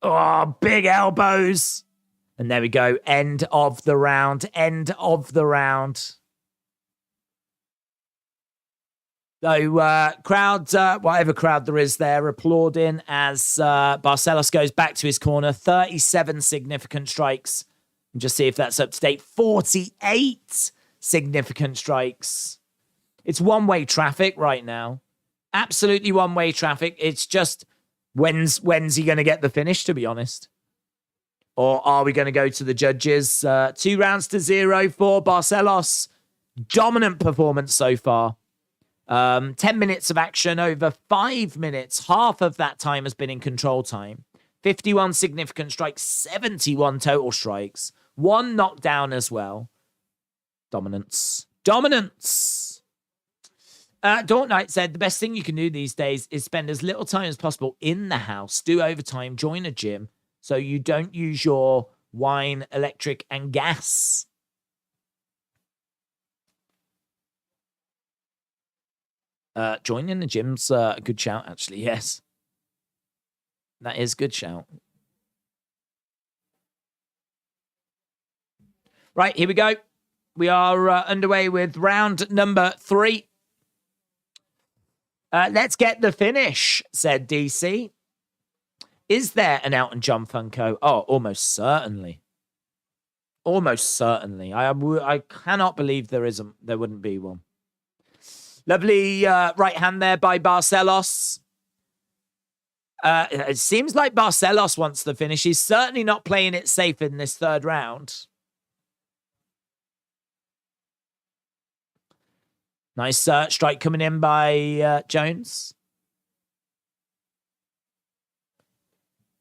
Oh, big elbows. And there we go. End of the round. End of the round. So, crowd, whatever crowd there is there, applauding as Barcelos goes back to his corner. 37 significant strikes. And just see if that's up to date. 48 significant strikes. It's one-way traffic right now. Absolutely one-way traffic. It's just, when's he going to get the finish, to be honest? Or are we going to go to the judges? 2 rounds to 0 for Barcelos. Dominant performance so far. 10 minutes of action over 5 minutes. Half of that time has been in control time. 51 significant strikes, 71 total strikes. 1 knockdown as well. Dominance. Dominance. Dawn Knight said, the best thing you can do these days is spend as little time as possible in the house, do overtime, join a gym, so you don't use your wine, electric, and gas. Joining the gym's a good shout, actually, yes. That is a good shout. Right, here we go. We are underway with round number 3. Let's get the finish, said DC. Is there an Elton John Funko? Oh, almost certainly. Almost certainly. I cannot believe there wouldn't be one. Lovely right hand there by Barcelos. It seems like Barcelos wants the finish. He's certainly not playing it safe in this third round. Nice strike coming in by Jones.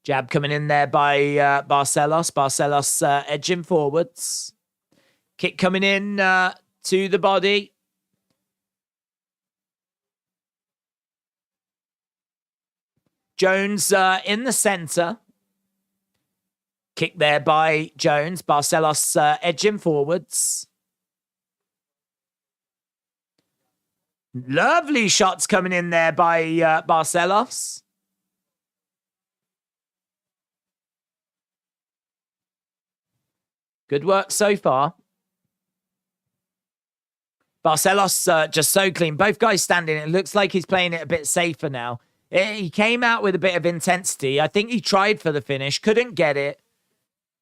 Jab coming in there by Barcelos. Barcelos edging forwards. Kick coming in to the body. Jones in the center. Kick there by Jones. Barcelos edging forwards. Lovely shots coming in there by Barcelos. Good work so far. Barcelos just so clean. Both guys standing. It looks like he's playing it a bit safer now. He came out with a bit of intensity. I think he tried for the finish. Couldn't get it.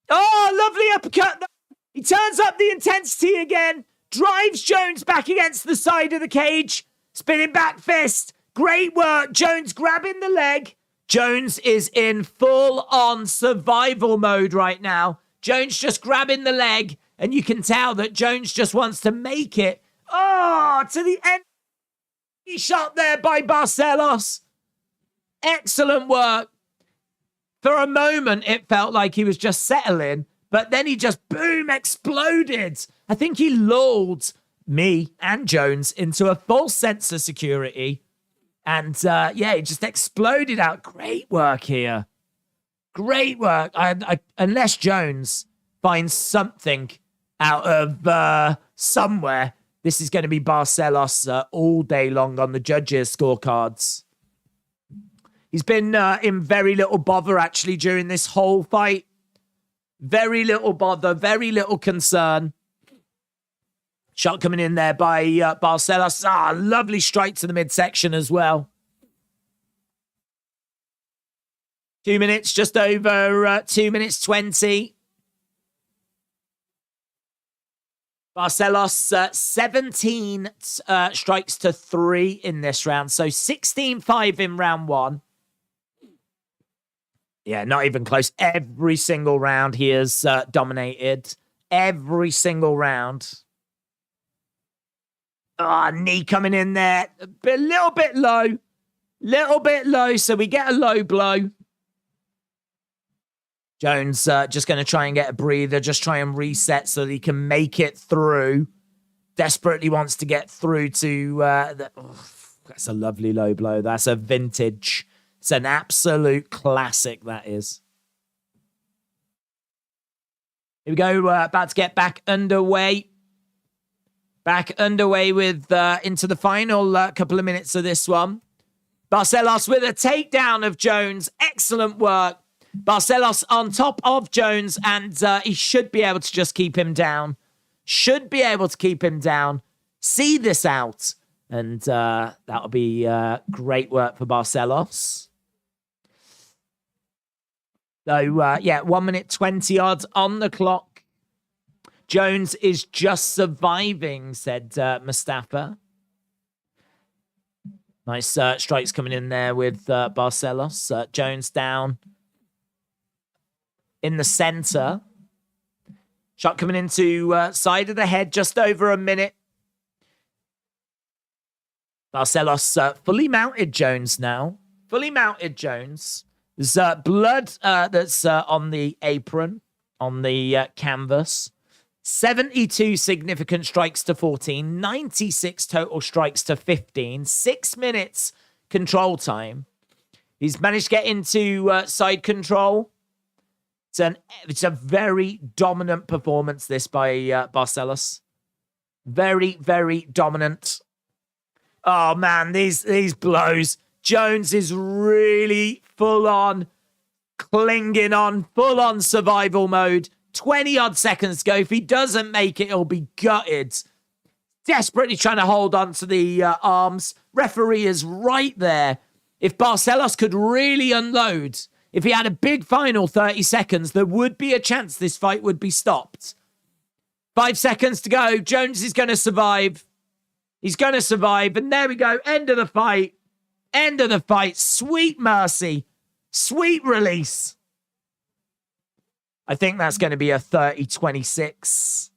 Oh, lovely uppercut. He turns up the intensity again. Drives Jones back against the side of the cage. Spinning back fist. Great work. Jones grabbing the leg. Jones is in full-on survival mode right now. Jones just grabbing the leg. And you can tell that Jones just wants to make it. Oh, to the end. He shot there by Barcelos. Excellent work. For a moment, it felt like he was just settling. But then he just, boom, exploded. I think he lulled me and Jones into a false sense of security. And, yeah, he just exploded out. Great work here. Great work. Unless Jones finds something out of somewhere, this is going to be Barcelos all day long on the judges' scorecards. He's been in very little bother, actually, during this whole fight. Very little bother, very little concern. Shot coming in there by Barcelos. Ah, lovely strike to the midsection as well. 2 minutes, just over 2 minutes 20. Barcelos 17 strikes to 3 in this round. So 16-5 in round 1. Yeah, not even close. Every single round he has dominated. Every single round. Ah, knee coming in there. A little bit low. Little bit low, so we get a low blow. Jones just going to try and get a breather. Just try and reset so that he can make it through. Desperately wants to get through to... that's a lovely low blow. That's a vintage... It's an absolute classic, that is. Here we go. About to get back underway. Back underway with into the final couple of minutes of this one. Barcelos with a takedown of Jones. Excellent work. Barcelos on top of Jones, and he should be able to just keep him down. Should be able to keep him down. See this out. And that'll be great work for Barcelos. So, yeah, 1 minute 20 odds on the clock. Jones is just surviving, said Mustafa. Nice strikes coming in there with Barcelos. Jones down in the center. Shot coming into side of the head, just over a minute. Barcelos fully mounted Jones now. Fully mounted Jones. There's blood that's on the apron, on the canvas. 72 significant strikes to 14. 96 total strikes to 15. 6 minutes control time. He's managed to get into side control. It's a very dominant performance, this, by Barcelos. Very, very dominant. Oh, man, these blows. Jones is really full-on clinging on, full-on survival mode. 20-odd seconds to go. If he doesn't make it, he'll be gutted. desperately trying to hold on to the arms. Referee is right there. If Barcelos could really unload, if he had a big final 30 seconds, there would be a chance this fight would be stopped. 5 seconds to go. Jones is going to survive. He's going to survive. And there we go. End of the fight. End of the fight. Sweet mercy. Sweet release. I think that's going to be a 30-26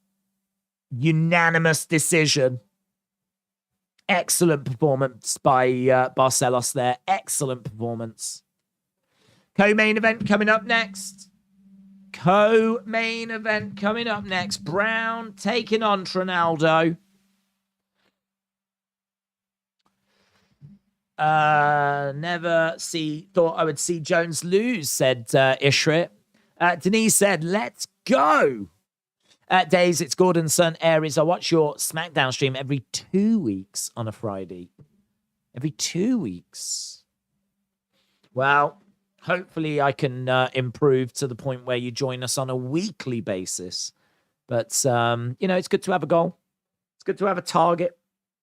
unanimous decision. Excellent performance by Barcelos there. Excellent performance. Co-main event coming up next. Co-main event coming up next. Brown taking on Trinaldo. Thought I would see Jones lose, said Ishrit. Denise said, let's go. Days, it's Gordon's son, Aries. I watch your SmackDown stream every 2 weeks on a Friday. Every 2 weeks. Well, hopefully I can improve to the point where you join us on a weekly basis. But, it's good to have a goal. It's good to have a target.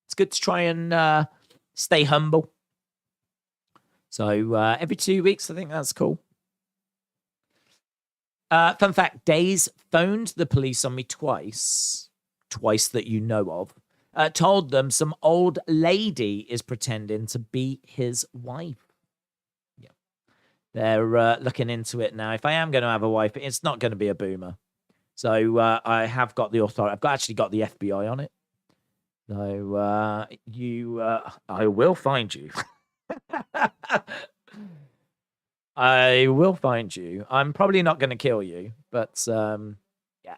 It's good to try and stay humble. So every 2 weeks, I think that's cool. Fun fact, Days phoned the police on me twice that you know of. Told them some old lady is pretending to be his wife. Yeah, they're looking into it now. If I am going to have a wife, it's not going to be a boomer. So I have got the authority. I've actually got the FBI on it. So I will find you. I will find you. I'm probably not going to kill you, but yeah.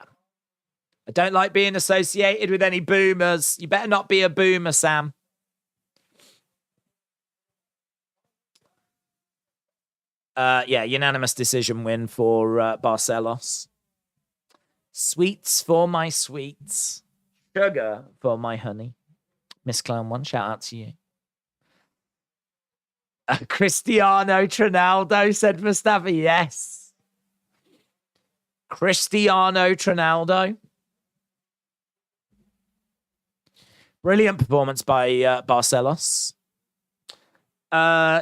I don't like being associated with any boomers. You better not be a boomer, Sam. Yeah, unanimous decision win for Barcelos. Sweets for my sweets. Sugar for my honey. Miss Clown 1, shout out to you. Cristiano Trinaldo, said Mustafa. Yes. Cristiano Trinaldo. Brilliant performance by Barcelos.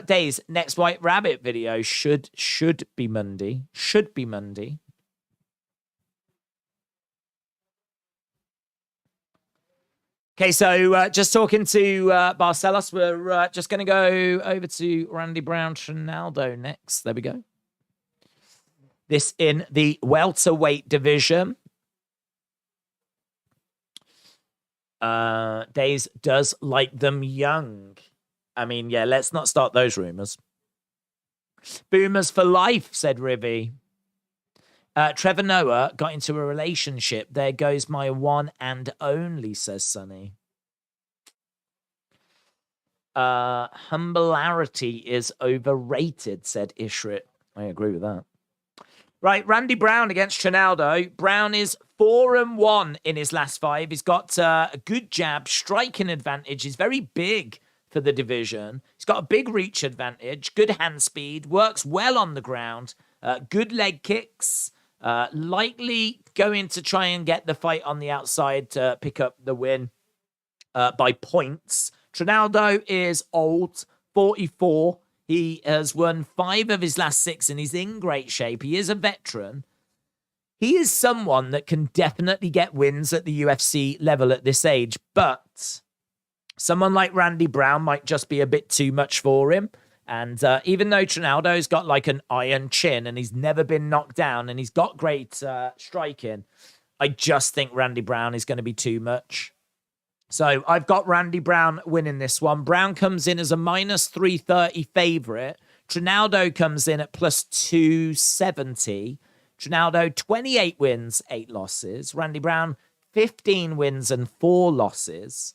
Days, next White Rabbit video should be Monday. Should be Monday. Okay, so just talking to Barcelos, we're just going to go over to Randy Brown Trinaldo next. There we go. This in the welterweight division. Days does like them young. I mean, yeah, let's not start those rumors. Boomers for life, said Rivy. Trevor Noah got into a relationship. There goes my one and only, says Sonny. Humblearity is overrated, said Ishrit. I agree with that. Right, Randy Brown against Trinaldo. Brown is 4-1 in his last 5. He's got a good jab, striking advantage. He's very big for the division. He's got a big reach advantage, good hand speed, works well on the ground, good leg kicks. Likely going to try and get the fight on the outside to pick up the win by points. Trinaldo is old, 44. He has won 5 of his last 6 and he's in great shape. He is a veteran. He is someone that can definitely get wins at the UFC level at this age, but someone like Randy Brown might just be a bit too much for him. And even though Trinaldo's got like an iron chin and he's never been knocked down and he's got great striking, I just think Randy Brown is going to be too much. So I've got Randy Brown winning this one. Brown comes in as a minus 330 favorite. Trinaldo comes in at plus 270. Trinaldo, 28 wins, 8 losses. Randy Brown, 15 wins and 4 losses.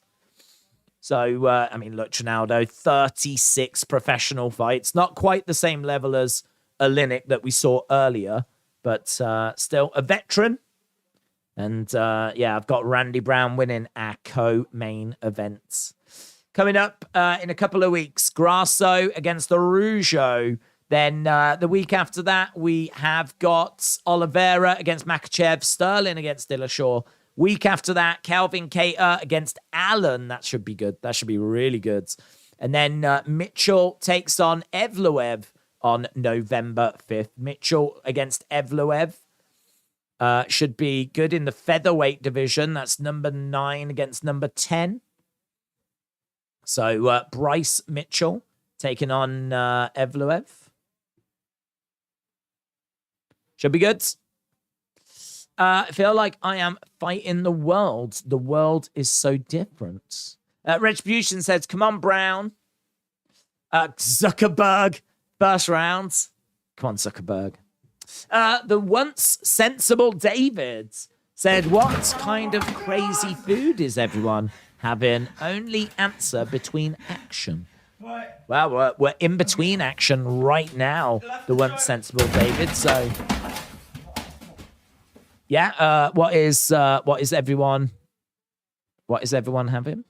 So, I mean, look, Trinaldo, 36 professional fights. Not quite the same level as Oleinik that we saw earlier, but still a veteran. And, yeah, I've got Randy Brown winning our co-main events. Coming up in a couple of weeks, Grasso against the Rougeau. Then the week after that, we have got Oliveira against Makachev, Sterling against Dillashaw. Week after that, Calvin Cater against Allen. That should be good. That should be really good. And then Mitchell takes on Evloev on November 5th. Mitchell against Evloev should be good in the featherweight division. That's number 9 against number 10. So Bryce Mitchell taking on Evloev. Should be good. I feel like I am fighting the world. The world is so different. Retribution says, come on, Brown. Zuckerberg, first round. Come on, Zuckerberg. The once sensible David said, what kind of crazy food is everyone having? Only answer between action. Well, we're in between action right now, the once sensible David. So, yeah, what is everyone having?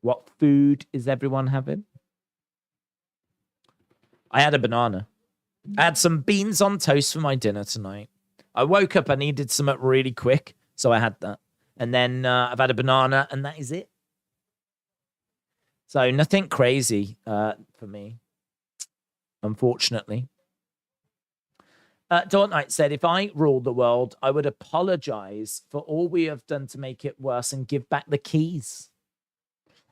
What food is everyone having? I had a banana. I had some beans on toast for my dinner tonight. I woke up, I needed something really quick, so I had that. And then I've had a banana, and that is it. So nothing crazy for me, unfortunately. Dawn Knight said, if I ruled the world, I would apologize for all we have done to make it worse and give back the keys.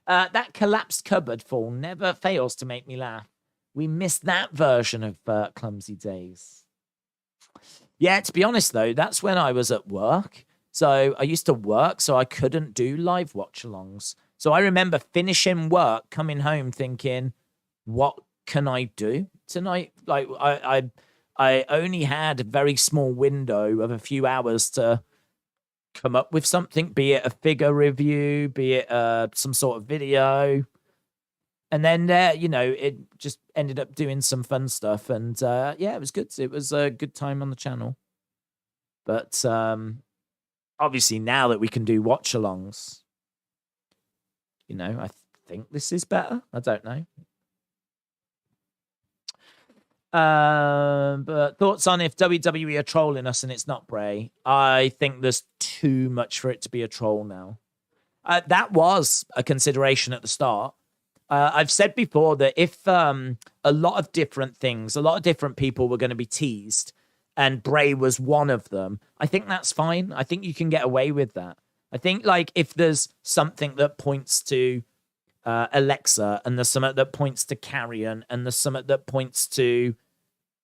That collapsed cupboard fall never fails to make me laugh. We missed that version of Clumsy Days. Yeah, to be honest, though, that's when I was at work. So I used to work, so I couldn't do live watch-alongs. So I remember finishing work, coming home thinking, what can I do tonight? Like, I only had a very small window of a few hours to come up with something, be it a figure review, be it some sort of video. And then, it just ended up doing some fun stuff. And, yeah, it was good. It was a good time on the channel. But obviously now that we can do watch-alongs, I think this is better. I don't know. But thoughts on if WWE are trolling us and it's not Bray? I think there's too much for it to be a troll now. That was a consideration at the start. I've said before that if a lot of different things, a lot of different people were going to be teased and Bray was one of them, I think that's fine. I think you can get away with that. I think, like, if there's something that points to Alexa and there's something that points to Carrion and there's something that points to,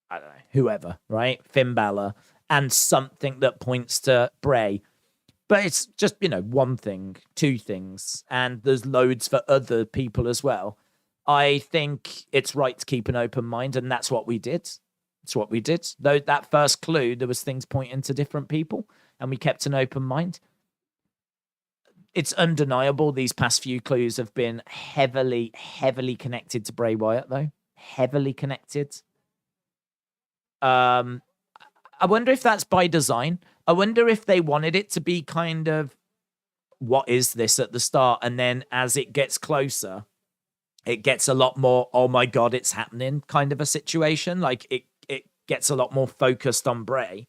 I don't know, whoever, right? Finn Balor, and something that points to Bray. But it's just, one thing, two things, and there's loads for other people as well. I think it's right to keep an open mind, and that's what we did. It's what we did. Though that first clue, there was things pointing to different people, and we kept an open mind. It's undeniable these past few clues have been heavily, heavily connected to Bray Wyatt, though. Heavily connected. I wonder if that's by design. I wonder if they wanted it to be kind of, what is this at the start? And then as it gets closer, it gets a lot more, oh my God, it's happening kind of a situation. Like it gets a lot more focused on Bray.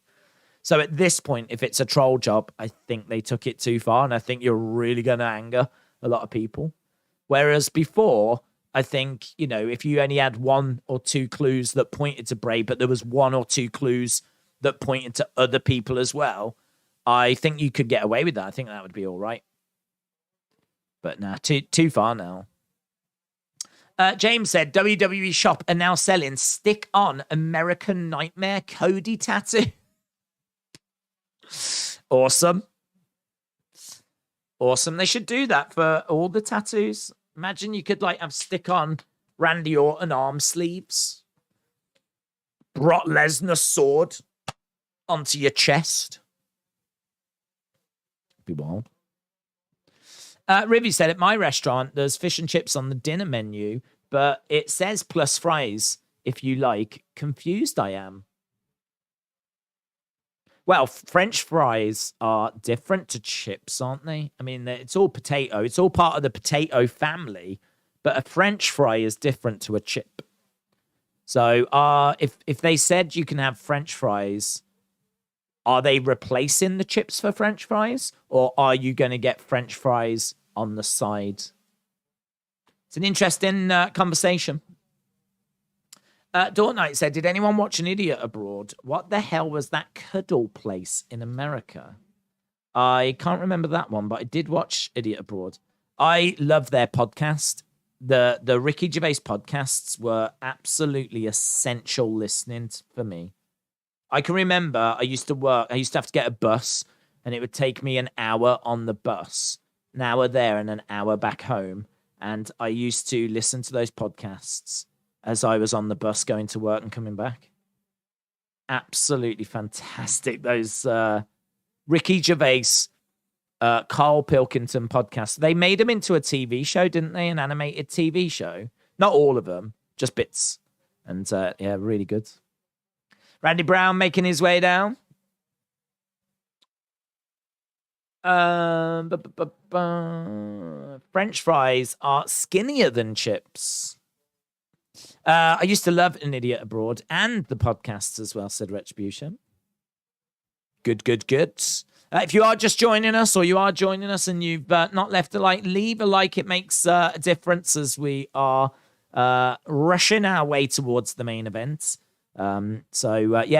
So at this point, if it's a troll job, I think they took it too far. And I think you're really going to anger a lot of people. Whereas before, I think, if you only had one or two clues that pointed to Bray, but there was one or two clues that pointed to other people as well, I think you could get away with that. I think that would be all right. But nah, too far now. James said, WWE shop are now selling stick-on American Nightmare Cody tattoo. Awesome. Awesome. They should do that for all the tattoos. Imagine you could have stick-on Randy Orton arm sleeves. Brock Lesnar sword onto your chest. Be wild. Rivy said, at my restaurant, there's fish and chips on the dinner menu, but it says plus fries if you like. Confused I am. Well, French fries are different to chips, aren't they? I mean, it's all potato. It's all part of the potato family, but a French fry is different to a chip. So if they said you can have French fries Are they replacing the chips for French fries, or are you going to get French fries on the side? It's an interesting conversation. Dawn Knight said, did anyone watch An Idiot Abroad? What the hell was that cuddle place in America? I can't remember that one, but I did watch Idiot Abroad. I love their podcast. The Ricky Gervais podcasts were absolutely essential listening for me. I can remember I used to have to get a bus, and it would take me an hour on the bus, an hour there and an hour back home. And I used to listen to those podcasts as I was on the bus going to work and coming back. Absolutely fantastic. Those Ricky Gervais, Carl Pilkington podcasts. They made them into a TV show, didn't they? An animated TV show. Not all of them, just bits. And yeah, really good. Randy Brown making his way down. French fries are skinnier than chips. I used to love An Idiot Abroad and the podcasts as well, said Retribution. Good. If you are just joining us, or you are joining us and you've not left a like, leave a like. It makes a difference as we are rushing our way towards the main event. Yeah,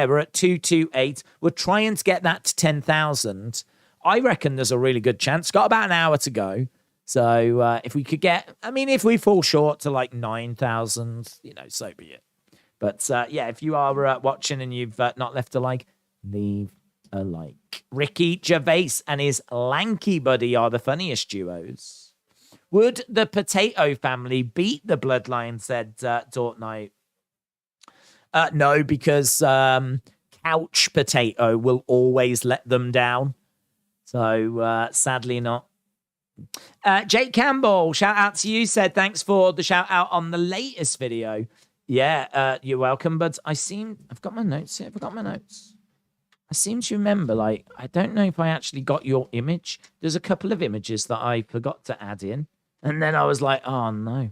we're at 228. We're trying to get that to 10,000. I reckon there's a really good chance. Got about an hour to go. So if we could get, if we fall short to like 9,000, so be it. But yeah, if you are watching and you've not left a like, leave a like. Ricky Gervais and his lanky buddy are the funniest duos. Would the Potato family beat the Bloodline, said Dortnight. No, because Couch Potato will always let them down. So sadly not. Jake Campbell, shout out to you, said thanks for the shout out on the latest video. Yeah, you're welcome, but I've got my notes here. I seem to remember, I don't know if I actually got your image. There's a couple of images that I forgot to add in. And then I was like, oh no.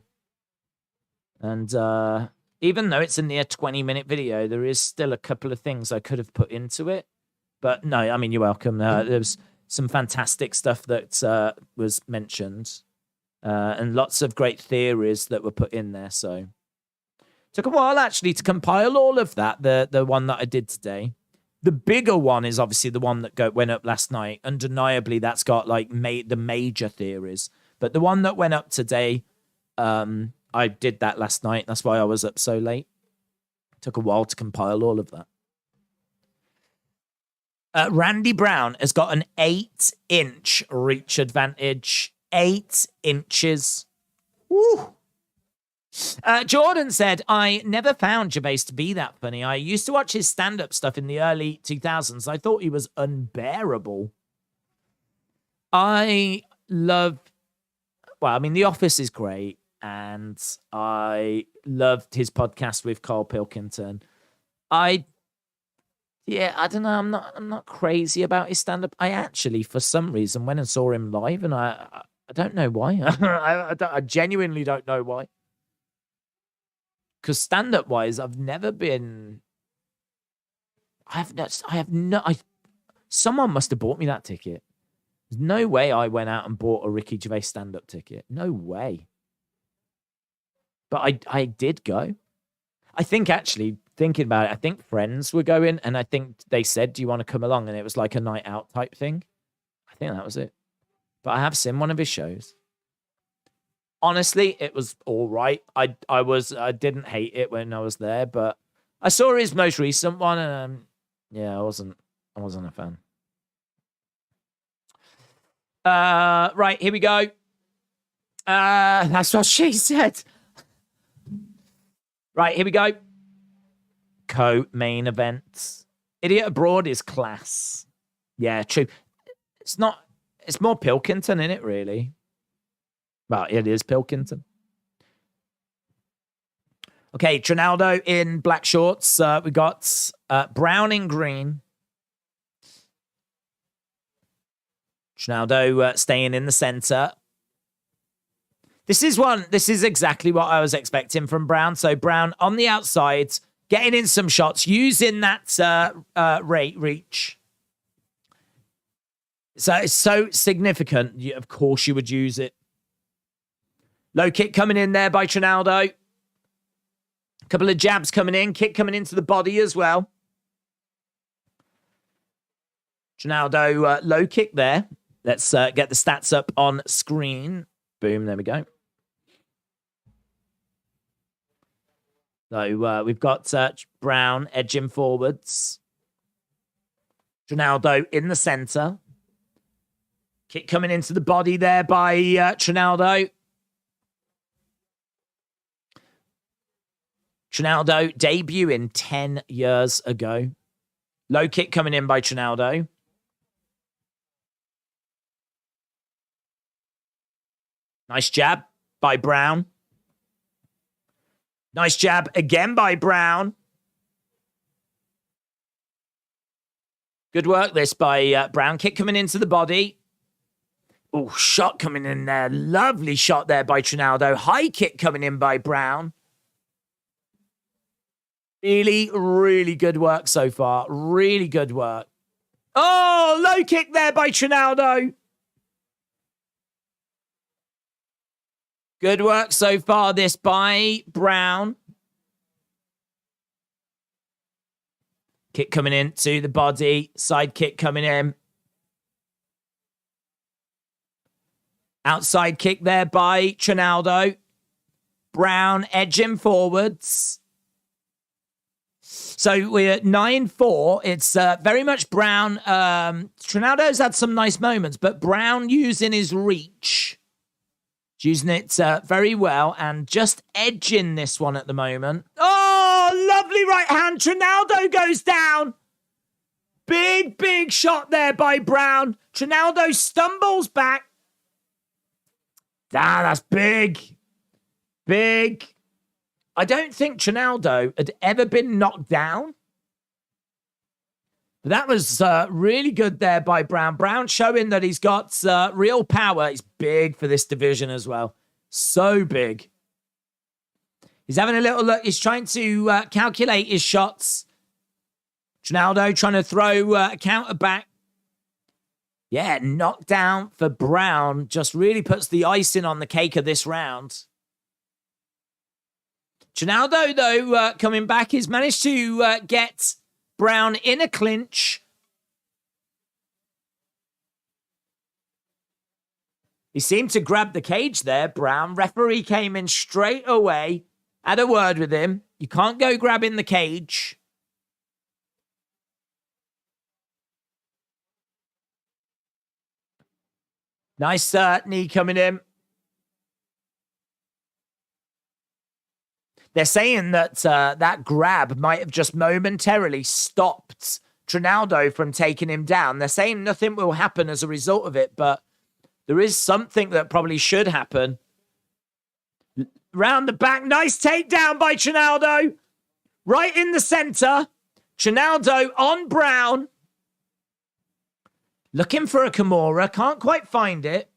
And even though it's a near 20-minute video, there is still a couple of things I could have put into it. But no, you're welcome. There's some fantastic stuff that was mentioned, and lots of great theories that were put in there. So took a while actually to compile all of that. The one that I did today, the bigger one is obviously the one that went up last night. Undeniably, that's got the major theories. But the one that went up today, I did that last night. That's why I was up so late. Took a while to compile all of that. Randy Brown has got an 8-inch reach advantage. 8 inches. Woo! Jordan said, I never found Gervais to be that funny. I used to watch his stand-up stuff in the early 2000s. I thought he was unbearable. The Office is great. And I loved his podcast with Carl Pilkington. I don't know. I'm not crazy about his stand-up. I actually, for some reason, went and saw him live, and I don't know why. I genuinely don't know why. Because stand-up wise, I've never been. Someone must have bought me that ticket. There's no way I went out and bought a Ricky Gervais stand-up ticket. No way. But I did go. I think actually, thinking about it, I think friends were going, and I think they said, do you want to come along? And it was like a night out type thing. I think that was it. But I have seen one of his shows. Honestly, it was all right. I didn't hate it when I was there, but I saw his most recent one, and I wasn't a fan. Right, here we go. That's what she said. Right, here we go. Co-main events. Idiot Abroad is class. Yeah, true. It's more Pilkington, isn't it, really? Well, it is Pilkington. Okay, Trinaldo in black shorts. We got Brown in green. Trinaldo staying in the center. This is exactly what I was expecting from Brown. So Brown on the outside, getting in some shots, using that reach. So it's so significant. Of course you would use it. Low kick coming in there by Trinaldo. A couple of jabs coming in. Kick coming into the body as well. Trinaldo, low kick there. Let's get the stats up on screen. Boom, there we go. So we've got Brown edging forwards. Trinaldo in the center. Kick coming into the body there by Trinaldo. Trinaldo debuting 10 years ago. Low kick coming in by Trinaldo. Nice jab by Brown. Nice jab again by Brown. Good work this by Brown. Kick coming into the body. Oh, shot coming in there. Lovely shot there by Trinaldo. High kick coming in by Brown. Really, really good work so far. Really good work. Oh, low kick there by Trinaldo. Good work so far this by Brown. Kick coming into the body. Side kick coming in. Outside kick there by Trinaldo. Brown edging forwards. So we're at 9-4. It's very much Brown. Trinaldo's had some nice moments, but Brown using his reach. Using it very well and just edging this one at the moment. Oh, lovely right hand. Trinaldo goes down. Big, big shot there by Brown. Trinaldo stumbles back. Ah, that's big. Big. I don't think Trinaldo had ever been knocked down. But that was really good there by Brown. Brown showing that he's got real power. He's big for this division as well. So big. He's having a little look. He's trying to calculate his shots. Trinaldo trying to throw a counter back. Yeah, knockdown for Brown. Just really puts the icing on the cake of this round. Trinaldo, though, coming back, he's managed to get Brown in a clinch. He seemed to grab the cage there, Brown. Referee came in straight away, had a word with him. You can't go grabbing the cage. Nice knee coming in. They're saying that that grab might have just momentarily stopped Trinaldo from taking him down. They're saying nothing will happen as a result of it, but there is something that probably should happen. Round the back. Nice takedown by Trinaldo. Right in the center. Trinaldo on Brown. Looking for a Kimura. Can't quite find it.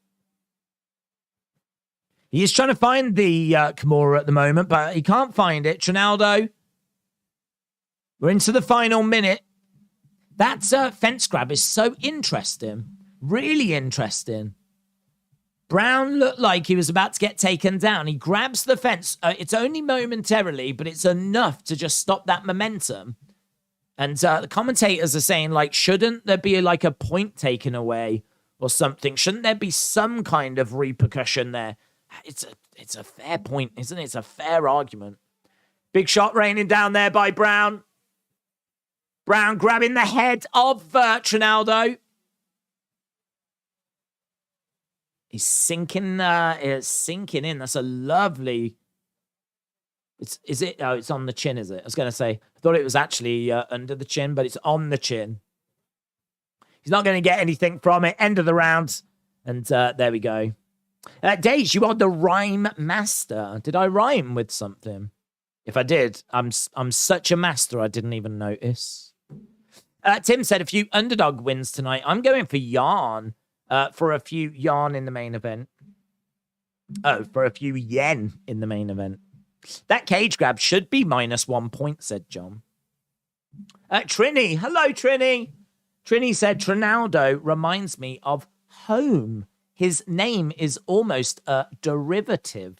He is trying to find the Kimura at the moment, but he can't find it. Trinaldo. We're into the final minute. That fence grab is so interesting. Really interesting. Brown looked like he was about to get taken down. He grabs the fence. It's only momentarily, but it's enough to just stop that momentum. And the commentators are saying, like, shouldn't there be like a point taken away or something? Shouldn't there be some kind of repercussion there? It's a fair point, isn't it? It's a fair argument. Big shot raining down there by Brown. Brown grabbing the head of Trinaldo. He's sinking in. That's a lovely... Is it? Oh, it's on the chin, is it? I was going to say, I thought it was actually under the chin, but it's on the chin. He's not going to get anything from it. End of the round. And there we go. Dage, you are the rhyme master. Did I rhyme with something? If I did, I'm such a master I didn't even notice. Tim said a few underdog wins tonight. I'm going for Yarn. For a few Yarn in the main event. Oh, for a few yen in the main event. That cage grab should be -1 point, said John. Trini. Hello, Trini. Trini said, Trinaldo reminds me of home. His name is almost a derivative.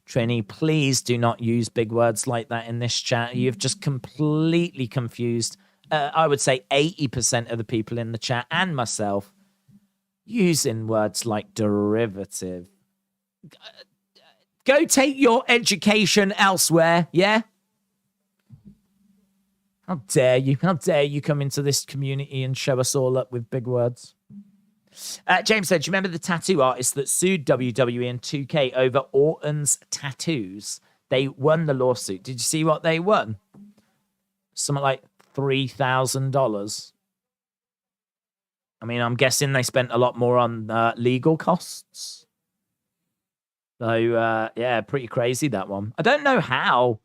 Trini, please do not use big words like that in this chat. You've just completely confused, I would say, 80% of the people in the chat and myself using words like derivative. Go take your education elsewhere, yeah? How dare you? How dare you come into this community and show us all up with big words? James said, do you remember the tattoo artist that sued WWE and 2K over Orton's tattoos? They won the lawsuit. Did you see what they won? Something like $3,000. I mean, I'm guessing they spent a lot more on legal costs. So, yeah, pretty crazy, that one. I don't know how.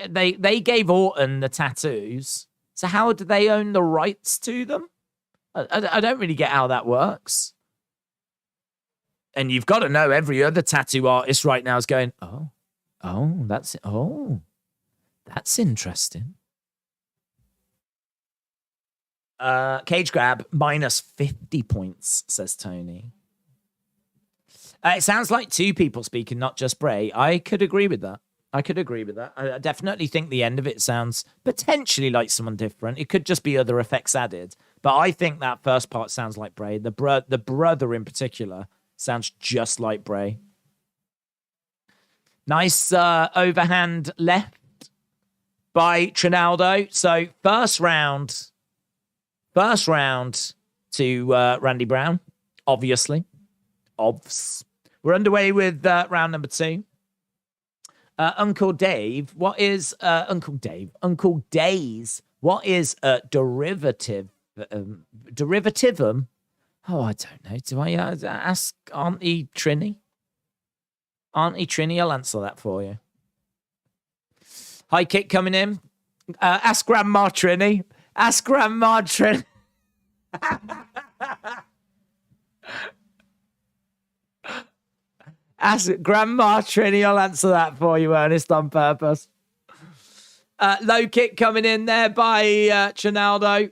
They gave Orton the tattoos. So how do they own the rights to them? I don't really get how that works. And you've got to know every other tattoo artist right now is going, that's interesting. Cage grab minus 50 points, says Tony. It sounds like two people speaking, not just Bray. I could agree with that. I definitely think the end of it sounds potentially like someone different. It could just be other effects added. But I think that first part sounds like Bray. The brother in particular sounds just like Bray. Nice overhand left by Trinaldo. So first round to Randy Brown, obviously. We're underway with round number 2. Uncle Dave, what is Uncle Days? What is a derivative? Derivativum? Oh, I don't know. Do I ask Auntie Trini? Auntie Trini, I'll answer that for you. High kick coming in. Ask Grandma Trini. Ask Grandma Trini. Ask Grandma Trini, I'll answer that for you, Ernest, on purpose. Low kick coming in there by Trinaldo.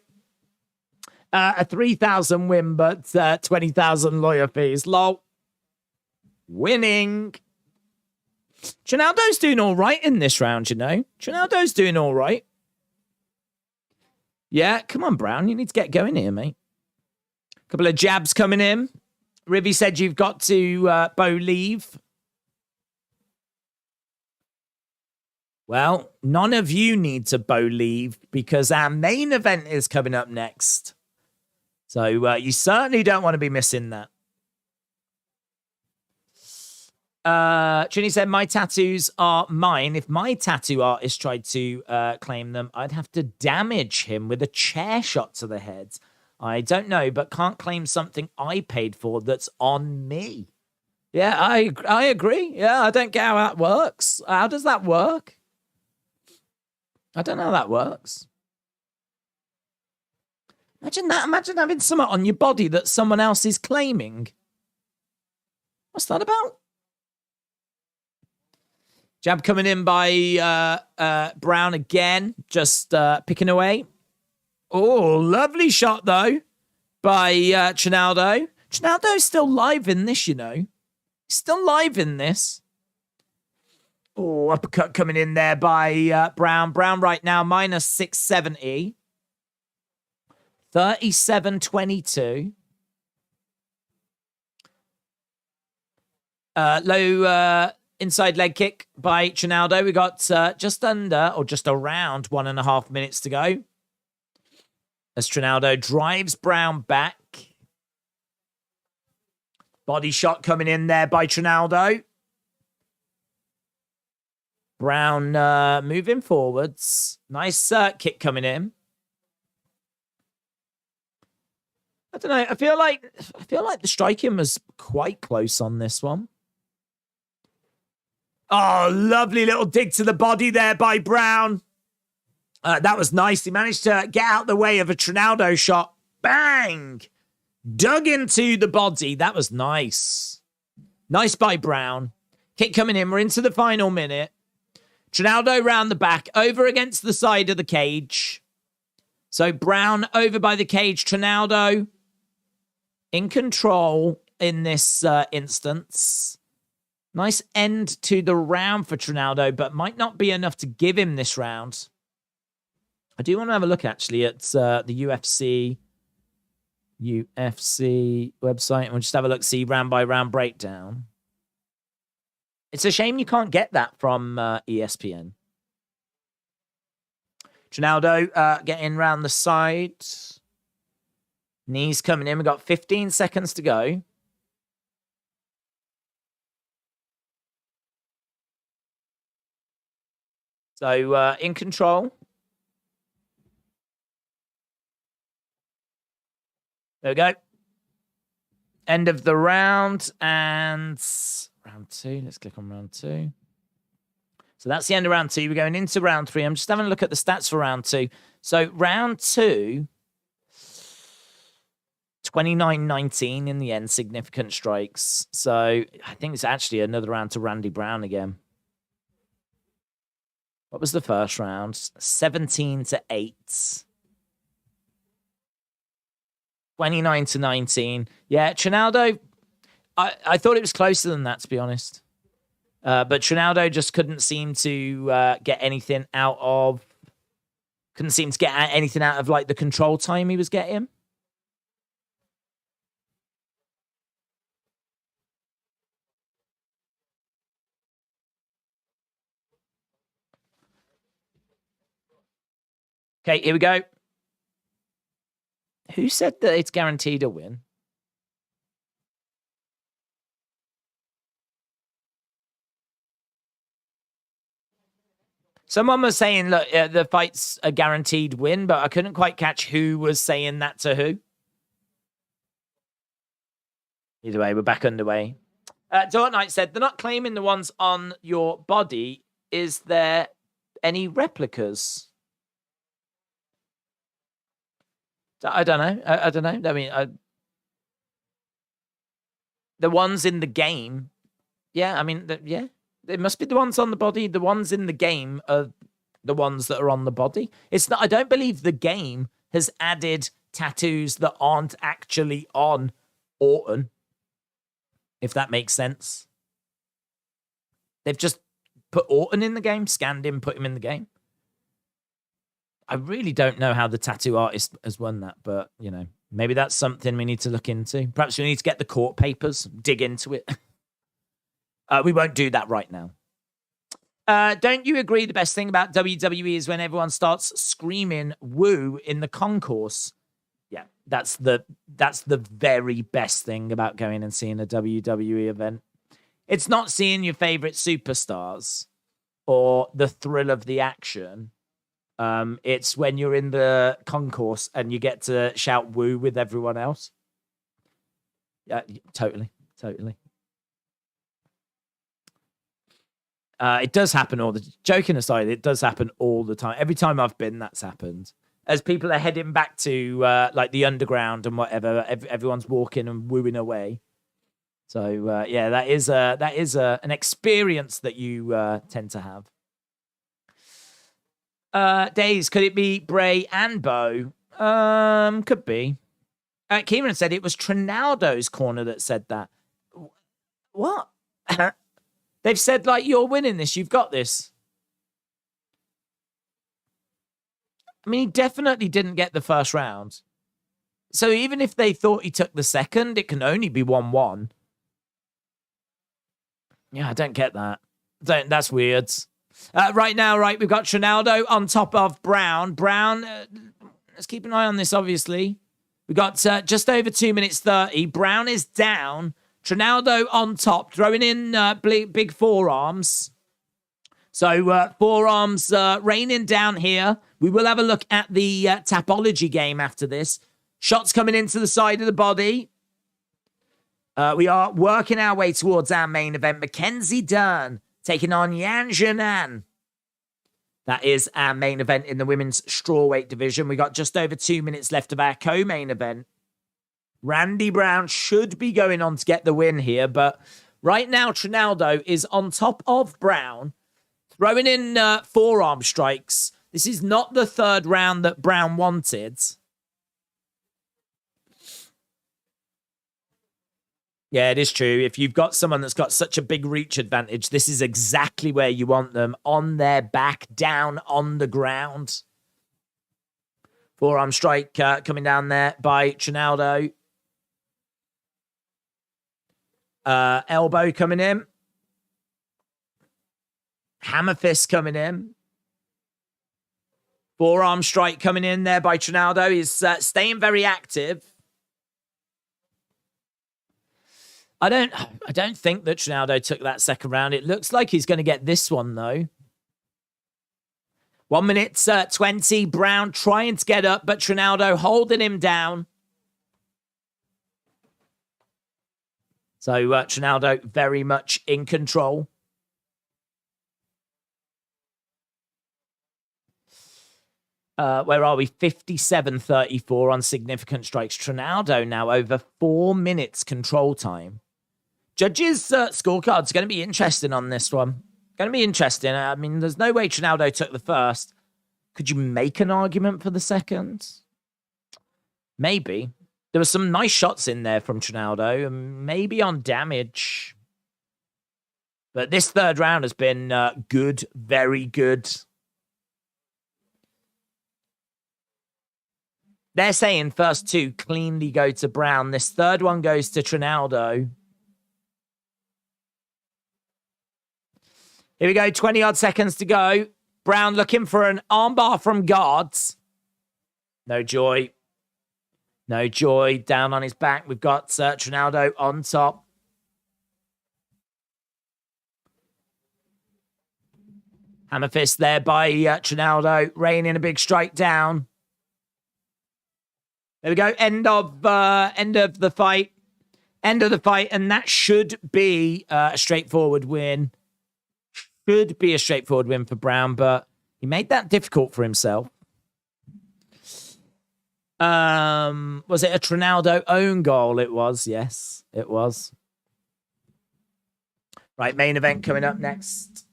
A 3,000 win, but 20,000 lawyer fees. Lol. Winning. Trinaldo's doing all right in this round, you know. Trinaldo's doing all right. Yeah, come on, Brown. You need to get going here, mate. Couple of jabs coming in. Rivy said you've got to believe. Well, none of you need to believe because our main event is coming up next. So you certainly don't want to be missing that. Trini said, my tattoos are mine. If my tattoo artist tried to claim them, I'd have to damage him with a chair shot to the head. I don't know, but can't claim something I paid for that's on me. Yeah, I agree. Yeah, I don't get how that works. How does that work? I don't know how that works. Imagine that. Imagine having something on your body that someone else is claiming. What's that about? Jab coming in by Brown again. Just picking away. Oh, lovely shot, though, by Trinaldo. Trinaldo's still live in this, you know. He's still live in this. Oh, uppercut coming in there by Brown. Brown right now, minus 670. 37-22. Low inside leg kick by Trinaldo. We got just under or just around 1.5 minutes to go. As Trinaldo drives Brown back. Body shot coming in there by Trinaldo. Brown moving forwards. Nice kick coming in. I don't know. I feel like the striking was quite close on this one. Oh, lovely little dig to the body there by Brown. That was nice. He managed to get out the way of a Trinaldo shot. Bang! Dug into the body. That was nice. Nice by Brown. Kick coming in. We're into the final minute. Trinaldo round the back. Over against the side of the cage. So Brown over by the cage. Trinaldo in control in this instance. Nice end to the round for Trinaldo, but might not be enough to give him this round. I do want to have a look, actually, at the UFC website, and we'll just have a look, see round-by-round breakdown. It's a shame you can't get that from ESPN. Trinaldo getting round the side. Knees coming in. We've got 15 seconds to go. So in control. There we go. End of the round and round 2. Let's click on round 2. So that's the end of round 2. We're going into round 3. I'm just having a look at the stats for round 2. So round 2, 29-19 in the end, significant strikes. So I think it's actually another round to Randy Brown again. What was the first round? 17-8. 29-19. Yeah, Trinaldo, I thought it was closer than that, to be honest. But Trinaldo just couldn't seem to get anything out of... Couldn't seem to get anything out of, like, the control time he was getting. Okay, here we go. Who said that it's guaranteed a win? Someone was saying, look, the fight's a guaranteed win, but I couldn't quite catch who was saying that to who. Either way, we're back underway. Dark Knight said, they're not claiming the ones on your body. Is there any replicas? I don't know. I don't know. I mean, the ones in the game. Yeah, I mean, yeah. It must be the ones on the body. The ones in the game are the ones that are on the body. It's not. I don't believe the game has added tattoos that aren't actually on Orton, if that makes sense. They've just put Orton in the game, scanned him, put him in the game. I really don't know how the tattoo artist has won that, but, you know, maybe that's something we need to look into. Perhaps we need to get the court papers, dig into it. We won't do that right now. Don't you agree the best thing about WWE is when everyone starts screaming woo in the concourse? Yeah, that's the very best thing about going and seeing a WWE event. It's not seeing your favorite superstars or the thrill of the action. It's when you're in the concourse and you get to shout woo with everyone else. Yeah, totally. It does happen joking aside, it does happen all the time. Every time I've been, that's happened. As people are heading back to like the underground and whatever, everyone's walking and wooing away. So yeah, that is an experience that you tend to have. Days, could it be Bray and Bo? Could be. Kieran said it was Trinaldo's corner that said that. What? They've said, like, you're winning this. You've got this. I mean, he definitely didn't get the first round. So even if they thought he took the second, it can only be 1-1. Yeah, I don't get that. That's weird. Right now, we've got Trinaldo on top of Brown. Brown, let's keep an eye on this, obviously. We've got just over 2 minutes 30. Brown is down. Trinaldo on top, throwing in big forearms. So forearms raining down here. We will have a look at the Tapology game after this. Shots coming into the side of the body. We are working our way towards our main event. Mackenzie Dern taking on Yan Jinan. That is our main event in the women's strawweight division. We got just over 2 minutes left of our co-main event. Randy Brown should be going on to get the win here, but right now Trinaldo is on top of Brown, throwing in forearm strikes. This is not the third round that Brown wanted. Yeah, it is true. If you've got someone that's got such a big reach advantage, this is exactly where you want them. On their back, down on the ground. Forearm strike coming down there by Trinaldo. Elbow coming in. Hammer fist coming in. Forearm strike coming in there by Trinaldo. He's staying very active. I don't think that Trinaldo took that second round. It looks like he's going to get this one, though. 1 minute 20. Brown trying to get up, but Trinaldo holding him down. So Trinaldo very much in control. Where are we? 57-34 on significant strikes. Trinaldo now over 4 minutes control time. Judges' scorecards going to be interesting on this one. Going to be interesting. I mean, there's no way Trinaldo took the first. Could you make an argument for the second? Maybe. There were some nice shots in there from Trinaldo, maybe on damage. But this third round has been good, very good. They're saying first two cleanly go to Brown. This third one goes to Trinaldo. Here we go, 20-odd seconds to go. Brown looking for an armbar from guards. No joy. No joy. Down on his back. We've got Trinaldo on top. Hammer fist there by Trinaldo. Raining a big strike down. There we go. End of the fight. End of the fight. And that should be a straightforward win. Should be a straightforward win for Brown, but he made that difficult for himself. Was it a Trinaldo own goal? It was, yes, it was. Right, main event coming up next.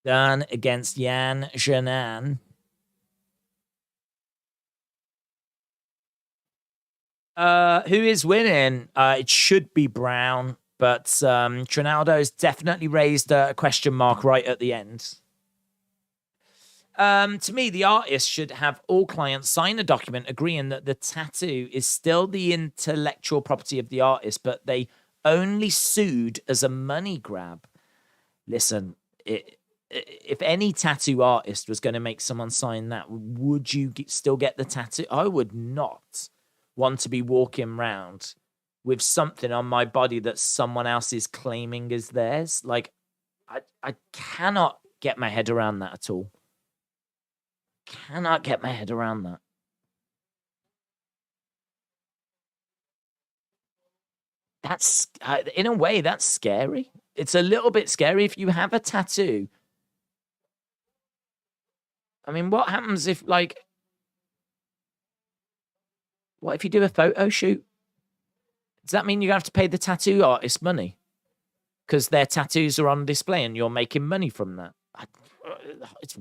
Dern against Yan Zhenan. Who is winning? It should be Brown. But Trinaldo's definitely raised a question mark right at the end. To me, the artist should have all clients sign a document agreeing that the tattoo is still the intellectual property of the artist, but they only sued as a money grab. Listen, if any tattoo artist was going to make someone sign that, would you still get the tattoo? I would not want to be walking around with something on my body that someone else is claiming is theirs. Like, I cannot get my head around that at all. Cannot get my head around that. That's, in a way, that's scary. It's a little bit scary if you have a tattoo. I mean, what happens if, like, what if you do a photo shoot? Does that mean you're going to have to pay the tattoo artist money? Because their tattoos are on display and you're making money from that. It's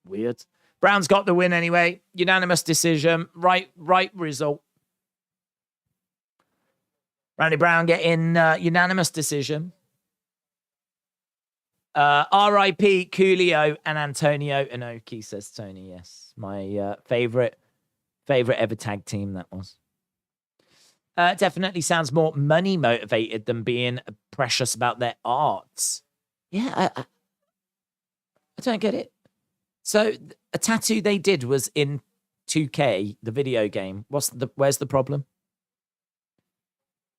weird. Brown's got the win anyway. Unanimous decision. Right result. Randy Brown getting unanimous decision. R.I.P. Coolio and Antonio Inoki, says Tony. Yes, my favorite ever tag team that was. Definitely sounds more money motivated than being precious about their arts. Yeah, I don't get it. So a tattoo they did was in 2K, the video game. Where's the problem?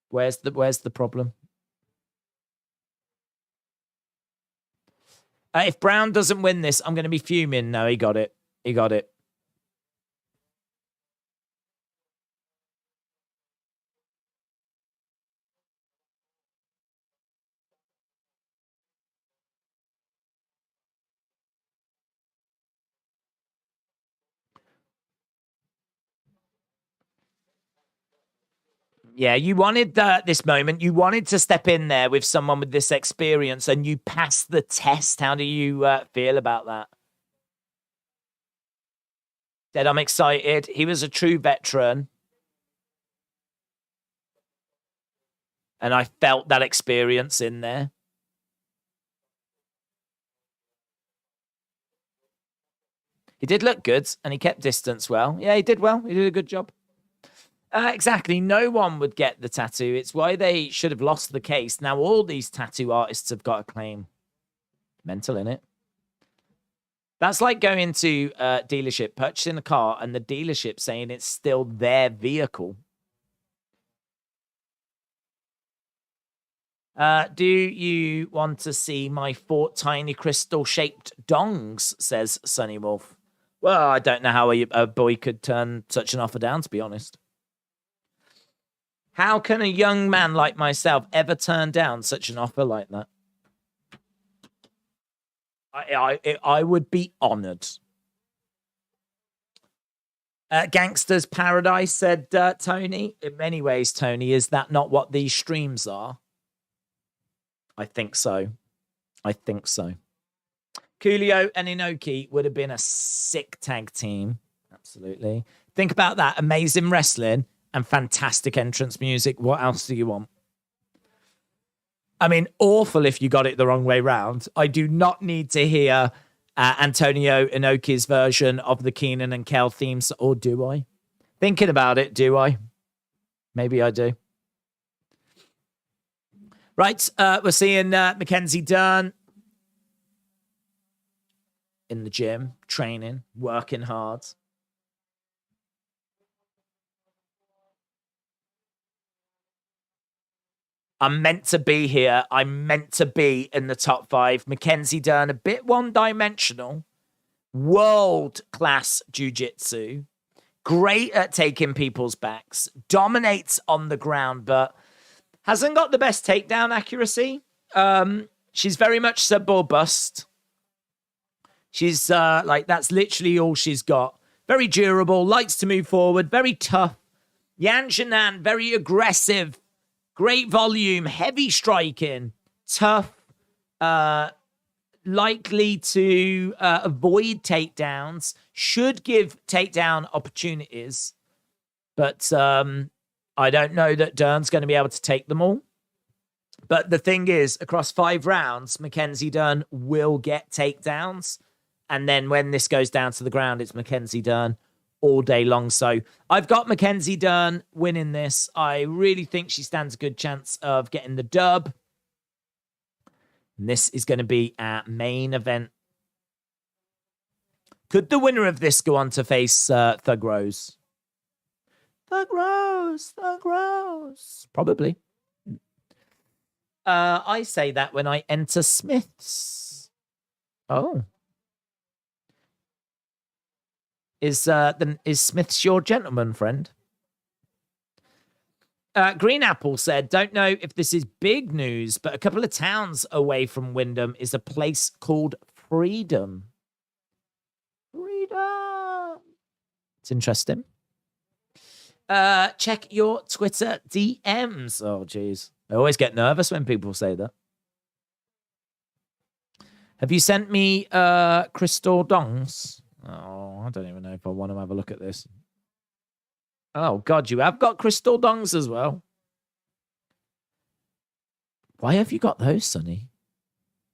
Where's the problem? If Brown doesn't win this, I'm going to be fuming. No, he got it. He got it. Yeah, you wanted this moment. You wanted to step in there with someone with this experience, and you passed the test. How do you feel about that? Said, I'm excited. He was a true veteran. And I felt that experience in there. He did look good, and he kept distance well. Yeah, he did well. He did a good job. Exactly. No one would get the tattoo. It's why they should have lost the case. Now all these tattoo artists have got a claim. Mental, innit? That's like going to a dealership, purchasing a car, and the dealership saying it's still their vehicle. Do you want to see my 4 tiny crystal-shaped dongs, says Sunny Wolf. Well, I don't know how a boy could turn such an offer down, to be honest. How can a young man like myself ever turn down such an offer like that? I would be honored. Gangster's Paradise, said Tony. In many ways, Tony, is that not what these streams are? I think so. I think so. Coolio and Inoki would have been a sick tag team. Absolutely. Think about that. Amazing wrestling and fantastic entrance music. What else do you want? I mean, awful if you got it the wrong way round. I do not need to hear Antonio Inoki's version of the Keenan and Kel themes, or do I? Thinking about it, do I? Maybe I do. Right, we're seeing Mackenzie Dern in the gym, training, working hard. I'm meant to be here. I'm meant to be in the top 5. Mackenzie Dern, a bit one-dimensional. World-class jiu-jitsu. Great at taking people's backs. Dominates on the ground, but hasn't got the best takedown accuracy. She's very much sub or bust. She's that's literally all she's got. Very durable, likes to move forward, very tough. Yan Jinan, very aggressive. Great volume, heavy striking, tough, likely to avoid takedowns, should give takedown opportunities. But I don't know that Dern's going to be able to take them all. But the thing is, across 5 rounds, Mackenzie Dern will get takedowns. And then when this goes down to the ground, it's Mackenzie Dern all day long. So I've got Mackenzie Dern winning this. I really think she stands a good chance of getting the dub. And this is going to be our main event. Could the winner of this go on to face Thug Rose? Thug Rose, Thug Rose. Probably. I say that when I enter Smith's. Oh. Is Smith's your gentleman friend? Green Apple said, don't know if this is big news, but a couple of towns away from Wyndham is a place called Freedom. Freedom. It's interesting. Check your Twitter DMs. Oh, geez. I always get nervous when people say that. Have you sent me crystal dongs? Oh, I don't even know if I want to have a look at this. Oh, God, you have got crystal dongs as well. Why have you got those, Sonny?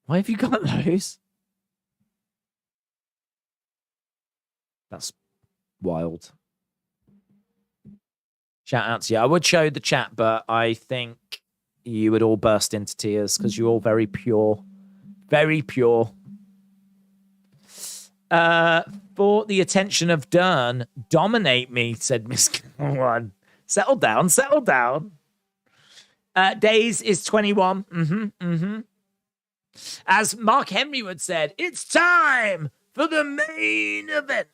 Why have you got those? That's wild. Shout out to you. I would show the chat, but I think you would all burst into tears because you're all very pure. Very pure. For the attention of Dern, dominate me, said Miss One. Settle down, settle down. Days is 21. As Mark Henry would said, it's time for the main event.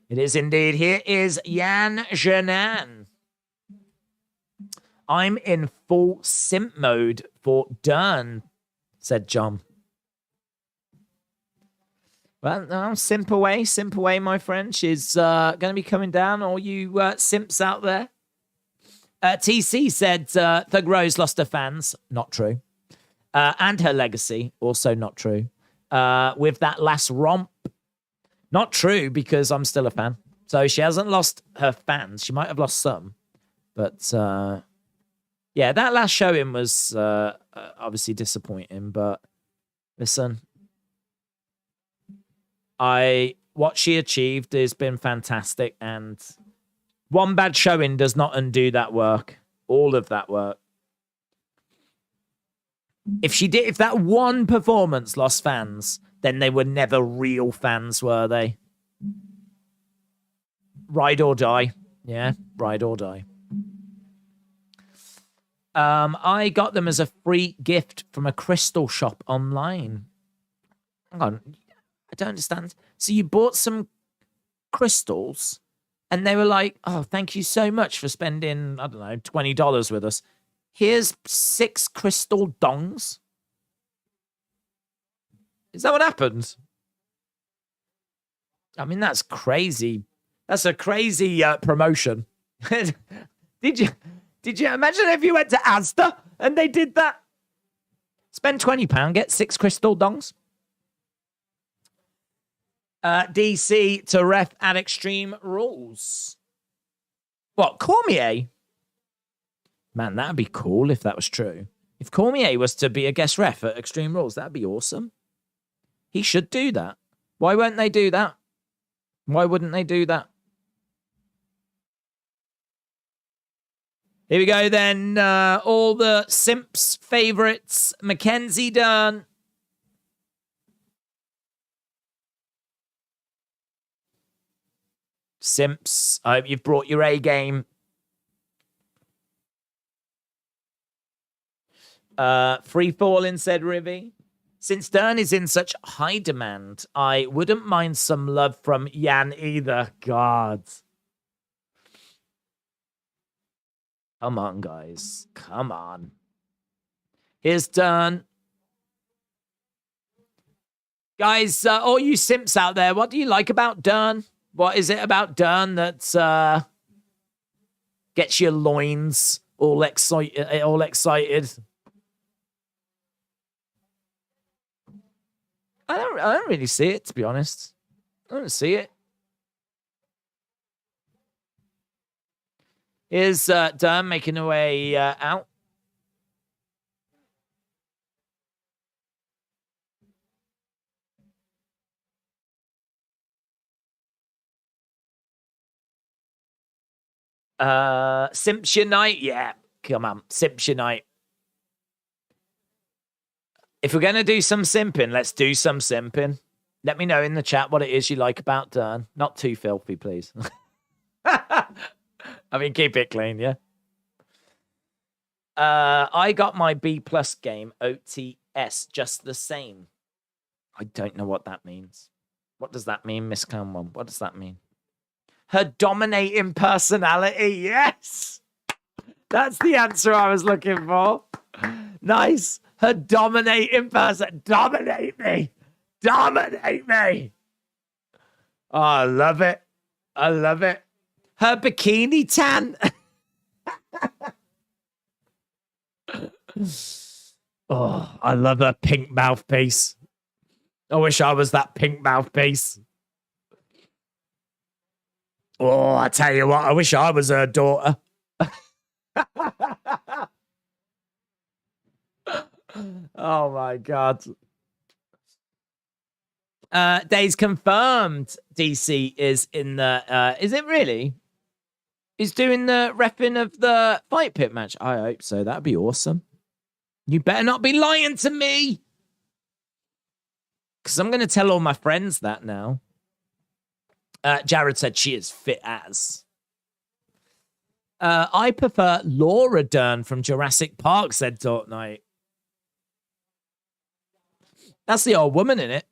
It is indeed. Here is Yan Jinan. I'm in full simp mode for Dern, said John. Well, no, simp away, my friend. She's going to be coming down, all you simps out there. TC said Thug Rose lost her fans. Not true. And her legacy. Also not true. With that last romp. Not true, because I'm still a fan. So she hasn't lost her fans. She might have lost some. But, yeah, that last showing was obviously disappointing. But, listen. What she achieved has been fantastic. And one bad showing does not undo that work. All of that work. If that one performance lost fans, then they were never real fans, were they? Ride or die. Yeah, ride or die. I got them as a free gift from a crystal shop online. Hang on. I don't understand. So you bought some crystals and they were like, oh, thank you so much for spending, I don't know, $20 with us. Here's 6 crystal dongs. Is that what happened? I mean, that's crazy. That's a crazy promotion. Did you imagine if you went to Asda and they did that? Spend £20, get 6 crystal dongs. DC to ref at Extreme Rules. What, Cormier? Man, that'd be cool if that was true. If Cormier was to be a guest ref at Extreme Rules, that'd be awesome. He should do that. Why won't they do that? Why wouldn't they do that? Here we go then. All the simps' favorites. Mackenzie Dern. Simps, I hope you've brought your A game. Free falling, said Rivy. Since Dern is in such high demand, I wouldn't mind some love from Yan either. God. Come on, guys. Come on. Here's Dern. Guys, all you simps out there, what do you like about Dern? What is it about Dern that gets your loins all excited? I don't really see it, to be honest. I don't see it. Here's Dern making her way out. Simps Unite? Yeah, come on. Simps Unite. If we're going to do some simping, let's do some simping. Let me know in the chat what it is you like about Dern. Not too filthy, please. I mean, keep it clean, yeah? I got my B+ game, OTS, just the same. I don't know what that means. What does that mean, Miss Cameron? What does that mean? Her dominating personality, yes! That's the answer I was looking for. Nice. Her dominating person. Dominate me. Dominate me. Oh, I love it. I love it. Her bikini tan. Oh, I love her pink mouthpiece. I wish I was that pink mouthpiece. Oh, I tell you what, I wish I was her daughter. Oh my God. Days confirmed DC is in the is it really? Is doing the repping of the fight pit match. I hope so. That'd be awesome. You better not be lying to me. Because I'm gonna tell all my friends that now. Jared said she is fit as. I prefer Laura Dern from Jurassic Park, said Talk Night. That's the old woman in it.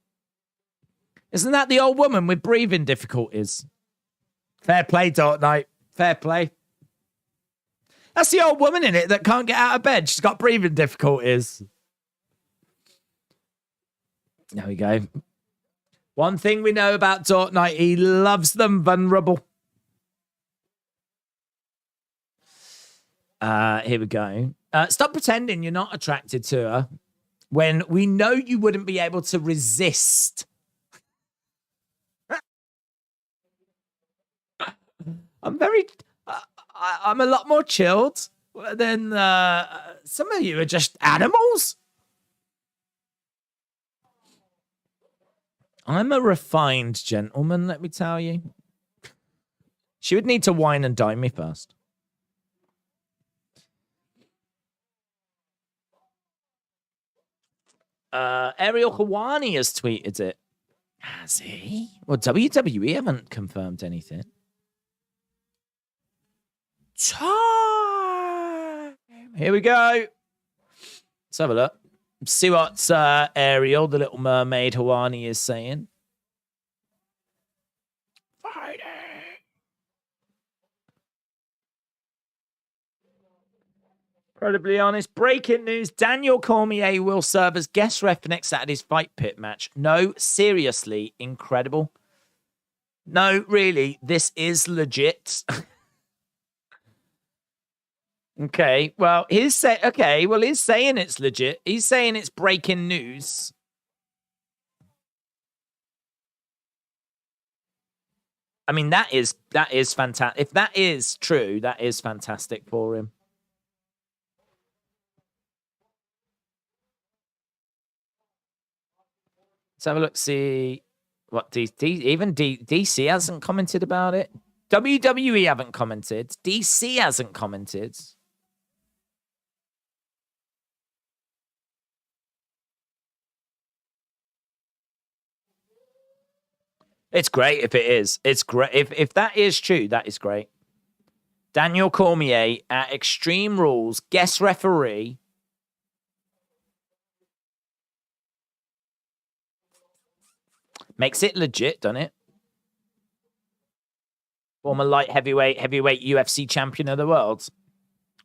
Isn't that the old woman with breathing difficulties? Fair play, Talk Night. Fair play. That's the old woman in it that can't get out of bed. She's got breathing difficulties. There we go. One thing we know about Talk Night, he loves them vulnerable. Here we go. Stop pretending you're not attracted to her when we know you wouldn't be able to resist. I'm a lot more chilled than some of you are just animals. I'm a refined gentleman, let me tell you. She would need to wine and dine me first. Ariel Hawani has tweeted it. Has he? Well, WWE haven't confirmed anything. Time. Here we go. Let's have a look. See what Ariel, the Little Mermaid Hawani, is saying. Fighting. Incredibly honest. Breaking news. Daniel Cormier will serve as guest ref for next Saturday's Fight Pit match. No, seriously, incredible. No, really, this is legit. Okay, well, he's saying it's legit. He's saying it's breaking news. I mean, that is fantastic. If that is true, that is fantastic for him. Let's have a look, see what DC hasn't commented about it. WWE haven't commented. DC hasn't commented. It's great if it is. It's great. If that is true, that is great. Daniel Cormier at Extreme Rules, guest referee. Makes it legit, doesn't it? Former light heavyweight UFC champion of the world.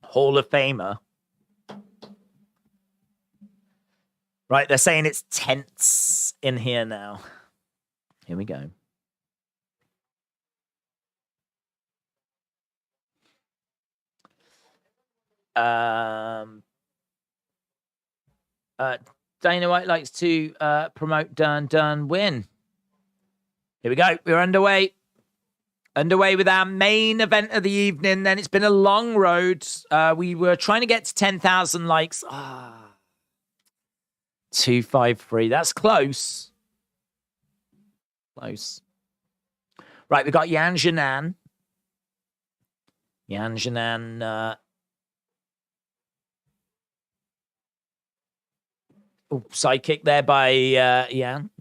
Hall of Famer. Right, they're saying it's tense in here now. Here we go. Dana White likes to promote Dern win. Here we go. We're underway. Underway with our main event of the evening. Then it's been a long road. We were trying to get to 10,000 likes. 253. That's close. Close. Right, we got Yan Jinan. Yan Jinan. Side kick there by Yan.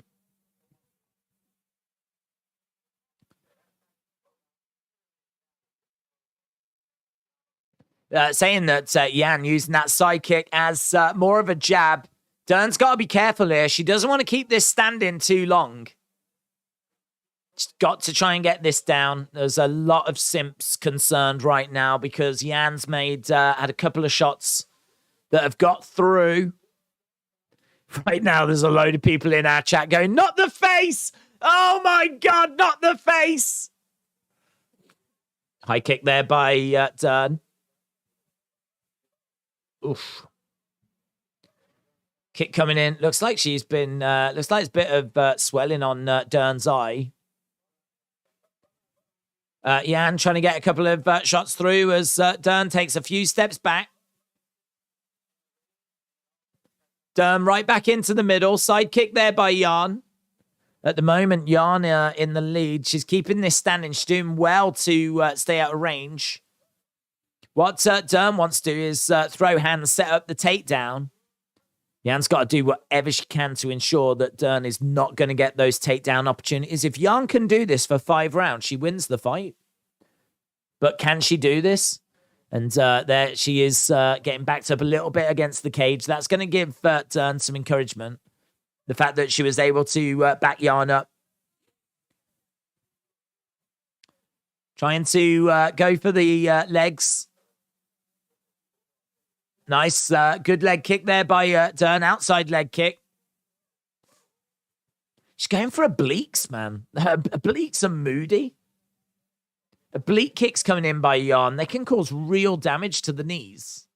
Saying that Yan using that side kick as more of a jab. Dern's got to be careful here. She doesn't want to keep this standing too long. She's got to try and get this down. There's a lot of simps concerned right now because Yan's had a couple of shots that have got through. Right now, there's a load of people in our chat going, not the face! Oh my God, not the face! High kick there by Dern. Oof. Kick coming in. Looks like she's been, looks like it's a bit of swelling on Dern's eye. Yan trying to get a couple of shots through as Dern takes a few steps back. Dern right back into the middle. Side kick there by Yan. At the moment, Yan in the lead. She's keeping this standing. She's doing well to stay out of range. What Dern wants to do is throw hands, set up the takedown. Yan's got to do whatever she can to ensure that Dern is not going to get those takedown opportunities. If Yan can do this for 5 rounds, she wins the fight. But can she do this? And there she is getting backed up a little bit against the cage. That's going to give Dern some encouragement. The fact that she was able to back Yan up. Trying to go for the legs. Nice, good leg kick there by Dern. Outside leg kick. She's going for obliques, man. Her obliques are moody. Oblique kicks coming in by Jan. They can cause real damage to the knees.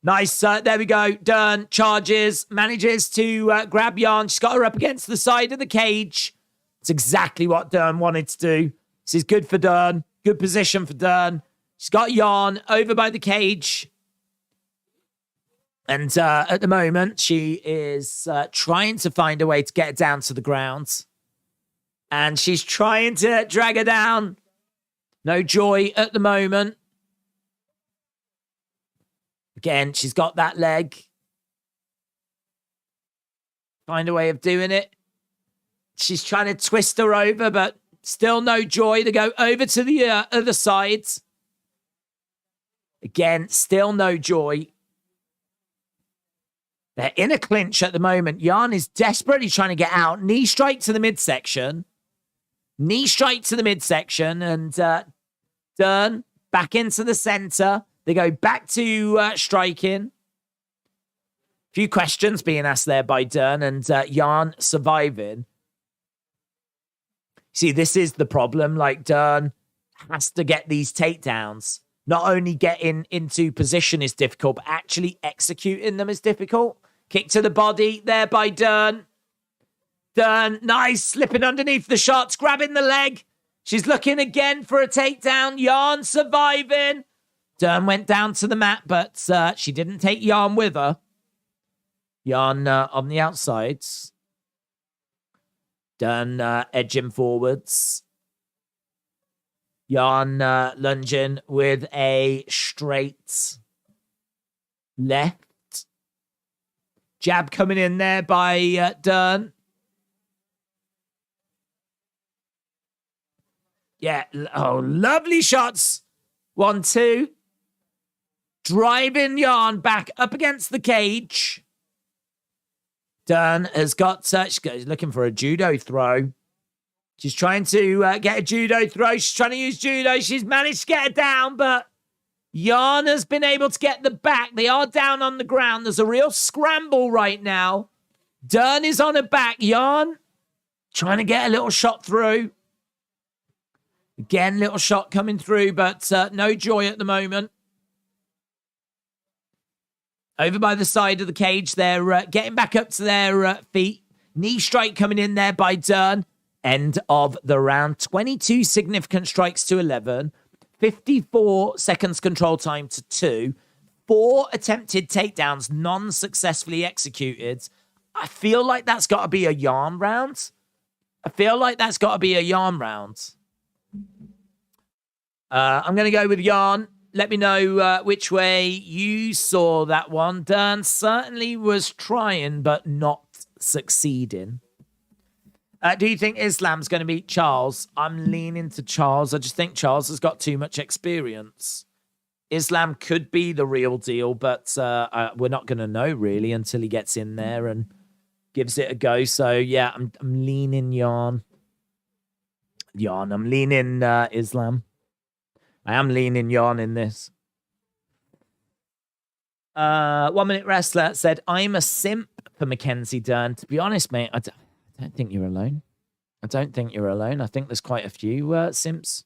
Nice. There we go. Dern charges, manages to grab Jan. She's got her up against the side of the cage. It's exactly what Dern wanted to do. This is good for Dern. Good position for Dern. She's got Jan over by the cage. And at the moment, she is trying to find a way to get her down to the ground. And she's trying to drag her down. No joy at the moment. Again, she's got that leg. Find a way of doing it. She's trying to twist her over, but still no joy to go over to the other side. Again, still no joy. They're in a clinch at the moment. Jan is desperately trying to get out. Knee strike to the midsection. Knee strike to the midsection. And Dern back into the center. They go back to striking. Few questions being asked there by Dern, and Jan surviving. See, this is the problem. Like, Dern has to get these takedowns. Not only getting into position is difficult, but actually executing them is difficult. Kick to the body there by Dern. Dern, nice, slipping underneath the shots, grabbing the leg. She's looking again for a takedown. Jan surviving. Dern went down to the mat, but she didn't take Jan with her. Jan on the outsides. Dern edging forwards. Jan lunging with a straight left. Jab coming in there by Dern. Yeah, oh, lovely shots. 1, 2. Driving Jan back up against the cage. Dern has got, she's looking for a judo throw. She's trying to get a judo throw. She's trying to use judo. She's managed to get her down, but Jan has been able to get the back. They are down on the ground. There's a real scramble right now. Dern is on her back. Jan trying to get a little shot through. Again, little shot coming through, but no joy at the moment. Over by the side of the cage, they're getting back up to their feet. Knee strike coming in there by Dern. End of the round. 22 significant strikes to 11. 54 seconds control time to 2. 4 attempted takedowns, non-successfully executed. I feel like that's got to be a Jan round. I'm going to go with Jan. Let me know which way you saw that one. Dern certainly was trying, but not succeeding. Do you think Islam's going to beat Charles? I'm leaning to Charles. I just think Charles has got too much experience. Islam could be the real deal, but we're not going to know really until he gets in there and gives it a go. So yeah, I'm leaning Jan. I'm leaning Islam. I am leaning Jan in this. 1 Minute Wrestler said, I'm a simp for Mackenzie Dern. To be honest, mate, I don't think you're alone. I think there's quite a few simps.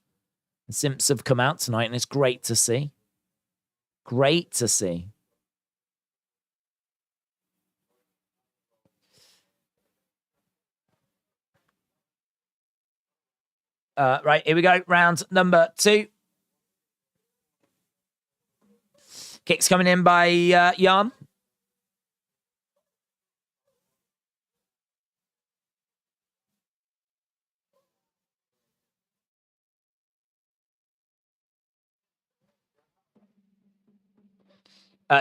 The simps have come out tonight, and it's great to see. Great to see. Right, here we go. Round number 2. Kicks coming in by Jan.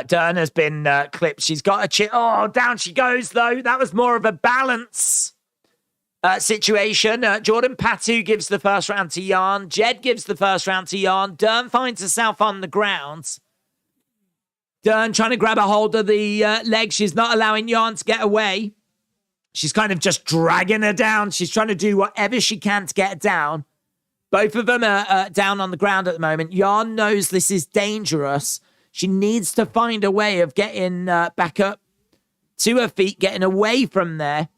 Dern has been clipped. She's got a chip. Oh, down she goes, though. That was more of a balance situation. Jordan Patu gives the first round to Jan. Jed gives the first round to Jan. Dern finds herself on the ground. Dern trying to grab a hold of the leg. She's not allowing Jan to get away. She's kind of just dragging her down. She's trying to do whatever she can to get her down. Both of them are down on the ground at the moment. Jan knows this is dangerous. She needs to find a way of getting back up to her feet, getting away from there.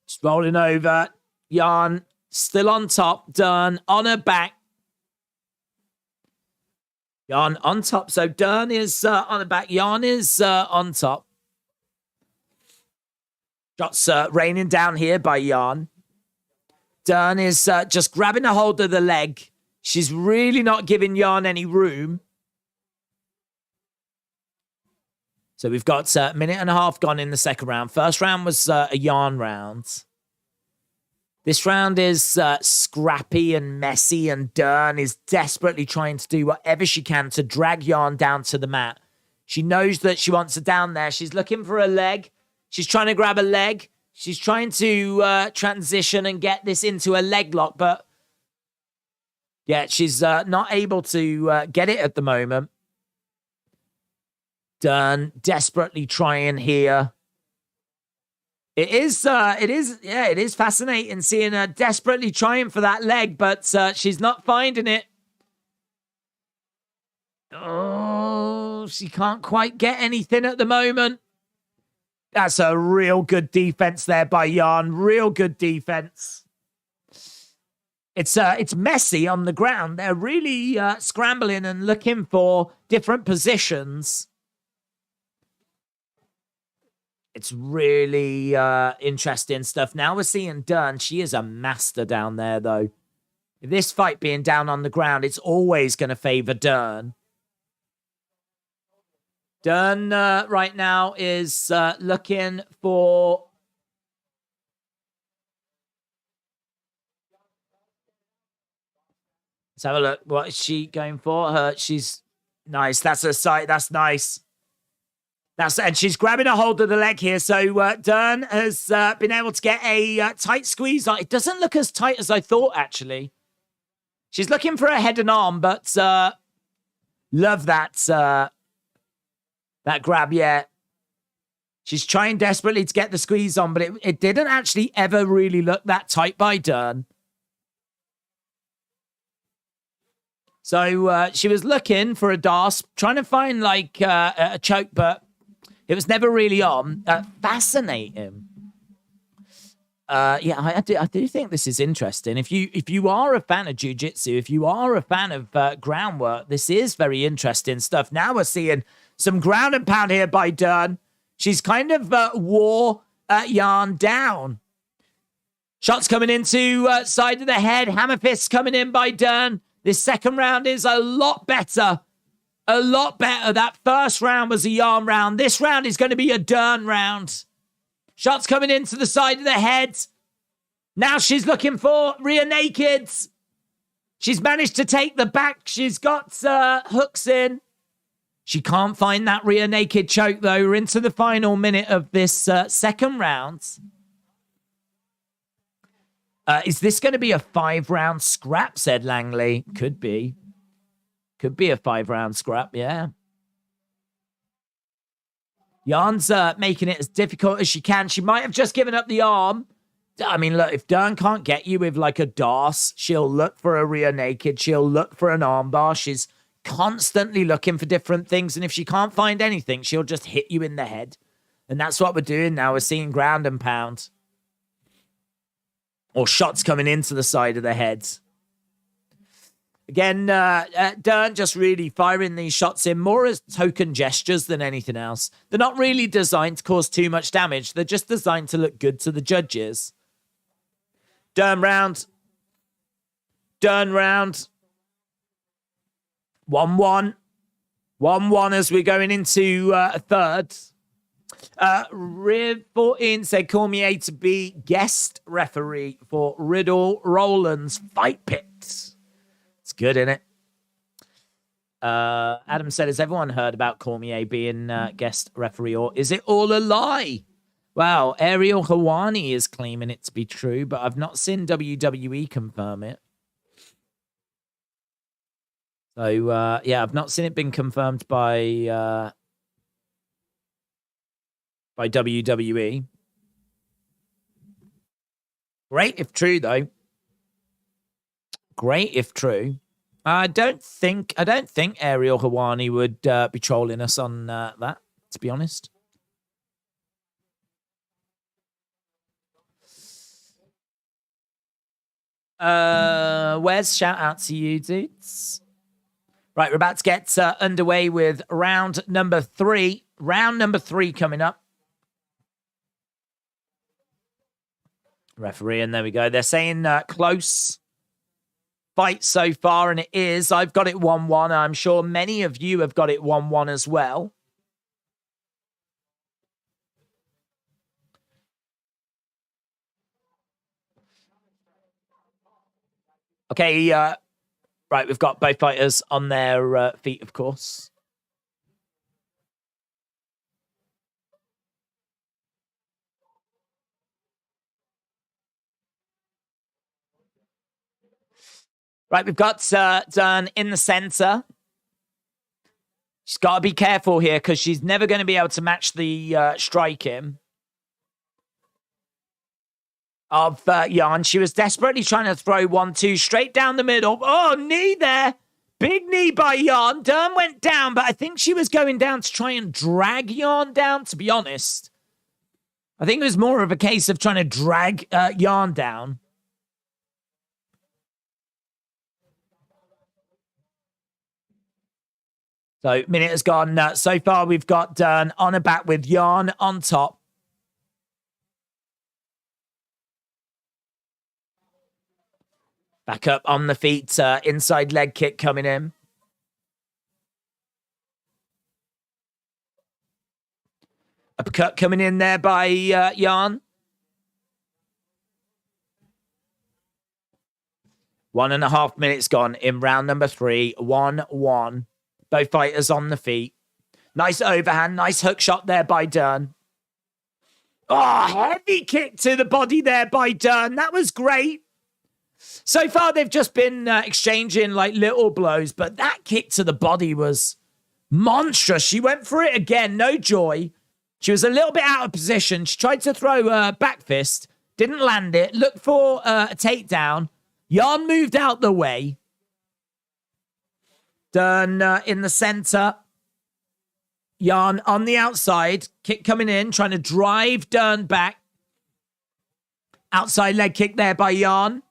Just rolling over. Jan Still on top. Dern on her back. Jan on top. So Dern is on the back. Jan is on top. Shots raining down here by Jan. Dern is just grabbing a hold of the leg. She's really not giving Jan any room. So we've got a minute and a half gone in the second round. First round was a Jan round. This round is scrappy and messy, and Dern is desperately trying to do whatever she can to drag Jan down to the mat. She knows that she wants her down there. She's looking for a leg. She's trying to grab a leg. She's trying to transition and get this into a leg lock, but yeah, she's not able to get it at the moment. Dern desperately trying here. It is fascinating seeing her desperately trying for that leg, but she's not finding it. Oh, she can't quite get anything at the moment. That's a real good defense there by Jan. Real good defense. It's messy on the ground. They're really scrambling and looking for different positions. It's really interesting stuff. Now we're seeing Dern. She is a master down there, though. This fight being down on the ground, it's always going to favor Dern. Dern right now is looking for... Let's have a look. What is she going for? She's nice. That's her sight. That's nice. And she's grabbing a hold of the leg here. So Dern has been able to get a tight squeeze on. It doesn't look as tight as I thought, actually. She's looking for a head and arm, but love that that grab. Yeah, she's trying desperately to get the squeeze on, but it didn't actually ever really look that tight by Dern. So she was looking for a DAS, trying to find like a choke, but it was never really on. Fascinating. Yeah, I do think this is interesting. If you are a fan of jiu-jitsu, if you are a fan of groundwork, this is very interesting stuff. Now we're seeing some ground and pound here by Dern. She's kind of wore Jan down. Shots coming into side of the head. Hammer fists coming in by Dern. This second round is a lot better. A lot better. That first round was a Jan round. This round is going to be a Dern round. Shots coming into the side of the head. Now she's looking for rear nakeds. She's managed to take the back. She's got hooks in. She can't find that rear naked choke, though. We're into the final minute of this second round. Is this going to be a 5-round scrap, said Langley? Could be. Could be a 5-round scrap, yeah. Jan's making it as difficult as she can. She might have just given up the arm. I mean, look, if Dern can't get you with like a DAS, she'll look for a rear naked. She'll look for an arm bar. She's constantly looking for different things. And if she can't find anything, she'll just hit you in the head. And that's what we're doing now. We're seeing ground and pound. Or shots coming into the side of the head. Again, Dern just really firing these shots in more as token gestures than anything else. They're not really designed to cause too much damage. They're just designed to look good to the judges. Dern round. Dern round. 1-1. 1-1 as we're going into a third. Riv 14 said Cormier to be guest referee for Riddle Rowland's Fight Pit. It's good, isn't it? Adam said, has everyone heard about Cormier being guest referee, or is it all a lie? Wow, Ariel Hawani is claiming it to be true, but I've not seen WWE confirm it. So, yeah, I've not seen it been confirmed by WWE. Great if true, though. Great if true. I don't think Ariel Hawani would be trolling us on that, to be honest. Where's shout out to you, dudes? Right, we're about to get underway with round number 3. Round number 3 coming up. Referee, and there we go. They're saying close fight so far, and it is. I've got it 1-1. I'm sure many of you have got it 1-1 as well. Okay, right, we've got both fighters on their feet, of course. Right, we've got Dern in the center. She's got to be careful here because she's never going to be able to match the striking of Jan. She was desperately trying to throw 1-2 straight down the middle. Oh, knee there. Big knee by Jan. Dern went down, but I think she was going down to try and drag Jan down, to be honest. I think it was more of a case of trying to drag Jan down. So, minute has gone. So far, we've got Dern on a back with Jan on top. Back up on the feet. Inside leg kick coming in. Uppercut coming in there by Jan. 1.5 minutes gone in round number 3. 1-1. Both fighters on the feet. Nice overhand. Nice hook shot there by Dern. Oh, heavy kick to the body there by Dern. That was great. So far, they've just been exchanging like little blows, but that kick to the body was monstrous. She went for it again. No joy. She was a little bit out of position. She tried to throw a back fist. Didn't land it. Looked for a takedown. Jan moved out the way. Dern in the center. Jan on the outside. Kick coming in. Trying to drive Dern back. Outside leg kick there by Jan.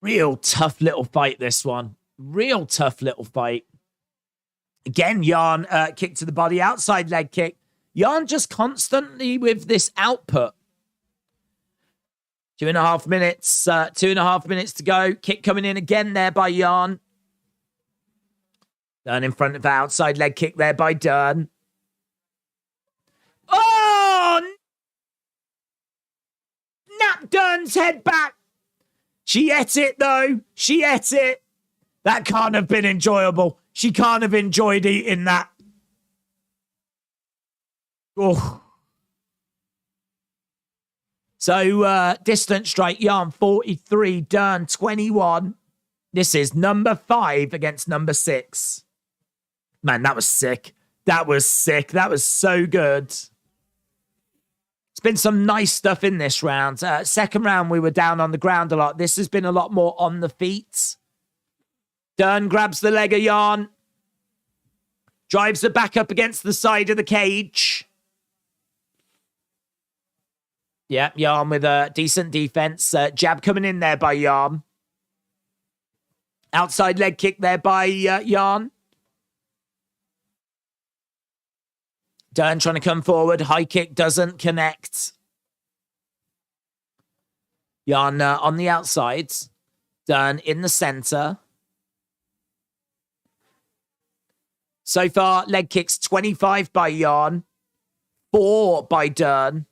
Real tough little fight, this one. Real tough little fight. Again, Jan kick to the body. Outside leg kick. Jan just constantly with this output. 2.5 minutes. 2.5 minutes to go. Kick coming in again there by Jan. Dern in front of the outside leg kick there by Dern. Oh! Nap Dern's head back. She ate it, though. She ate it. That can't have been enjoyable. She can't have enjoyed eating that. Oh. So, distance strike, Jan 43, Dern 21. This is number 5 against number 6. Man, that was sick. That was sick. That was so good. It's been some nice stuff in this round. Second round, we were down on the ground a lot. This has been a lot more on the feet. Dern grabs the leg of Jan. Drives her back up against the side of the cage. Yeah, Jan with a decent defense. Jab coming in there by Jan. Outside leg kick there by Jan. Dern trying to come forward. High kick doesn't connect. Jan on the outside. Dern in the center. So far, leg kicks 25 by Jan. 4 by Dern.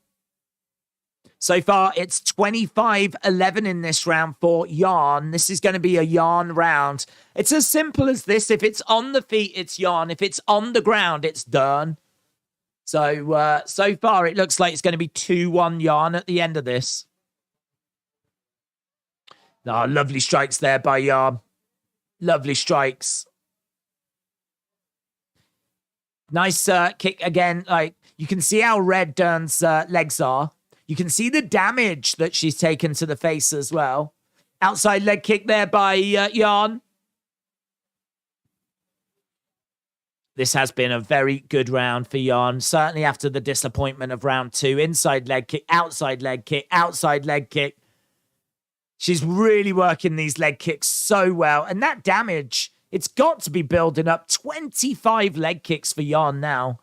So far, it's 25-11 in this round for Jan. This is going to be a Jan round. It's as simple as this. If it's on the feet, it's Jan. If it's on the ground, it's Dern. So, so far, it looks like it's going to be 2-1 Jan at the end of this. Oh, lovely strikes there by Jan. Lovely strikes. Nice kick again. Like, you can see how red Dern's legs are. You can see the damage that she's taken to the face as well. Outside leg kick there by Jan. This has been a very good round for Jan. Certainly after the disappointment of round 2. Inside leg kick, outside leg kick, outside leg kick. She's really working these leg kicks so well. And that damage, it's got to be building up. 25 leg kicks for Jan now.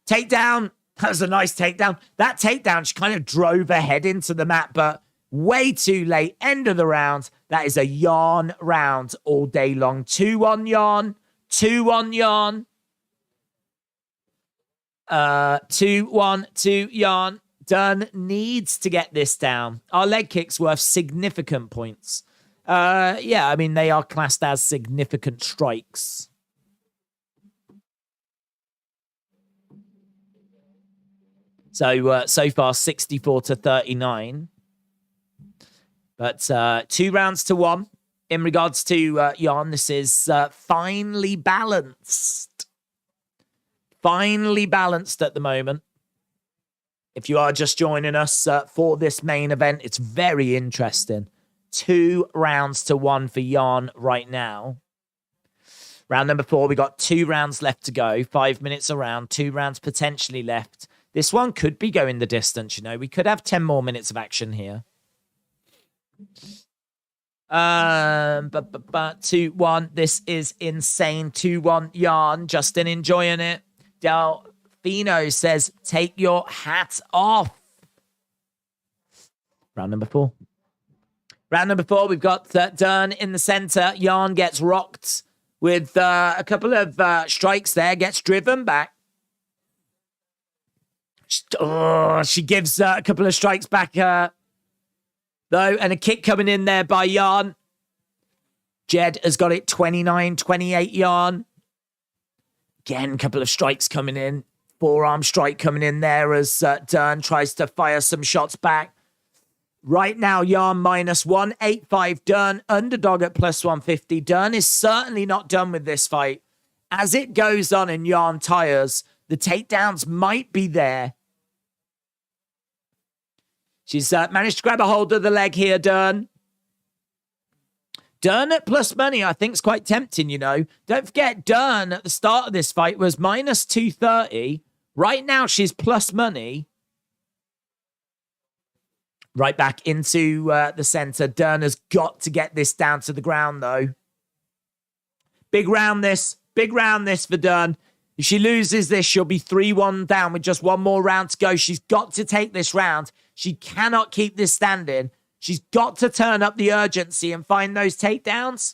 Takedown. That was a nice takedown. That takedown, she kind of drove her head into the mat, but way too late. End of the round. That is a Jan round all day long. 2-1 Jan. 2-1 Jan. 2-1 to Jan. Dern needs to get this down. Our leg kicks worth significant points. Yeah, I mean, they are classed as significant strikes. So, so far, 64 to 39. But 2 rounds to 1. In regards to Jan, this is finely balanced. Finely balanced at the moment. If you are just joining us for this main event, it's very interesting. 2 rounds to 1 for Jan right now. Round number 4, we got 2 rounds left to go. 5 minutes around, 2 rounds potentially left. This one could be going the distance, you know. We could have 10 more minutes of action here. 2-1. This is insane. 2-1 Jan. Justin enjoying it. Delfino says, take your hat off. Round number 4. Round number 4, we've got Dern in the center. Jan gets rocked with a couple of strikes there. Gets driven back. She gives a couple of strikes back, though, and a kick coming in there by Jan. Jed has got it 29-28 Jan. Again, a couple of strikes coming in. Forearm strike coming in there as Dern tries to fire some shots back. Right now, Jan minus 185. Dern underdog at plus 150. Dern is certainly not done with this fight. As it goes on and Jan tires, the takedowns might be there. She's managed to grab a hold of the leg here, Dern. Dern at plus money, I think, is quite tempting, you know. Don't forget, Dern at the start of this fight was minus 230. Right now, she's plus money. Right back into the center. Dern has got to get this down to the ground, though. Big round this. Big round this for Dern. If she loses this, she'll be 3-1 down with just one more round to go. She's got to take this round. She cannot keep this standing. She's got to turn up the urgency and find those takedowns.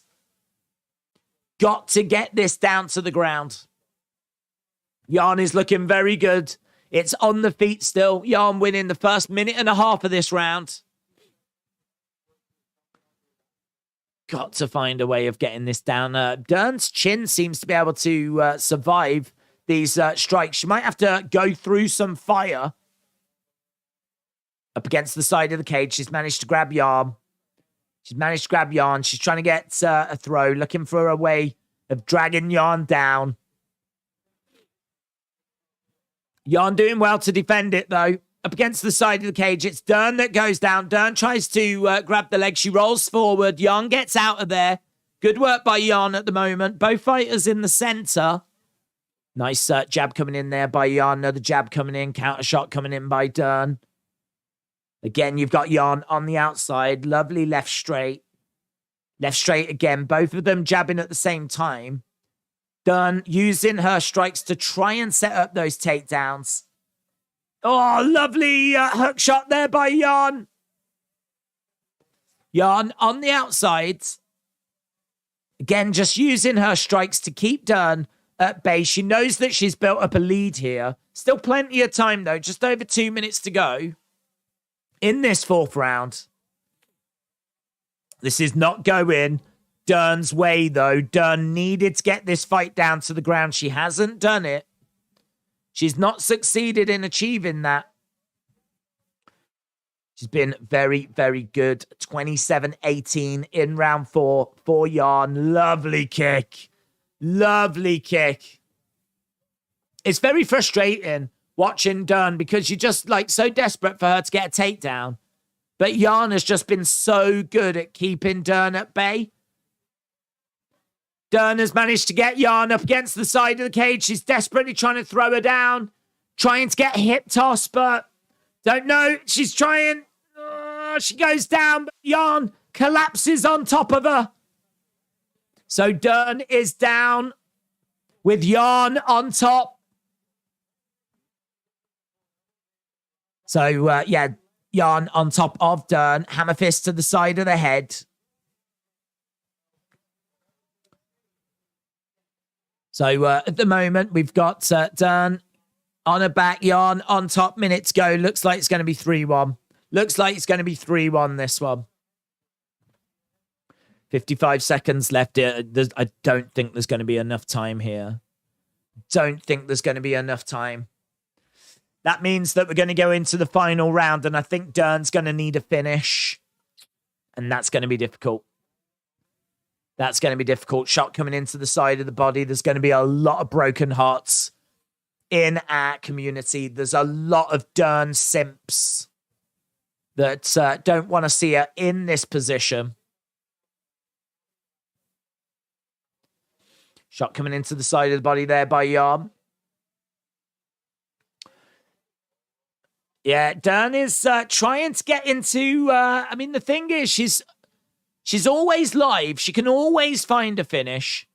Got to get this down to the ground. Jan is looking very good. It's on the feet still. Jan winning the first minute and a half of this round. Got to find a way of getting this down. Dern's chin seems to be able to survive these strikes. She might have to go through some fire. Up against the side of the cage. She's managed to grab Jan. She's managed to grab Jan. She's trying to get a throw. Looking for a way of dragging Jan down. Jan doing well to defend it, though. Up against the side of the cage. It's Dern that goes down. Dern tries to grab the leg. She rolls forward. Jan gets out of there. Good work by Jan at the moment. Both fighters in the center. Nice jab coming in there by Jan. Another jab coming in. Counter shot coming in by Dern. Again, you've got Jan on the outside. Lovely left straight. Left straight again. Both of them jabbing at the same time. Dern using her strikes to try and set up those takedowns. Oh, lovely hook shot there by Jan. Jan on the outside. Again, just using her strikes to keep Dern at bay. She knows that she's built up a lead here. Still plenty of time, though. Just over 2 minutes to go in this 4th round. This is not going Dern's way, though. Dern needed to get this fight down to the ground. She hasn't done it. She's not succeeded in achieving that. She's been very, very good. 27-18 in round 4 for Jan. Lovely kick. Lovely kick. It's very frustrating watching Dern because you're just like so desperate for her to get a takedown. But Jan has just been so good at keeping Dern at bay. Dern has managed to get Jan up against the side of the cage. She's desperately trying to throw her down. Trying to get a hip toss, but don't know. She's trying. Oh, she goes down. But Jan collapses on top of her. So Dern is down with Jan on top. So, Jan on top of Dern. Hammer fist to the side of the head. So, at the moment, we've got Dern on her back, Jan on top, minutes go. Looks like it's going to be 3-1. Looks like it's going to be 3-1, this one. 55 seconds left. I don't think there's going to be enough time here. Don't think there's going to be enough time. That means that we're going to go into the final round, and I think Dern's going to need a finish. And that's going to be difficult. That's going to be difficult. Shot coming into the side of the body. There's going to be a lot of broken hearts in our community. There's a lot of Dern simps that don't want to see her in this position. Shot coming into the side of the body there by Jan. Yeah, Dern is trying to get into... the thing is, she's always live. She can always find a finish.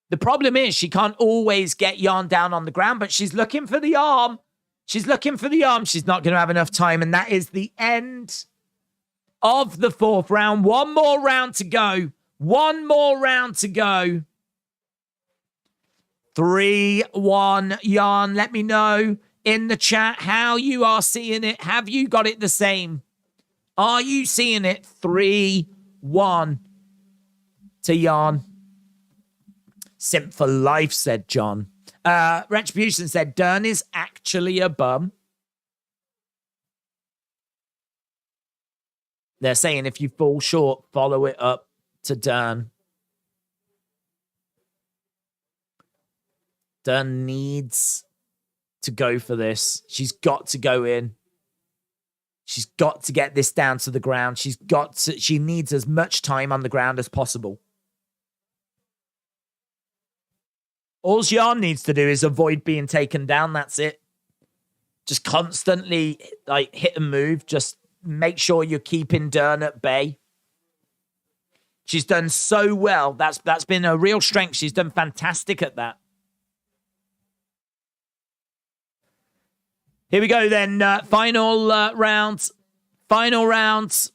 The problem is she can't always get Jan down on the ground, but she's looking for the arm. She's looking for the arm. She's not going to have enough time, and that is the end of the fourth round. One more round to go. One more round to go. 3-1, Jan. Let me know in the chat how you are seeing it. Have you got it the same? Are you seeing it? 3-1 to Jan. Simp for life, said John. Retribution said, Dern is actually a bum. They're saying if you fall short, follow it up to Dern. Dern needs to go for this. She's got to go in. She's got to get this down to the ground. She needs as much time on the ground as possible. All Jan needs to do is avoid being taken down. That's it. Just constantly hit and move. Just make sure you're keeping Dern at bay. She's done so well. That's been a real strength. She's done fantastic at that. Here we go then. Final round. Final round.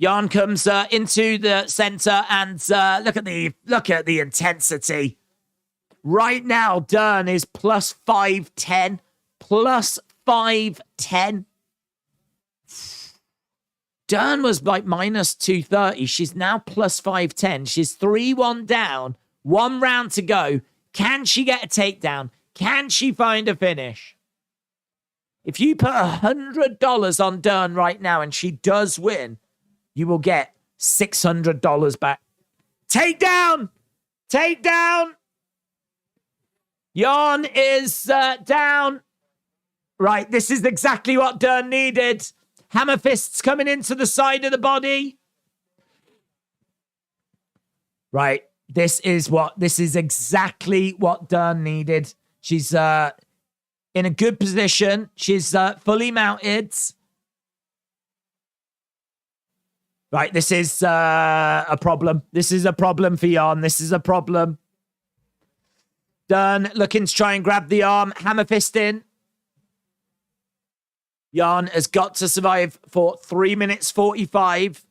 Jan comes into the center and look at the intensity. Right now, Dern is plus 510. Plus 510. Dern was like minus 230. She's now plus 510. She's 3-1 down. 1 round to go. Can she get a takedown? Can she find a finish? If you put $100 on Dern right now and she does win, you will get $600 back. Takedown! Takedown! Jan is down. Right, this is exactly what Dern needed. Hammer fists coming into the side of the body. Right, this is exactly what Dern needed. She's in a good position. She's fully mounted. Right, this is a problem. This is a problem for Jan. This is a problem. Dern looking to try and grab the arm. Hammer fist in. Jan has got to survive for 3 minutes 45.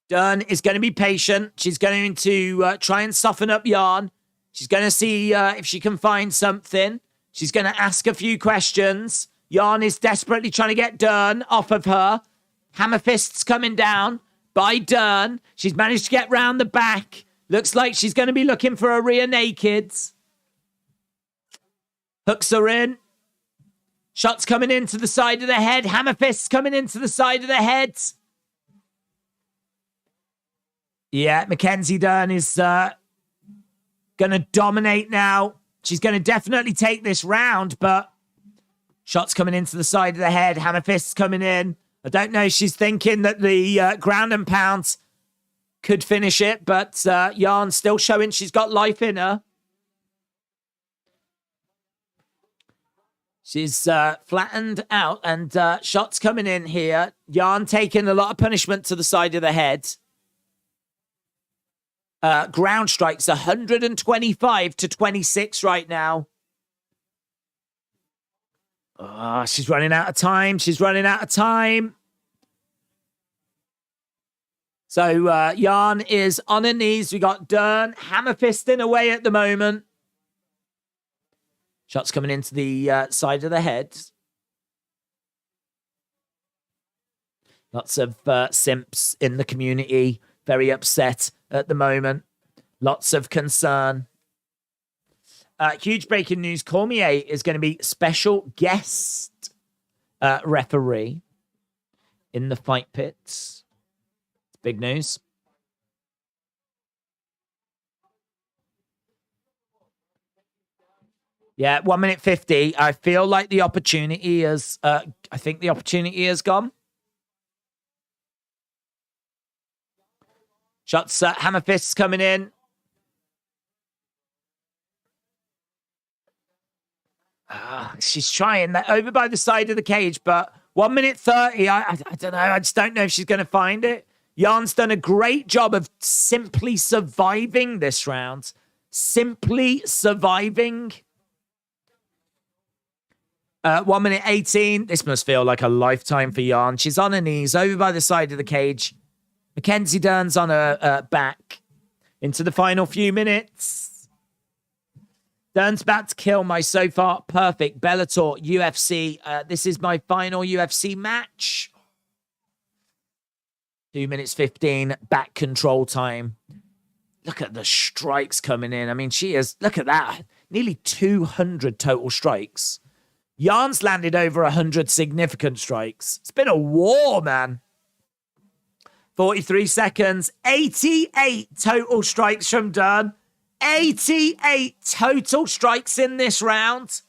Dern is going to be patient. She's going to try and soften up Jan. She's going to see if she can find something. She's going to ask a few questions. Jan is desperately trying to get Dern off of her. Hammer fists coming down by Dern. She's managed to get round the back. Looks like she's going to be looking for a rear naked. Hooks her in. Shots coming into the side of the head. Hammer fists coming into the side of the head. Yeah, Mackenzie Dern is going to dominate now. She's going to definitely take this round, but shots coming into the side of the head. Hammer fists coming in. I don't know. She's thinking that the ground and pound could finish it, but Jan's still showing she's got life in her. She's flattened out, and shots coming in here. Jan taking a lot of punishment to the side of the head. Ground strikes 125 to 26 right now. She's running out of time. She's running out of time. So Jan is on her knees. We got Dern hammer fisting away at the moment. Shots coming into the side of the head. Lots of simps in the community. Very upset at the moment. Lots of concern. Huge breaking news. Cormier is going to be special guest referee in the fight pits. It's big news. Yeah, 1 minute 50. I feel like the opportunity is, I think the opportunity is gone. Shots, hammer fists coming in. She's trying that over by the side of the cage, but 1 minute 30. I don't know. I just don't know if she's going to find it. Jan's done a great job of simply surviving this round. Simply surviving. 1 minute 18. This must feel like a lifetime for Jan. She's on her knees over by the side of the cage. Mackenzie Dern's on her back into the final few minutes. Dern's about to kill my so far perfect Bellator UFC. This is my final UFC match. 2 minutes 15 back control time. Look at the strikes coming in. I mean, she is, look at that. Nearly 200 total strikes. Jan's landed over 100 significant strikes. It's been a war, man. 43 seconds. 88 total strikes from Dern. 88 total strikes in this round.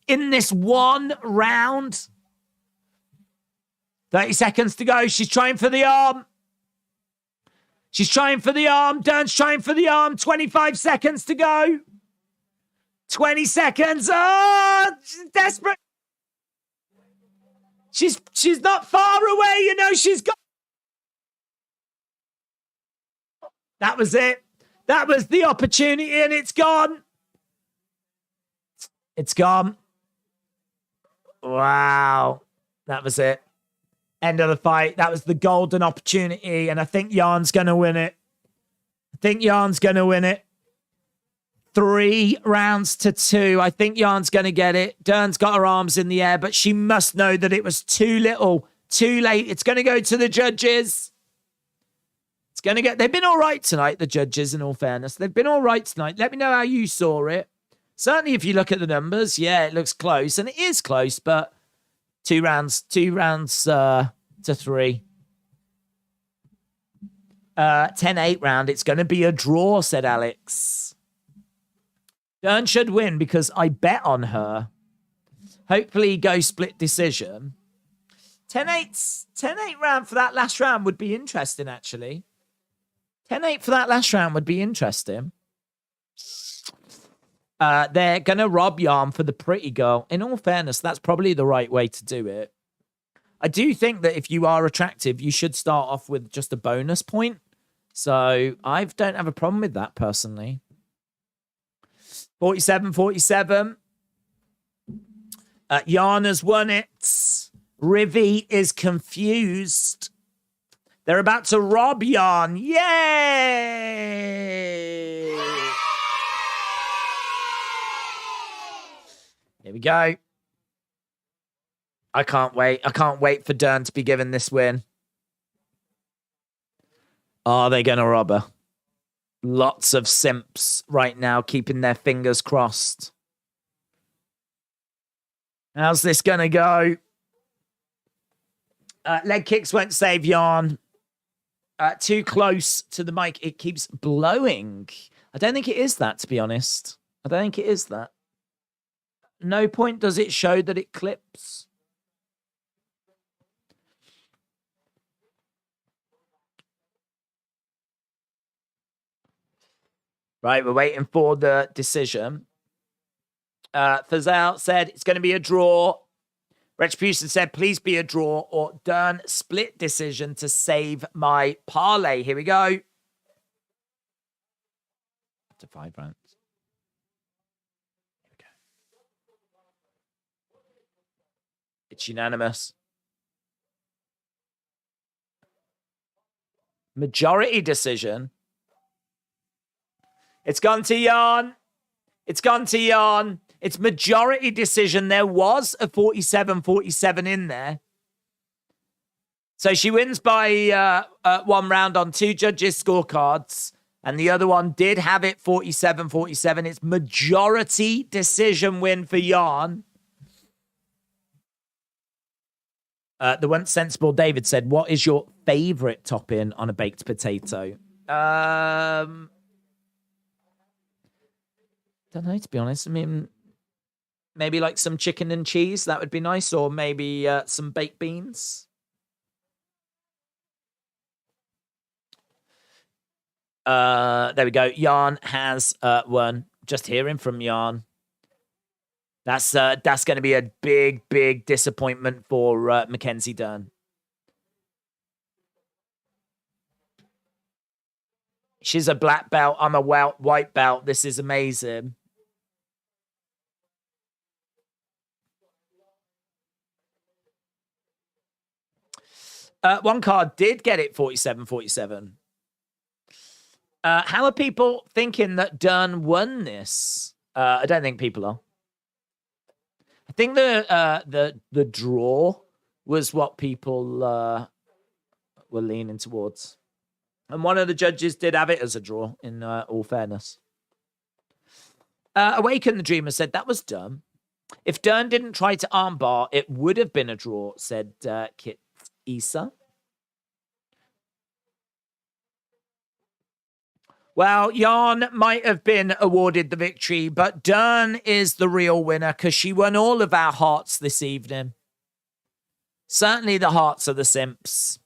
In this one round. 30 seconds to go. She's trying for the arm. She's trying for the arm. Dern's trying for the arm. 25 seconds to go. 20 seconds. Oh, she's desperate. She's not far away, you know. She's got. That was it. That was the opportunity, and it's gone. It's gone. Wow. That was it. End of the fight. That was the golden opportunity, and I think Jan's going to win it. I think Jan's going to win it. 3 rounds to 2. I think Jan's going to get it. Dern's got her arms in the air, but she must know that it was too little, too late. It's going to go to the judges. It's going to get... They've been all right tonight, the judges, in all fairness. They've been all right tonight. Let me know how you saw it. Certainly, if you look at the numbers, yeah, it looks close, and it is close, but 2 rounds to 3. 10-8 round. It's going to be a draw, said Alex. Dern should win because I bet on her. Hopefully go split decision. 10-8 round for that last round would be interesting, actually. 10-8 for that last round would be interesting. They're going to rob Jan for the pretty girl. In all fairness, that's probably the right way to do it. I do think that if you are attractive, you should start off with just a bonus point. So I don't have a problem with that, personally. 47-47. Jan has won it. Rivi is confused. They're about to rob Jan. Yay! Here we go. I can't wait. I can't wait for Dern to be given this win. Are they going to rob her? Lots of simps right now keeping their fingers crossed. How's this going to go? Leg kicks won't save Jan. Too close to the mic. It keeps blowing. I don't think it is that, to be honest. I don't think it is that. No point does it show that it clips. Right, we're waiting for the decision. Fazal said it's going to be a draw. Retribution said, please be a draw or Dern split decision to save my parlay. Here we go. To 5 rounds. Here we go. It's unanimous. Majority decision. It's gone to Jan. It's gone to Jan. It's majority decision. There was a 47-47 in there. So she wins by 1 round on 2 judges' scorecards. And the other one did have it 47-47. It's majority decision win for Jan. The one sensible David said, what is your favorite topping on a baked potato? Don't know, to be honest. I mean, maybe like some chicken and cheese. That would be nice. Or maybe some baked beans. There we go. Jan has won. Just hearing from Jan. That's going to be a big, big disappointment for Mackenzie Dern. She's a black belt. I'm a white belt. This is amazing. One card did get it 47-47. How are people thinking that Dern won this? I don't think people are. I think the draw was what people were leaning towards. And one of the judges did have it as a draw, in all fairness. Awaken the Dreamer said, that was dumb. If Dern didn't try to armbar, it would have been a draw, said Kit Issa. Well, Jan might have been awarded the victory, but Dern is the real winner because she won all of our hearts this evening. Certainly the hearts of the simps.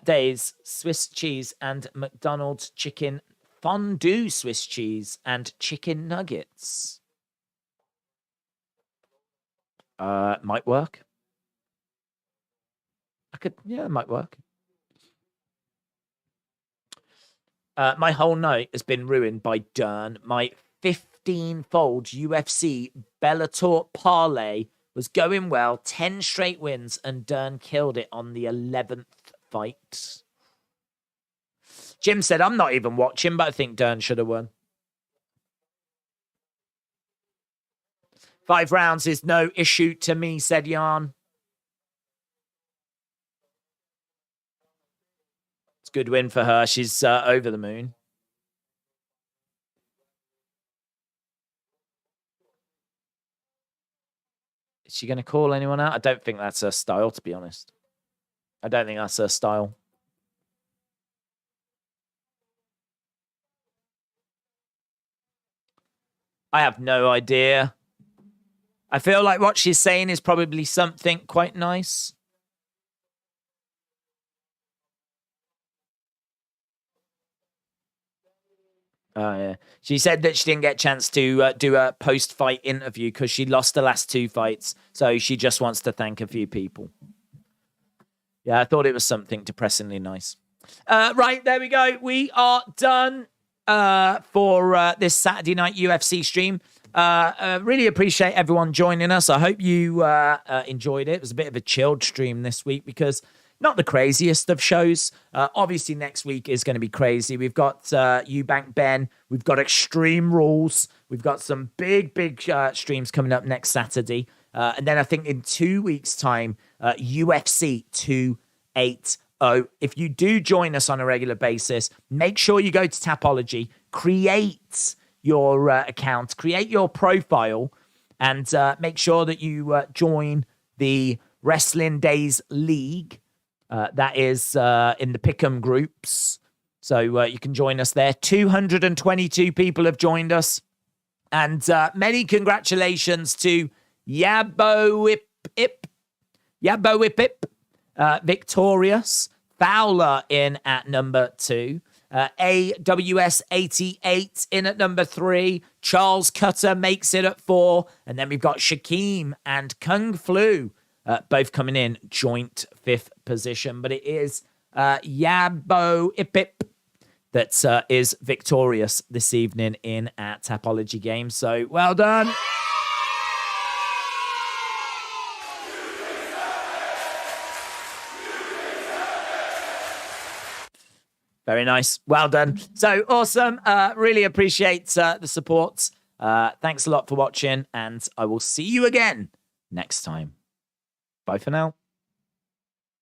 Days, Swiss cheese and McDonald's chicken fondue Swiss cheese and chicken nuggets. Might work. It might work. My whole night has been ruined by Dern. My 15-fold UFC Bellator parlay was going well, 10 straight wins, and Dern killed it on the 11th fight. Jim said, I'm not even watching, but I think Dern should have won. 5 rounds is no issue to me, said Jan. It's a good win for her. She's over the moon. Is she going to call anyone out? I don't think that's her style, to be honest. I don't think that's her style. I have no idea. I feel like what she's saying is probably something quite nice. Oh, yeah. She said that she didn't get a chance to do a post-fight interview because she lost the last 2 fights. So she just wants to thank a few people. Yeah, I thought it was something depressingly nice. Right, there we go. We are done for this Saturday night UFC stream. Really appreciate everyone joining us. I hope you enjoyed it. It was a bit of a chilled stream this week because not the craziest of shows. Obviously, next week is going to be crazy. We've got Eubank Ben. We've got Extreme Rules. We've got some big streams coming up next Saturday. And then I think in 2 weeks' time, UFC 280. If you do join us on a regular basis, make sure you go to Tapology, create your account, create your profile, and make sure that you join the Wrestling Days League. That is in the Pick'em groups. So you can join us there. 222 people have joined us. And many congratulations to Yabo Whip Ip. Victorious. Fowler in at number 2. AWS 88 in at number 3. Charles Cutter makes it at 4. And then we've got Shaquem and Kung Flu both coming in joint 5th position. But it is Yabo Ipip that is victorious this evening in at Tapology Games. So well done. Very nice. Well done. So awesome. Really appreciate the support. Thanks a lot for watching, and I will see you again next time. Bye for now.